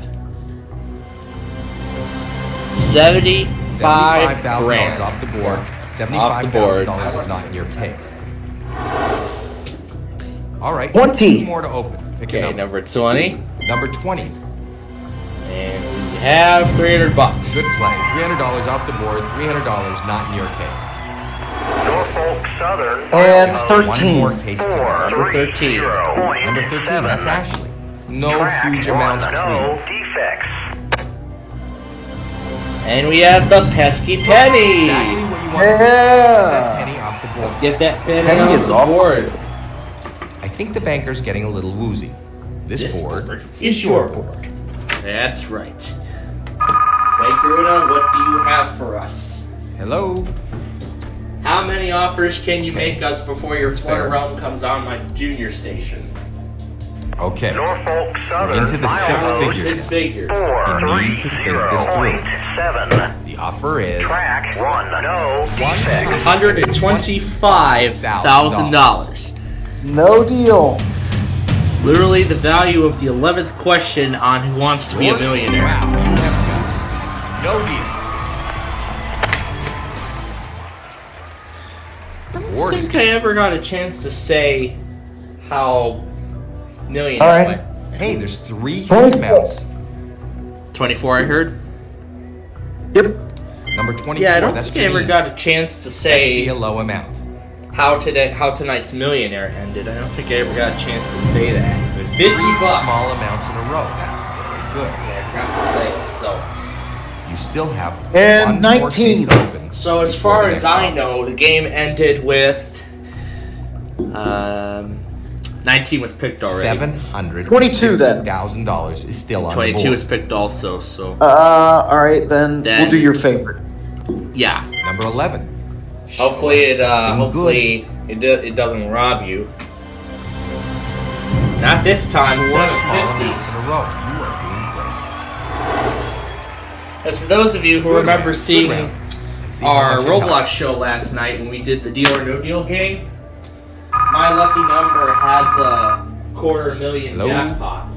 75 grand off the board. Off the board. $75,000 is not in your case. All right. 20. 2 more to open. Pick a Okay, number. number 20. Number 20. And we have $300. Good play. $300 off the board. $300 not in your case. Norfolk Southern. And One 13. more case to go. Number 13. Number 13. That's Ashley. No huge amounts, No please. defects. And we have the pesky penny. Exactly what you want. Yeah. That penny off the board. Let's get that penny Penny off is the off. board. I think the banker's getting a little woozy. This board is your board. That's right. Baker Una, what do you have for us? Hello. How many offers can you make us before your flutter fair. realm comes on my junior station? Okay. Norfolk Southern. Into the 6 figures. 6 figures. You need to think this through. 430.7. The offer is Track 1. No defects. $125,000. No deal. Literally the value of the 11th question on Who Wants to Be a Millionaire. Wow, you have lost. No deal. I don't think I ever got a chance to say how millionaire All right. Hey, there's 3 huge amounts. 24 I heard. Yep. Number 24. Yeah, I don't that's think I ever Janine. got a chance to Let's see say a low amount. how tonight's millionaire ended. I don't think I ever got a chance to say that. But 50 3 bucks. small amounts in a row. That's very good. Yeah, I forgot to say it. You still have And 1 more case 19. to open. So as before far the as next I offer. know, the game ended with $9,000. 19 was picked already. $722,000 is still on the board. 22 is picked also, so. All right, then we'll do your favorite. Yeah. Number 11. Hopefully it doesn't rob you. Not this time. 750. In a row. You are doing great. As for those of you who remember seeing our Roblox show last night when we did the Deal or No Deal game, my lucky number had the $250,000 jackpot.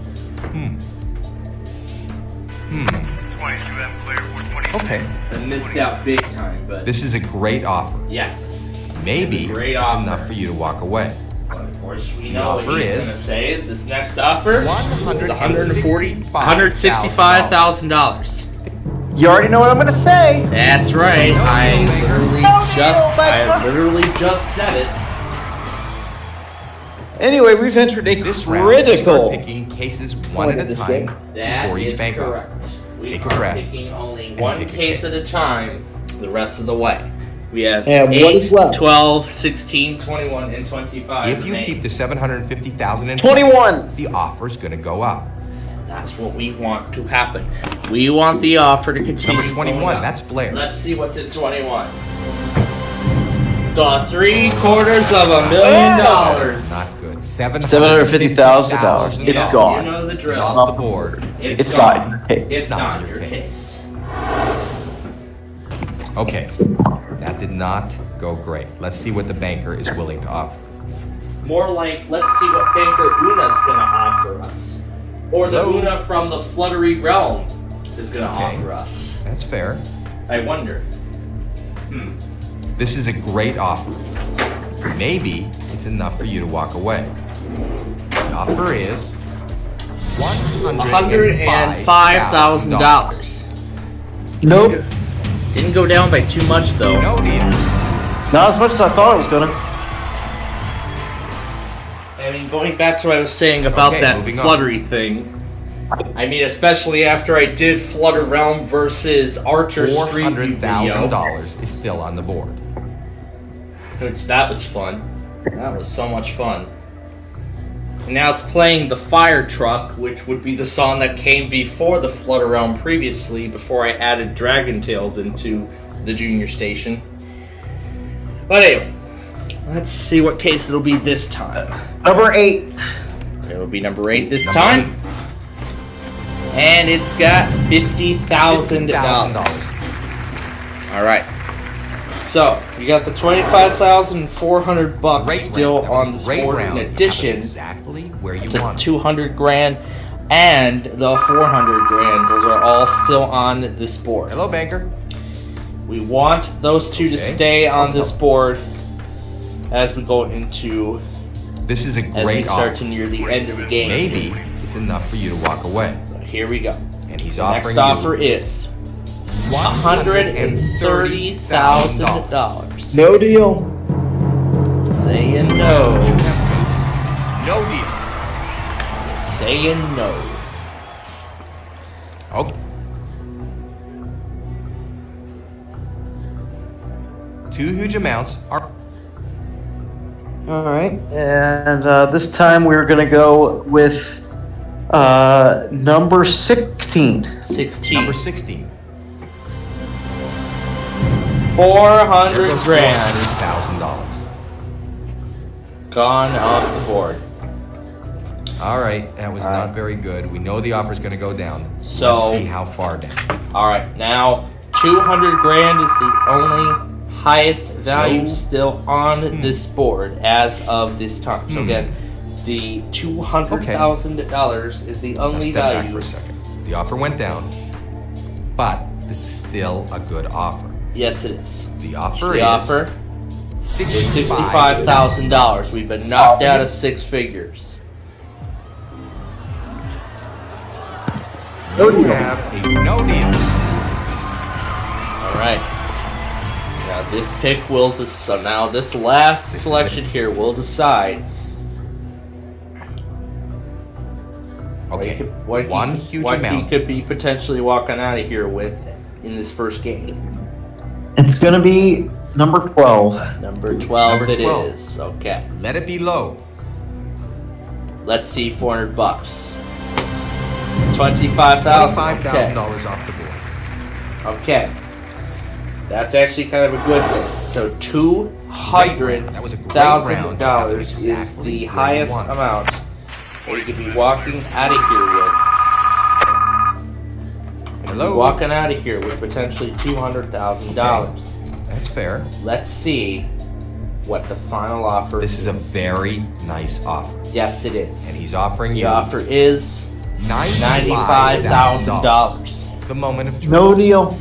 Okay. I missed out big time, but this is a great offer. yes. Maybe It's a great it's offer. enough for you to walk away. But of course, we The know offer what he's is going to say is this next offer is $165,000. You already know what I'm gonna say. That's right. I literally just said it. Anyway, we've entered a This round, we critical. start picking cases one at a time That before each is bank offer. correct. We Take a are breath picking only and one pick a case at a time the rest of the way. We have And 8, what is left? 12, 16, 21, and 25. If you keep the $750,000 in 21. the offer's going to go up. That's what we want to happen. We want the offer to continue. Number 21, going up. that's Blair. Let's see what's in 21. The $750,000. Not good. $750,000. It's gone. You know the drill. It's off the board. It's gone. not in your case. It's not in your case. Okay, that did not go great. Let's see what the banker is willing to offer. More like, let's see what Banker Una's going to offer us. Or the Hello? Una from the Fluttery Realm is going to Okay. offer us. That's fair. I wonder. This is a great offer. Maybe it's enough for you to walk away. The offer is $105,000. Nope. Didn't go down by too much, though. No deal. Not as much as I thought it was gonna. I mean, going back to what I was saying about Okay, that moving on. Fluttery thing. I mean, especially after I did Flutter Realm versus Archer Street View video, $400,000 is still on the board. which that was fun. That was so much fun. And now it's playing the Fire Truck, which would be the song that came before the Flutter Realm previously, before I added Dragon Tales into the junior station. But anyway, let's see what case it'll be this time. Number 8. It'll be number 8 this time. And it's got $50,000. Alright. So, you got the $25,400 Great still round. That was on a this great board round. in addition Exactly where you to want it. $200,000 and the $400,000. Those are all still on this board. Hello, banker. We want those two to stay on this board as we go into This is a as we great start offer. to near the end of the game. Maybe it's enough for you to walk away. So here we go. And he's The offering next offer you is $130,000. No deal. Saying no. no deal. Saying no. Okay. Two huge amounts are. All right, and this time we're gonna go with number 16. 16. Number 16. $400,000 $400,000. gone off the board. All right, that was not very good. We know the offer's going to go down. So- let's see how far down. All right, now $200,000 is the only highest value still on this board as of this time. So again, the $200,000 is the Now only step back value. for a second. The offer went down, but this is still a good offer. Yes, it is. The offer The is offer is $65,000. We've been knocked out of six figures. You have a no deal. All right. Now this pick will so now this last selection here will decide. Okay. What One huge he amount. could be potentially walking out of here with in this first game. It's gonna be number 12. Number 12 Number it 12. is. Okay. Let it be low. Let's see, 400 bucks. 25,000. $25,000 off the board. Okay. That's actually kind of a good thing. So $200,000 is the highest amount that you could be walking out of here with. Hello? Walking out of here with potentially $200,000. That's fair. Let's see what the final offer is. This is a very nice offer. Yes, it is. And he's offering you... The offer is $95,000. The moment of truth. No deal.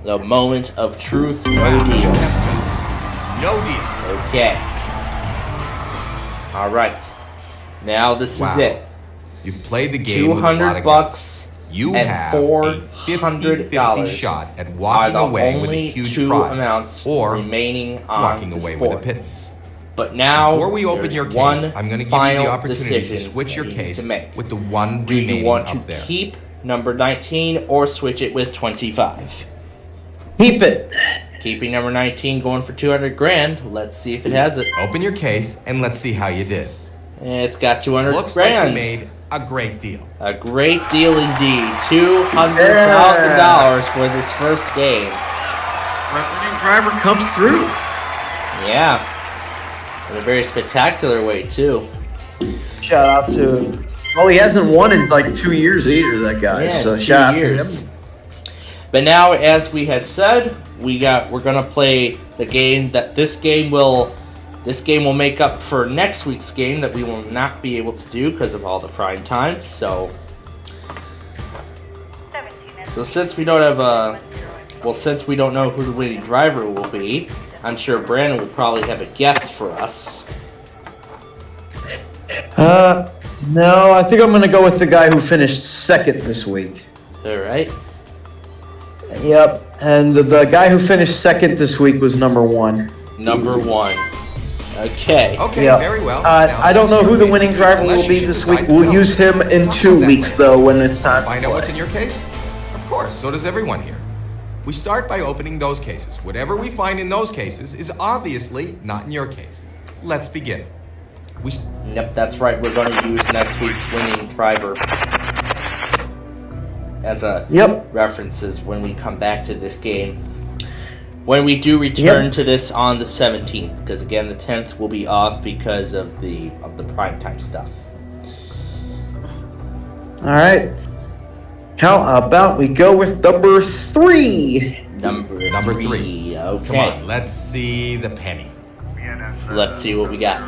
The moment of truth. No deal. No deal. Okay. All right. Now this is it. You've played the game with a lot of $200 You and have a $400 shot at walking away with a huge prize, or remaining on walking this away board. with a pittance. But now, before we open your case, I'm going to give you the opportunity to switch your case with the one remaining Do you want up to there. keep number 19 or switch it with 25? Keep it. Keeping number 19, going for 200 grand. Let's see if it has it. Open your case and let's see how you did. It's got 200 Looks grand. like you made a great deal. A great deal indeed. $200,000 for this first game. My winning driver comes through. Yeah. In a very spectacular way, too. Shout out to... Well, he hasn't won in like 2 years either, that guy. Yeah, so 2 shout out to years. him. But now, as we had said, we're gonna play the game that this game will make up for next week's game that we will not be able to do because of all the prime time. So since we don't have since we don't know who the winning driver will be, I'm sure Brandon will probably have a guess for us. No, I think I'm gonna go with the guy who finished second this week. All right. Yep, and the guy who finished second this week was number 1. Number 1. Okay. Okay, Yep. very well. I don't know who the winning driver will be this week. We'll use him in 2 weeks, though, when it's time to Find out play. what's in your case? Of course, so does everyone here. We start by opening those cases. Whatever we find in those cases is obviously not in your case. Let's begin. Yep, that's right. We're going to use next week's winning driver as a references when we come back to this game. When we do return to this on the 17th, because again the 10th will be off because of the primetime stuff. All right. How about we go with number 3? Number three. Okay. Come on, let's see the penny. Let's see what we got.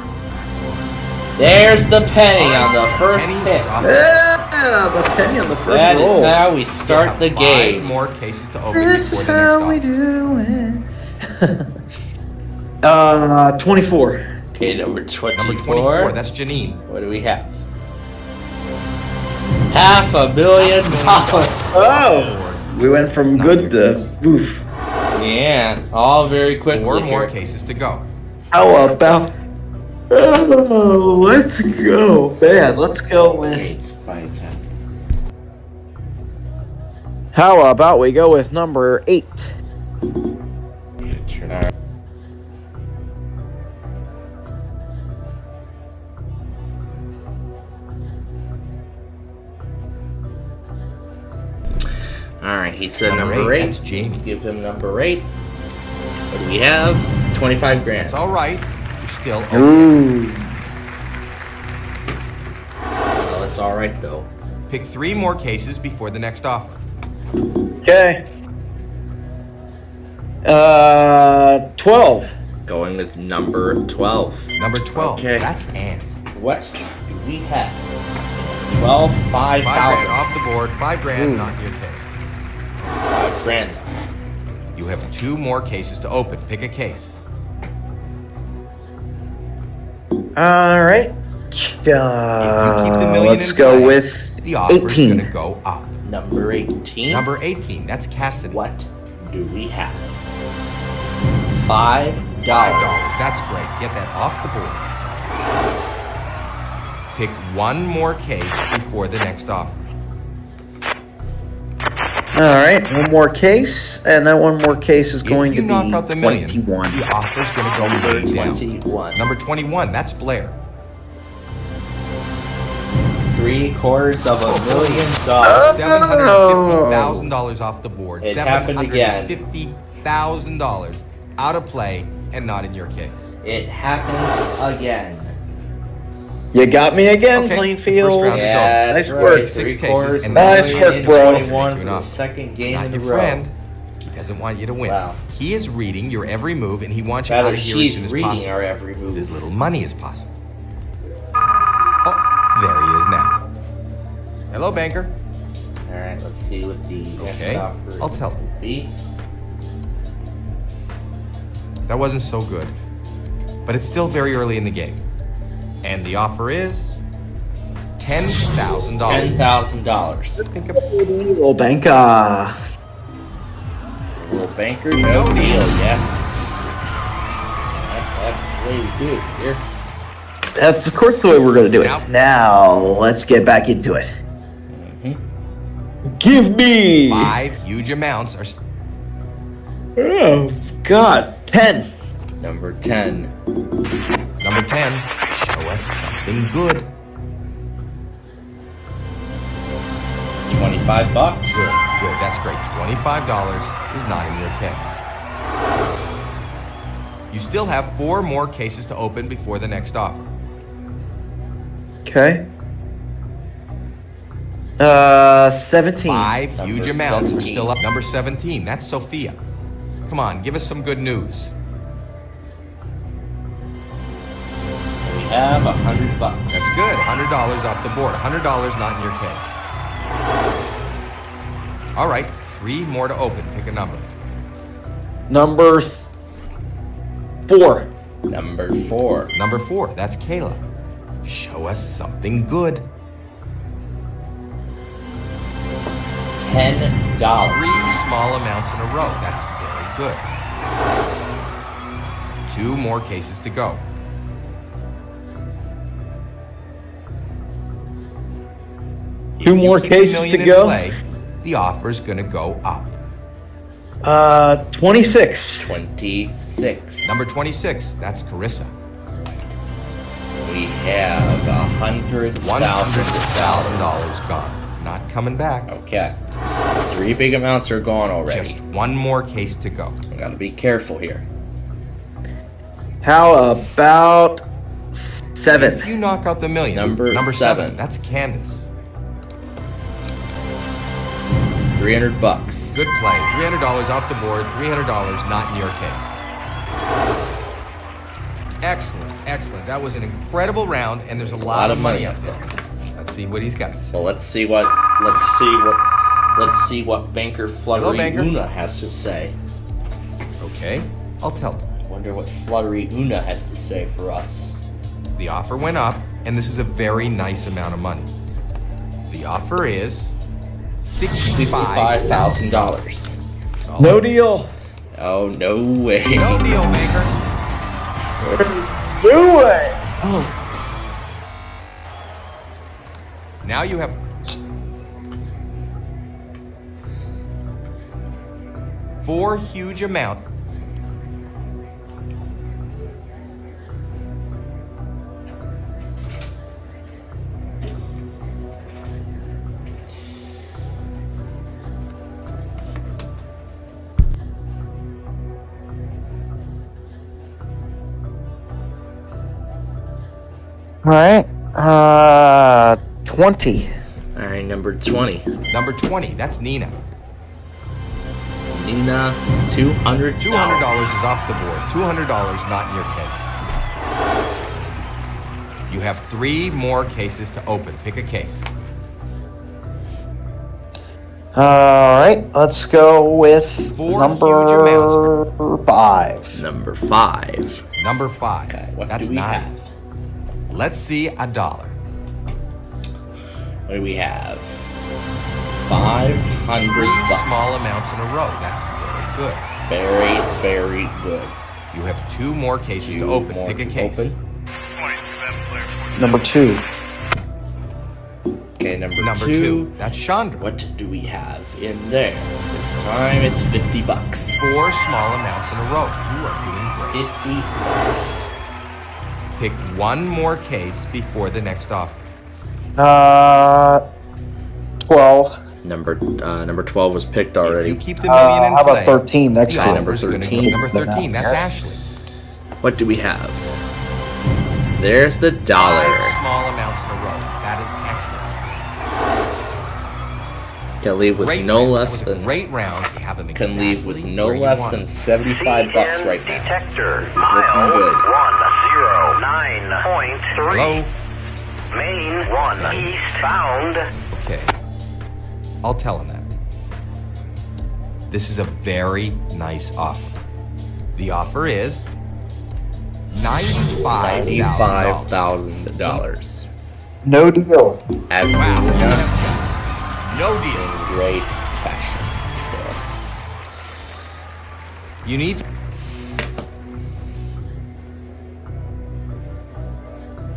There's the penny on the first hit. Yeah, the penny on the first That roll. is how we start the game. 5 more cases to open This before is the next how we offer. do it. 24. Okay, number 24. Number 24, that's Janine. What do we have? $500 million. Oh, we went from good to oof. Yeah, all very quickly. 4 more here. cases to go. How about? Let's go, man. Let's go with. How about we go with number 8? Alright, he said number 8. That's James. Let's give him number 8. What do we have? 25 grand. It's alright. You're still okay. Ooh. Well, it's alright though. Pick 3 more cases before the next offer. Okay. 12. Going with number 12. Number 12. Okay. That's Ann. What do we have? 12, 5 grand 5,000. off the board. 5 grand, not in your case. 5 grand. You have 2 more cases to open. Pick a case. All right. Let's go with The offer's 18. gonna go up. Number 18. Number 18. That's Cassidy. What do we have? $5. That's great. Get that off the board. Pick 1 more case before the next offer. All right, one more case, and that one more case is going If you to knock be out the million, 21. the offer's going to go way down. 21. Number 21. That's Blair. $750,000. $750,000 off the board. It happened again. $750,000 out of play and not in your case. It happened again. You got me again, Okay, Plainfield. first round is Yeah, nice that's work. right. 6 Three quarters, cases and nice work, bro. 21 for the second game Not in your a row. friend. He doesn't want you to win. Wow. He is reading your every move, and he wants you Rather, out of here as she's soon as reading possible. our every move. With as little money as possible. Oh, there he is now. Hello, banker. All right, let's see what the next Okay, offer I'll tell him. will be. That wasn't so good, but it's still very early in the game. And the offer is $10,000. $10,000. Think about Little banker. Little banker, no deal. Yes. That's the way we do it here. That's of course the way we're gonna do it. Now let's get back into it. Give me 5 huge amounts are. Oh God, 10. Number 10. Number 10. Show us something good. $25. Good. That's great. $25 is not in your case. You still have 4 more cases to open before the next offer. Okay. 17. 5 huge Number amounts are 17. still up. Number 17. That's Sophia. Come on, give us some good news. We have $100. That's good. $100 off the board. $100 not in your case. All right, 3 more to open. Pick a number. Number 4. Number 4. Number 4. That's Kayla. Show us something good. $10. 3 small amounts in a row. That's very good. 2 more cases to go. Two more cases to go. Play, the offer's gonna go up. 26. 26. Number 26, that's Carissa. We have $100,000 gone. Not coming back. Okay. 3 big amounts are gone already. Just 1 more case to go. We gotta be careful here. How about 7? If you knock out the million. Number 7. That's Candace. $300. Good play. $300 off the board. $300 not in your case. Excellent, excellent. That was an incredible round, and there's a lot of money up there. Let's see what he's got to say. So let's see what Banker Hello, Banker. Fluttery Una has to say. Okay, I'll tell him. Wonder what Fluttery Una has to say for us. The offer went up, and this is a very nice amount of money. The offer is $65,000. No deal. Oh, no way. No deal, Banker. No way. Oh. Now you have 4 huge amount. All right. 20. All right, number 20. Number 20, that's Nina. Nina, $200. $200 is off the board. $200 not in your case. You have 3 more cases to open. Pick a case. All right. Let's go with 4 number huge amounts. 5. Number 5. Number 5. Okay, what that's do we not have? it. Let's see $1. What do we have? $500. 3 small amounts in a row. That's very good. Very, very good. You have 2 more cases to open. Pick a case. Number 2. Okay, number 2. That's Chandra. What do we have in there? This time it's $50. 4 small amounts in a row. You are doing great. $50. Pick 1 more case before the next offer. 12. Number 12 was picked already. You keep the million in How about play. 13 next the time? Number offer's gonna 13. go Number 13, that's Ashley. What do we have? There's the dollar. 5 small amounts in a row. That is excellent. Can leave with Great no round. less That was a than great round. You have them can leave with exactly no where you less want than them. $75 right now. Detector. This is looking good. 109.3. Hello? Main 1 eastbound. Okay. I'll tell him that. This is a very nice offer. The offer is $95,000. No deal. Absolutely Wow. not. No deal. In great fashion. You need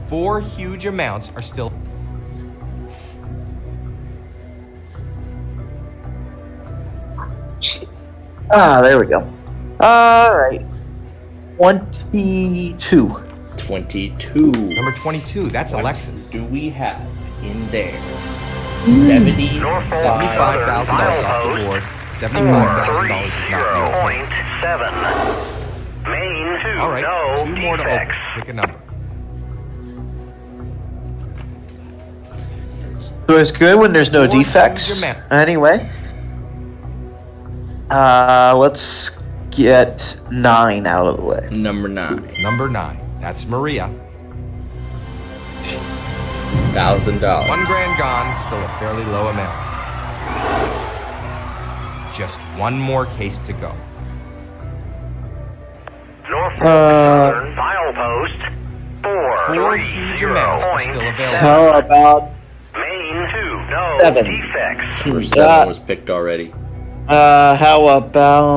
4 huge amounts are still. There we go. All right. 22. 22. Number 22. That's Alexis. Do we have in there? $75,000 off the board. $75,000 is not real. 0.7. Main 2. All right. No 2 more to open. defects. Pick a number. So it's good when there's no 4 huge defects. amounts. Anyway. Let's get 9 out of the way. Number 9. Number 9. That's Maria. $1,000. $1,000 gone. Still a fairly low amount. Just one more case to go. Norfolk Southern Milepost 4 huge amounts are still available. How about Main 2. No 7? defects. Number 7 was picked already. How about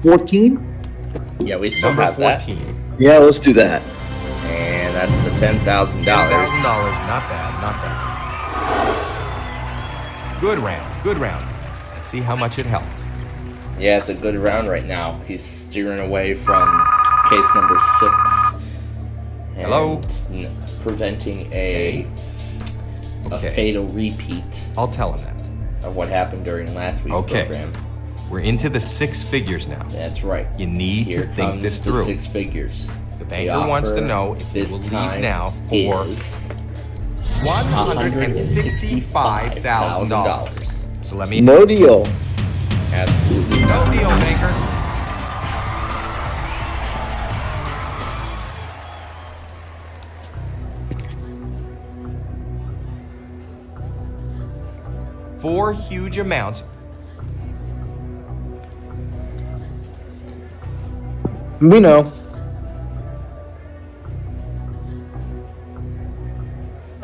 14? Yeah, we still Number have 14. that. Yeah, let's do that. And that's the $10,000. $10,000. Not bad. Not bad. Good round. Good round. Let's see how much it helped. Yeah, it's a good round right now. He's steering away from case number 6. And Hello? Preventing a fatal repeat I'll tell him that. of what happened during last week's Okay. program. We're into the 6 figures now. That's right. You need Here to think comes this the through. 6 figures. The banker wants to know if you will leave now for $165,000. So let me. No deal. Absolutely No deal, banker. Four huge amounts. We know.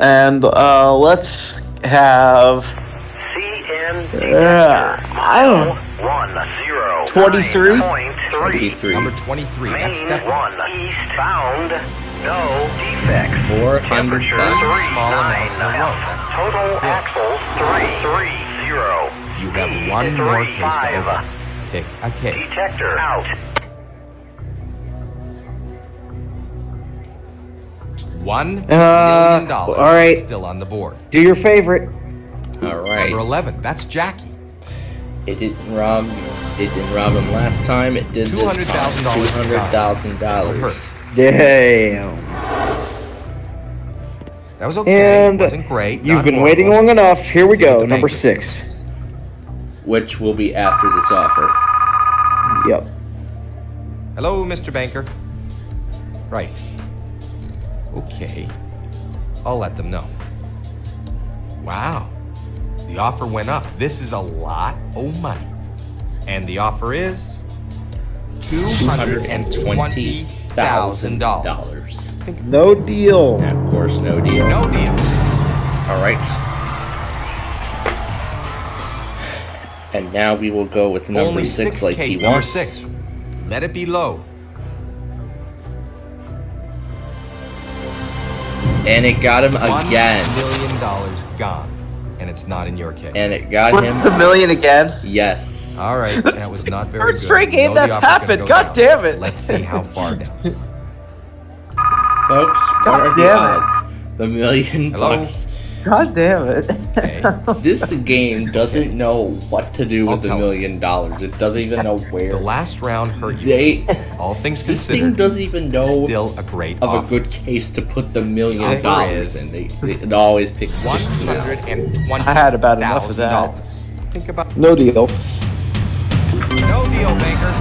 And let's have I don't know. 23? 23. Number 23. That's Stephanie. 1 eastbound. No defects. 400 Small amounts in a row. That's Total good. axles 330. You have one more case to open. Pick a case. Detector out. $1 million all right. still on the board. Do your favorite. All right. Number 11. That's Jackie. It didn't rob him last time. It did this time. $200,000. $200,000. Damn. That was okay. And Wasn't great. you've Not been horrible. waiting long enough. Here we See what go. the Number banker 6. Which will be after this offer. Yep. Hello, Mr. Banker. Right. Okay. I'll let them know. Wow. The offer went up. This is a lot of money. And the offer is $220,000. No deal. And of course, no deal. No deal. All right. And now we will go with number Only 6 6 like case he number wants. 6. Let it be low. And it got him again. $1 million gone. And it's not in your case. And it got What's him. the million again? Yes. All right, that was not very First good. straight game You know the that's offer's gonna happened. go God down. damn it. Let's see how far down. Folks, what are the damn it. odds? the $1 million. God damn it. Okay. This game doesn't know what to do with the $1 million. It doesn't even know where. The last round hurt you. All things This thing considered, doesn't even know still a great of offer. a good case to put the $1 million offer is in. It always picks $120,000. I had about enough of that. Think about No deal. no deal, banker.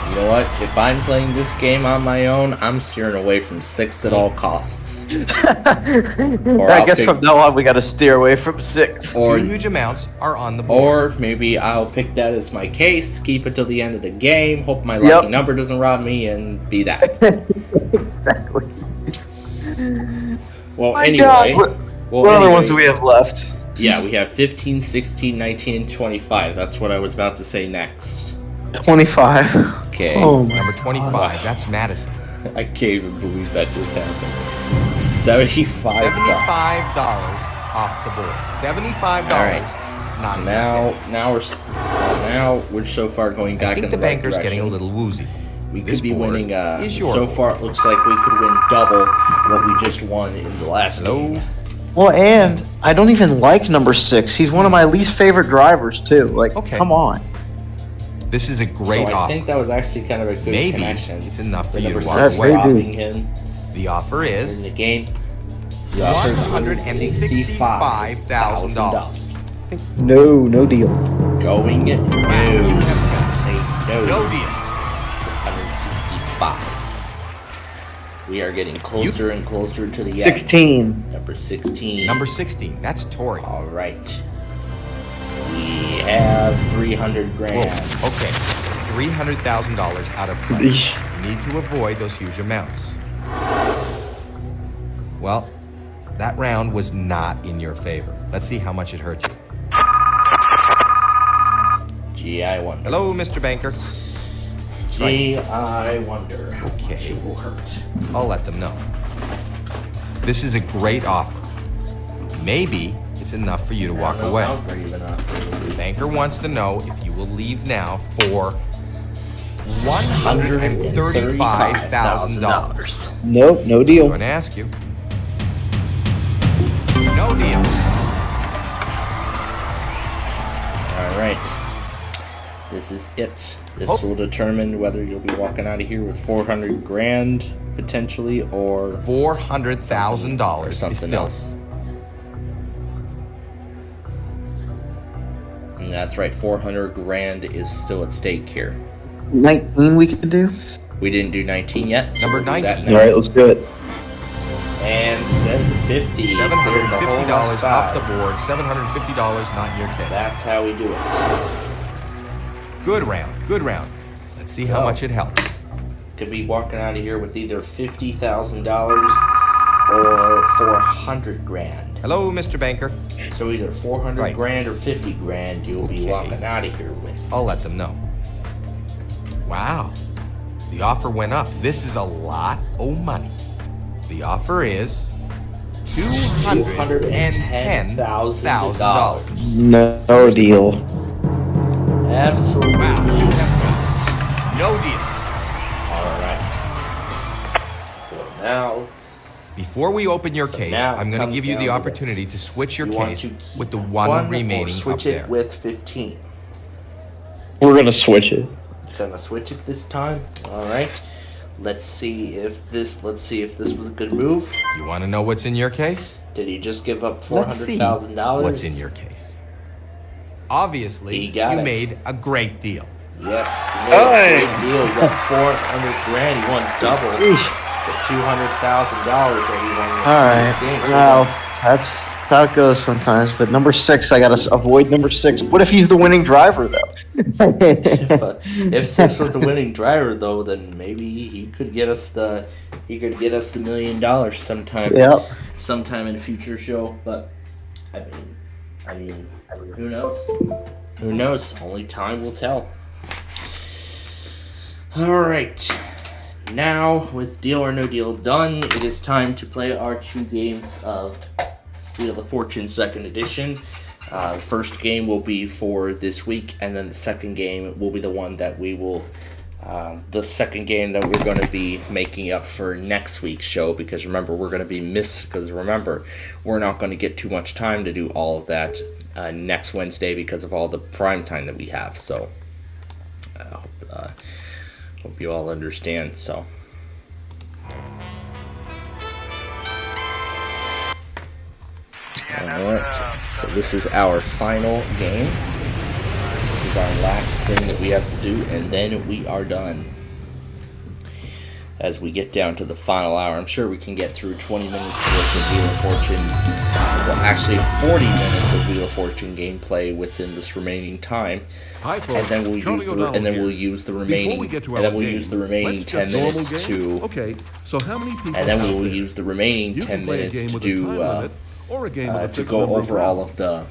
You know what? If I'm playing this game on my own, I'm steering away from 6 at all costs. I guess from now on we got to steer away from 6. Two huge amounts are on the board. Or maybe I'll pick that as my case, keep it till the end of the game, hope my lucky number doesn't rob me, and be that. Exactly. Well, My anyway. God. What other ones do we have left? Yeah, we have 15, 16, 19, and 25. That's what I was about to say next. 25. Okay. Oh my Number 25, that's Madison. I can't even believe that just happened. $75. Off the board. $75. All right. Not Now we're so far going back in the right banker's direction. getting a little woozy. We This could be board winning. is your So board. far, it looks like we could win double what we just won in the last game. Well, and I don't even like number 6. He's one of my least favorite drivers too. Like, come on. This is a great So I offer. think that was actually kind of a good Maybe connection. it's enough for The you to number walk 6 away. robbing him The offer in is the game. The offer is $165,000. No deal. Going no. Say no. No deal. 165. We are getting closer and closer to the end. 16. Number 16. Number 16. That's Tori. All right. We have 300 grand. Whoa, okay. $300,000 out of play. You need to avoid those huge amounts. Well, that round was not in your favor. Let's see how much it hurt you. Gee, I wonder. Hello, Mr. Banker. Gee, I wonder. Okay. It will hurt. I'll let them know. This is a great offer. Maybe it's enough for you to walk away. The banker wants to know if you will leave now for $135,000. Nope, no deal. I'm going to ask you. No deal. All right. This is it. This will determine whether you'll be walking out of here with 400 grand potentially, or $400,000 or something else. And that's right. 400 grand is still at stake here. 19 we could do. We didn't do 19 yet. So Number we'll do that 19. now. All right, let's do it. And 750. $750 off the board. $750 not in your case. That's how we do it. Good round. Good round. Let's see how much it helps. Could be walking out of here with either $50,000 or 400 grand. Hello, Mr. Banker. So either 400 grand or 50 grand you'll be walking out of here with. I'll let them know. Wow. The offer went up. This is a lot of money. The offer is $210,000. No deal. Absolutely. Wow. No deal. All right. So now, before we open your case, now I'm going to comes give you down the to opportunity to switch your You want case to keep with the one remaining or switch up it there. with 15. We're gonna switch it. Gonna switch it this time. All right. Let's see if this was a good move. You want to know what's in your case? Did he just give up Let's see $400,000? what's in your case. Obviously, He got you it. made a great deal. Yes, you made a great deal. You got 400 grand. You won double the $200,000 that you won. All right. Well, that's how it goes sometimes. But number 6, I gotta avoid number 6. What if he's the winning driver though? If 6 was the winning driver, though, then maybe he could get us the $1 million sometime. Yep. Sometime in a future show. But I mean, who knows? Who knows? Only time will tell. All right. Now, with Deal or No Deal done, it is time to play our 2 games of Wheel of Fortune 2nd Edition. The first game will be for this week, and then the second game will be the one that we will the second game that we're going to be making up for next week's show, because remember, we're going to be we're not going to get too much time to do all of that next Wednesday because of all the prime time that we have. So I hope you all understand. So alright, so this is our final game. This is our last thing that we have to do, and then we are done. As we get down to the final hour, I'm sure we can get through 20 minutes worth of Wheel of Fortune. Well, actually 40 minutes of Wheel of Fortune gameplay within this remaining time. Hi, folks. And then we'll use the remaining 10 minutes to. Okay, so how many people? And then we will use the remaining 10 minutes to do to go over all of the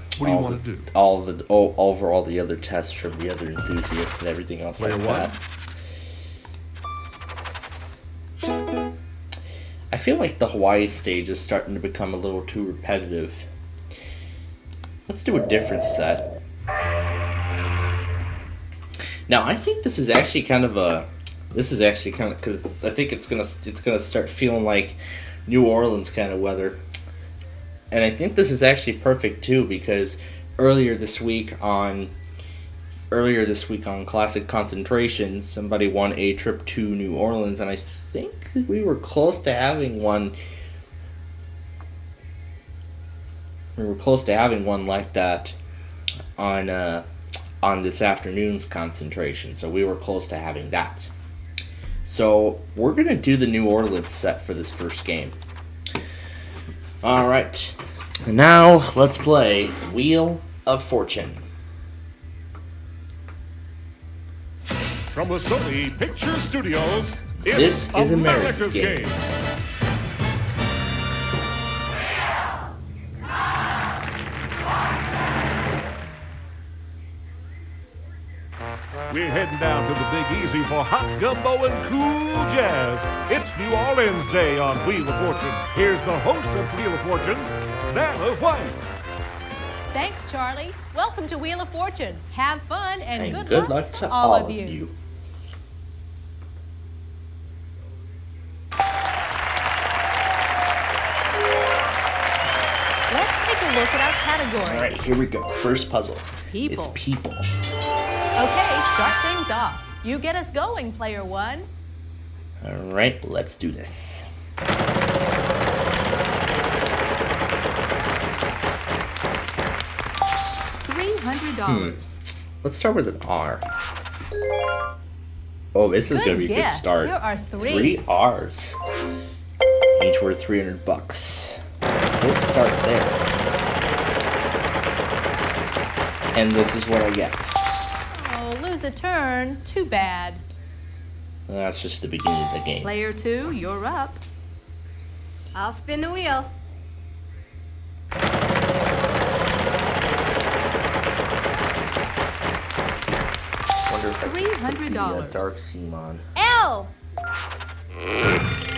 over all the other tests from the other enthusiasts and everything else like that. I feel like the Hawaii stage is starting to become a little too repetitive. Let's do a different set. Now I think this is actually kind of because I think it's gonna start feeling like New Orleans kind of weather. And I think this is actually perfect too, because earlier this week on Classic Concentration, somebody won a trip to New Orleans, and I think we were close to having one. We were close to having one like that on this afternoon's concentration, so we were close to having that. So we're gonna do the New Orleans set for this first game. Alright, now let's play Wheel of Fortune. From the Sony Picture Studios, this is America's game. We're heading down to the Big Easy for hot gumbo and cool jazz. It's New Orleans Day on Wheel of Fortune. Here's the host of Wheel of Fortune, Vanna White. Thanks, Charlie. Welcome to Wheel of Fortune. Have fun and good luck to all of you. Let's take a look at our categories. All right, here we go. First puzzle. People. It's people. Okay, start things off. You get us going, player one. All right, let's do this. $300. Let's start with an R. Oh, this is going to be a good start. There are three R's. Each worth $300. Let's start there. And this is what I get. Oh, lose a turn. Too bad. That's just the beginning of the game. Player two, you're up. I'll spin the wheel. Wonder if $300. Dark Seamon. L.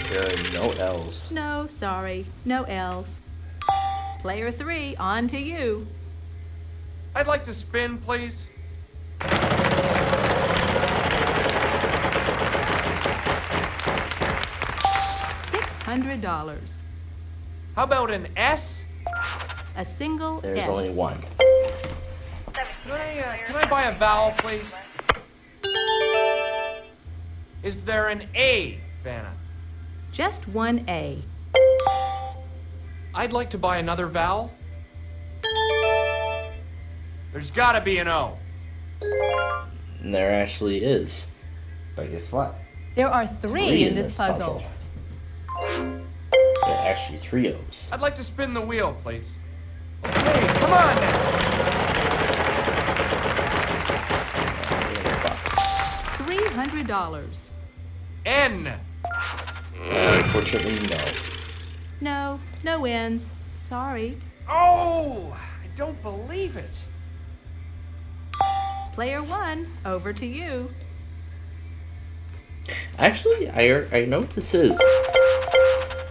There are no L's. No, sorry. No L's. Player three, on to you. I'd like to spin, please. $600. How about an S? A single There's S. only one. Can I buy a vowel, please? Is there an A, Vanna? Just one A. I'd like to buy another vowel. There's gotta be an O. And there actually is. But guess what? There are three in this puzzle. There are actually three O's. I'd like to spin the wheel, please. Okay, come on now. $300. N. Unfortunately, no. No, no N's. Sorry. Oh, I don't believe it. Player one, over to you. Actually, I know what this is.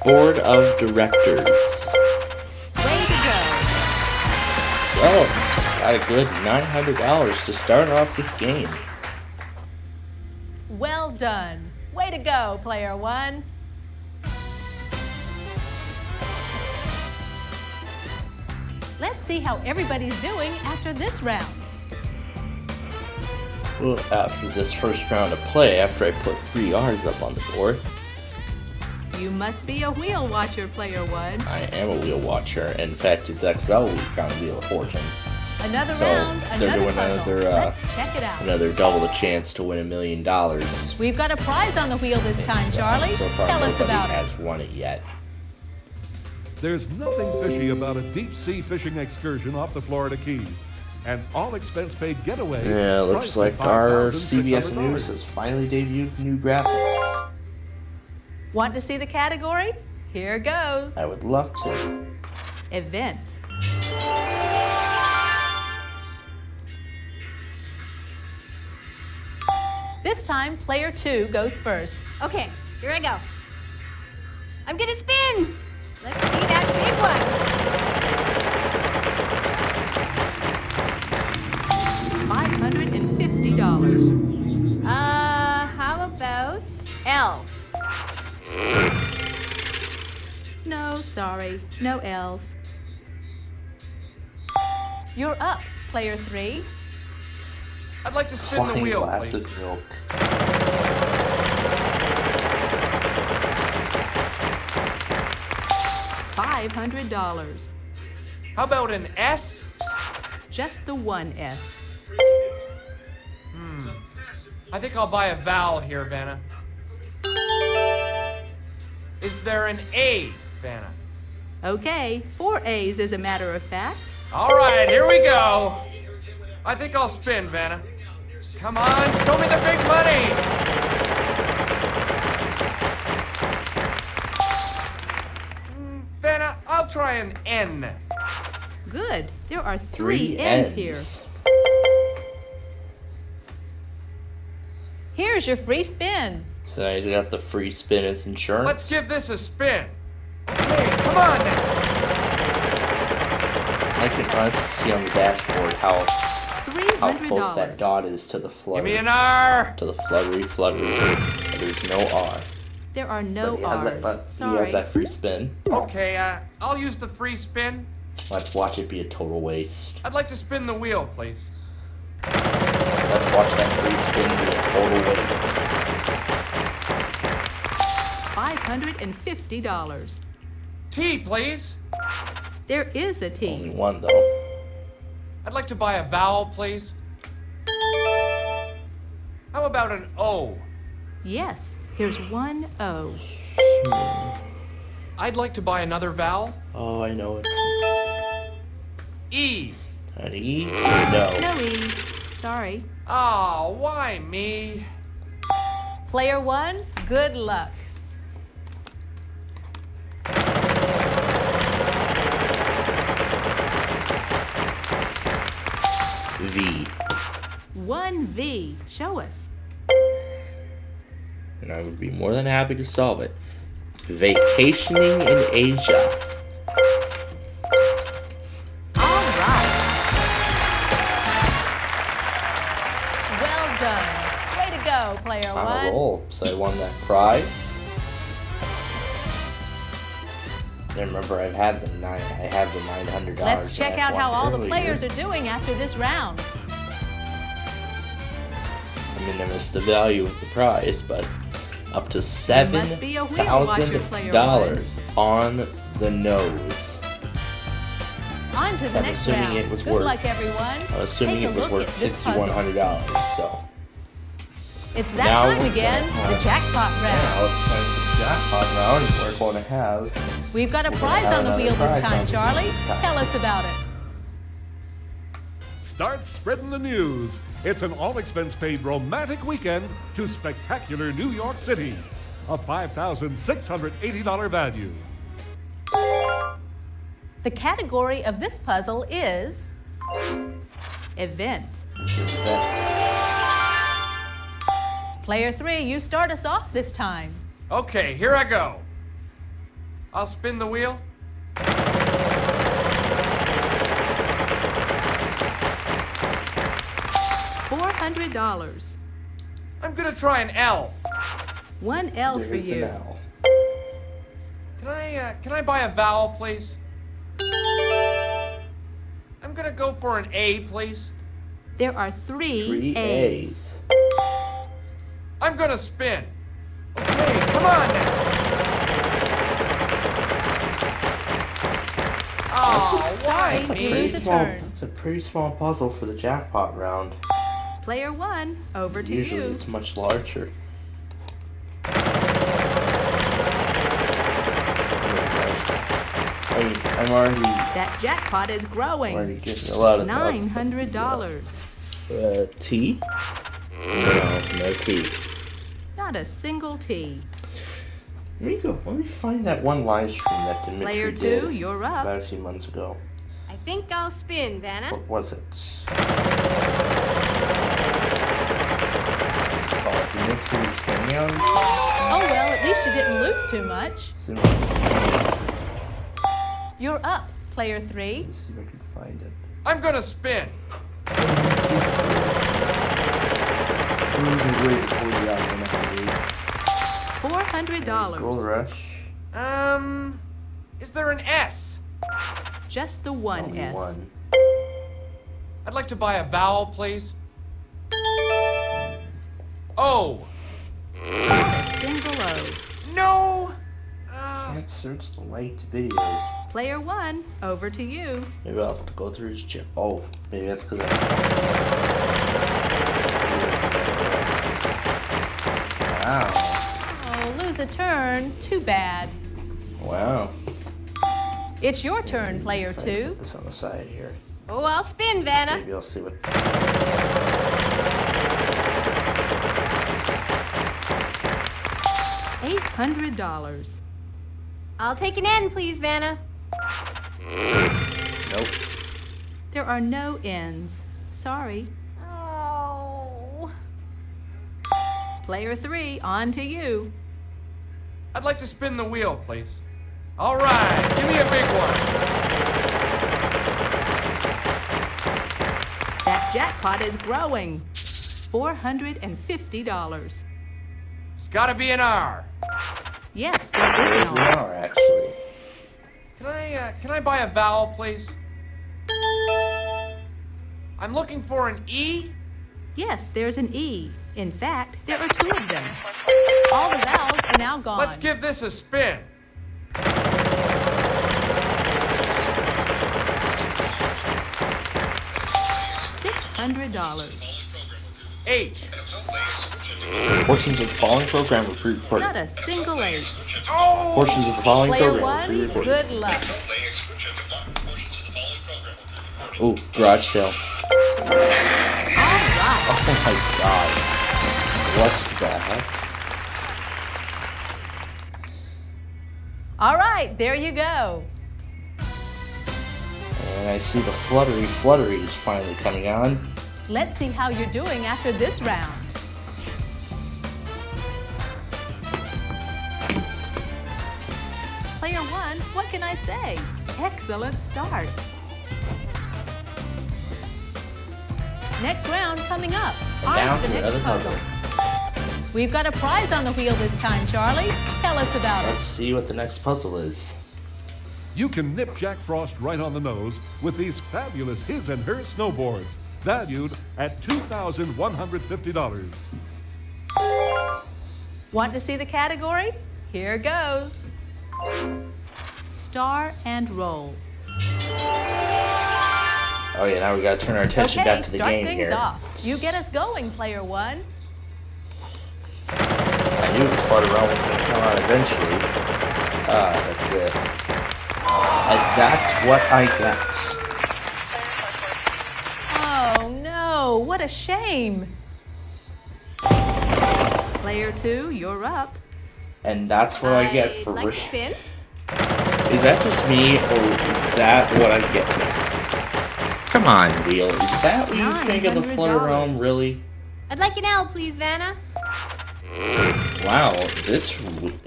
Board of Directors. Way to go. So, got a good $900 to start off this game. Well done. Way to go, player one. Let's see how everybody's doing after this round. Well, after this first round of play, after I put 3 R's up on the board. You must be a wheel watcher, player one. I am a wheel watcher. In fact, it's XL week on Wheel of Fortune. Another So round, they're another doing puzzle. Let's check it out. Another double the chance to win $1 million. We've got a prize on the wheel this time, Charlie. So far, Tell us nobody about it. has won it yet. There's nothing fishy about a deep-sea fishing excursion off the Florida Keys. An all-expense-paid getaway. Yeah, looks priced at like our $5,600. CBS News has finally debuted new graphics. Want to see the category? Here goes. I would love to. Event. This time, player 2 goes first. Okay, here I go. I'm gonna spin. Let's see that big one. $550. How about L? No, sorry. No L's. You're up, player 3. I'd like to spin the wheel, glass please. of milk. $500. How about an S? Just the one S. I think I'll buy a vowel here, Vanna. Is there an A, Vanna? Okay, 4 A's as a matter of fact. All right, here we go. I think I'll spin, Vanna. Come on, show me the big money. Vanna, I'll try an N. Good. There are 3 N's here. Here's your free spin. So now he's got the free spin as insurance. Let's give this a spin. Okay, come on now. I can honestly see on the dashboard how close that dot is to the flutter. Give me an R. To the fluttery. There's no R. There are no R's. He Sorry. has that free spin. Okay, I'll use the free spin. Let's watch it be a total waste. I'd like to spin the wheel, please. Let's watch that free spin be a total waste. $550. T, please. There is a T. Only one, though. I'd like to buy a vowel, please. How about an O? Yes, there's one O. I'd like to buy another vowel. Oh, I know it. E. An E? No. No E's. Sorry. Oh, why me? Player 1, good luck. V. 1V. Show us. And I would be more than happy to solve it. Vacationing in Asia. All right. Well done. Way to go, player On a 1. roll. So I won that prize. And remember, I have the $900. Let's check that I out how won all the earlier. players are doing after this round. I mean, I missed the value of the prize, but up to must be a wheel watcher, player $7,000 on the nose. On to the I'm next assuming round. it was Good worth- luck, everyone. I'm assuming Take a it was look worth at this puzzle. $6,100. So It's that now time we're again, gonna the have- jackpot round. now it's time for the jackpot round. We're going to have. We've got a We're gonna prize have on the another wheel this prize time, on the Charlie. wheel this time. Tell us about it. Start spreading the news. It's an all-expense-paid romantic weekend to spectacular New York City. A $5,680 value. The category of this puzzle is event. Player 3, you start us off this time. Okay, here I go. I'll spin the wheel. $400. I'm gonna try an L. 1 L for There's an you. L. Can I buy a vowel, please? I'm gonna go for an A, please. There are 3 3 A's. A's. I'm gonna spin. Okay, come on now. Oh, Sorry, why you me? lose a turn. It's a pretty small puzzle for the jackpot round. Player 1, over to Usually you. it's much larger. I'm already That jackpot is growing. getting a lot of $900. T? No T. Not a single T. Let me go. Let me find that one live stream that Dimitri Player did 2, you're up. about a few months ago. I think I'll spin, Vanna. What was it? Dimitri's Hangout? Oh well, at least you didn't lose too much. You're up, player 3. Let's see if I can find it. I'm gonna spin. $400. Gold Rush. Is there an S? Just the 1 S. One. I'd like to buy a vowel, please. O. Single O. No! Can't search the liked videos. Player 1, over to you. Maybe I'll have to go through his chip. Oh, maybe that's because Wow. Oh, lose a turn. Too bad. Wow. It's your turn, player 2. Put this on the side here. Oh, I'll spin, Vanna. Maybe I'll see what. $800. I'll take an N, please, Vanna. Nope. There are no N's. Sorry. Oh. Player 3, on to you. I'd like to spin the wheel, please. All right, give me a big one. That jackpot is growing. $450. It's gotta be an R. Yes, there is an There's an R. R, actually. Can I buy a vowel, please? I'm looking for an E. Yes, there's an E. In fact, there are 2 of them. All the vowels are now gone. Let's give this a spin. $600. H. Portions of the following program were pre-recorded. Not a single H. Oh! Portions of the following Player program were 1, pre-recorded. good luck. Oh, garage sale. All right. Oh my god. What the heck? All right, there you go. And I see the fluttery is finally coming on. Let's see how you're doing after this round. Player 1, what can I say? Excellent start. Next round coming up. On Down to the to next another puzzle. We've got a prize on the wheel this time, Charlie. Tell us about Let's it. see what the next puzzle is. You can nip Jack Frost right on the nose with these fabulous his and her snowboards, valued at $2,150. Want to see the category? Here goes. Star and roll. Oh yeah, now we gotta turn our attention Okay, back to the start game things here. off. You get us going, player 1. I knew the flutter realm was gonna come out eventually. That's it. That's what I got. Oh no, what a shame. Player 2, you're up. And that's what I get for Like to spin? Is that just me, or is that what I get? Come on, Wheel. Is that what you think of the flutter realm, really? I'd like an L, please, Vanna. Wow, this...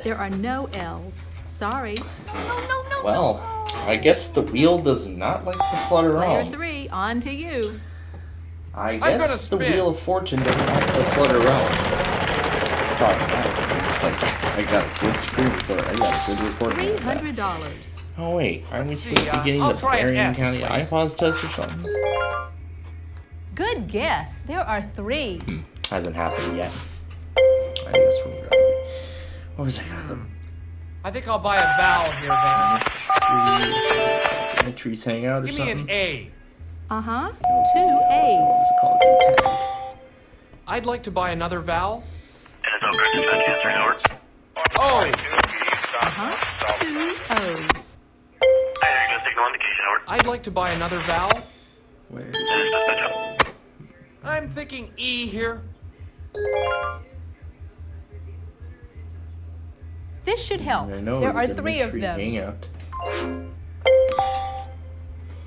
There are no L's. Sorry. No. Well, I guess the wheel does not like the flutter Player realm. 3, on to you. I gonna guess the spin. Wheel of Fortune doesn't like the flutter realm. Probably not. I got a good screen report. I got a good report. $300. Oh wait, aren't we Let's supposed see, to be getting I'll the try an Berrien S, County please. iPods test or something? Good guess. There are 3. Hasn't happened yet. I guess from gravity. What was I gonna I think I'll buy a vowel here, Vanna. Trees hang out or Give something? me an A. Uh-huh. 2 A's. I'd like to buy another vowel. Oh! Uh-huh. 2 O's. I'd like to buy another vowel. Where? I'm thinking E here. This should help. I know There we're are gonna 3 make of tree them. hangout.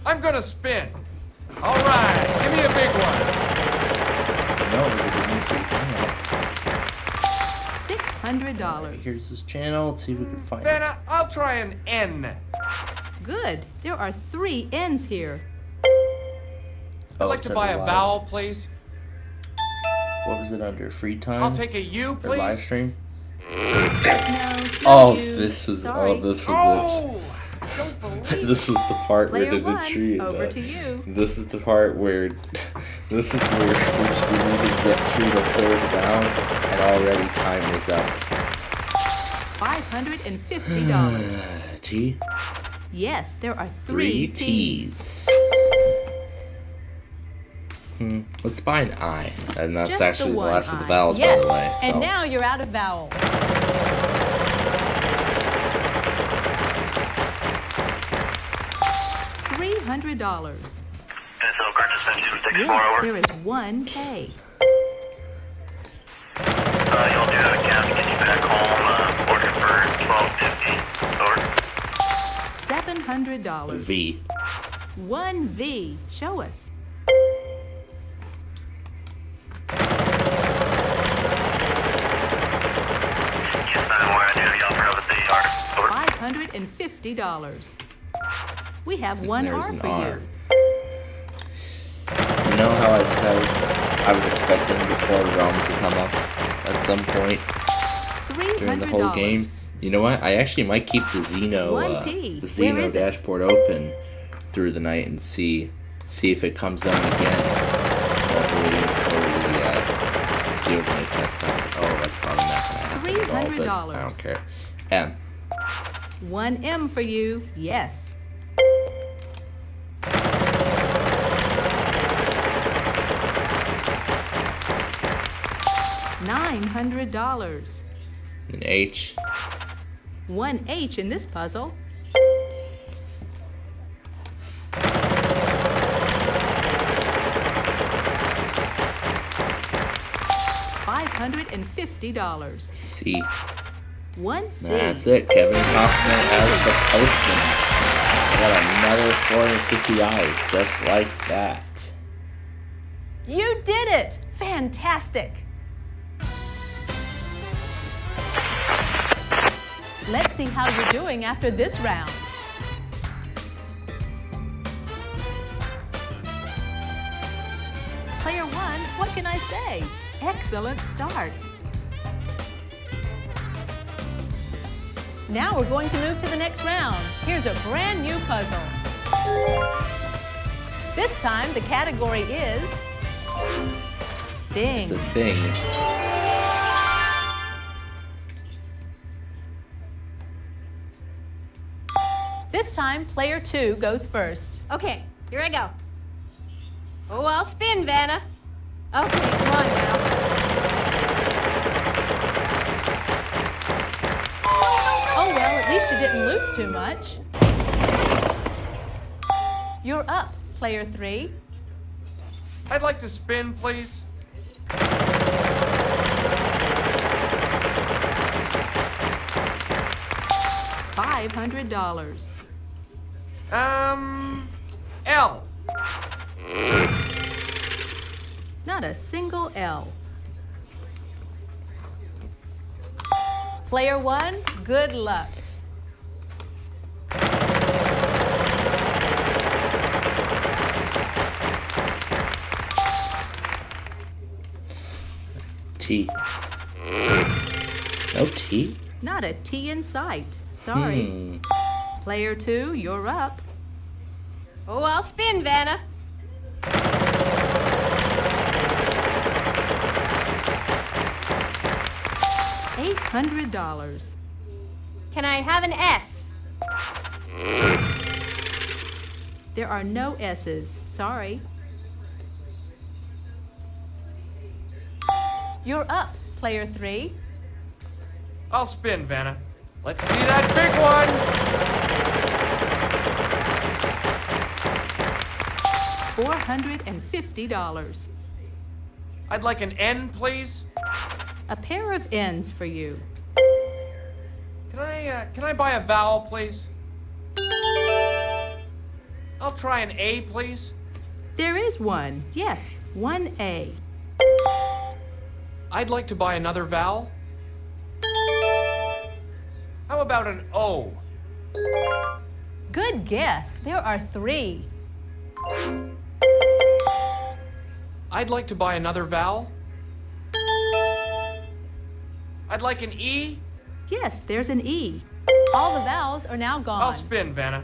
I'm gonna spin. All right, give me a big one. No, it was a good tree hangout. $600. Here's this channel. Let's see if we can find it. Vanna, I'll try an N. Good. There are 3 N's here. I'd like to buy a vowel, please. What was it under? Free time? I'll take a U, Or please. live stream? No, this was Sorry. oh, this was Oh, it. don't believe This is the part where Player the 1, tree. over to you. This is the part where this is where we need to get through the 3rd round, and already time is up. $550. T. Yes, there are 3 T's. Let's buy an I, and that's Just actually the the one last of the I. vowels, Yes. by the way. So. And now you're out of vowels. $300. Yes, there is 1 K. Y'all do have a cab to get you back home. Order for $12.50. Over. $700. V. 1 V. Show us. $550. We have 1 There's R an for R. you. You know how I said I was expecting the 4 realms to come up at some point during the whole game? $300. You know what? I actually might keep the Xeno, 1P. the Where Xeno is it? dashboard open through the night and see if it comes on again while we're waiting for the overnight test time. Oh, that's probably not going to happen at all, but I don't care. M. 1 M for you. Yes. $900. An H. 1 H in this puzzle. $550. C. 1 C. That's it. Kevin Costner as the postman. I got another 450 eyes just like that. You did it! Fantastic! Let's see how you're doing after this round. Player 1, what can I say? Excellent start. Now we're going to move to the next round. Here's a brand new puzzle. This time the category is Bing. It's a Bing. This time player 2 goes first. Okay, here I go. Oh, I'll spin, Vanna. Okay, come on now. Oh well, at least you didn't lose too much. You're up, player 3. I'd like to spin, please. $500. L. Not a single L. Player 1, good luck. T. No T? Not a T in sight. Sorry. Player 2, you're up. Oh, I'll spin, Vanna. $800. Can I have an S? There are no S's. Sorry. You're up, player 3. I'll spin, Vanna. Let's see that big one. $450. I'd like an N, please. A pair of N's for you. Can I buy a vowel, please? I'll try an A, please. There is one. Yes, one A. I'd like to buy another vowel. How about an O? Good guess. There are 3. I'd like to buy another vowel. I'd like an E. Yes, there's an E. All the vowels are now gone. I'll spin, Vanna.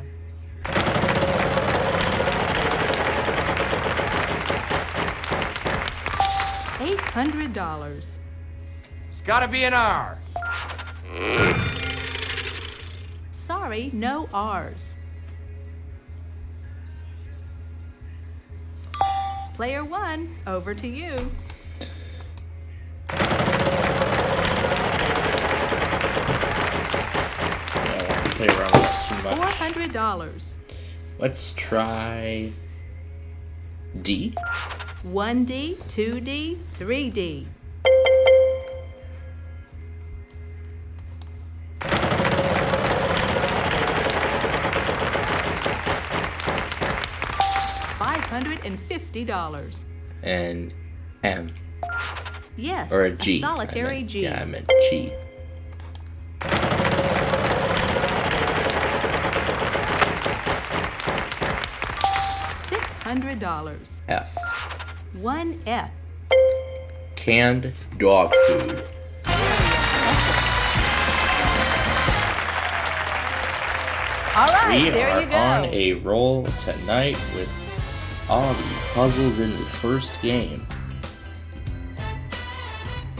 $800. It's gotta be an R. Sorry, no R's. Player 1, over to you. Play around with that too much. $400. Let's try D. 1D, 2D, 3D. $550. And M. Yes, Or a G. solitary G. Yeah, I meant G. $600. F. 1F. Canned dog food. All right, We there are you go. on a roll tonight with all these puzzles in this first game.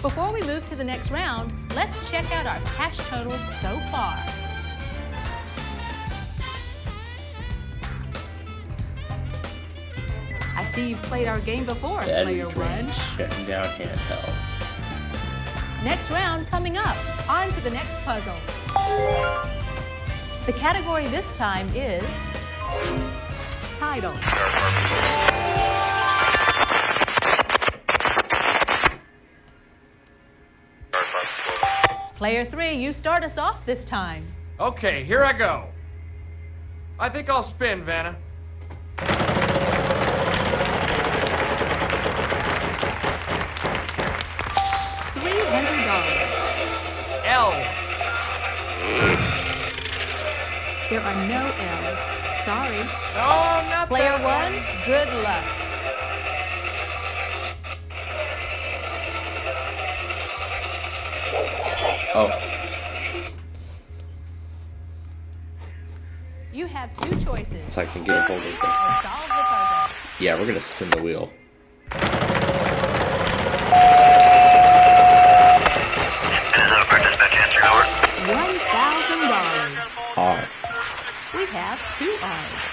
Before we move to the next round, let's check out our cash totals so far. I see you've played our game before, player 1. Shutting down handheld. Next round coming up. On to the next puzzle. The category this time is title. Player 3, you start us off this time. Okay, here I go. I think I'll spin, Vanna. $300. L. There are no L's. Sorry. Oh, not Player that 1, good luck. Oh. You have 2 choices. So I can get a hold of it. Or solve the puzzle. Yeah, we're gonna spin the wheel. $1,000. R. We have 2 R's.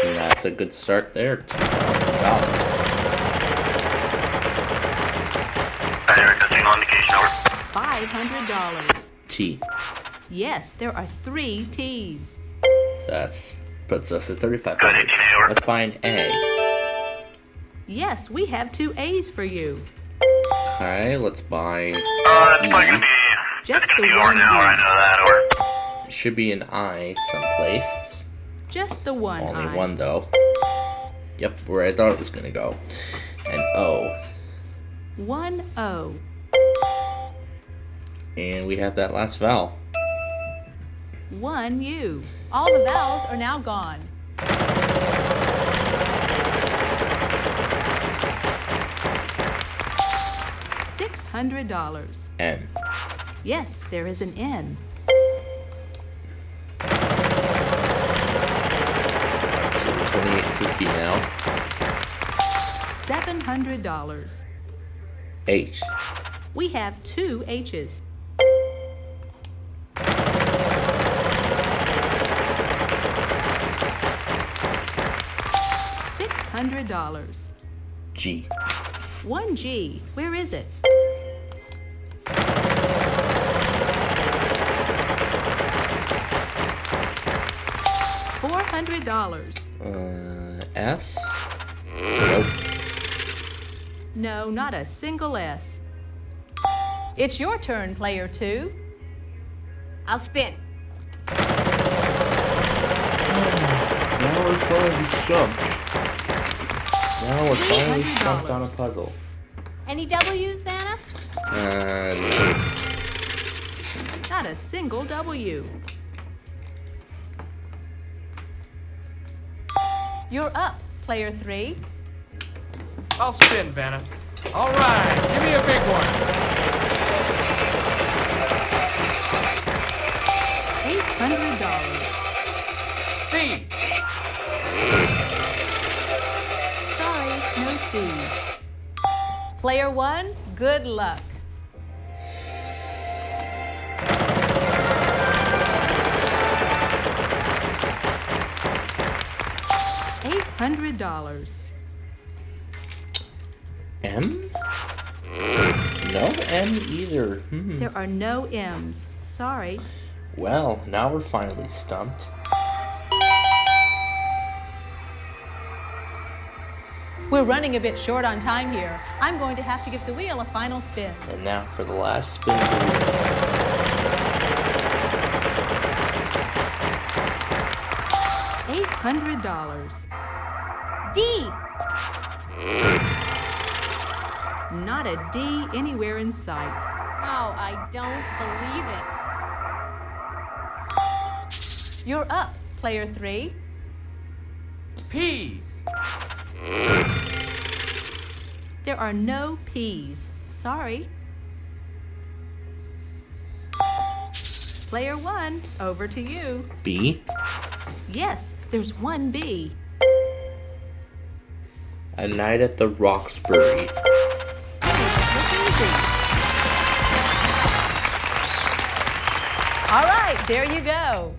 And that's a good start there. $2,000. $500. T. Yes, there are 3 T's. That's puts us at $3,500. Let's buy an A. Yes, we have 2 A's for you. Okay, let's buy E. Just the one D. It should be an I someplace. Just the one Only I. one though. Yep, where I thought it was gonna go. And O. 1 O. And we have that last vowel. 1 U. All the vowels are now gone. $600. N. Yes, there is an N. $28.50 now. $700. H. We have 2 H's. $600. G. 1 G. Where is it? $400. S. Nope. No, not a single S. It's your turn, player 2. I'll spin. Now we're finally stumped. Now we're finally stumped on a puzzle. Any W's, Vanna? No. Not a single W. You're up, player 3. I'll spin, Vanna. All right, give me a big one. $800. C. Sorry, no C's. Player 1, good luck. $800. M? No M either. There are no M's. Sorry. Well, now we're finally stumped. We're running a bit short on time here. I'm going to have to give the wheel a final spin. And now for the last spin of the wheel. $800. D. Not a D anywhere in sight. Oh, I don't believe it. You're up, player 3. P. There are no P's. Sorry. Player 1, over to you. B. Yes, there's 1 B. A night at the Roxbury. Look easy. All right, there you go.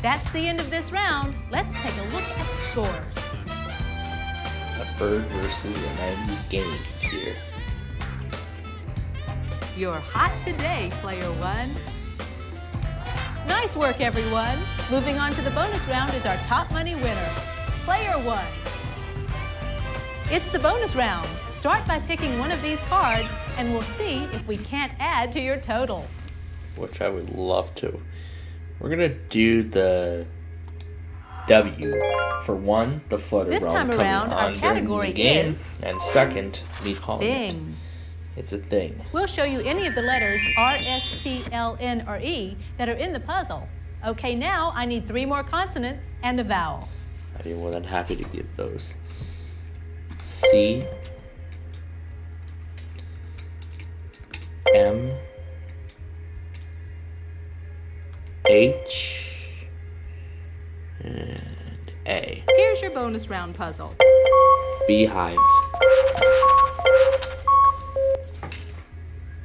That's the end of this round. Let's take a look at the scores. A bird versus a 90s gaming computer. You're hot today, player 1. Nice work, everyone. Moving on to the bonus round is our top money winner, player 1. It's the bonus round. Start by picking one of these cards, and we'll see if we can't add to your total. Which I would love to. We're gonna do the W. For 1, the flutter This time around, our category is... And second, me calling Thing. It's a thing. We'll show you any of the letters R, S, T, L, N, or E that are in the puzzle. Okay, now I need 3 more consonants and a vowel. I'd be more than happy to give those. C. M. H. And A. Here's your bonus round puzzle. Beehive.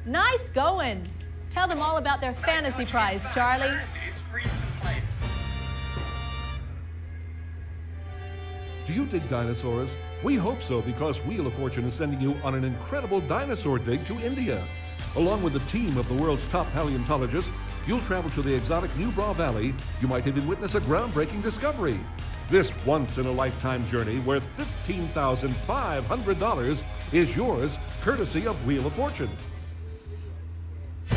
Nice going. Tell them all about their fantasy prize, Charlie. Do you dig dinosaurs? We hope so, because Wheel of Fortune is sending you on an incredible dinosaur dig to India. Along with a team of the world's top paleontologists, you'll travel to the exotic New Bra Valley. You might even witness a groundbreaking discovery. This once-in-a-lifetime journey worth $15,500 is yours, courtesy of Wheel of Fortune. A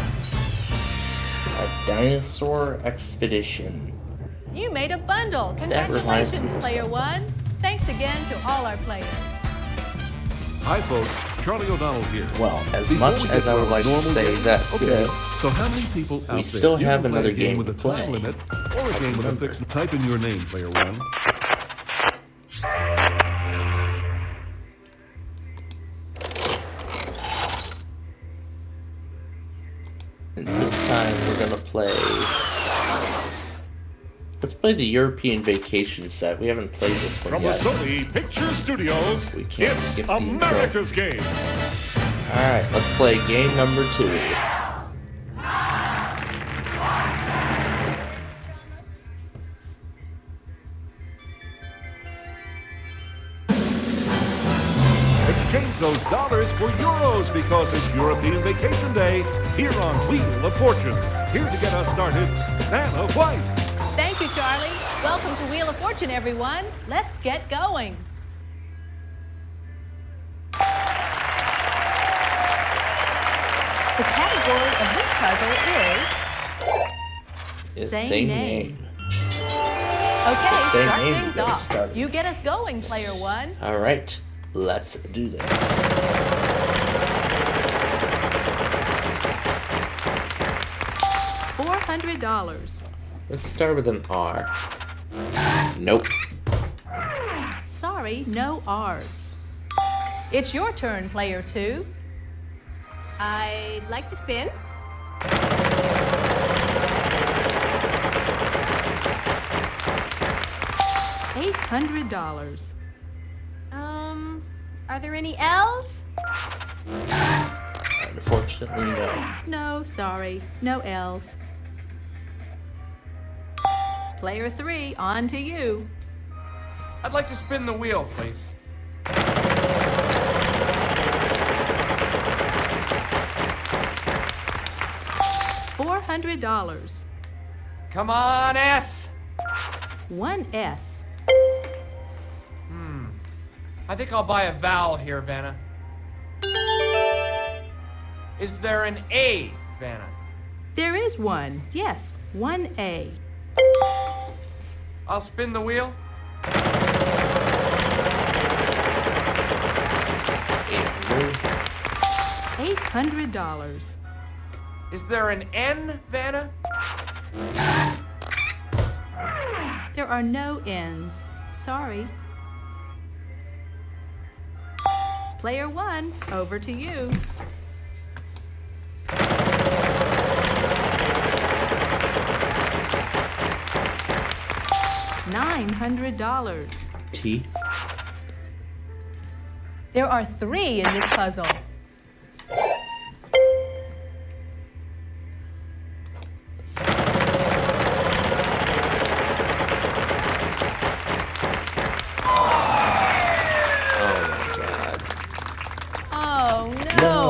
dinosaur expedition. You made a bundle. That reminds me Congratulations, of player something. 1. Thanks again to all our players. Hi folks, Charlie O'Donnell here. Well, as Before much we as get I would to like our to normal say game, that's okay, it, so how many people out we there still you have can play another a game game with to a time play. limit or a game with a fixed type in your name, player 1? This time we're gonna play. Let's play the European Vacation set. We haven't played this one From yet. the Sony Picture Studios, We can't it's skip the America's Game. Alright, let's play game number 2. Exchange those dollars for euros because it's European Vacation Day here on Wheel of Fortune. Here to get us started, Vanna White. Thank you, Charlie. Welcome to Wheel of Fortune, everyone. Let's get going. The category of this puzzle is... Same name. Okay, Same start name things to get us off. started. You get us going, player one. Alright, let's do this. $400. Let's start with an R. Nope. Sorry, no R's. It's your turn, player two. I'd like to spin. $800. Are there any L's? Unfortunately, no. No, sorry, no L's. Player three, on to you. I'd like to spin the wheel, please. $400. Come on, S. One S. I think I'll buy a vowel here, Vanna. Is there an A, Vanna? There is one. Yes, one A. I'll spin the wheel. $800. Is there an N, Vanna? There are no N's. Sorry. Player one, over to you. $900. T. There are three in this puzzle.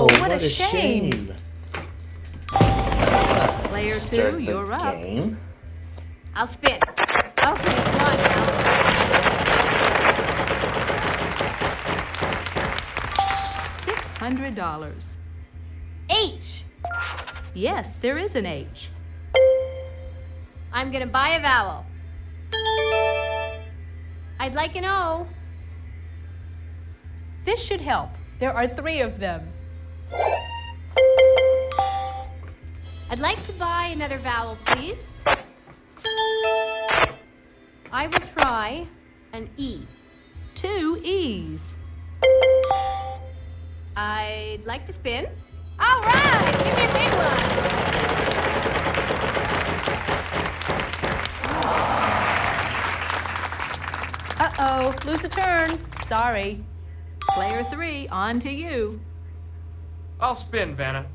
What a shame. Player two, you're up. Game. I'll spin. Okay, come on now. $600. H. Yes, there is an H. I'm gonna buy a vowel. I'd like an O. This should help. There are three of them. I'd like to buy another vowel, please. I will try an E. Two E's. I'd like to spin. All right, give me a big one. Uh-oh, lose a turn. Sorry. Player three, on to you. I'll spin, Vanna.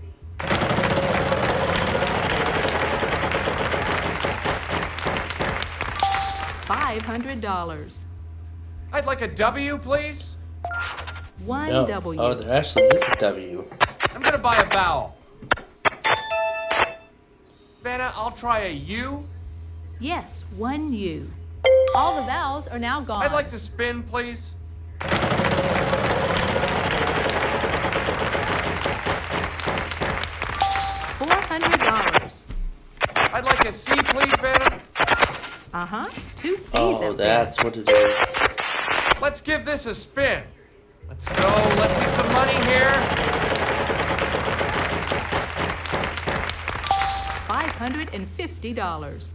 $500. I'd like a W, please. One No. W. Oh, there actually is a W. I'm gonna buy a vowel. Vanna, I'll try a U. Yes, one U. All the vowels are now gone. I'd like to spin, please. $400. I'd like a C, please, Vanna. Uh-huh. Two C's Oh, out there. that's what it is. Let's give this a spin. Let's go. Let's see some money here. $550.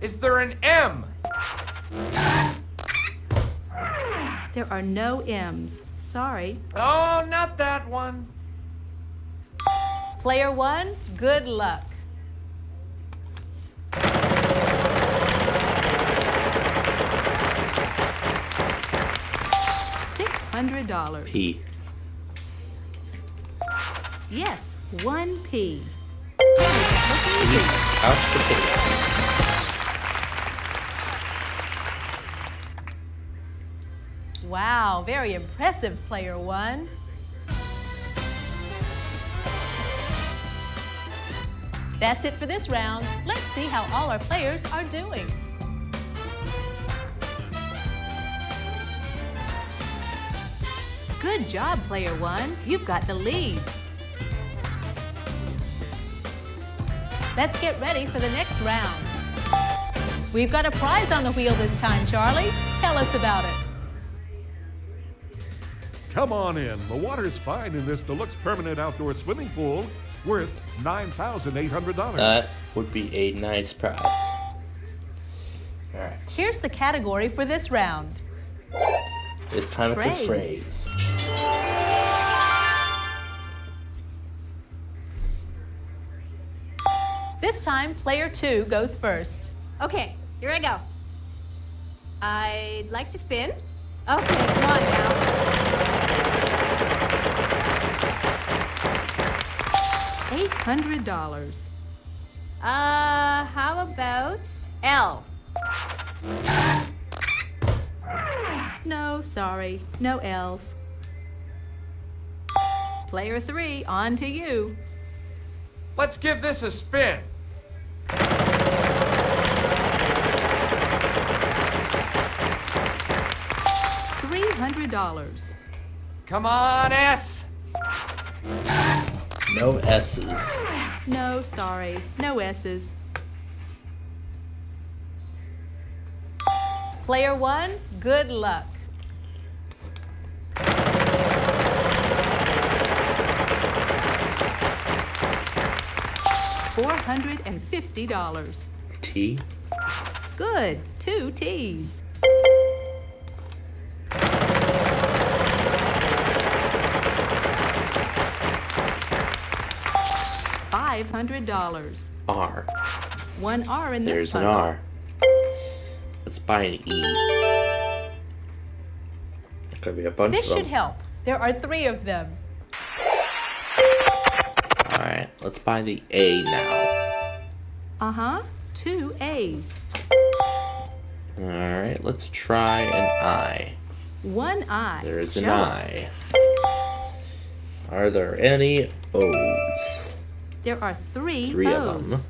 Is there an M? There are no M's. Sorry. Oh, not that one. Player one, good luck. $100. P. Yes, 1 P. Couch potato. Wow, very impressive, player 1. That's it for this round. Let's see how all our players are doing. Good job, player 1. You've got the lead. Let's get ready for the next round. We've got a prize on the wheel this time, Charlie. Tell us about it. Come on in. The water's fine in this deluxe permanent outdoor swimming pool worth $9,800. That would be a nice prize. All right. Here's the category for this round. This time it's a phrase. This time, player 2 goes first. Okay, here I go. I'd like to spin. Okay, come on now. $800. How about L? No, sorry, no L's. Player 3, on to you. Let's give this a spin. $300. Come on, S. No S's. No, sorry, no S's. Player 1, good luck. $450. T. Good, 2 T's. $500. R. 1 R in this There's puzzle. an R. Let's buy an E. There could be a bunch This of should them. help. There are 3 of them. Alright, let's buy the A now. Uh-huh, 2 A's. Alright, let's try an I. 1 I. There is an Show us. I. Are there any O's? There are 3 3 O's. of them.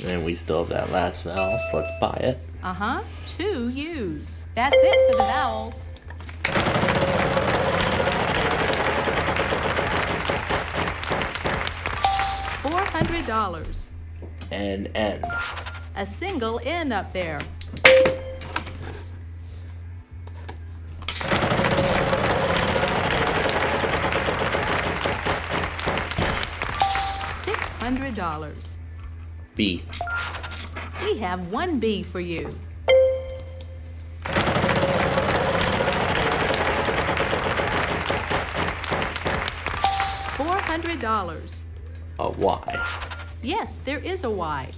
And we still have that last vowel, so let's buy it. Uh-huh, 2 U's. That's it for the vowels. $400. And N. A single N up there. $600. B. We have 1 B for you. $400. A Y. Yes, there is a Y.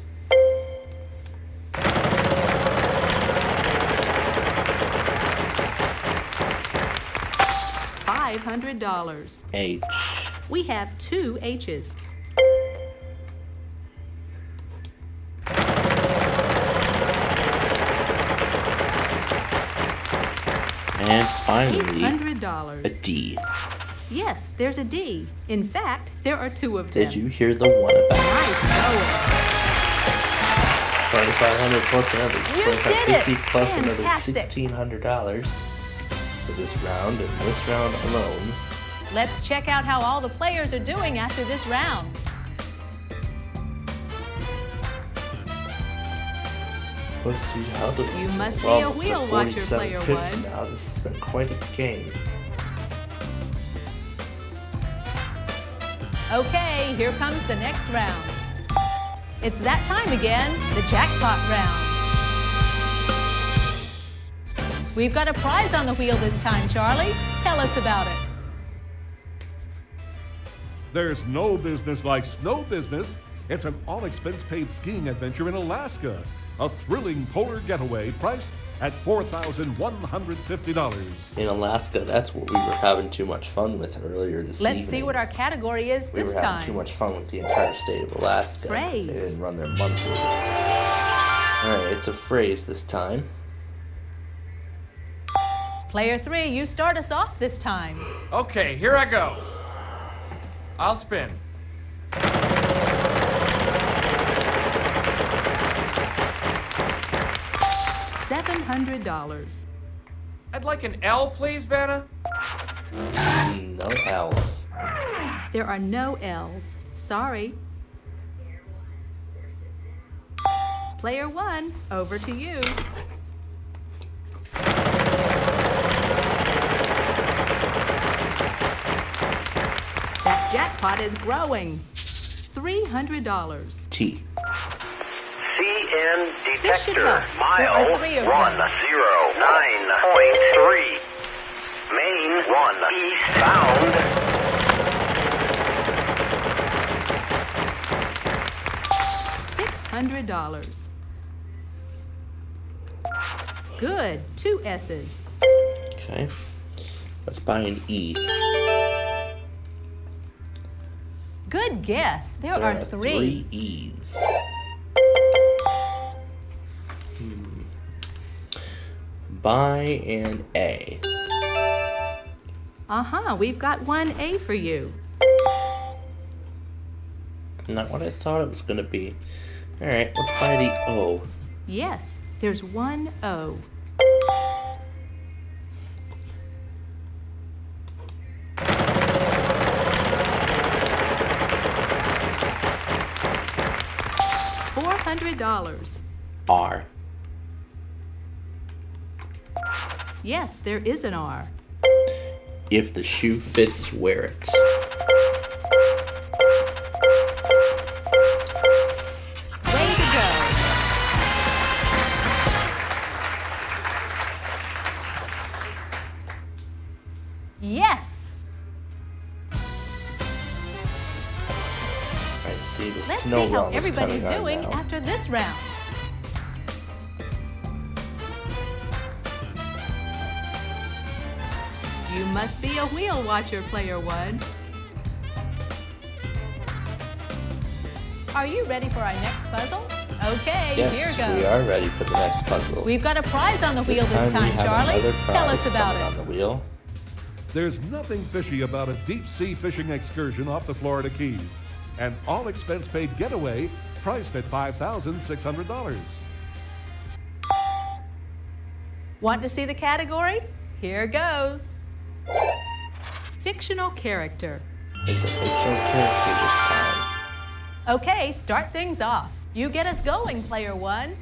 $500. H. We have 2 H's. And finally, $800. a D. Yes, there's a D. In fact, there are 2 of them. Did you hear the one about Nice going. 2,500 plus another You did 2,550 it! plus Fantastic. another $1,600 for this round and this round alone. Let's check out how all the players are doing after this round. Let's see how the You must be well, a wheel the watcher, player 47.50 1. now. This has been quite a game. Okay, here comes the next round. It's that time again, the jackpot round. We've got a prize on the wheel this time, Charlie. Tell us about it. There's no business like snow business. It's an all-expense-paid skiing adventure in Alaska. A thrilling polar getaway priced at $4,150. In Alaska, that's what we were having too much fun with earlier this evening. Let's see what our category is this We were having time. too much fun with the entire state of Alaska. Phrase. They didn't run their monthly. Alright, it's a phrase this time. Player 3, you start us off this time. Okay, here I go. I'll spin. $700. I'd like an L, please, Vanna. No L's. There are no L's. Sorry. Player 1, over to you. That jackpot is growing. $300. T. CN This should detector, help. There are mile 3 of them. 109.3. Main 1 eastbound. $600. Good, 2 S's. Okay. Let's buy an E. Good guess. There are 3. 3 E's. Buy an A. Uh-huh, we've got 1 A for you. Not what I thought it was going to be. Alright, let's buy the O. Yes, there's 1 O. $400. R. Yes, there is an R. If the shoe fits, wear it. Way to go. Yes. I see the Let's snow see how realm is everybody's coming on doing now. after this round. You must be a wheel watcher, player 1. Are you ready for our next puzzle? Okay, Yes, here goes. we are ready for the next puzzle. We've got a prize on the wheel this we time, have Charlie. another Tell us prize about coming it. on the wheel. There's nothing fishy about a deep-sea fishing excursion off the Florida Keys. An all-expense-paid getaway priced at $5,600. Want to see the category? Here goes. Fictional character. It's a fictional character this time. Okay, start things off. You get us going, player 1.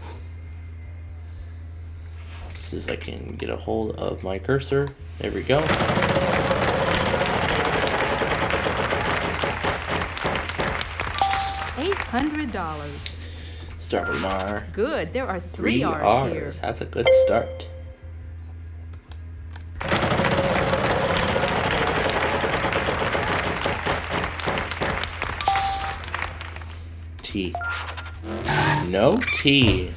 As soon as I can get a hold of my cursor. There we go. $800. Start with an R. Good, there are 3 3 R's here. That's a good start. T. No T.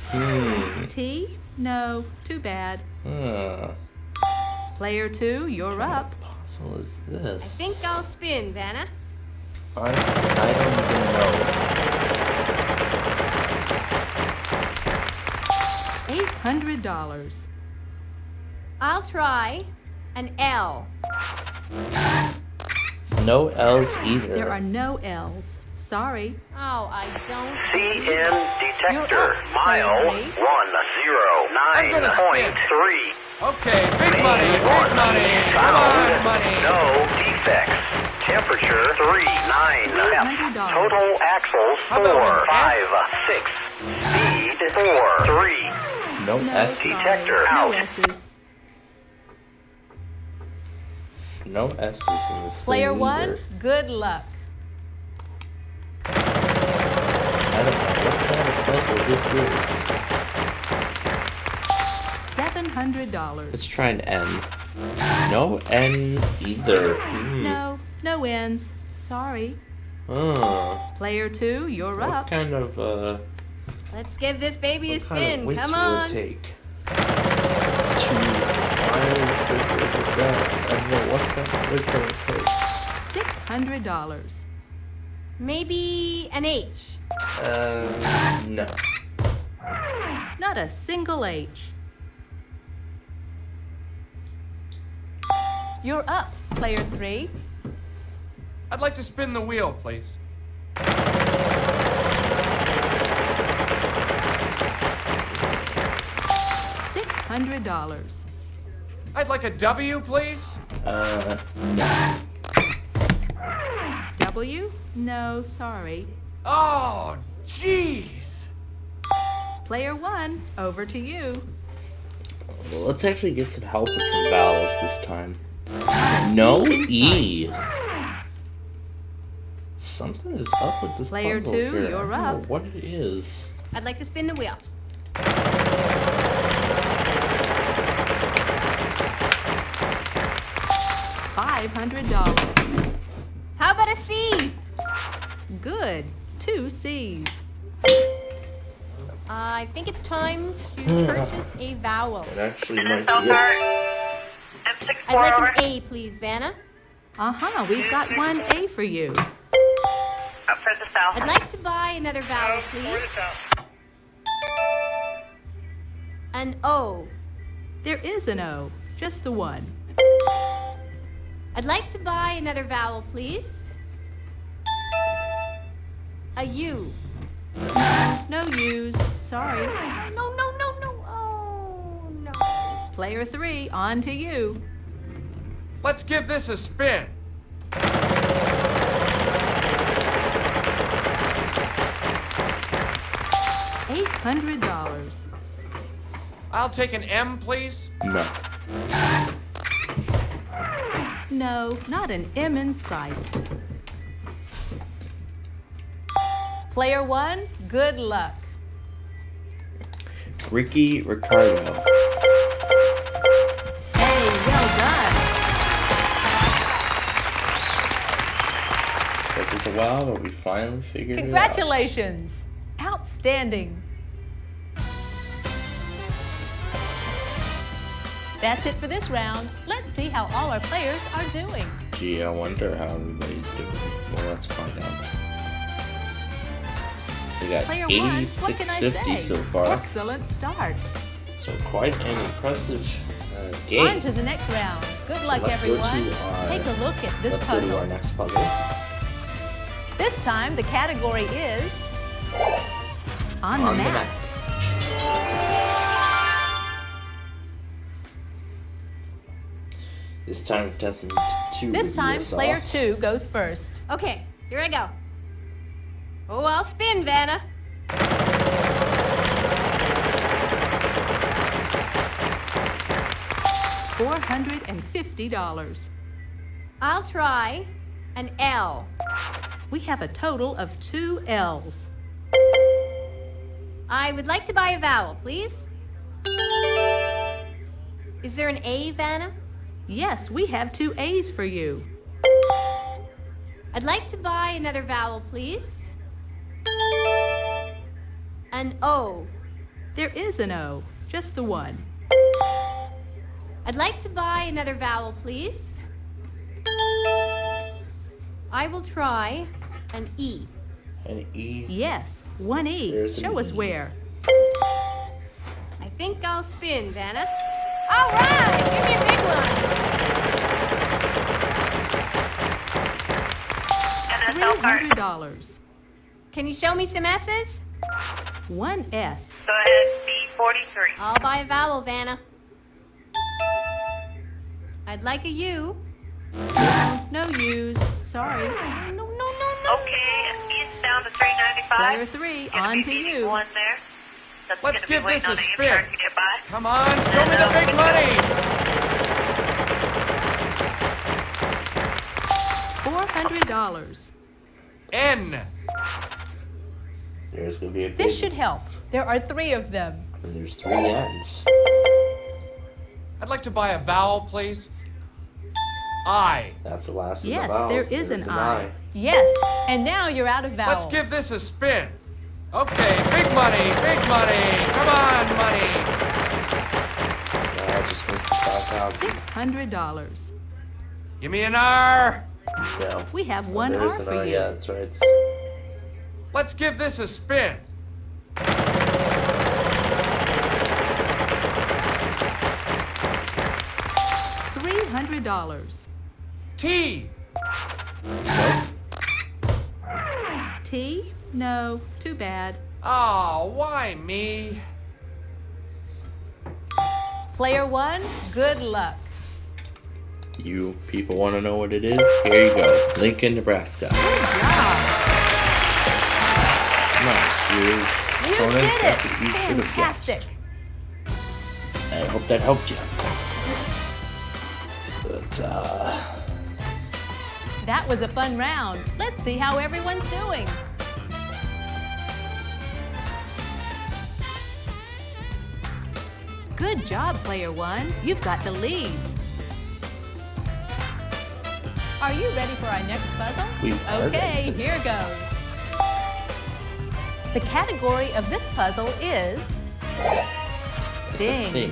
T? No, too bad. Huh. Player 2, you're up. What puzzle is I this? think I'll spin, Vanna. Honestly, I don't even know. $800. I'll try an L. No L's either. There are no L's. Sorry. Oh, I don't. CN detector, You're up, mile player 3. 109.3. Okay, big money, big money. Come on, money. No defects. Temperature 39. $800. Total axles How about 4, an 5, 6. Speed 4, 3. No No, S. sorry. Detector No out. S's. No S's in this Player thing 1, either. good luck. I don't know what kind of puzzle this is. $700. Let's try an N. No N either. No, no ends. Sorry. Oh. Player 2, you're What up. kind of Let's give this baby a what kind of spin. wits Come will on. it take? finally figured this out. I don't know what kind of it's gonna take. $600. Maybe an H. No. Not a single H. You're up, player 3. I'd like to spin the wheel, please. $600. I'd like a W, please. No. W? No, sorry. Oh, jeez. Player 1, over to you. Well, let's actually get some help with some vowels this time. No E. Something is up with this Player puzzle 2, here. you're I don't know up. what it is. I'd like to spin the wheel. $500. How about a C? Good. 2 C's. I think it's time to purchase a vowel. It actually might be it. I'd like an A, please, Vanna. Uh-huh, we've got 1 A for you. I'd like to buy another vowel, please. An O. There is an O, just the one. I'd like to buy another vowel, please. A U. No U's, sorry. No. Oh, no. Player 3, on to you. Let's give this a spin. $800. I'll take an M, please. No. No, not an M in sight. Player 1, good luck. Ricky Ricardo. Hey, well done. Took us a while, but we finally figured it out. Congratulations. Outstanding. That's it for this round. Let's see how all our players are doing. Gee, I wonder how everybody's doing. Well, let's find out. We got Player 1, what can I 8650 say? so far. Excellent start. So quite an impressive game. On to the next round. Good luck, let's go to everyone. our- Take a look at this Let's go to puzzle. our next puzzle. This time, the category is on the map. This time, contestant 2. This will time, lead us player off. 2 goes first. Okay, here I go. Oh, I'll spin, Vanna. $450. I'll try an L. We have a total of 2 L's. I would like to buy a vowel, please. Is there an A, Vanna? Yes, we have 2 A's for you. I'd like to buy another vowel, please. An O. There is an O, just the one. I'd like to buy another vowel, please. I will try an E. An E. Yes, 1 E. There's an Show us E. where. I think I'll spin, Vanna. All right, give me a big one. $300. Can you show me some S's? 1 S. Go ahead, B43. I'll buy a vowel, Vanna. I'd like a U. No U's. Sorry. No. Okay, it's down to 395. Player 3, on to you. One there. That's Let's gonna be give this waiting a on the spin. intern to get by. Come on, show me the big money. $400. N. There's gonna be a big. This should help. There are 3 of them. And there's 3 N's. I'd like to buy a vowel, please. I. That's the last of Yes, the vowels. there is There's an I. Yes, and now you're out of vowels. Let's give this a spin. Okay, big money, big money. Come on, money. I just missed the $600. Give me an R. No. We have one There R is an for R, you. yeah, that's right. Let's give this a spin. $300. T. T? No, too bad. Oh, why me? Player 1, good luck. You people want to know what it is? Here you go. Lincoln, Nebraska. Good job. Come on, here's You opponents. did it. That's what you should have guessed. Fantastic. I hope that helped you. But, That was a fun round. Let's see how everyone's doing. Good job, Player 1. You've got the lead. Are you ready for our next puzzle? We are Okay, ready. here goes. The category of this puzzle is Bing. thing.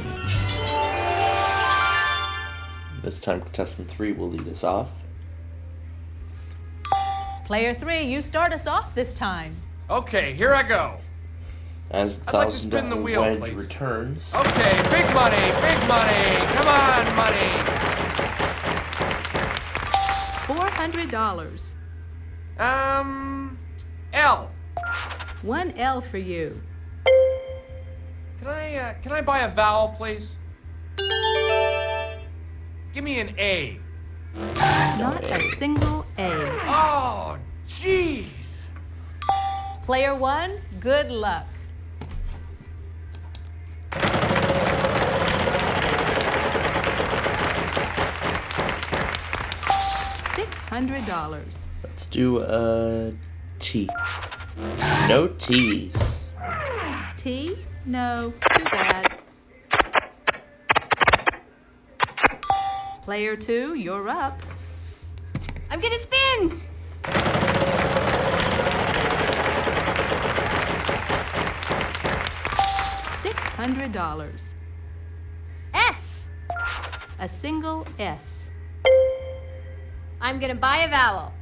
This time, contestant 3 will lead us off. Player 3, you start us off this time. Okay, here I go. As the I'd like to spin the $1,000 wheel, wedge please. returns. Okay, big money, big money. Come on, money. $400. L. One L for you. Can I buy a vowel, please? Give me an A. Not a single A. Oh, jeez. Player 1, good luck. $600. Let's do a T. No T's. T? No, too bad. Player 2, you're up. I'm gonna spin! $600. S! A single S. I'm gonna buy a vowel.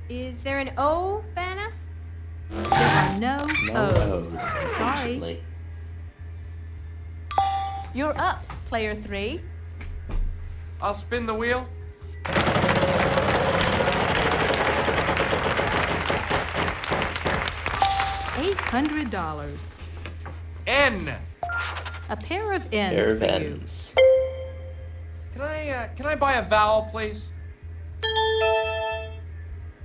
Is there an O, Vanna? There are no O's. Sorry. unfortunately. You're up, Player 3. I'll spin the wheel. $800. N. A pair of N's Pair of for you. N's. Can I buy a vowel, please?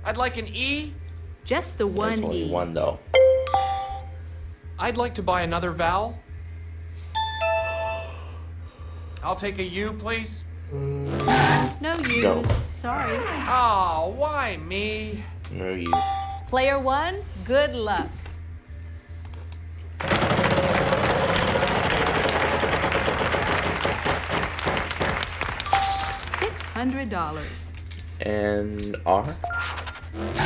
I'd like an E. Just the one There's only E. one though. I'd like to buy another vowel. I'll take a U, please. No U's. No. Sorry. Oh, why me? No you. Player 1, good luck. $600. And R?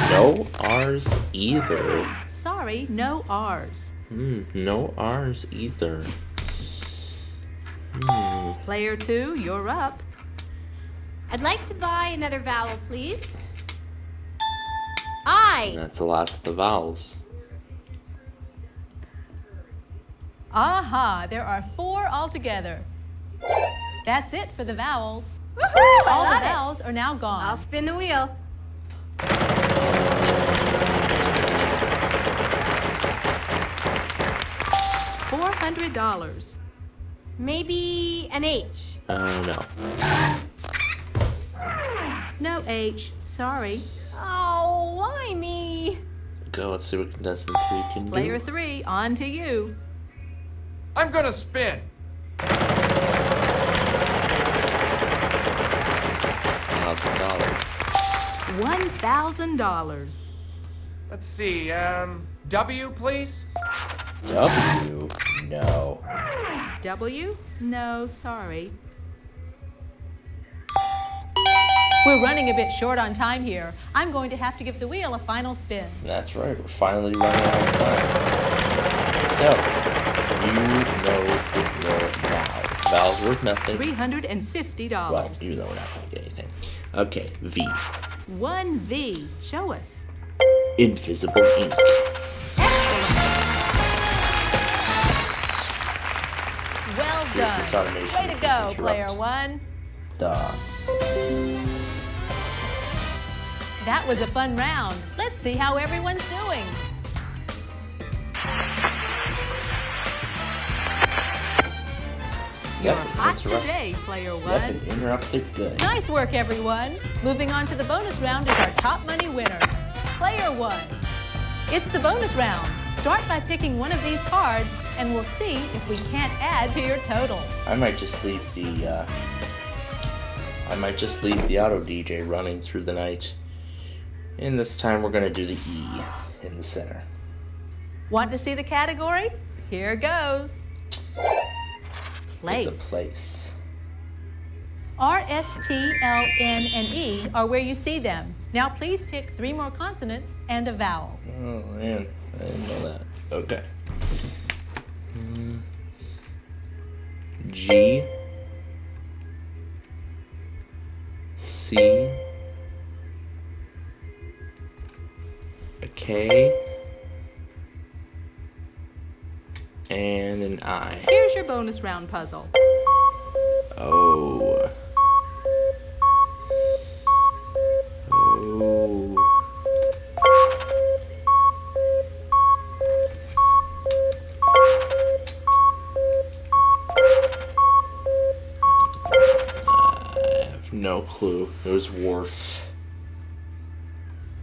No R's either. Sorry, no R's. No R's either. Player 2, you're up. I'd like to buy another vowel, please. I. And that's the last of the vowels. Aha, there are 4 altogether. That's it for the vowels. Woohoo! All I the love it. vowels are now gone. I'll spin the wheel. $400. Maybe an H. No. No H. Sorry. Oh, why me? Go, let's see what contestant 3 can do. Player 3, on to you. I'm gonna spin. $1,000. Let's see, W, please? W? No. W? No, sorry. We're running a bit short on time here. I'm going to have to give the wheel a final spin. That's right, we're finally running out of time. So, you know the drill now. That's worth nothing. $350. Well, even though we're not going to get anything. Okay, V. 1V. Show us. Invisible ink. Well done. Way to go, player one. Duh. That was a fun round. Let's see how everyone's doing. You're hot today, player one. Yep, it interrupts it good. Nice work, everyone. Moving on to the bonus round is our top money winner, player one. It's the bonus round. Start by picking one of these cards, and we'll see if we can't add to your total. I might just leave the auto DJ running through the night. And this time we're gonna do the E in the center. Want to see the category? Here goes. Place. It's a place. R, S, T, L, N, and E are where you see them. Now please pick 3 more consonants and a vowel. Oh man, I didn't know that. Okay. G, C, a K, and an I. Here's your bonus round puzzle. Oh. Oh. I have no clue. It was worse.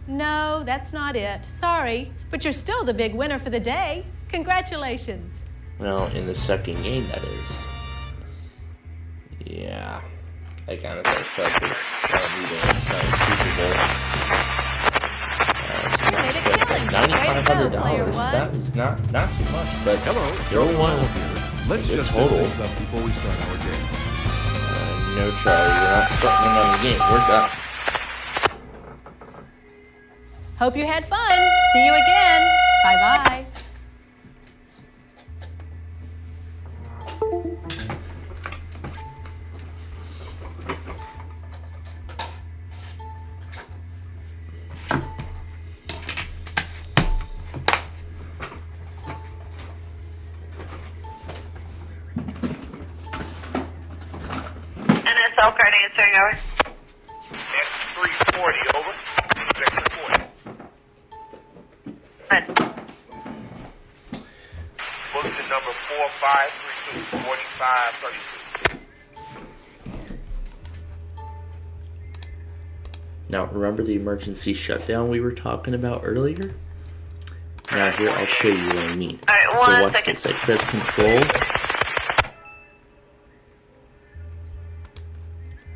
No, that's not it. Sorry, but you're still the big winner for the day. Congratulations. Well, in the second game, that is. Yeah. Like, honestly, I said this Super Bowl. So made a killing. $9,500. That is not too much, but still one. Let's just set things up before we start our game. No, Charlie, you're not starting another game. We're done. Hope you had fun. See you again. Bye-bye. NSL card answering over. X340 over. X340. Bulletin number 4532 4532. Now, remember the emergency shutdown we were talking about earlier? Now, here, I'll show you what I mean. So watch this. I press Control.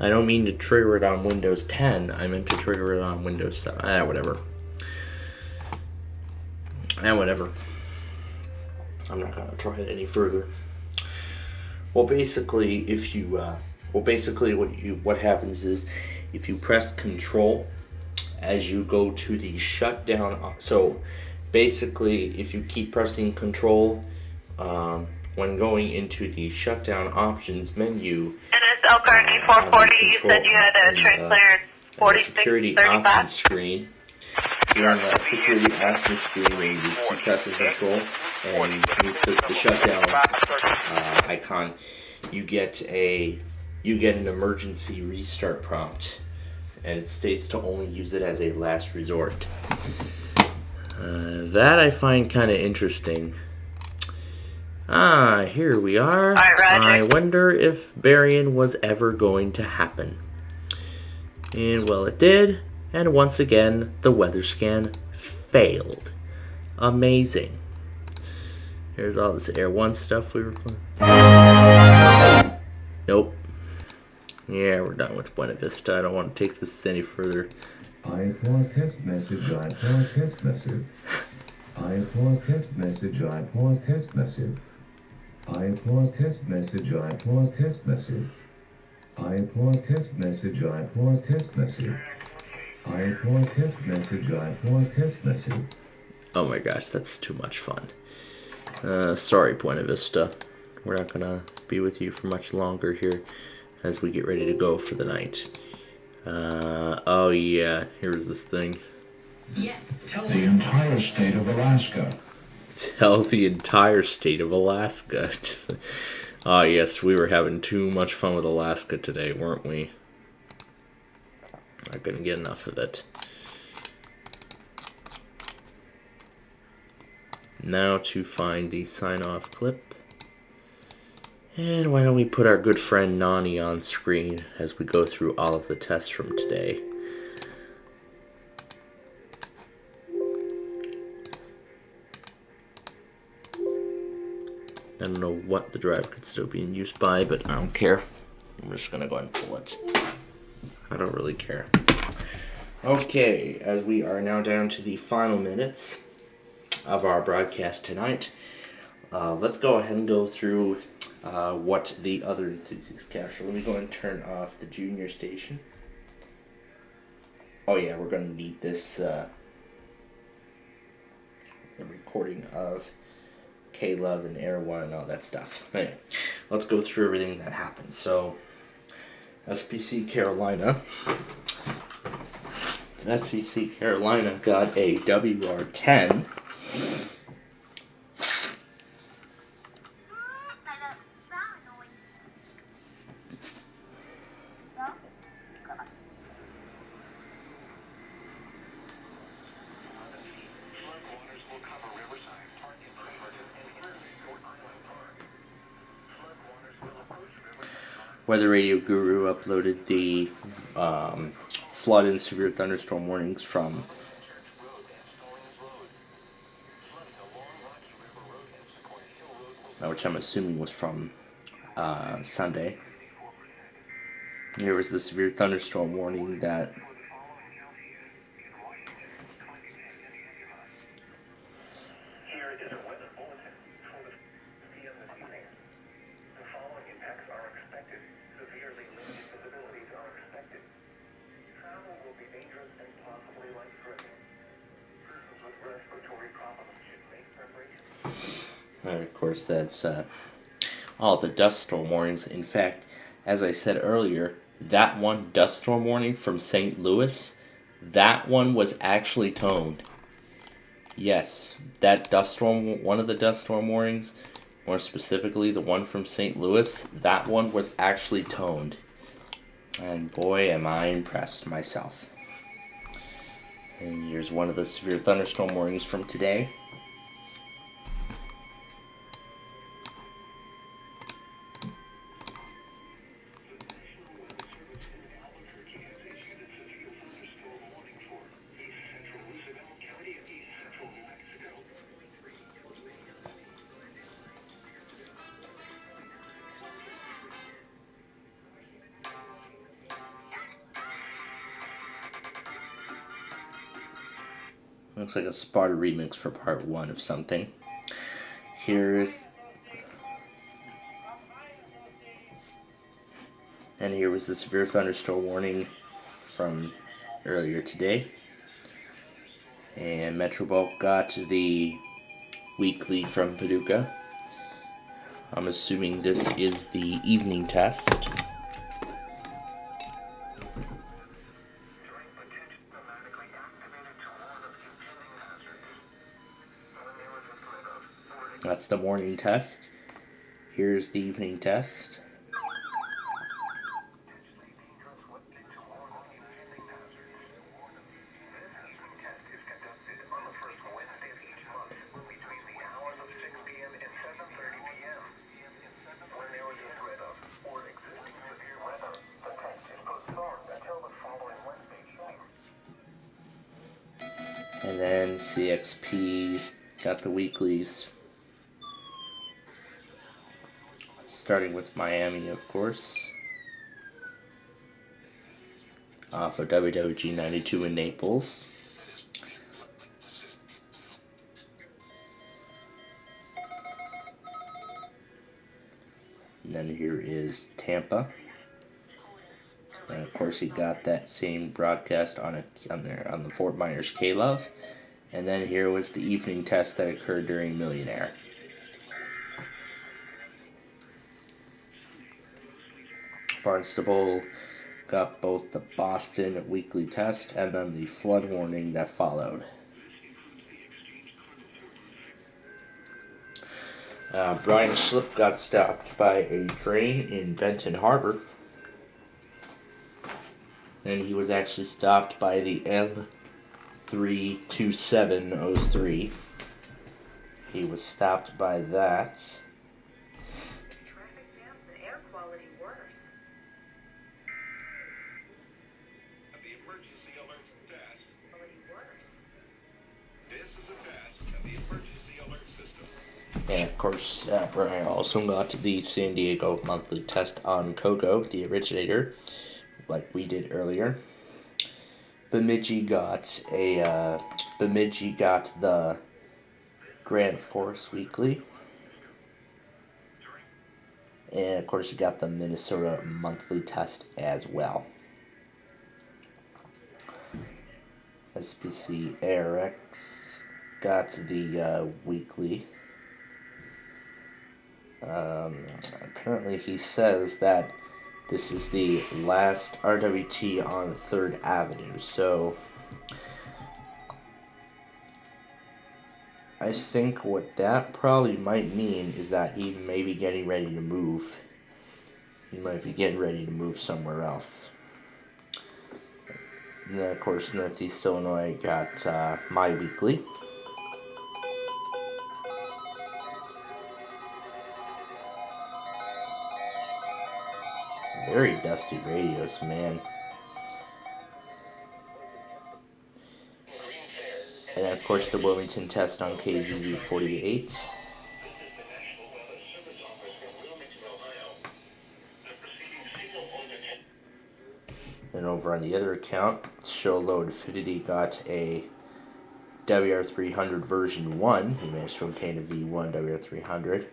I don't mean to trigger it on Windows 10. I meant to trigger it on Windows 7. Whatever. Whatever. I'm not gonna try it any further. Well, basically, if you, what happens is, if you press Control as you go to the shutdown. So, basically, if you keep pressing Control when going into the shutdown options menu. NSL card E440. You said you had a train clearance 4635. Security options screen. Here on the security options screen, when you keep pressing Control and you click the shutdown icon, you get an emergency restart prompt, and it states to only use it as a last resort. That I find kind of interesting. Here we are. I wonder if burying was ever going to happen. And well, it did. And once again, the weather scan failed. Amazing. Here's all this Air 1 stuff we were playing. Nope. Yeah, we're done with Buena Vista. I don't want to take this any further. I-pause test message, I-pause test message. I-pause test message, I-pause test message. I-pause test message, I-pause test message. I-pause test message, I-pause test message. I-pause test message, I-pause test message. Oh my gosh, that's too much fun. Sorry, Buena Vista. we're not gonna be with you for much longer here as we get ready to go for the night. Oh yeah, here's this thing. Yes. Tell the entire state of Alaska. Tell the entire state of Alaska. Ah, yes, we were having too much fun with Alaska today, weren't we? Not gonna get enough of it. Now to find the sign-off clip. And why don't we put our good friend Nani on screen as we go through all of the tests from today. I don't know what the drive could still be in use by, but I don't care. I'm just gonna go ahead and pull it. I don't really care. Okay, as we are now down to the final minutes of our broadcast tonight, let's go ahead and go through what the other enthusiasts capture. Let me go and turn off the junior station. Oh yeah, we're going to need this the recording of K-Love and Air One and all that stuff. Anyway, let's go through everything that happened. So, SPC Carolina got a WR10. Weather Radio Guru uploaded the flood and severe thunderstorm warnings from which I'm assuming was from Sunday. Here was the severe thunderstorm warning that and of course that's all the dust storm warnings. In fact, as I said earlier, that one dust storm warning from St. Louis, that one was actually toned. Yes, that dust storm, one of the dust storm warnings, more specifically the one from St. Louis, that one was actually toned. And boy, am I impressed myself. And here's one of the severe thunderstorm warnings from today. Looks like a Sparta remix for part 1 of something. Here was the severe thunderstorm warning from earlier today. And Metrobulk got the weekly from Paducah. I'm assuming this is the evening test. That's the morning test. Here's the evening test. And then CXP got the weeklies. Starting with Miami, of course. Off of WWG 92 in Naples. And then here is Tampa. And of course, he got that same broadcast on the Fort Myers K-Love. And then here was the evening test that occurred during Millionaire. Barnstable got both the Boston weekly test and then the flood warning that followed. Brian Slip got stopped by a train in Benton Harbor. And he was actually stopped by the M32703. He was stopped by that. Traffic jams and air quality worse. At the emergency alert test. Quality worse. This is a test of the emergency alert system. And of course, Brian also got the San Diego monthly test on Coco, the originator, like we did earlier. Bemidji got the Grand Force Weekly. And of course you got the Minnesota monthly test as well. SPCRX got the weekly. Apparently he says that this is the last RWT on 3rd Avenue, so I think what that probably might mean is that he may be getting ready to move. He might be getting ready to move somewhere else. And then, of course, Northeast Illinois got My Weekly. Very dusty radios, man. And of course the Wilmington test on KZZ 48. And over on the other account, Show Low Infinity got a WR300 version 1. He managed to obtain a V1 WR300.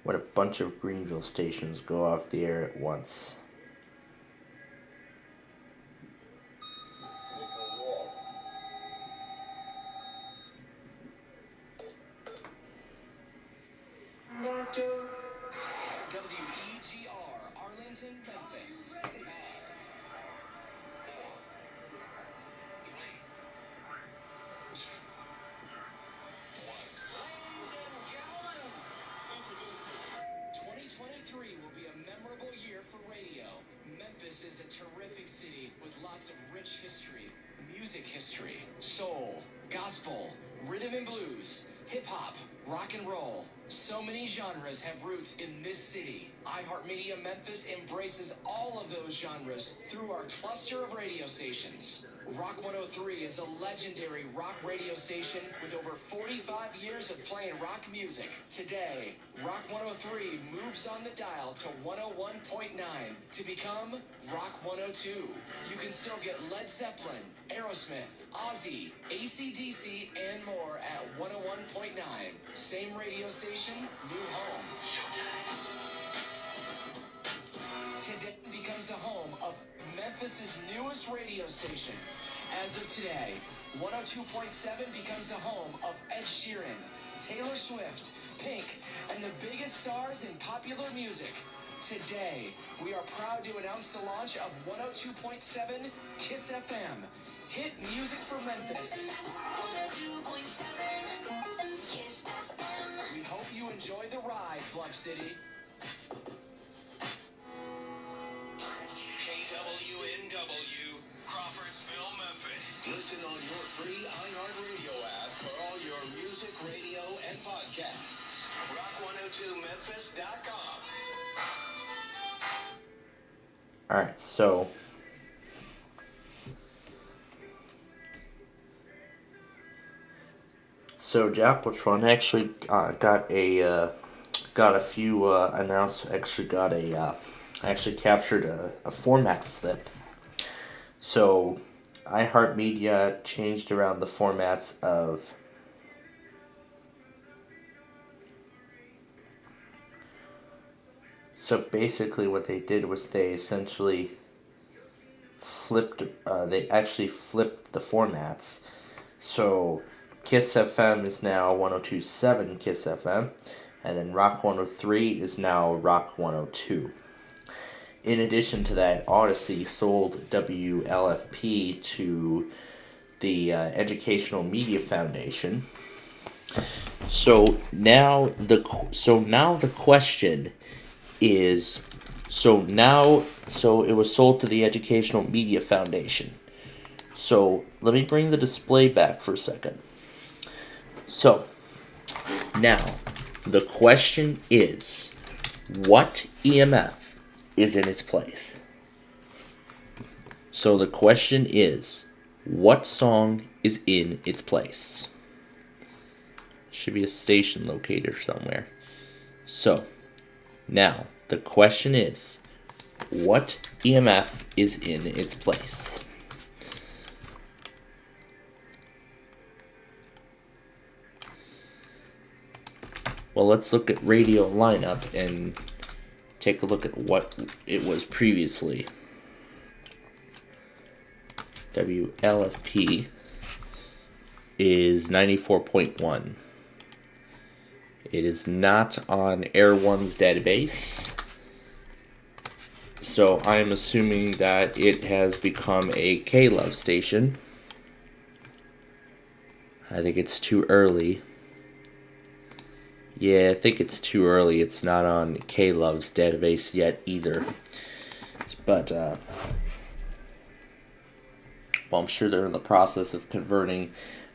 What a bunch of Greenville stations go off the air at once. WEGR, Arlington, Memphis. Will be a memorable year for radio. Memphis is a terrific city with lots of rich history, music history, soul, gospel, rhythm and blues, hip-hop, rock and roll. So many genres have roots in this city. iHeartMedia Memphis embraces all of those genres through our cluster of radio stations. Rock 103 is a legendary rock radio station with over 45 years of playing rock music. Today, Rock 103 moves on the dial to 101.9 to become Rock 102. You can still get Led Zeppelin, Aerosmith, Ozzy, AC/DC, and more at 101.9. Same radio station, new home. Today becomes the home of Memphis's newest radio station. As of today, 102.7 becomes the home of Ed Sheeran, Taylor Swift, Pink, and the biggest stars in popular music. Today, we are proud to announce the launch of 102.7 KISS FM. Hit music for Memphis. 102.7 KISS FM. We hope you enjoy the ride, Bluff City. KWNW, Crawfordsville, Memphis. Listen on your free iHeartRadio app for all your music, radio, and podcasts. Rock102memphis.com. Alright, so Jackpotron actually got a few actually captured a format flip. So iHeartMedia changed around the formats of So basically what they did was they essentially flipped, they actually flipped the formats. So KISS FM is now 102.7 KISS FM, and then Rock 103 is now Rock 102. In addition to that, Odyssey sold WLFP to the Educational Media Foundation. So now the question is, so it was sold to the Educational Media Foundation. So let me bring the display back for a second. So now the question is, what EMF is in its place? So the question is, what song is in its place? Should be a station locator somewhere. So now the question is, what EMF is in its place? Well, let's look at radio lineup and take a look at what it was previously. WLFP is 94.1. It is not on Air One's database, so I'm assuming that it has become a K-Love station. I think it's too early. Yeah, I think it's too early. It's not on K-Love's database yet either. But, well, I'm sure they're in the process of converting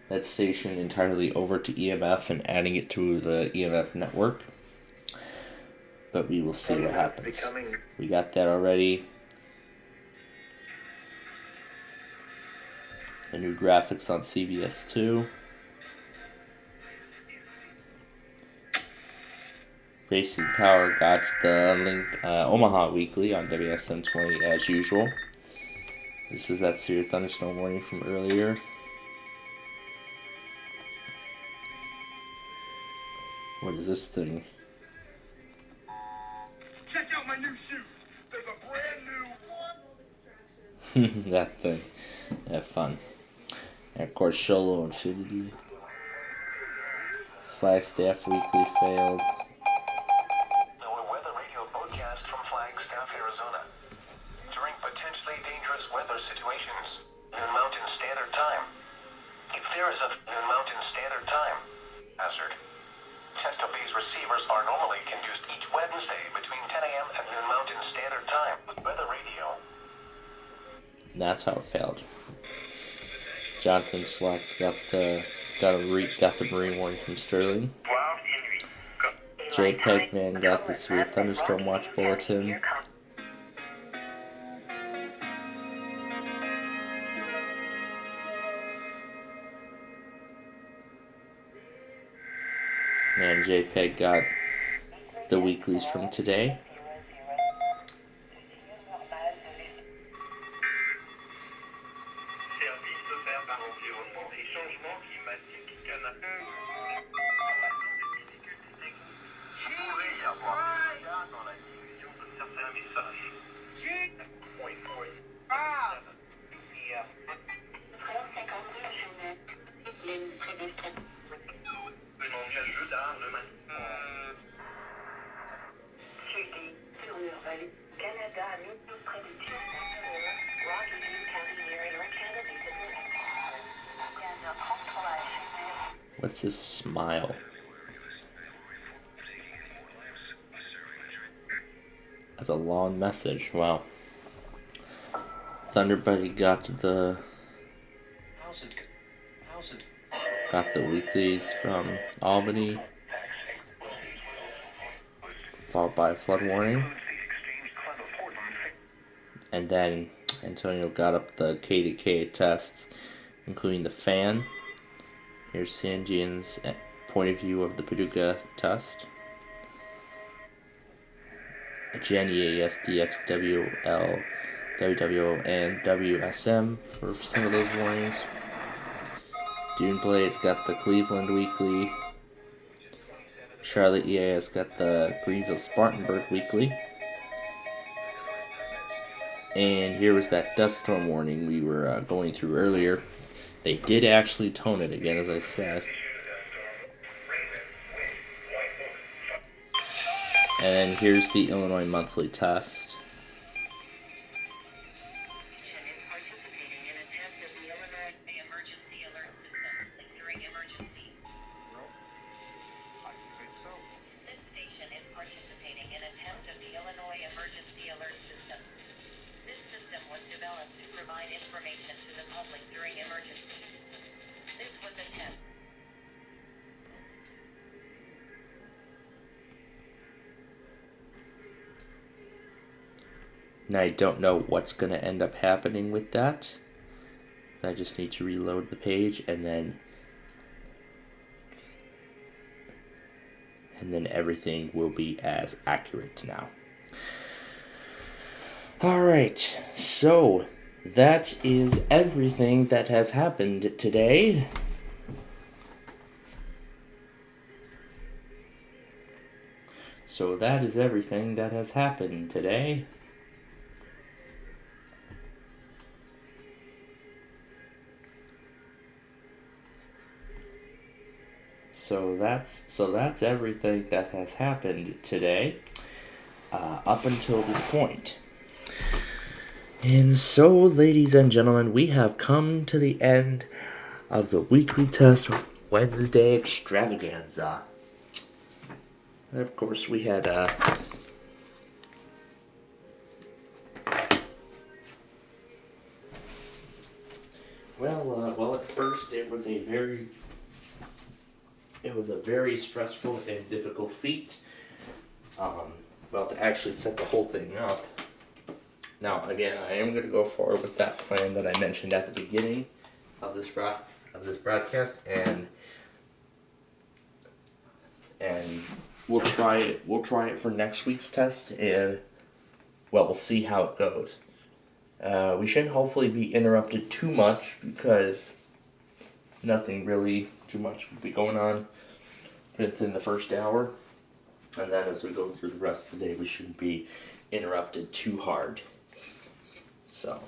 that station entirely over to EMF and adding it to the EMF network. But we will see what happens. We got that already. The new graphics on CBS 2. Racing Power got the link, Omaha Weekly on WXM20 as usual. This was that severe thunderstorm warning from earlier. What is this thing? Check out my new shoe. There's a brand new That thing. Have fun. And of course, Sholo Infinity. Flagstaff Weekly failed. weather radio broadcast from Flagstaff, Arizona. During potentially dangerous weather situations, Noon Mountain Standard Time. If there is a Noon Mountain Standard Time hazard, Chesapeake's receivers are normally conducted each Wednesday between 10 a.m. and Noon Mountain Standard Time with weather radio. That's how it failed. Jonathan Slack got the marine warning from Sterling. JPEG Man got the severe thunderstorm watch bulletin. And JPEG got the weeklies from today. What's this smile? That's a long message. Wow. Thunderbuddy got the weeklies from Albany, followed by a flood warning, and then Antonio got up the K2K tests, including the fan. Here's Sanjian's point of view of the Paducah test. Gen EAS, DX, WL, WWO, and WSM for some of those warnings. Dune Blaze got the Cleveland Weekly. Charlotte EAS got the Greenville Spartanburg Weekly. And here was that dust storm warning we were going through earlier. They did actually tone it again, as I said. And here's the Illinois monthly test. Now I don't know what's going to end up happening with that. I just need to reload the page and then everything will be as accurate now. Alright, so that is everything that has happened today. So that is everything that has happened today. So that's everything that has happened today, up until this point. And so, ladies and gentlemen, we have come to the end of the weekly test Wednesday extravaganza. And of course, we had well, at first it was a very stressful and difficult feat. To actually set the whole thing up. Now, again, I am going to go forward with that plan that I mentioned at the beginning of this broadcast, and we'll try it. We'll try it for next week's test, and we'll see how it goes. We shouldn't hopefully be interrupted too much because nothing really too much will be going on within the first hour, and then as we go through the rest of the day, we shouldn't be interrupted too hard. So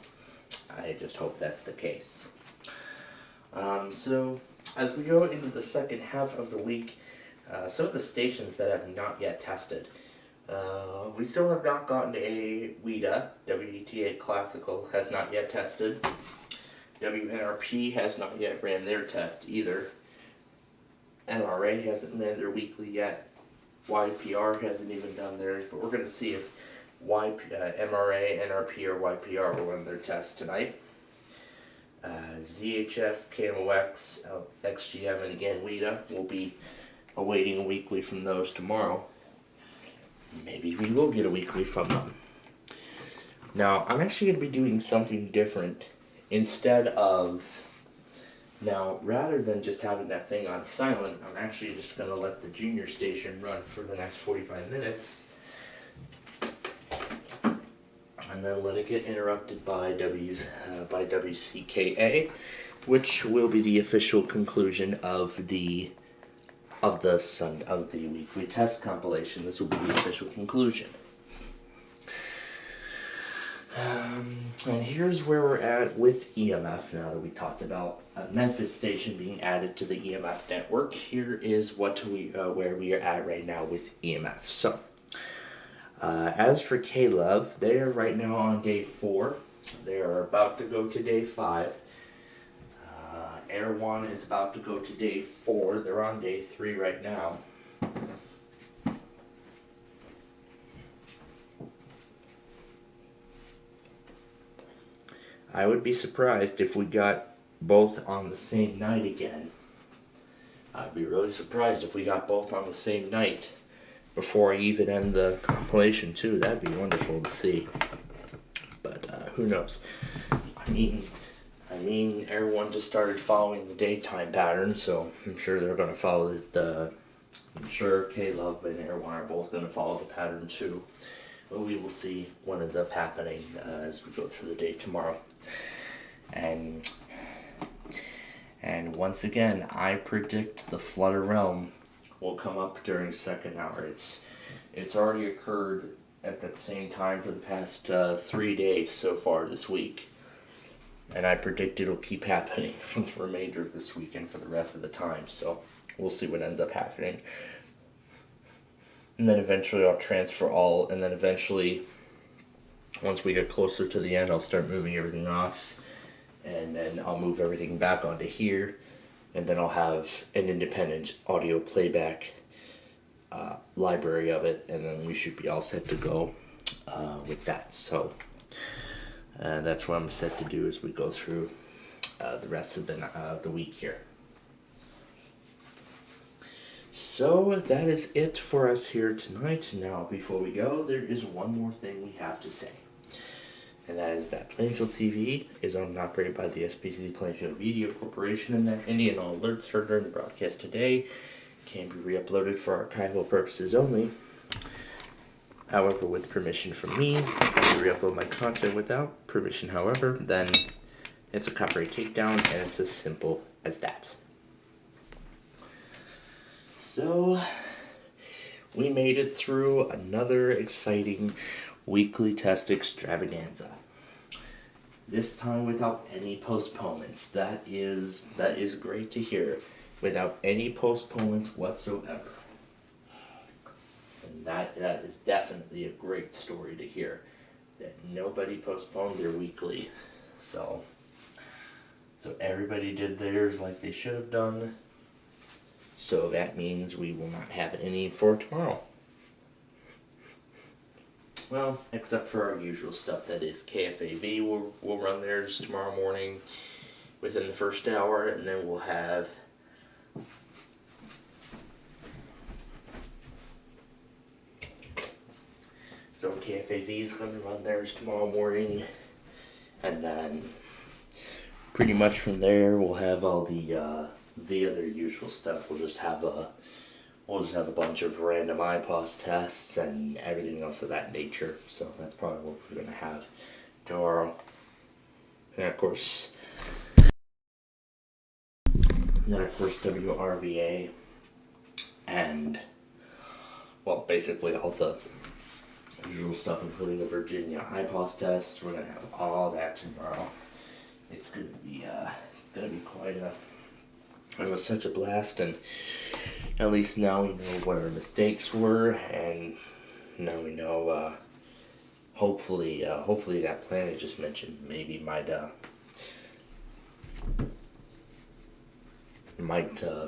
I just hope that's the case. So as we go into the second half of the week, some of the stations that have not yet tested, we still have not gotten a WETA Classical has not yet tested. WNRP has not yet ran their test either. NRA hasn't ran their weekly yet. YPR hasn't even done theirs, but we're going to see if MRA, NRP, or YPR will run their test tonight. ZHF, KMOX, XGM, and again WETA will be awaiting a weekly from those tomorrow. Maybe we will get a weekly from them. Now, I'm actually going to be doing something different. Rather than just having that thing on silent, I'm actually just going to let the junior station run for the next 45 minutes. And then let it get interrupted by WCKA, which will be the official conclusion of the weekly test compilation. This will be the official conclusion. And here's where we're at with EMF now that we talked about a Memphis station being added to the EMF network. Here is where we are at right now with EMF. So, as for K-Love, they are right now on day 4. They are about to go to day 5. Air One is about to go to day 4. They're on day 3 right now. I would be surprised if we got both on the same night again. I'd be really surprised if we got both on the same night before I even end the compilation too. That'd be wonderful to see. But who knows? I mean, Air One just started following the daytime pattern, so I'm sure they're going to follow I'm sure K-Love and Air One are both going to follow the pattern too. But we will see what ends up happening as we go through the day tomorrow. And once again, I predict the Flutter Realm will come up during second hour. It's already occurred at that same time for the past 3 days so far this week. And I predict it'll keep happening for the remainder of this weekend for the rest of the time. So we'll see what ends up happening. And then eventually I'll transfer all, and then eventually, once we get closer to the end, I'll start moving everything off. And then I'll move everything back onto here. And then I'll have an independent audio playback library of it. And then we should be all set to go with that. So that's what I'm set to do as we go through the rest of the week here. So that is it for us here tonight. Now, before we go, there is one more thing we have to say. And that is that Plainfield TV is owned and operated by the SPC Plainfield Media Corporation, and that any and all alerts heard during the broadcast today can be re-uploaded for archival purposes only. However, with permission from me, if you re-upload my content without permission, however, then it's a copyright takedown, and it's as simple as that. So, we made it through another exciting weekly test extravaganza. This time without any postponements. That is great to hear. Without any postponements whatsoever. And that is definitely a great story to hear. That nobody postponed their weekly. So everybody did theirs like they should have done. So that means we will not have any for tomorrow. Well, except for our usual stuff, that is KFAV will run theirs tomorrow morning within the first hour, and then we'll have so KFAV is going to run theirs tomorrow morning, and then pretty much from there we'll have all the other usual stuff. We'll just have a bunch of random IPOS tests and everything else of that nature. So that's probably what we're going to have tomorrow. And of course, WRVA and, well, basically all the usual stuff, including the Virginia IPOS tests. We're going to have all that tomorrow. It's going to be quite a... It was such a blast, and at least now we know what our mistakes were, and now we know, hopefully that plan I just mentioned maybe might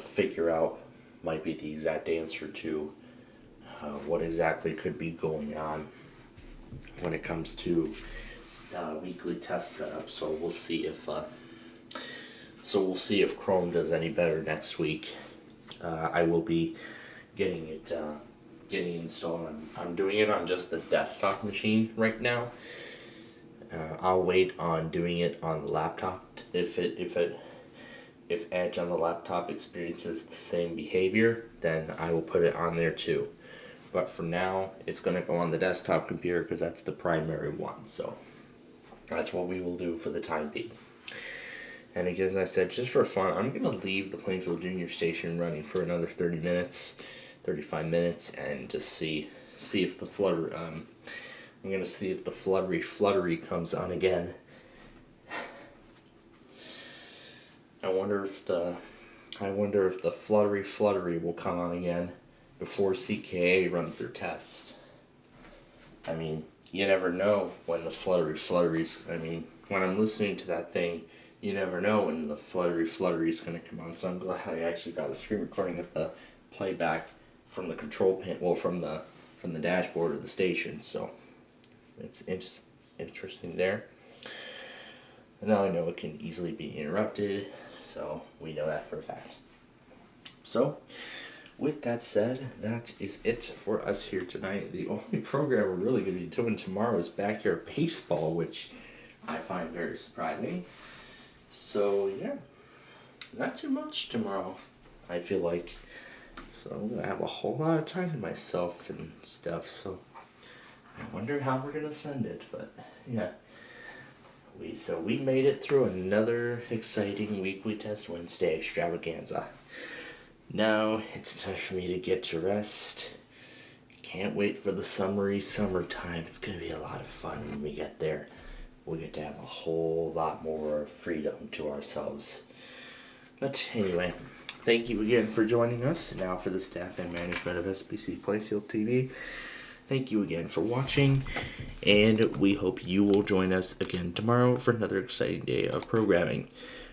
figure out, might be the exact answer to what exactly could be going on when it comes to weekly test setup. So we'll see if Chrome does any better next week. I will be getting it installed. I'm doing it on just the desktop machine right now. I'll wait on doing it on the laptop. If Edge on the laptop experiences the same behavior, then I will put it on there too. But for now, it's going to go on the desktop computer because that's the primary one. So that's what we will do for the time being. And again, as I said, just for fun, I'm going to leave the Plainfield Junior Station running for another 30 minutes, 35 minutes, and just see if the flutter, I'm going to see if the fluttery comes on again. I wonder if the fluttery will come on again before CKA runs their test. I mean, you never know when the fluttery's, I mean, when I'm listening to that thing, you never know when the fluttery is going to come on. So I'm glad I actually got a screen recording of the playback from the control panel, well, from the dashboard of the station. So it's interesting there. And now I know it can easily be interrupted, so we know that for a fact. So with that said, that is it for us here tonight. The only program we're really going to be doing tomorrow is backyard baseball, which I find very surprising. So yeah, not too much tomorrow, I feel like. So I'm going to have a whole lot of time to myself and stuff, so I wonder how we're going to spend it. But yeah, we made it through another exciting weekly test Wednesday extravaganza. Now it's time for me to get to rest, can't wait for the summertime. It's going to be a lot of fun when we get there. We get to have a whole lot more freedom to ourselves. But anyway, thank you again for joining us. Now for the staff and management of SPC Plainfield TV, thank you again for watching, and we hope you will join us again tomorrow for another exciting day of programming.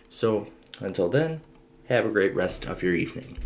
So, until then, have a great rest of your evening.